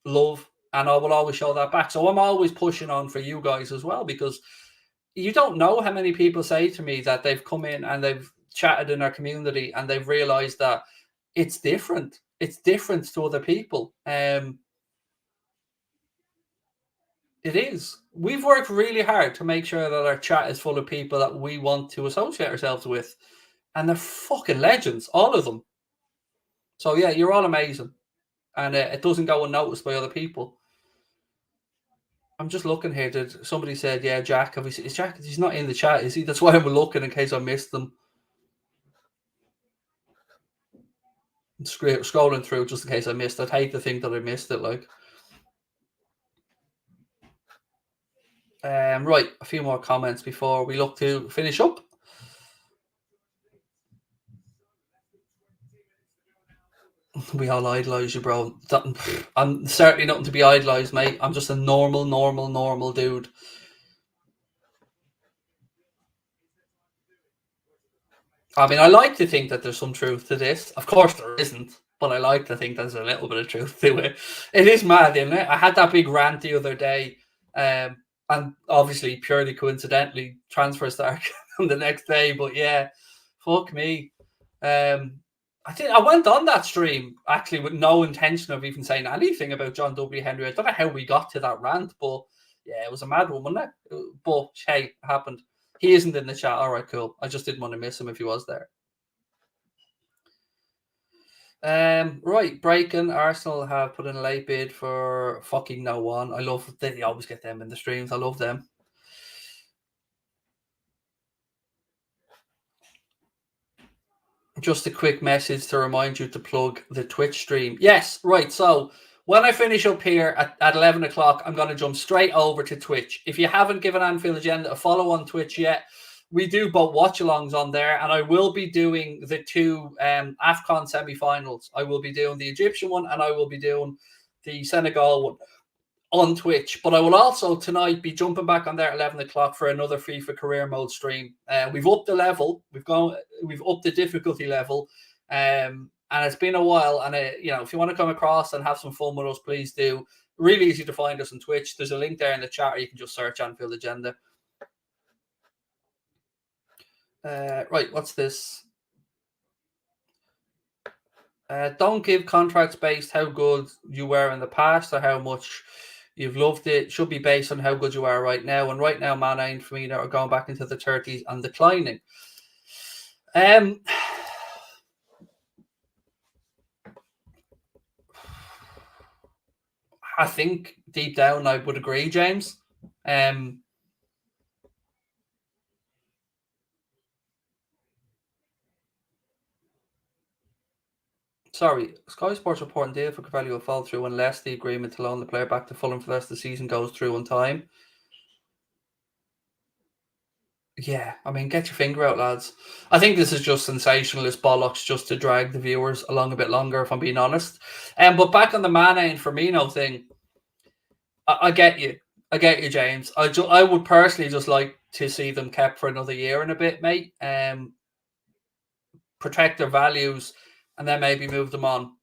love, and I will always show that back. So I'm always pushing on for you guys as well, because you don't know how many people say to me that they've come in and they've chatted in our community and they've realized that it's different. It's different to other people. It is. We've worked really hard to make sure that our chat is full of people that we want to associate ourselves with. And they're fucking legends, all of them. So, yeah, you're all amazing. And it doesn't go unnoticed by other people. I'm just looking here. Somebody said, yeah, Jack. Obviously, is Jack? He's not in the chat, is he? That's why I'm looking in case I missed them. I'm scrolling through just in case I missed. I'd hate to think that I missed it, like. Right, a few more comments before we look to finish up. We all idolise you, bro. I'm certainly nothing to be idolised, mate. I'm just a normal dude. I mean, I like to think that there's some truth to this. Of course there isn't, but I like to think there's a little bit of truth to it. It is mad, isn't it? I had that big rant the other day, and obviously, purely coincidentally, transfer start on the next day. But yeah, fuck me. I went on that stream actually with no intention of even saying anything about John W. Henry. I don't know how we got to that rant, but yeah, it was a mad one, wasn't it? But hey, it happened. He isn't in the chat. All right, cool. I just didn't want to miss him if he was there. Right, Breaking Arsenal have put in a late bid for fucking no one. I love they always get them in the streams. I love them. Just a quick message to remind you to plug the Twitch stream. Yes, right. So when I finish up here at 11 o'clock, I'm going to jump straight over to Twitch. If you haven't given Anfield Agenda a follow on Twitch yet, we do both watch-alongs on there, and I will be doing the two AFCON semi-finals. I will be doing the Egyptian one, and I will be doing the Senegal one on Twitch. But I will also tonight be jumping back on there at 11 o'clock for another FIFA career mode stream. We've upped the level. We've upped the difficulty level. And it's been a while. And if you want to come across and have some fun with us, please do. Really easy to find us on Twitch. There's a link there in the chat, or you can just search Anfield Agenda. Right, what's this? Don't give contracts based how good you were in the past or how much you've loved it. Should be based on how good you are right now. And right now, Mane and Firmino are going back into the 30s and declining. I think deep down I would agree, James. Sorry, Sky Sports reporting deal for Carvalho will fall through unless the agreement to loan the player back to Fulham for the rest of the season goes through on time. Yeah, I mean, get your finger out, lads. I think this is just sensationalist bollocks just to drag the viewers along a bit longer, if I'm being honest. But back on the Mane and Firmino thing, I get you. I get you, James. I would personally just like to see them kept for another year and a bit, mate. Protect their values and then maybe move them on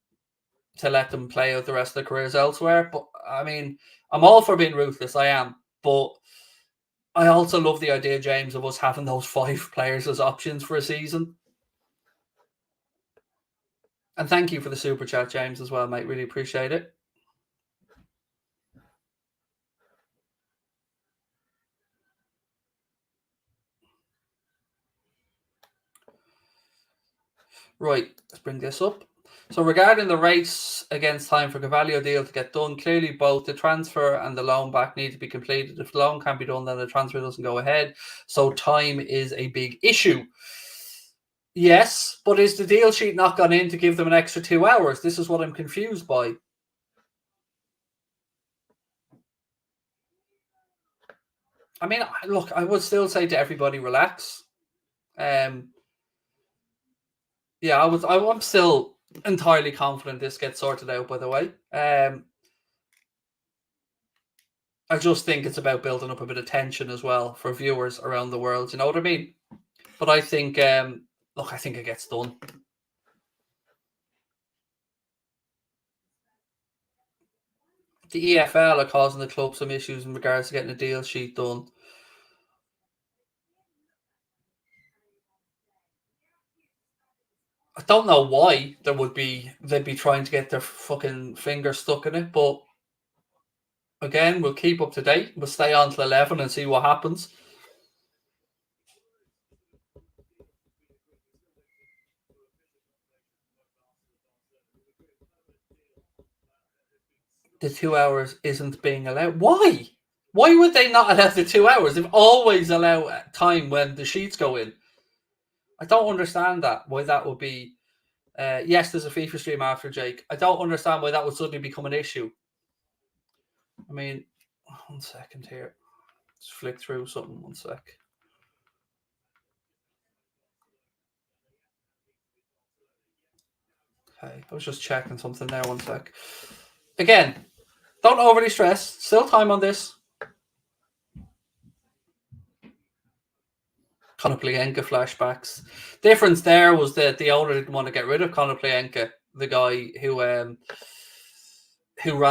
to let them play out the rest of their careers elsewhere. But, I mean, I'm all for being ruthless. I am. But I also love the idea, James, of us having those 5 players as options for a season. And thank you for the super chat, James, as well, mate. Really appreciate it. Right, let's bring this up. So regarding the race against time for Carvalho deal to get done, clearly both the transfer and the loan back need to be completed. If the loan can't be done, then the transfer doesn't go ahead. So time is a big issue. Yes, but is the deal sheet not gone in to give them an extra 2 hours? This is what I'm confused by. I mean, look, I would still say to everybody, relax. Yeah, I'm still entirely confident this gets sorted out, by the way. I just think it's about building up a bit of tension as well for viewers around the world. You know what I mean? But I think, look, I think it gets done. The EFL are causing the club some issues in regards to getting a deal sheet done. I don't know why they'd be trying to get their fucking finger stuck in it, but again, we'll keep up to date. We'll stay on till 11 and see what happens. The 2 hours isn't being allowed. Why? Why would they not allow the 2 hours? They've always allowed time when the sheets go in. I don't understand that. Why that would be. Yes, there's a FIFA stream after, Jake. I don't understand why that would suddenly become an issue. I mean, 1 second here. Let's flick through something. 1 sec. Okay, I was just checking something there. 1 sec. Again, don't overly stress. Still time on this. Konoplyanka flashbacks. Difference there was that the owner didn't want to get rid of Konoplyanka, the guy who ran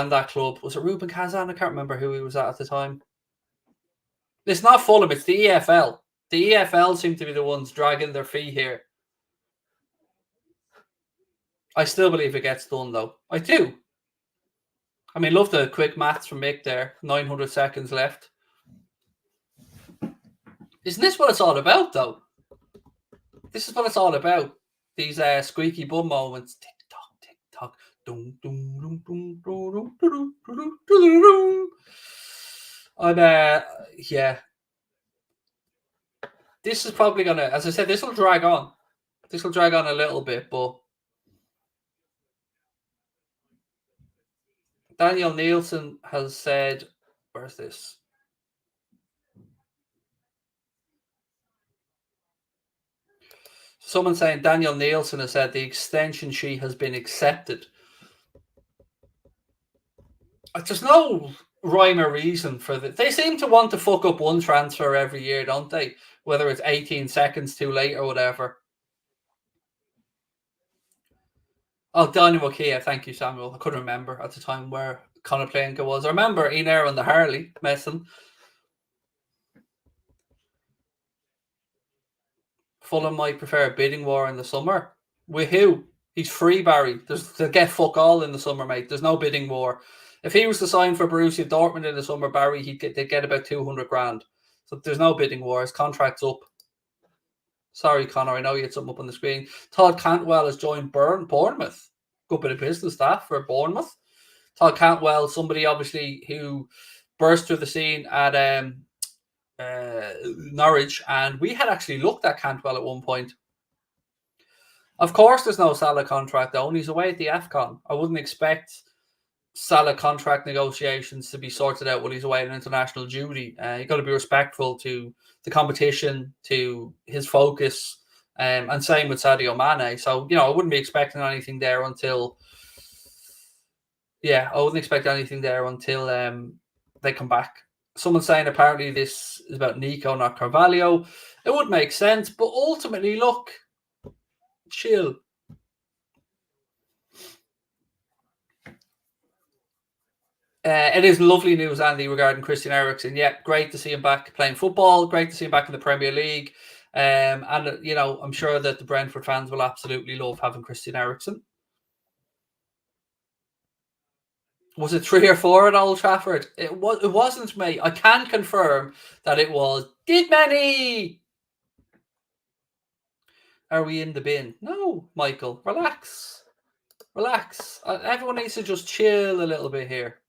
that club. Was it Ruben Kazan? I can't remember who he was at the time. It's not Fulham, it's the EFL. The EFL seem to be the ones dragging their feet here. I still believe it gets done, though. I do. I mean, love the quick maths from Mick there. 900 seconds left. Isn't this what it's all about, though? This is what it's all about. These squeaky bum moments. Tick tock, tick tock. Dum, dum, dum, dum, dum, dum, dum, dum, dum. And yeah. This is probably gonna, as I said, this will drag on. This will drag on a little bit, but Daniel Nielsen has said, where's this? Someone saying Daniel Nielsen has said the extension sheet has been accepted. There's no rhyme or reason for that. They seem to want to fuck up one transfer every year, don't they? Whether it's 18 seconds too late or whatever. Oh, Daniel Wakia, thank you, Samuel. I couldn't remember at the time where Konoplyanka was. I remember Enair and the Harley messing. Fulham might prefer a bidding war in the summer. With who? He's free, Barry. They'll get fuck all in the summer, mate. There's no bidding war. If he was to sign for Borussia Dortmund in the summer, Barry, they'd get about 200 grand. So there's no bidding war. His contract's up. Sorry, Connor. I know you had something up on the screen. Todd Cantwell has joined Bournemouth. Good bit of business that for Bournemouth. Todd Cantwell, somebody obviously who burst through the scene at Norwich, and we had actually looked at Cantwell at one point. Of course, there's no Salah contract though, and he's away at the AFCON. I wouldn't expect Salah contract negotiations to be sorted out while he's away on international duty. You've got to be respectful to the competition, to his focus, and same with Sadio Mane. So, I wouldn't be expecting anything there until, I wouldn't expect anything there until they come back. Someone's saying apparently this is about Nico, not Carvalho. It would make sense, but ultimately, look, chill. It is lovely news, Andy, regarding Christian Eriksen. Yeah, great to see him back playing football. Great to see him back in the Premier League. And, I'm sure that the Brentford fans will absolutely love having Christian Eriksen. Was it 3 or 4 at Old Trafford? It wasn't me. I can confirm that it was. Did many? Are we in the bin? No, Michael. Relax. Relax. Everyone needs to just chill a little bit here.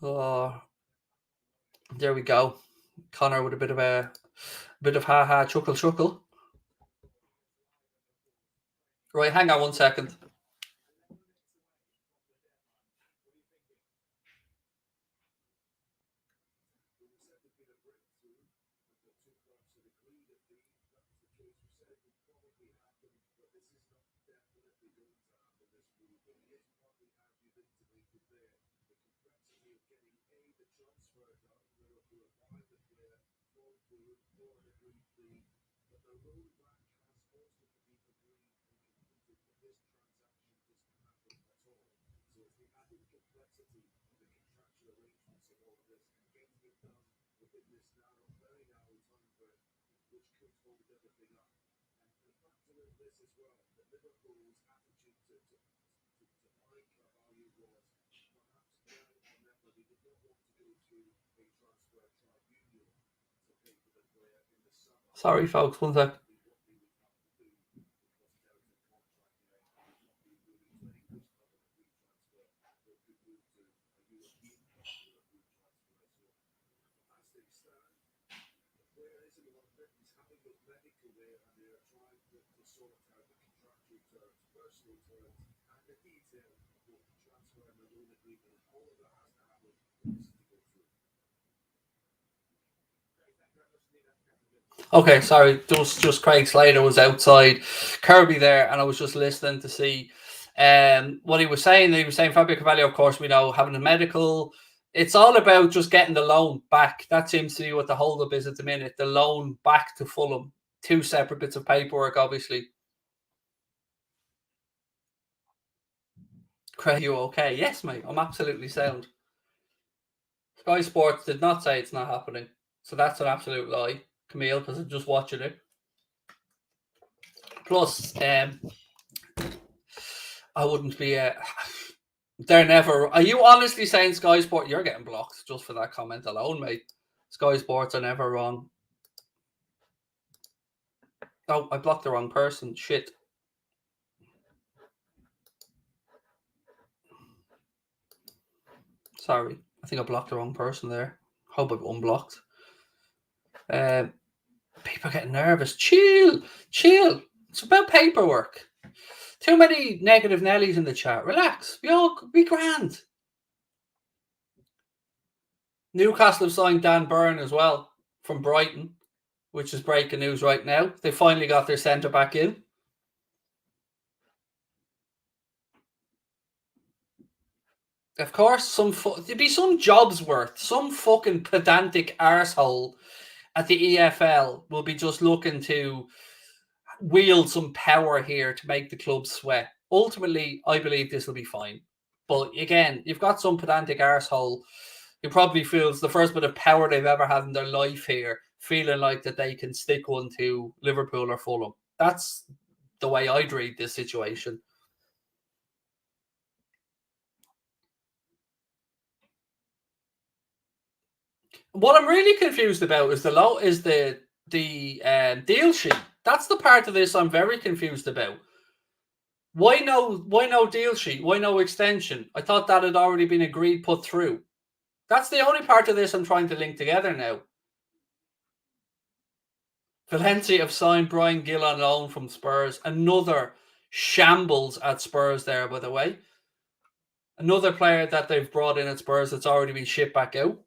Oh, there we go. Connor with a bit of ha chuckle. Right, hang on 1 second. Sorry, folks. 1 sec. Okay, sorry. Just Craig Slater was outside Kirby there, and I was just listening to see what he was saying. He was saying Fabio Carvalho, of course, we know, having a medical. It's all about just getting the loan back. That seems to be what the hold-up is at the minute. The loan back to Fulham. 2 separate bits of paperwork, obviously. Craig, you okay? Yes, mate. I'm absolutely sound. Sky Sports did not say it's not happening. So that's an absolute lie, Camille, because I'm just watching it. Plus, I wouldn't be... they're never... Are you honestly saying Sky Sports... You're getting blocked just for that comment alone, mate. Sky Sports are never wrong. Oh, I blocked the wrong person. Shit. Sorry. I think I blocked the wrong person there. Hope I've unblocked. People are getting nervous. Chill. It's about paperwork. Too many negative Nellies in the chat. Relax. We all be grand. Newcastle have signed Dan Burn as well from Brighton, which is breaking news right now. They finally got their centre back in. Of course, there'd be some jobs worth. Some fucking pedantic arsehole at the EFL will be just looking to wield some power here to make the club sweat. Ultimately, I believe this will be fine. But again, you've got some pedantic arsehole who probably feels the first bit of power they've ever had in their life here, feeling like that they can stick one to Liverpool or Fulham. That's the way I'd read this situation. What I'm really confused about is the deal sheet. That's the part of this I'm very confused about. Why no deal sheet? Why no extension? I thought that had already been agreed, put through. That's the only part of this I'm trying to link together now. Valencia have signed Brian Gill on loan from Spurs. Another shambles at Spurs there, by the way. Another player that they've brought in at Spurs that's already been shipped back out.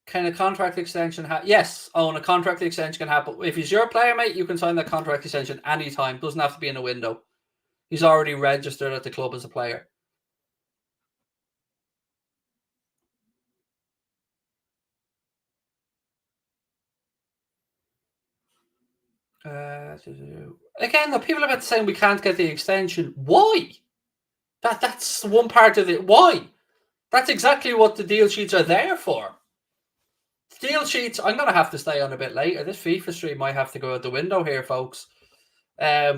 Can a contract extension happen? Yes, a contract extension can happen. If he's your player, mate, you can sign that contract extension anytime. Doesn't have to be in a window. He's already registered at the club as a player. Again, the people are saying we can't get the extension. Why? That's one part of it. Why? That's exactly what the deal sheets are there for. Deal sheets, I'm going to have to stay on a bit later. This FIFA stream might have to go out the window here, folks. Yeah,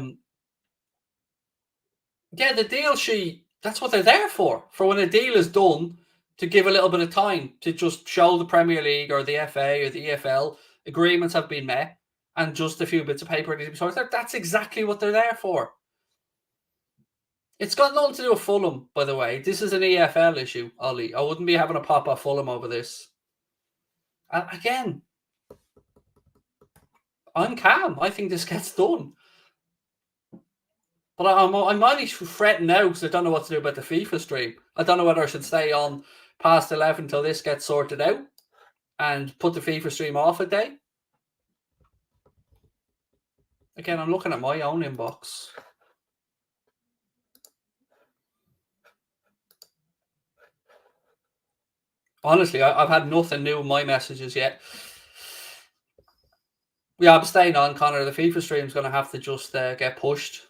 the deal sheet That's what they're there for when a deal is done, to give a little bit of time to just show the Premier League or the FA or the EFL agreements have been met and just a few bits of paper need to be sorted. That's exactly what they're there for. It's got nothing to do with Fulham, by the way. This is an EFL issue, Ollie. I wouldn't be having a pop at Fulham over this. And again, I'm calm. I think this gets done. But I'm only fretting now because I don't know what to do about the FIFA stream. I don't know whether I should stay on past 11 till this gets sorted out and put the FIFA stream off a day. Again, I'm looking at my own inbox. Honestly, I've had nothing new in my messages yet. Yeah, I'm staying on, Connor. The FIFA stream's going to have to just get pushed.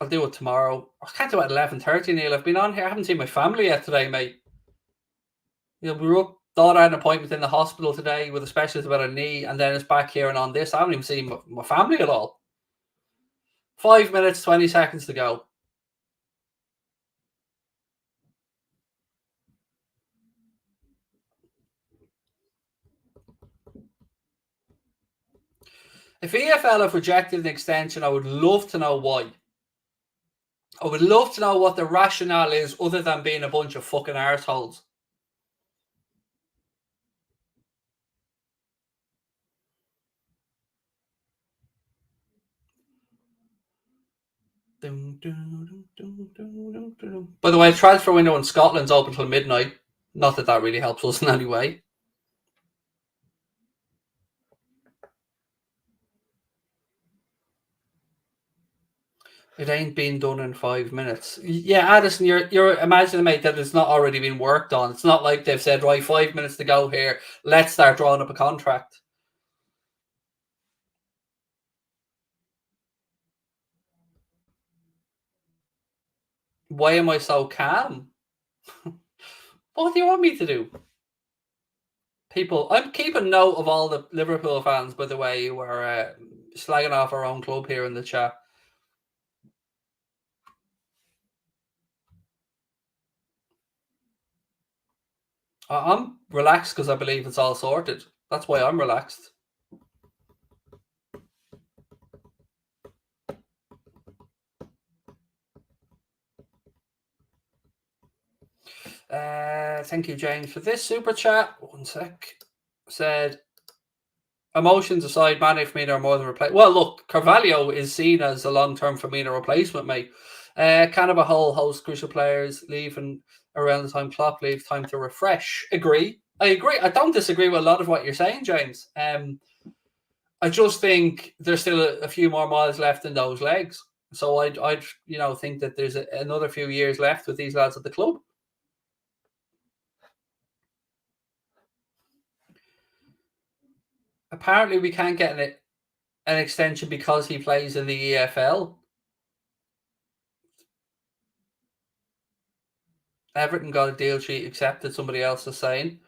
I'll do it tomorrow. I can't do it at 11:30, Neil. I've been on here. I haven't seen my family yet today, mate. You know, we were up, thought I had an appointment in the hospital today with a specialist about a knee, and then it's back here and on this. I haven't even seen my family at all. 5 minutes, 20 seconds to go. If EFL have rejected an extension, I would love to know why. I would love to know what the rationale is other than being a bunch of fucking arseholes. By the way, the transfer window in Scotland's open till midnight. Not that really helps us in any way. It ain't been done in 5 minutes. Yeah, Addison, you're imagining, mate, that it's not already been worked on. It's not like they've said, right, 5 minutes to go here. Let's start drawing up a contract. Why am I so calm? What do you want me to do? People, I'm keeping note of all the Liverpool fans, by the way, who are slagging off our own club here in the chat. I'm relaxed because I believe it's all sorted. That's why I'm relaxed. Thank you, James, for this super chat. 1 sec. Said, emotions aside, Man and Firmino are more than replacement. Well, look, Carvalho is seen as a long-term Firmino replacement, mate. Kind of a whole host crucial players leaving around the time Klopp leaves, time to refresh. Agree. I agree. I don't disagree with a lot of what you're saying, James. I just think there's still a few more miles left in those legs. So I'd think that there's another few years left with these lads at the club. Apparently, we can't get an extension because he plays in the EFL. Everton got a deal sheet accepted, somebody else is saying.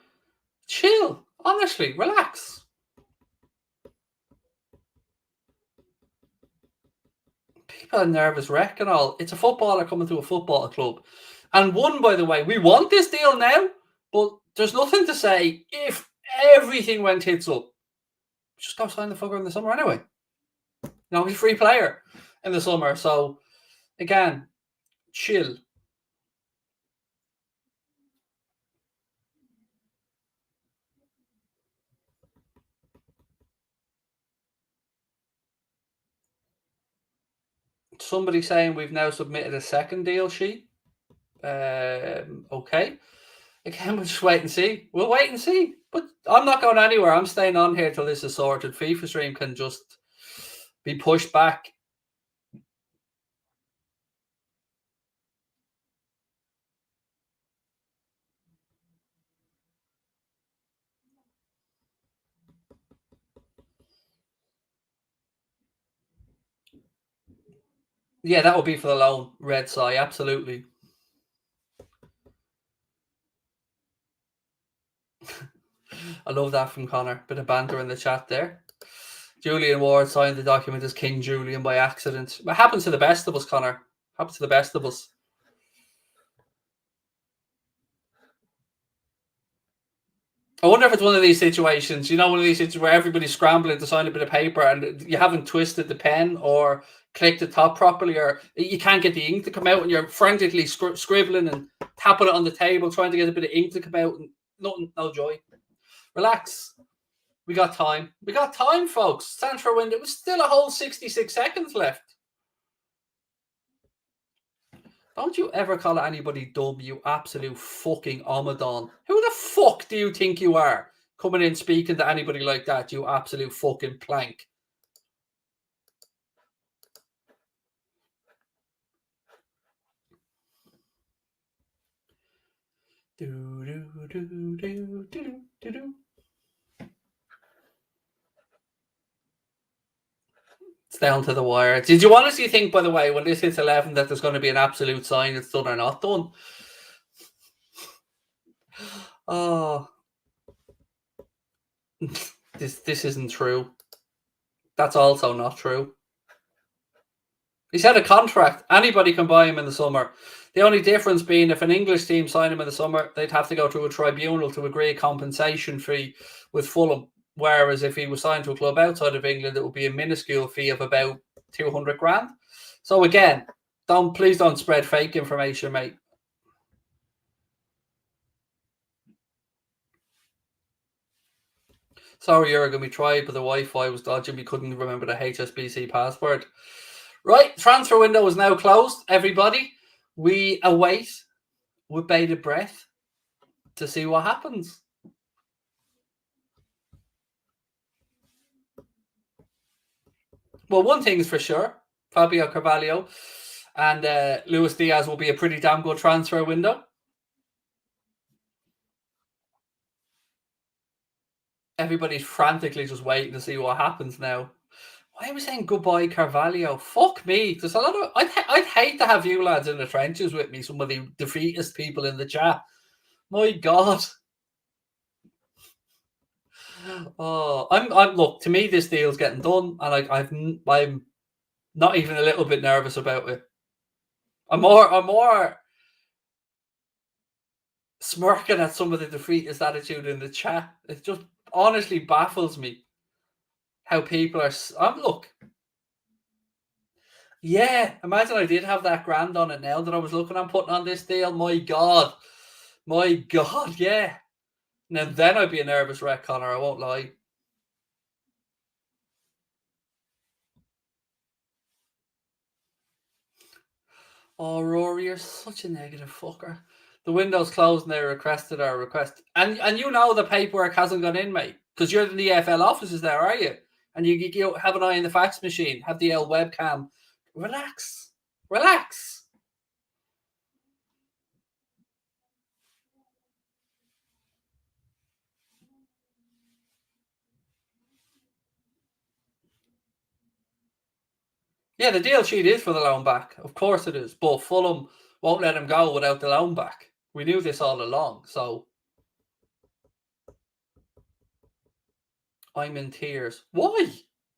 Chill. Honestly, relax. People are nervous wreck and all. It's a footballer coming to a football club. And one, by the way, we want this deal now, but there's nothing to say if everything went hits up. Just go sign the fucker in the summer anyway. He's a free player in the summer. So, again, chill. Somebody saying we've now submitted a second deal sheet. Okay. Again, we'll just wait and see. We'll wait and see. But I'm not going anywhere. I'm staying on here till this is sorted. FIFA stream can just be pushed back. Yeah, that would be for the loan, Red Side, absolutely. I love that from Connor. Bit of banter in the chat there. Julian Ward signed the document as King Julian by accident. It happens to the best of us, Connor. Happens to the best of us. I wonder if it's one of these situations, one of these situations where everybody's scrambling to sign a bit of paper and you haven't twisted the pen or clicked the top properly, or you can't get the ink to come out and you're frantically scribbling and tapping it on the table, trying to get a bit of ink to come out and no joy. Relax. We got time. We got time, folks. Transfer window. It was still a whole 66 seconds left. Don't you ever call anybody dumb, you absolute fucking Omadon. Who the fuck do you think you are? Coming in speaking to anybody like that, you absolute fucking plank. It's down to the wire. Did you honestly think, by the way, when this hits 11, that there's going to be an absolute sign it's done or not done? Oh, this isn't true. That's also not true. He's had a contract. Anybody can buy him in the summer. The only difference being if an English team signed him in the summer, they'd have to go to a tribunal to agree a compensation fee with Fulham. Whereas if he was signed to a club outside of England, it would be a minuscule fee of about 200 grand. So again, please don't spread fake information, mate. Sorry, Jurgen, we tried, but the Wi-Fi was dodgy. We couldn't remember the HSBC password. Right, transfer window is now closed, everybody. We await with bated breath to see what happens. Well, one thing is for sure, Fabio Carvalho and Luis Diaz will be a pretty damn good transfer window. Everybody's frantically just waiting to see what happens now. Why are we saying goodbye, Carvalho? Fuck me. There's a lot of... I'd hate to have you lads in the trenches with me, some of the defeatist people in the chat. My God. Oh, I'm look, to me this deal's getting done, and I'm not even a little bit nervous about it. I'm more smirking at some of the defeatist attitude in the chat. It just honestly baffles me how people are. Look, yeah. Imagine I did have that grand on it now that I was looking at putting on this deal. My God, yeah. Now then I'd be a nervous wreck, Connor. I won't lie. Oh, Rory, you're such a negative fucker. The window's closed and they requested our request. And you know the paperwork hasn't gone in, mate. Because you're in the EFL offices there, are you? And you have an eye on the fax machine, have the L webcam. Relax. Relax. Yeah, the deal sheet is for the loan back. Of course it is. But Fulham won't let him go without the loan back. We knew this all along. So I'm in tears. Why?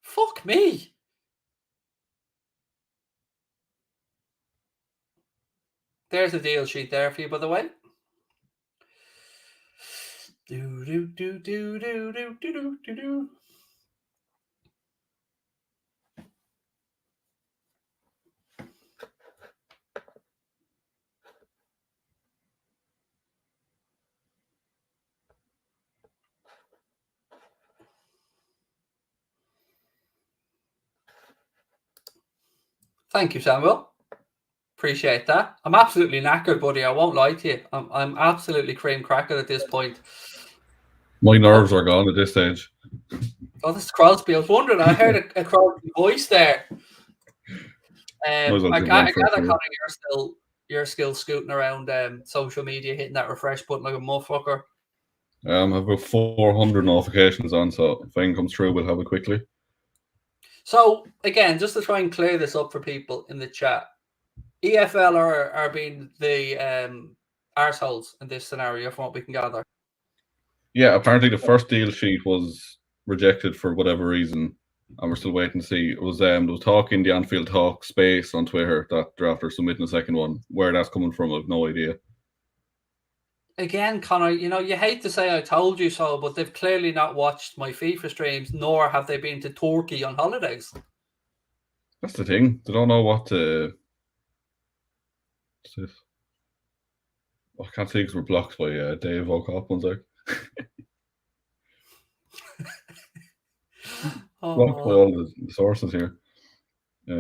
Fuck me. There's a deal sheet there for you, by the way. Do. Thank you, Samuel. Appreciate that. I'm absolutely knackered, buddy. I won't lie to you. I'm absolutely cream cracker at this point. My nerves are gone at this stage. Oh, this is Crosby. I was wondering. I heard a Crosby voice there. I gather, Connor, you're still scooting around social media, hitting that refresh button like a motherfucker. I've about 400 notifications on, so if anything comes through, we'll have it quickly. So, again, just to try and clear this up for people in the chat, EFL are being the arseholes in this scenario from what we can gather. Yeah, apparently the first deal sheet was rejected for whatever reason, and we're still waiting to see. It was there was talk in the Anfield Talk space on Twitter that they're after submitting a second one. Where that's coming from, I've no idea. again, Connor, you hate to say I told you so, but they've clearly not watched my FIFA streams, nor have they been to Turkey on holidays. That's the thing. They don't know what to. What's this? Oh, I can't see because we're blocked by Dave O'Cop. One sec. Blocked by all the sources here. I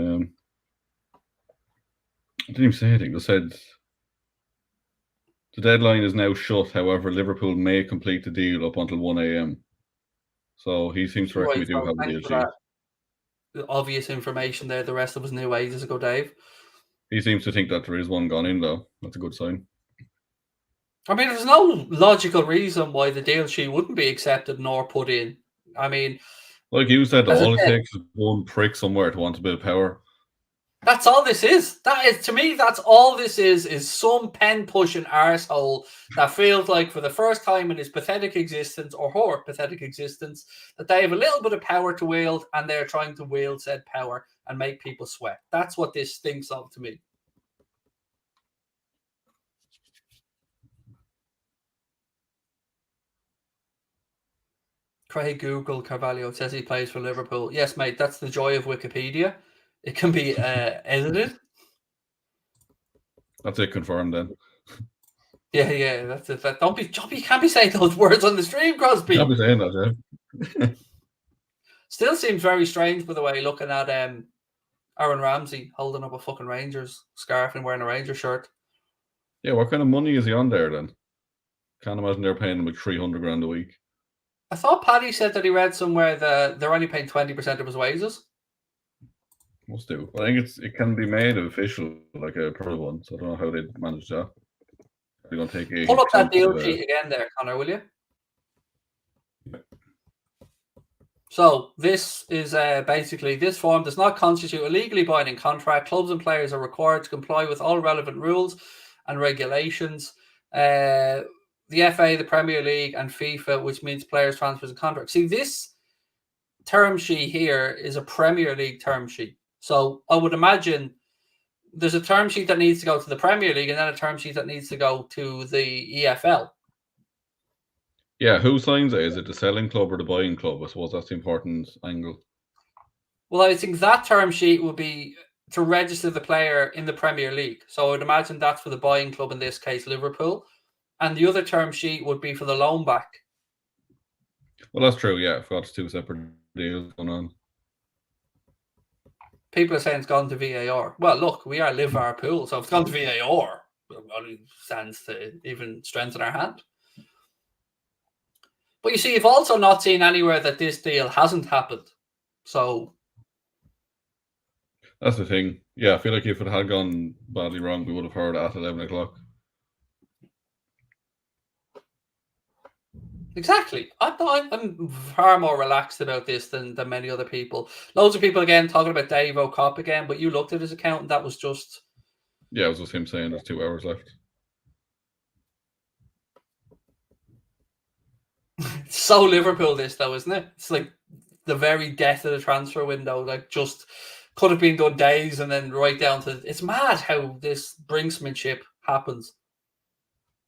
didn't even say anything. They said the deadline is now shut. However, Liverpool may complete the deal up until 1 a.m. So he seems to reckon we do have a deal sheet. Obvious information there. The rest of us knew ages ago, Dave. He seems to think that there is one gone in, though. That's a good sign. I mean, there's no logical reason why the deal sheet wouldn't be accepted nor put in. I mean, like you said, all it takes is one prick somewhere to want a bit of power. That's all this is. That is, to me, that's all this is some pen-pushing arsehole that feels like for the first time in his pathetic existence, or her pathetic existence, that they have a little bit of power to wield, and they're trying to wield said power and make people sweat. That's what this stinks of to me. Craig Google Carvalho says he plays for Liverpool. Yes, mate, that's the joy of Wikipedia. It can be edited. That's it, confirmed then. Yeah, that's it. You can't be saying those words on the stream, Crosby. Can't be saying that, yeah. Still seems very strange, by the way, looking at Aaron Ramsey holding up a fucking Rangers scarf and wearing a Rangers shirt. Yeah, what kind of money is he on there then? Can't imagine they're paying him like 300 grand a week. I thought Paddy said that he read somewhere that they're only paying 20% of his wages. Must do. I think it can be made official, like a pro one. So I don't know how they manage that. They're going to take Pull up that deal sheet again there, Connor, will you? Yeah. So this is basically, this form does not constitute a legally binding contract. Clubs and players are required to comply with all relevant rules and regulations. The FA, the Premier League, and FIFA, which means players, transfers, and contracts. See, this term sheet here is a Premier League term sheet. So I would imagine there's a term sheet that needs to go to the Premier League and then a term sheet that needs to go to the EFL. Yeah, who signs it? Is it the selling club or the buying club? I suppose that's the important angle. Well, I think that term sheet would be to register the player in the Premier League. So I would imagine that's for the buying club, in this case, Liverpool. And the other term sheet would be for the loan back. Well, that's true, yeah. I forgot it's two separate deals going on. People are saying it's gone to VAR. Well, look, we are Liverpool, so if it's gone to VAR, it only stands to even strengthen our hand. But you see, you've also not seen anywhere that this deal hasn't happened. So that's the thing. Yeah, I feel like if it had gone badly wrong, we would have heard at 11 o'clock. Exactly. I'm far more relaxed about this than many other people. Loads of people, again, talking about Dave O'Cop again, but you looked at his account and that was just... Yeah, it was just him saying there's 2 hours left. It's so Liverpool, this, though, isn't it? It's like the very death of the transfer window. Like, just could have been done days and then right down to... It's mad how this brinksmanship happens.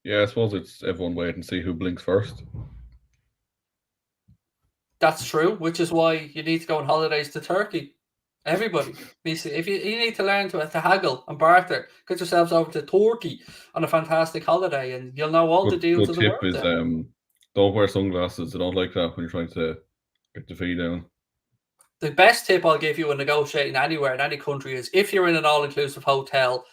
Yeah, I suppose it's everyone waiting to see who blinks first. That's true, which is why you need to go on holidays to Turkey. Everybody. If you need to learn to haggle and barter, get yourselves over to Turkey on a fantastic holiday and you'll know all the deals of the world. Good tip is don't wear sunglasses. I don't like that when you're trying to get the fee down. The best tip I'll give you when negotiating anywhere in any country is if you're in an all-inclusive hotel,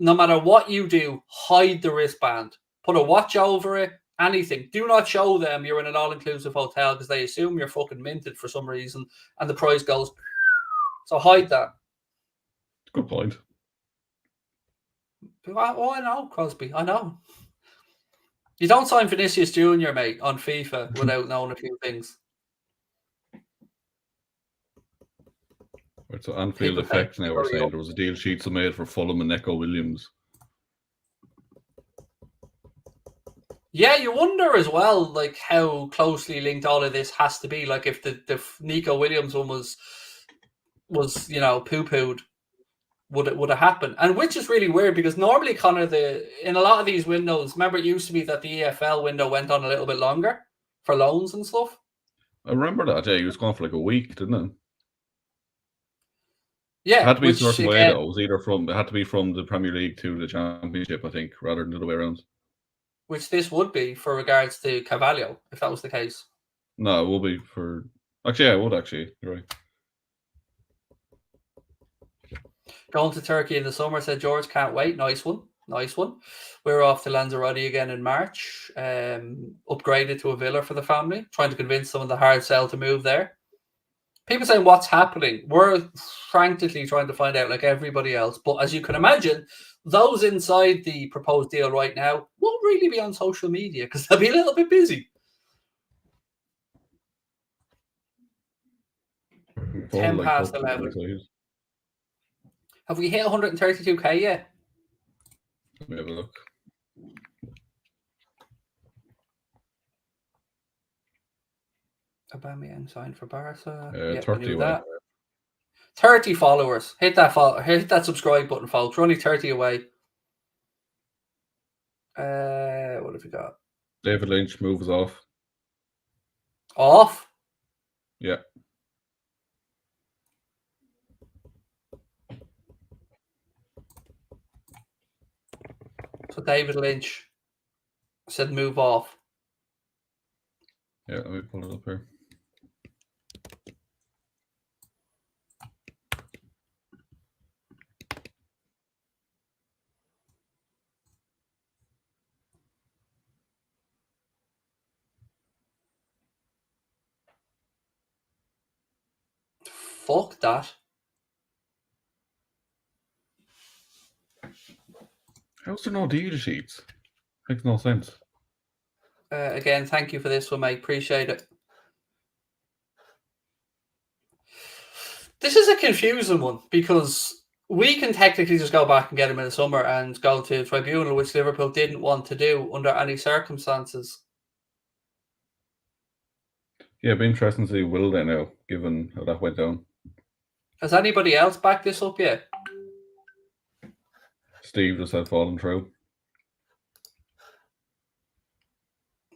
no matter what you do, hide the wristband. Put a watch over it. Anything. Do not show them you're in an all-inclusive hotel because they assume you're fucking minted for some reason and the price goes. So hide that. Good point. Oh, I know, Crosby. I know. You don't sign Vinicius Jr., mate, on FIFA without knowing a few things. Right, so Anfield Effect now are saying there was a deal sheet made for Fulham and Neco Williams. Yeah, you wonder as well, like how closely linked all of this has to be. Like if the Nico Williams one was poo-pooed, would have happened, and which is really weird because normally, Connor, in a lot of these windows, remember it used to be that the EFL window went on a little bit longer for loans and stuff. I remember that. Yeah, he was gone for like a week, didn't it? Yeah, It had to be a which certain way again, though. It had to be from the Premier League to the Championship, I think, rather than the other way around. which this would be for regards to Carvalho, if that was the case. No, it will be for. Actually, yeah, it would actually. You're right. Going to Turkey in the summer, said George. Can't wait. Nice one. Nice one. We're off to Lanzarote again in March. Upgraded to a villa for the family. Trying to convince some of the hard sell to move there. People saying what's happening. We're frantically trying to find out like everybody else. But as you can imagine, those inside the proposed deal right now won't really be on social media because they'll be a little bit busy. 10 past 11. Have we hit 132k yet? Let me have a look. Aubameyang signed for Barca. 30 away. 30 followers. Hit that subscribe button, folks. We're only 30 away. What have we got? David Lynch moves off. Off? Yeah. So David Lynch said move off. Yeah, let me pull it up here. Fuck that. How's there no deal sheets? Makes no sense. Again, thank you for this one, mate. Appreciate it. This is a confusing one because we can technically just go back and get him in the summer and go to tribunal, which Liverpool didn't want to do under any circumstances. Yeah, it'd be interesting to see will they now, given how that went down. Has anybody else backed this up yet? Steve just had fallen through.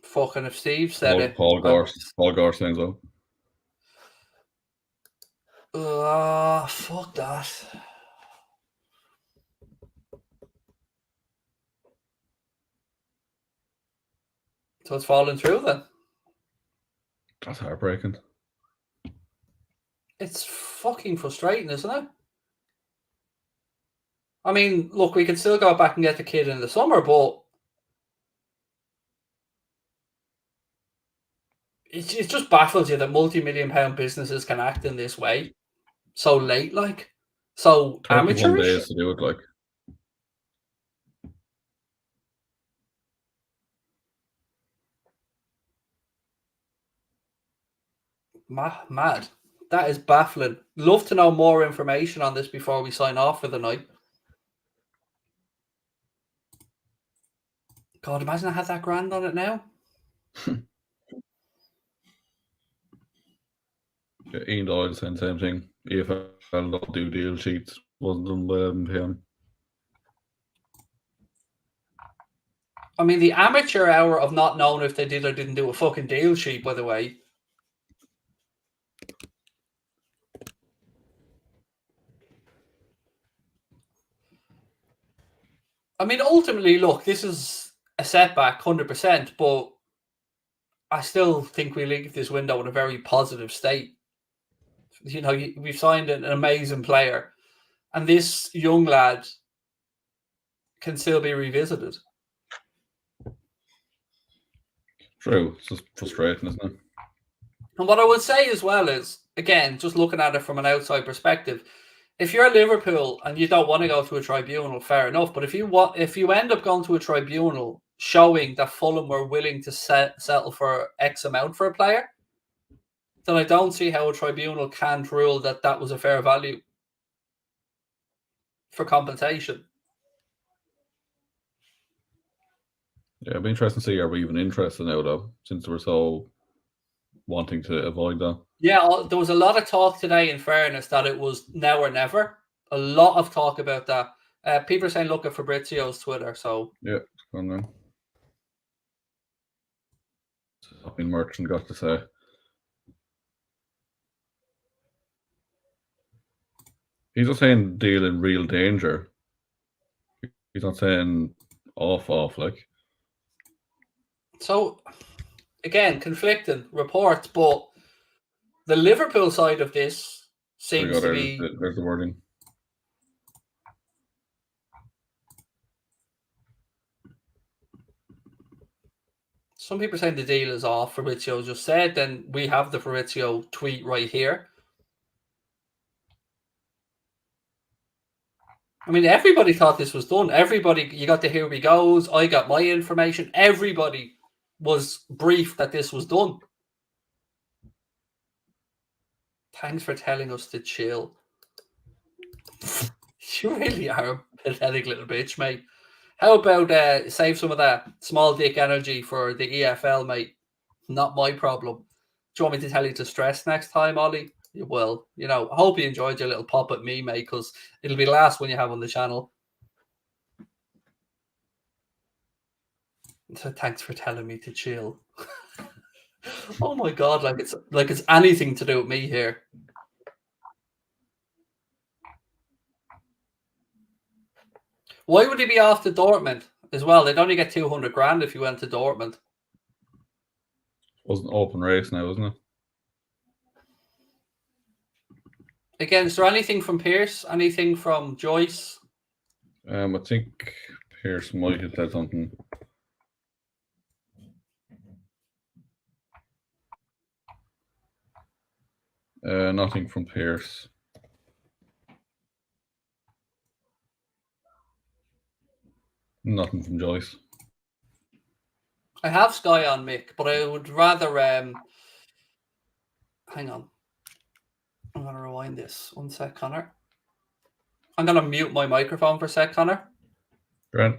Fucking if Steve said it. Paul Gore saying so. Fuck that. So it's falling through then. That's heartbreaking. It's fucking frustrating, isn't it? I mean, look, we can still go back and get the kid in the summer, but it just baffles you that multi-million-pound businesses can act in this way so late, like so 21 amateurish. days to do it, like. Mad. That is baffling. Love to know more information on this before we sign off for the night. God, imagine I had that grand on it now. Yeah, Ian Doyle saying the same thing. EFL don't do deal sheets. Wasn't done by him. I mean, the amateur hour of not knowing if they did or didn't do a fucking deal sheet, by the way. I mean, ultimately, look, this is a setback, 100%, but I still think we leave this window in a very positive state. You know, we've signed an amazing player, and this young lad can still be revisited. True. It's just frustrating, isn't it? And what I would say as well is, again, just looking at it from an outside perspective, if you're Liverpool and you don't want to go to a tribunal, fair enough. But if you end up going to a tribunal showing that Fulham were willing to settle for X amount for a player, then I don't see how a tribunal can't rule that that was a fair value for compensation. Yeah, it'd be interesting to see are we even interested now, though, since we're so wanting to avoid that. Yeah, there was a lot of talk today, in fairness, that it was now or never. A lot of talk about that. People are saying look at Fabrizio's Twitter. So Yeah, it's gone then. Something Merchant got to say. He's just saying deal in real danger. He's not saying off, like. So, again, conflicting reports, but the Liverpool side of this There we seems go, to be. there's the wording. Some people are saying the deal is off. Fabrizio just said. Then we have the Fabrizio tweet right here. I mean, everybody thought this was done. Everybody, you got the here we goes. I got my information. Everybody was briefed that this was done. Thanks for telling us to chill. You really are a pathetic little bitch, mate. How about save some of that small dick energy for the EFL, mate? Not my problem. Do you want me to tell you to stress next time, Ollie? You will. You know, I hope you enjoyed your little pop at me, mate, because it'll be the last one you have on the channel. So thanks for telling me to chill. Oh my god, like it's anything to do with me here. Why would he be off to Dortmund as well? They'd only get 200 grand if he went to Dortmund. Wasn't open race now, wasn't it? Again, is there anything from Pierce? Anything from Joyce? I think Pierce might have said something. Nothing from Pierce. Nothing from Joyce. I have Sky on, Mick, but I would rather hang on. I'm gonna rewind this. 1 sec, Connor. I'm gonna mute my microphone for a sec, Connor. Grant.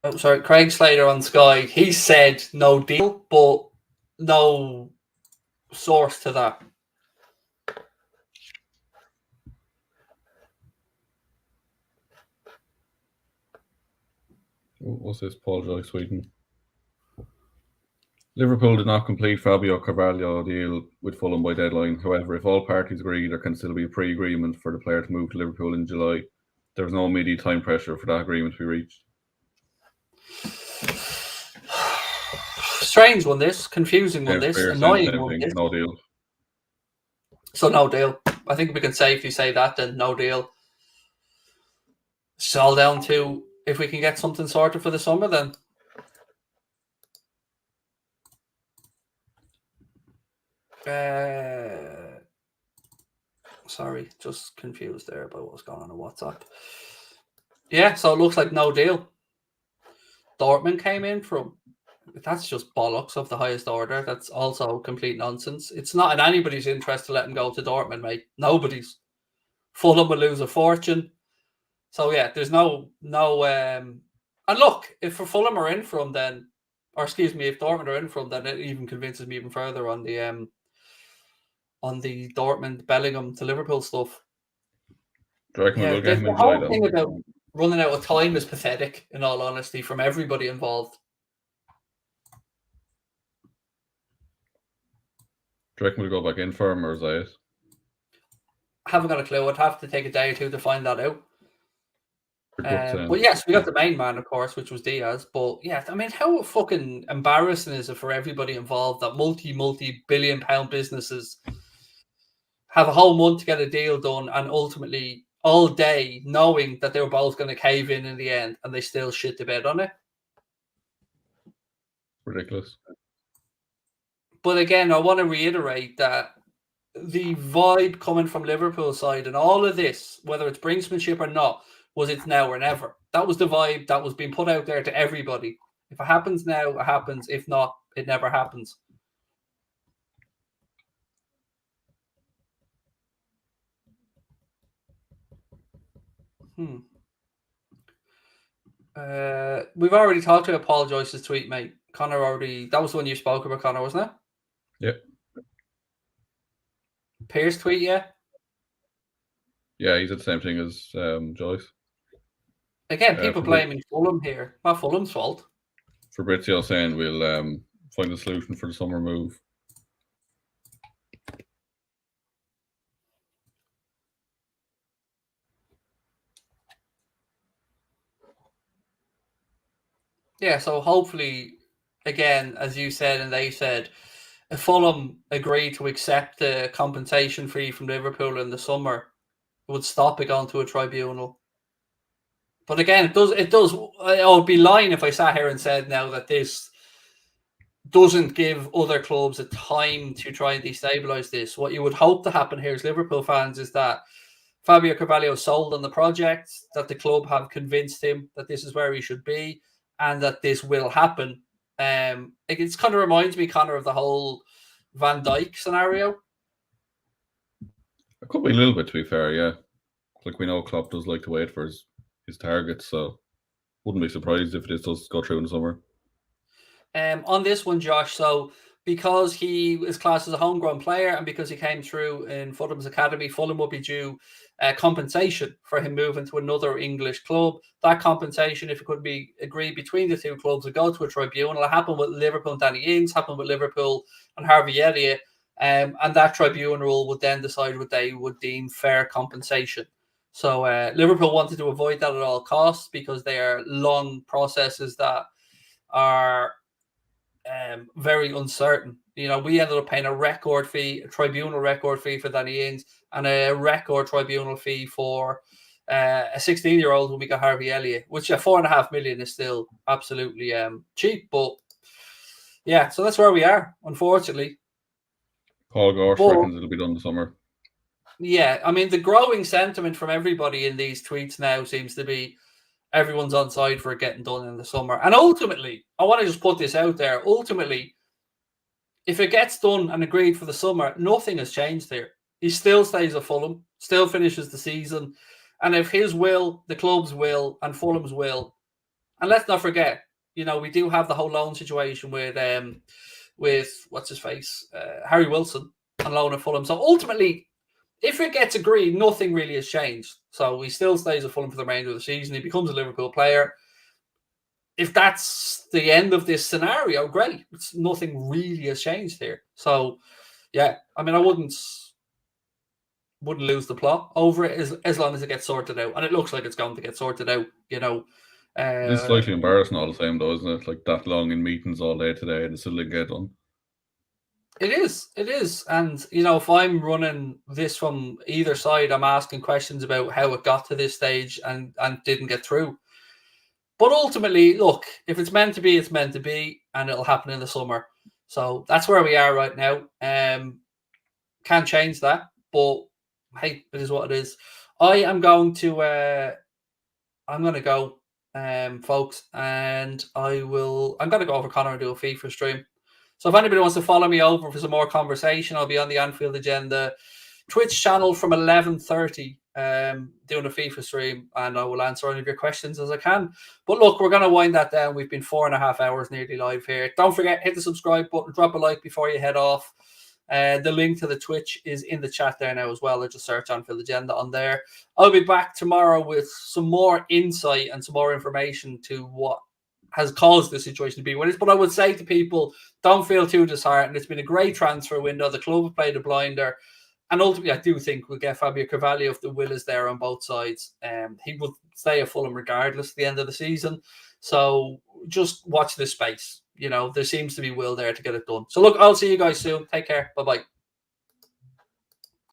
Oh, sorry, Craig Slater on Sky. He said no deal, but no source to that. What's this? Paul Joyce tweeting. Liverpool did not complete Fabio Carvalho deal with Fulham by deadline. However, if all parties agree, there can still be a pre-agreement for the player to move to Liverpool in July. There is no immediate time pressure for that agreement to be reached. Strange one, this. Confusing one, this. Fair, Annoying one, this. No deal. So no deal. I think we can safely say that then. No deal. It's all down to if we can get something sorted for the summer then. Sorry, just confused there about what's going on in WhatsApp. Yeah, so it looks like no deal. Dortmund came in from. That's just bollocks of the highest order. That's also complete nonsense. It's not in anybody's interest to let him go to Dortmund, mate. Nobody's. Fulham will lose a fortune. So yeah, there's no. And look, if for Fulham are in from, then, or excuse me, if Dortmund are in from, then it even convinces me even further on the Dortmund Bellingham to Liverpool stuff. Do you reckon we'll get him the in July, whole thing about running out of time is pathetic, in all honesty, from everybody involved. Do you reckon we'll go back in for him, or is that it? I haven't got a clue. I'd have to take a day or two to find that out. But yes, we got the main man, of course, which was Diaz. But yeah, I mean, how fucking embarrassing is it for everybody involved that multi-billion pound businesses have a whole month to get a deal done, and ultimately all day knowing that they were both going to cave in the end, and they still shit the bed on it. Ridiculous. But again, I want to reiterate that the vibe coming from Liverpool side and all of this, whether it's brinksmanship or not, was it's now or never. That was the vibe that was being put out there to everybody. If it happens now, it happens. If not, it never happens. We've already talked about Paul Joyce's tweet, mate. Connor already, that was the one you spoke about, Connor, wasn't it? Yep. Pierce tweet, yeah? Yeah, he said the same thing as Joyce. Again, people blaming Fulham here. Not Fulham's fault. Fabrizio saying we'll find a solution for the summer move. Yeah, so hopefully, again, as you said and they said, if Fulham agreed to accept the compensation fee from Liverpool in the summer, it would stop it going to a tribunal. But again, it does. I would be lying if I sat here and said now that this doesn't give other clubs a time to try and destabilise this. What you would hope to happen here as Liverpool fans is that Fabio Carvalho sold on the project, that the club have convinced him that this is where he should be, and that this will happen. It kind of reminds me, Connor, of the whole Van Dijk scenario. It could be a little bit, to be fair, yeah. Like, we know Klopp does like to wait for his targets, so wouldn't be surprised if this does go through in the summer. On this one, Josh, so because he is classed as a homegrown player and because he came through in Fulham's academy, Fulham will be due compensation for him moving to another English club. That compensation, if it could be agreed between the two clubs, would go to a tribunal. It happened with Liverpool and Danny Ings, happened with Liverpool and Harvey Elliott, and that tribunal would then decide what they would deem fair compensation. So Liverpool wanted to avoid that at all costs because they are long processes that are very uncertain. You know, we ended up paying a record fee, a tribunal record fee for Danny Ings, and a record tribunal fee for a 16-year-old when we got Harvey Elliott, which at $4.5 million is still absolutely cheap. But yeah, so that's where we are, unfortunately. Paul Gorsh reckons it'll be done this summer. Yeah, I mean, the growing sentiment from everybody in these tweets now seems to be everyone's on side for it getting done in the summer. And ultimately, I want to just put this out there. Ultimately, if it gets done and agreed for the summer, nothing has changed here. He still stays at Fulham, still finishes the season. And if his will, the club's will, and Fulham's will, and let's not forget, you know, we do have the whole loan situation with what's his face, Harry Wilson on loan at Fulham. So ultimately, if it gets agreed, nothing really has changed. So he still stays at Fulham for the remainder of the season. He becomes a Liverpool player. If that's the end of this scenario, great. Nothing really has changed here. So, yeah, I mean, I wouldn't lose the plot over it as long as it gets sorted out. And it looks like it's going to get sorted out, you know. It's slightly embarrassing all the same, though, isn't it? Like, that long in meetings all day today and it still didn't get done. It is. And, you know, if I'm running this from either side, I'm asking questions about how it got to this stage and didn't get through. But ultimately, look, if it's meant to be, it's meant to be, and it'll happen in the summer. So that's where we are right now. Can't change that, but hey, it is what it is. I'm going to go, folks, and I'm going to go over Connor and do a FIFA stream. So if anybody wants to follow me over for some more conversation, I'll be on the Anfield Agenda Twitch channel from 11:30, doing a FIFA stream, and I will answer any of your questions as I can. But look, we're going to wind that down. We've been 4.5 hours nearly live here. Don't forget, hit the subscribe button, drop a like before you head off. The link to the Twitch is in the chat there now as well. Just search Anfield Agenda on there. I'll be back tomorrow with some more insight and some more information to what has caused the situation to be what it is. But I would say to people, don't feel too disheartened. It's been a great transfer window. The club have played a blinder. And ultimately, I do think we'll get Fabio Carvalho if the will is there on both sides. He will stay at Fulham regardless at the end of the season. So just watch this space. There seems to be will there to get it done. So look, I'll see you guys soon. Take care. Bye-bye.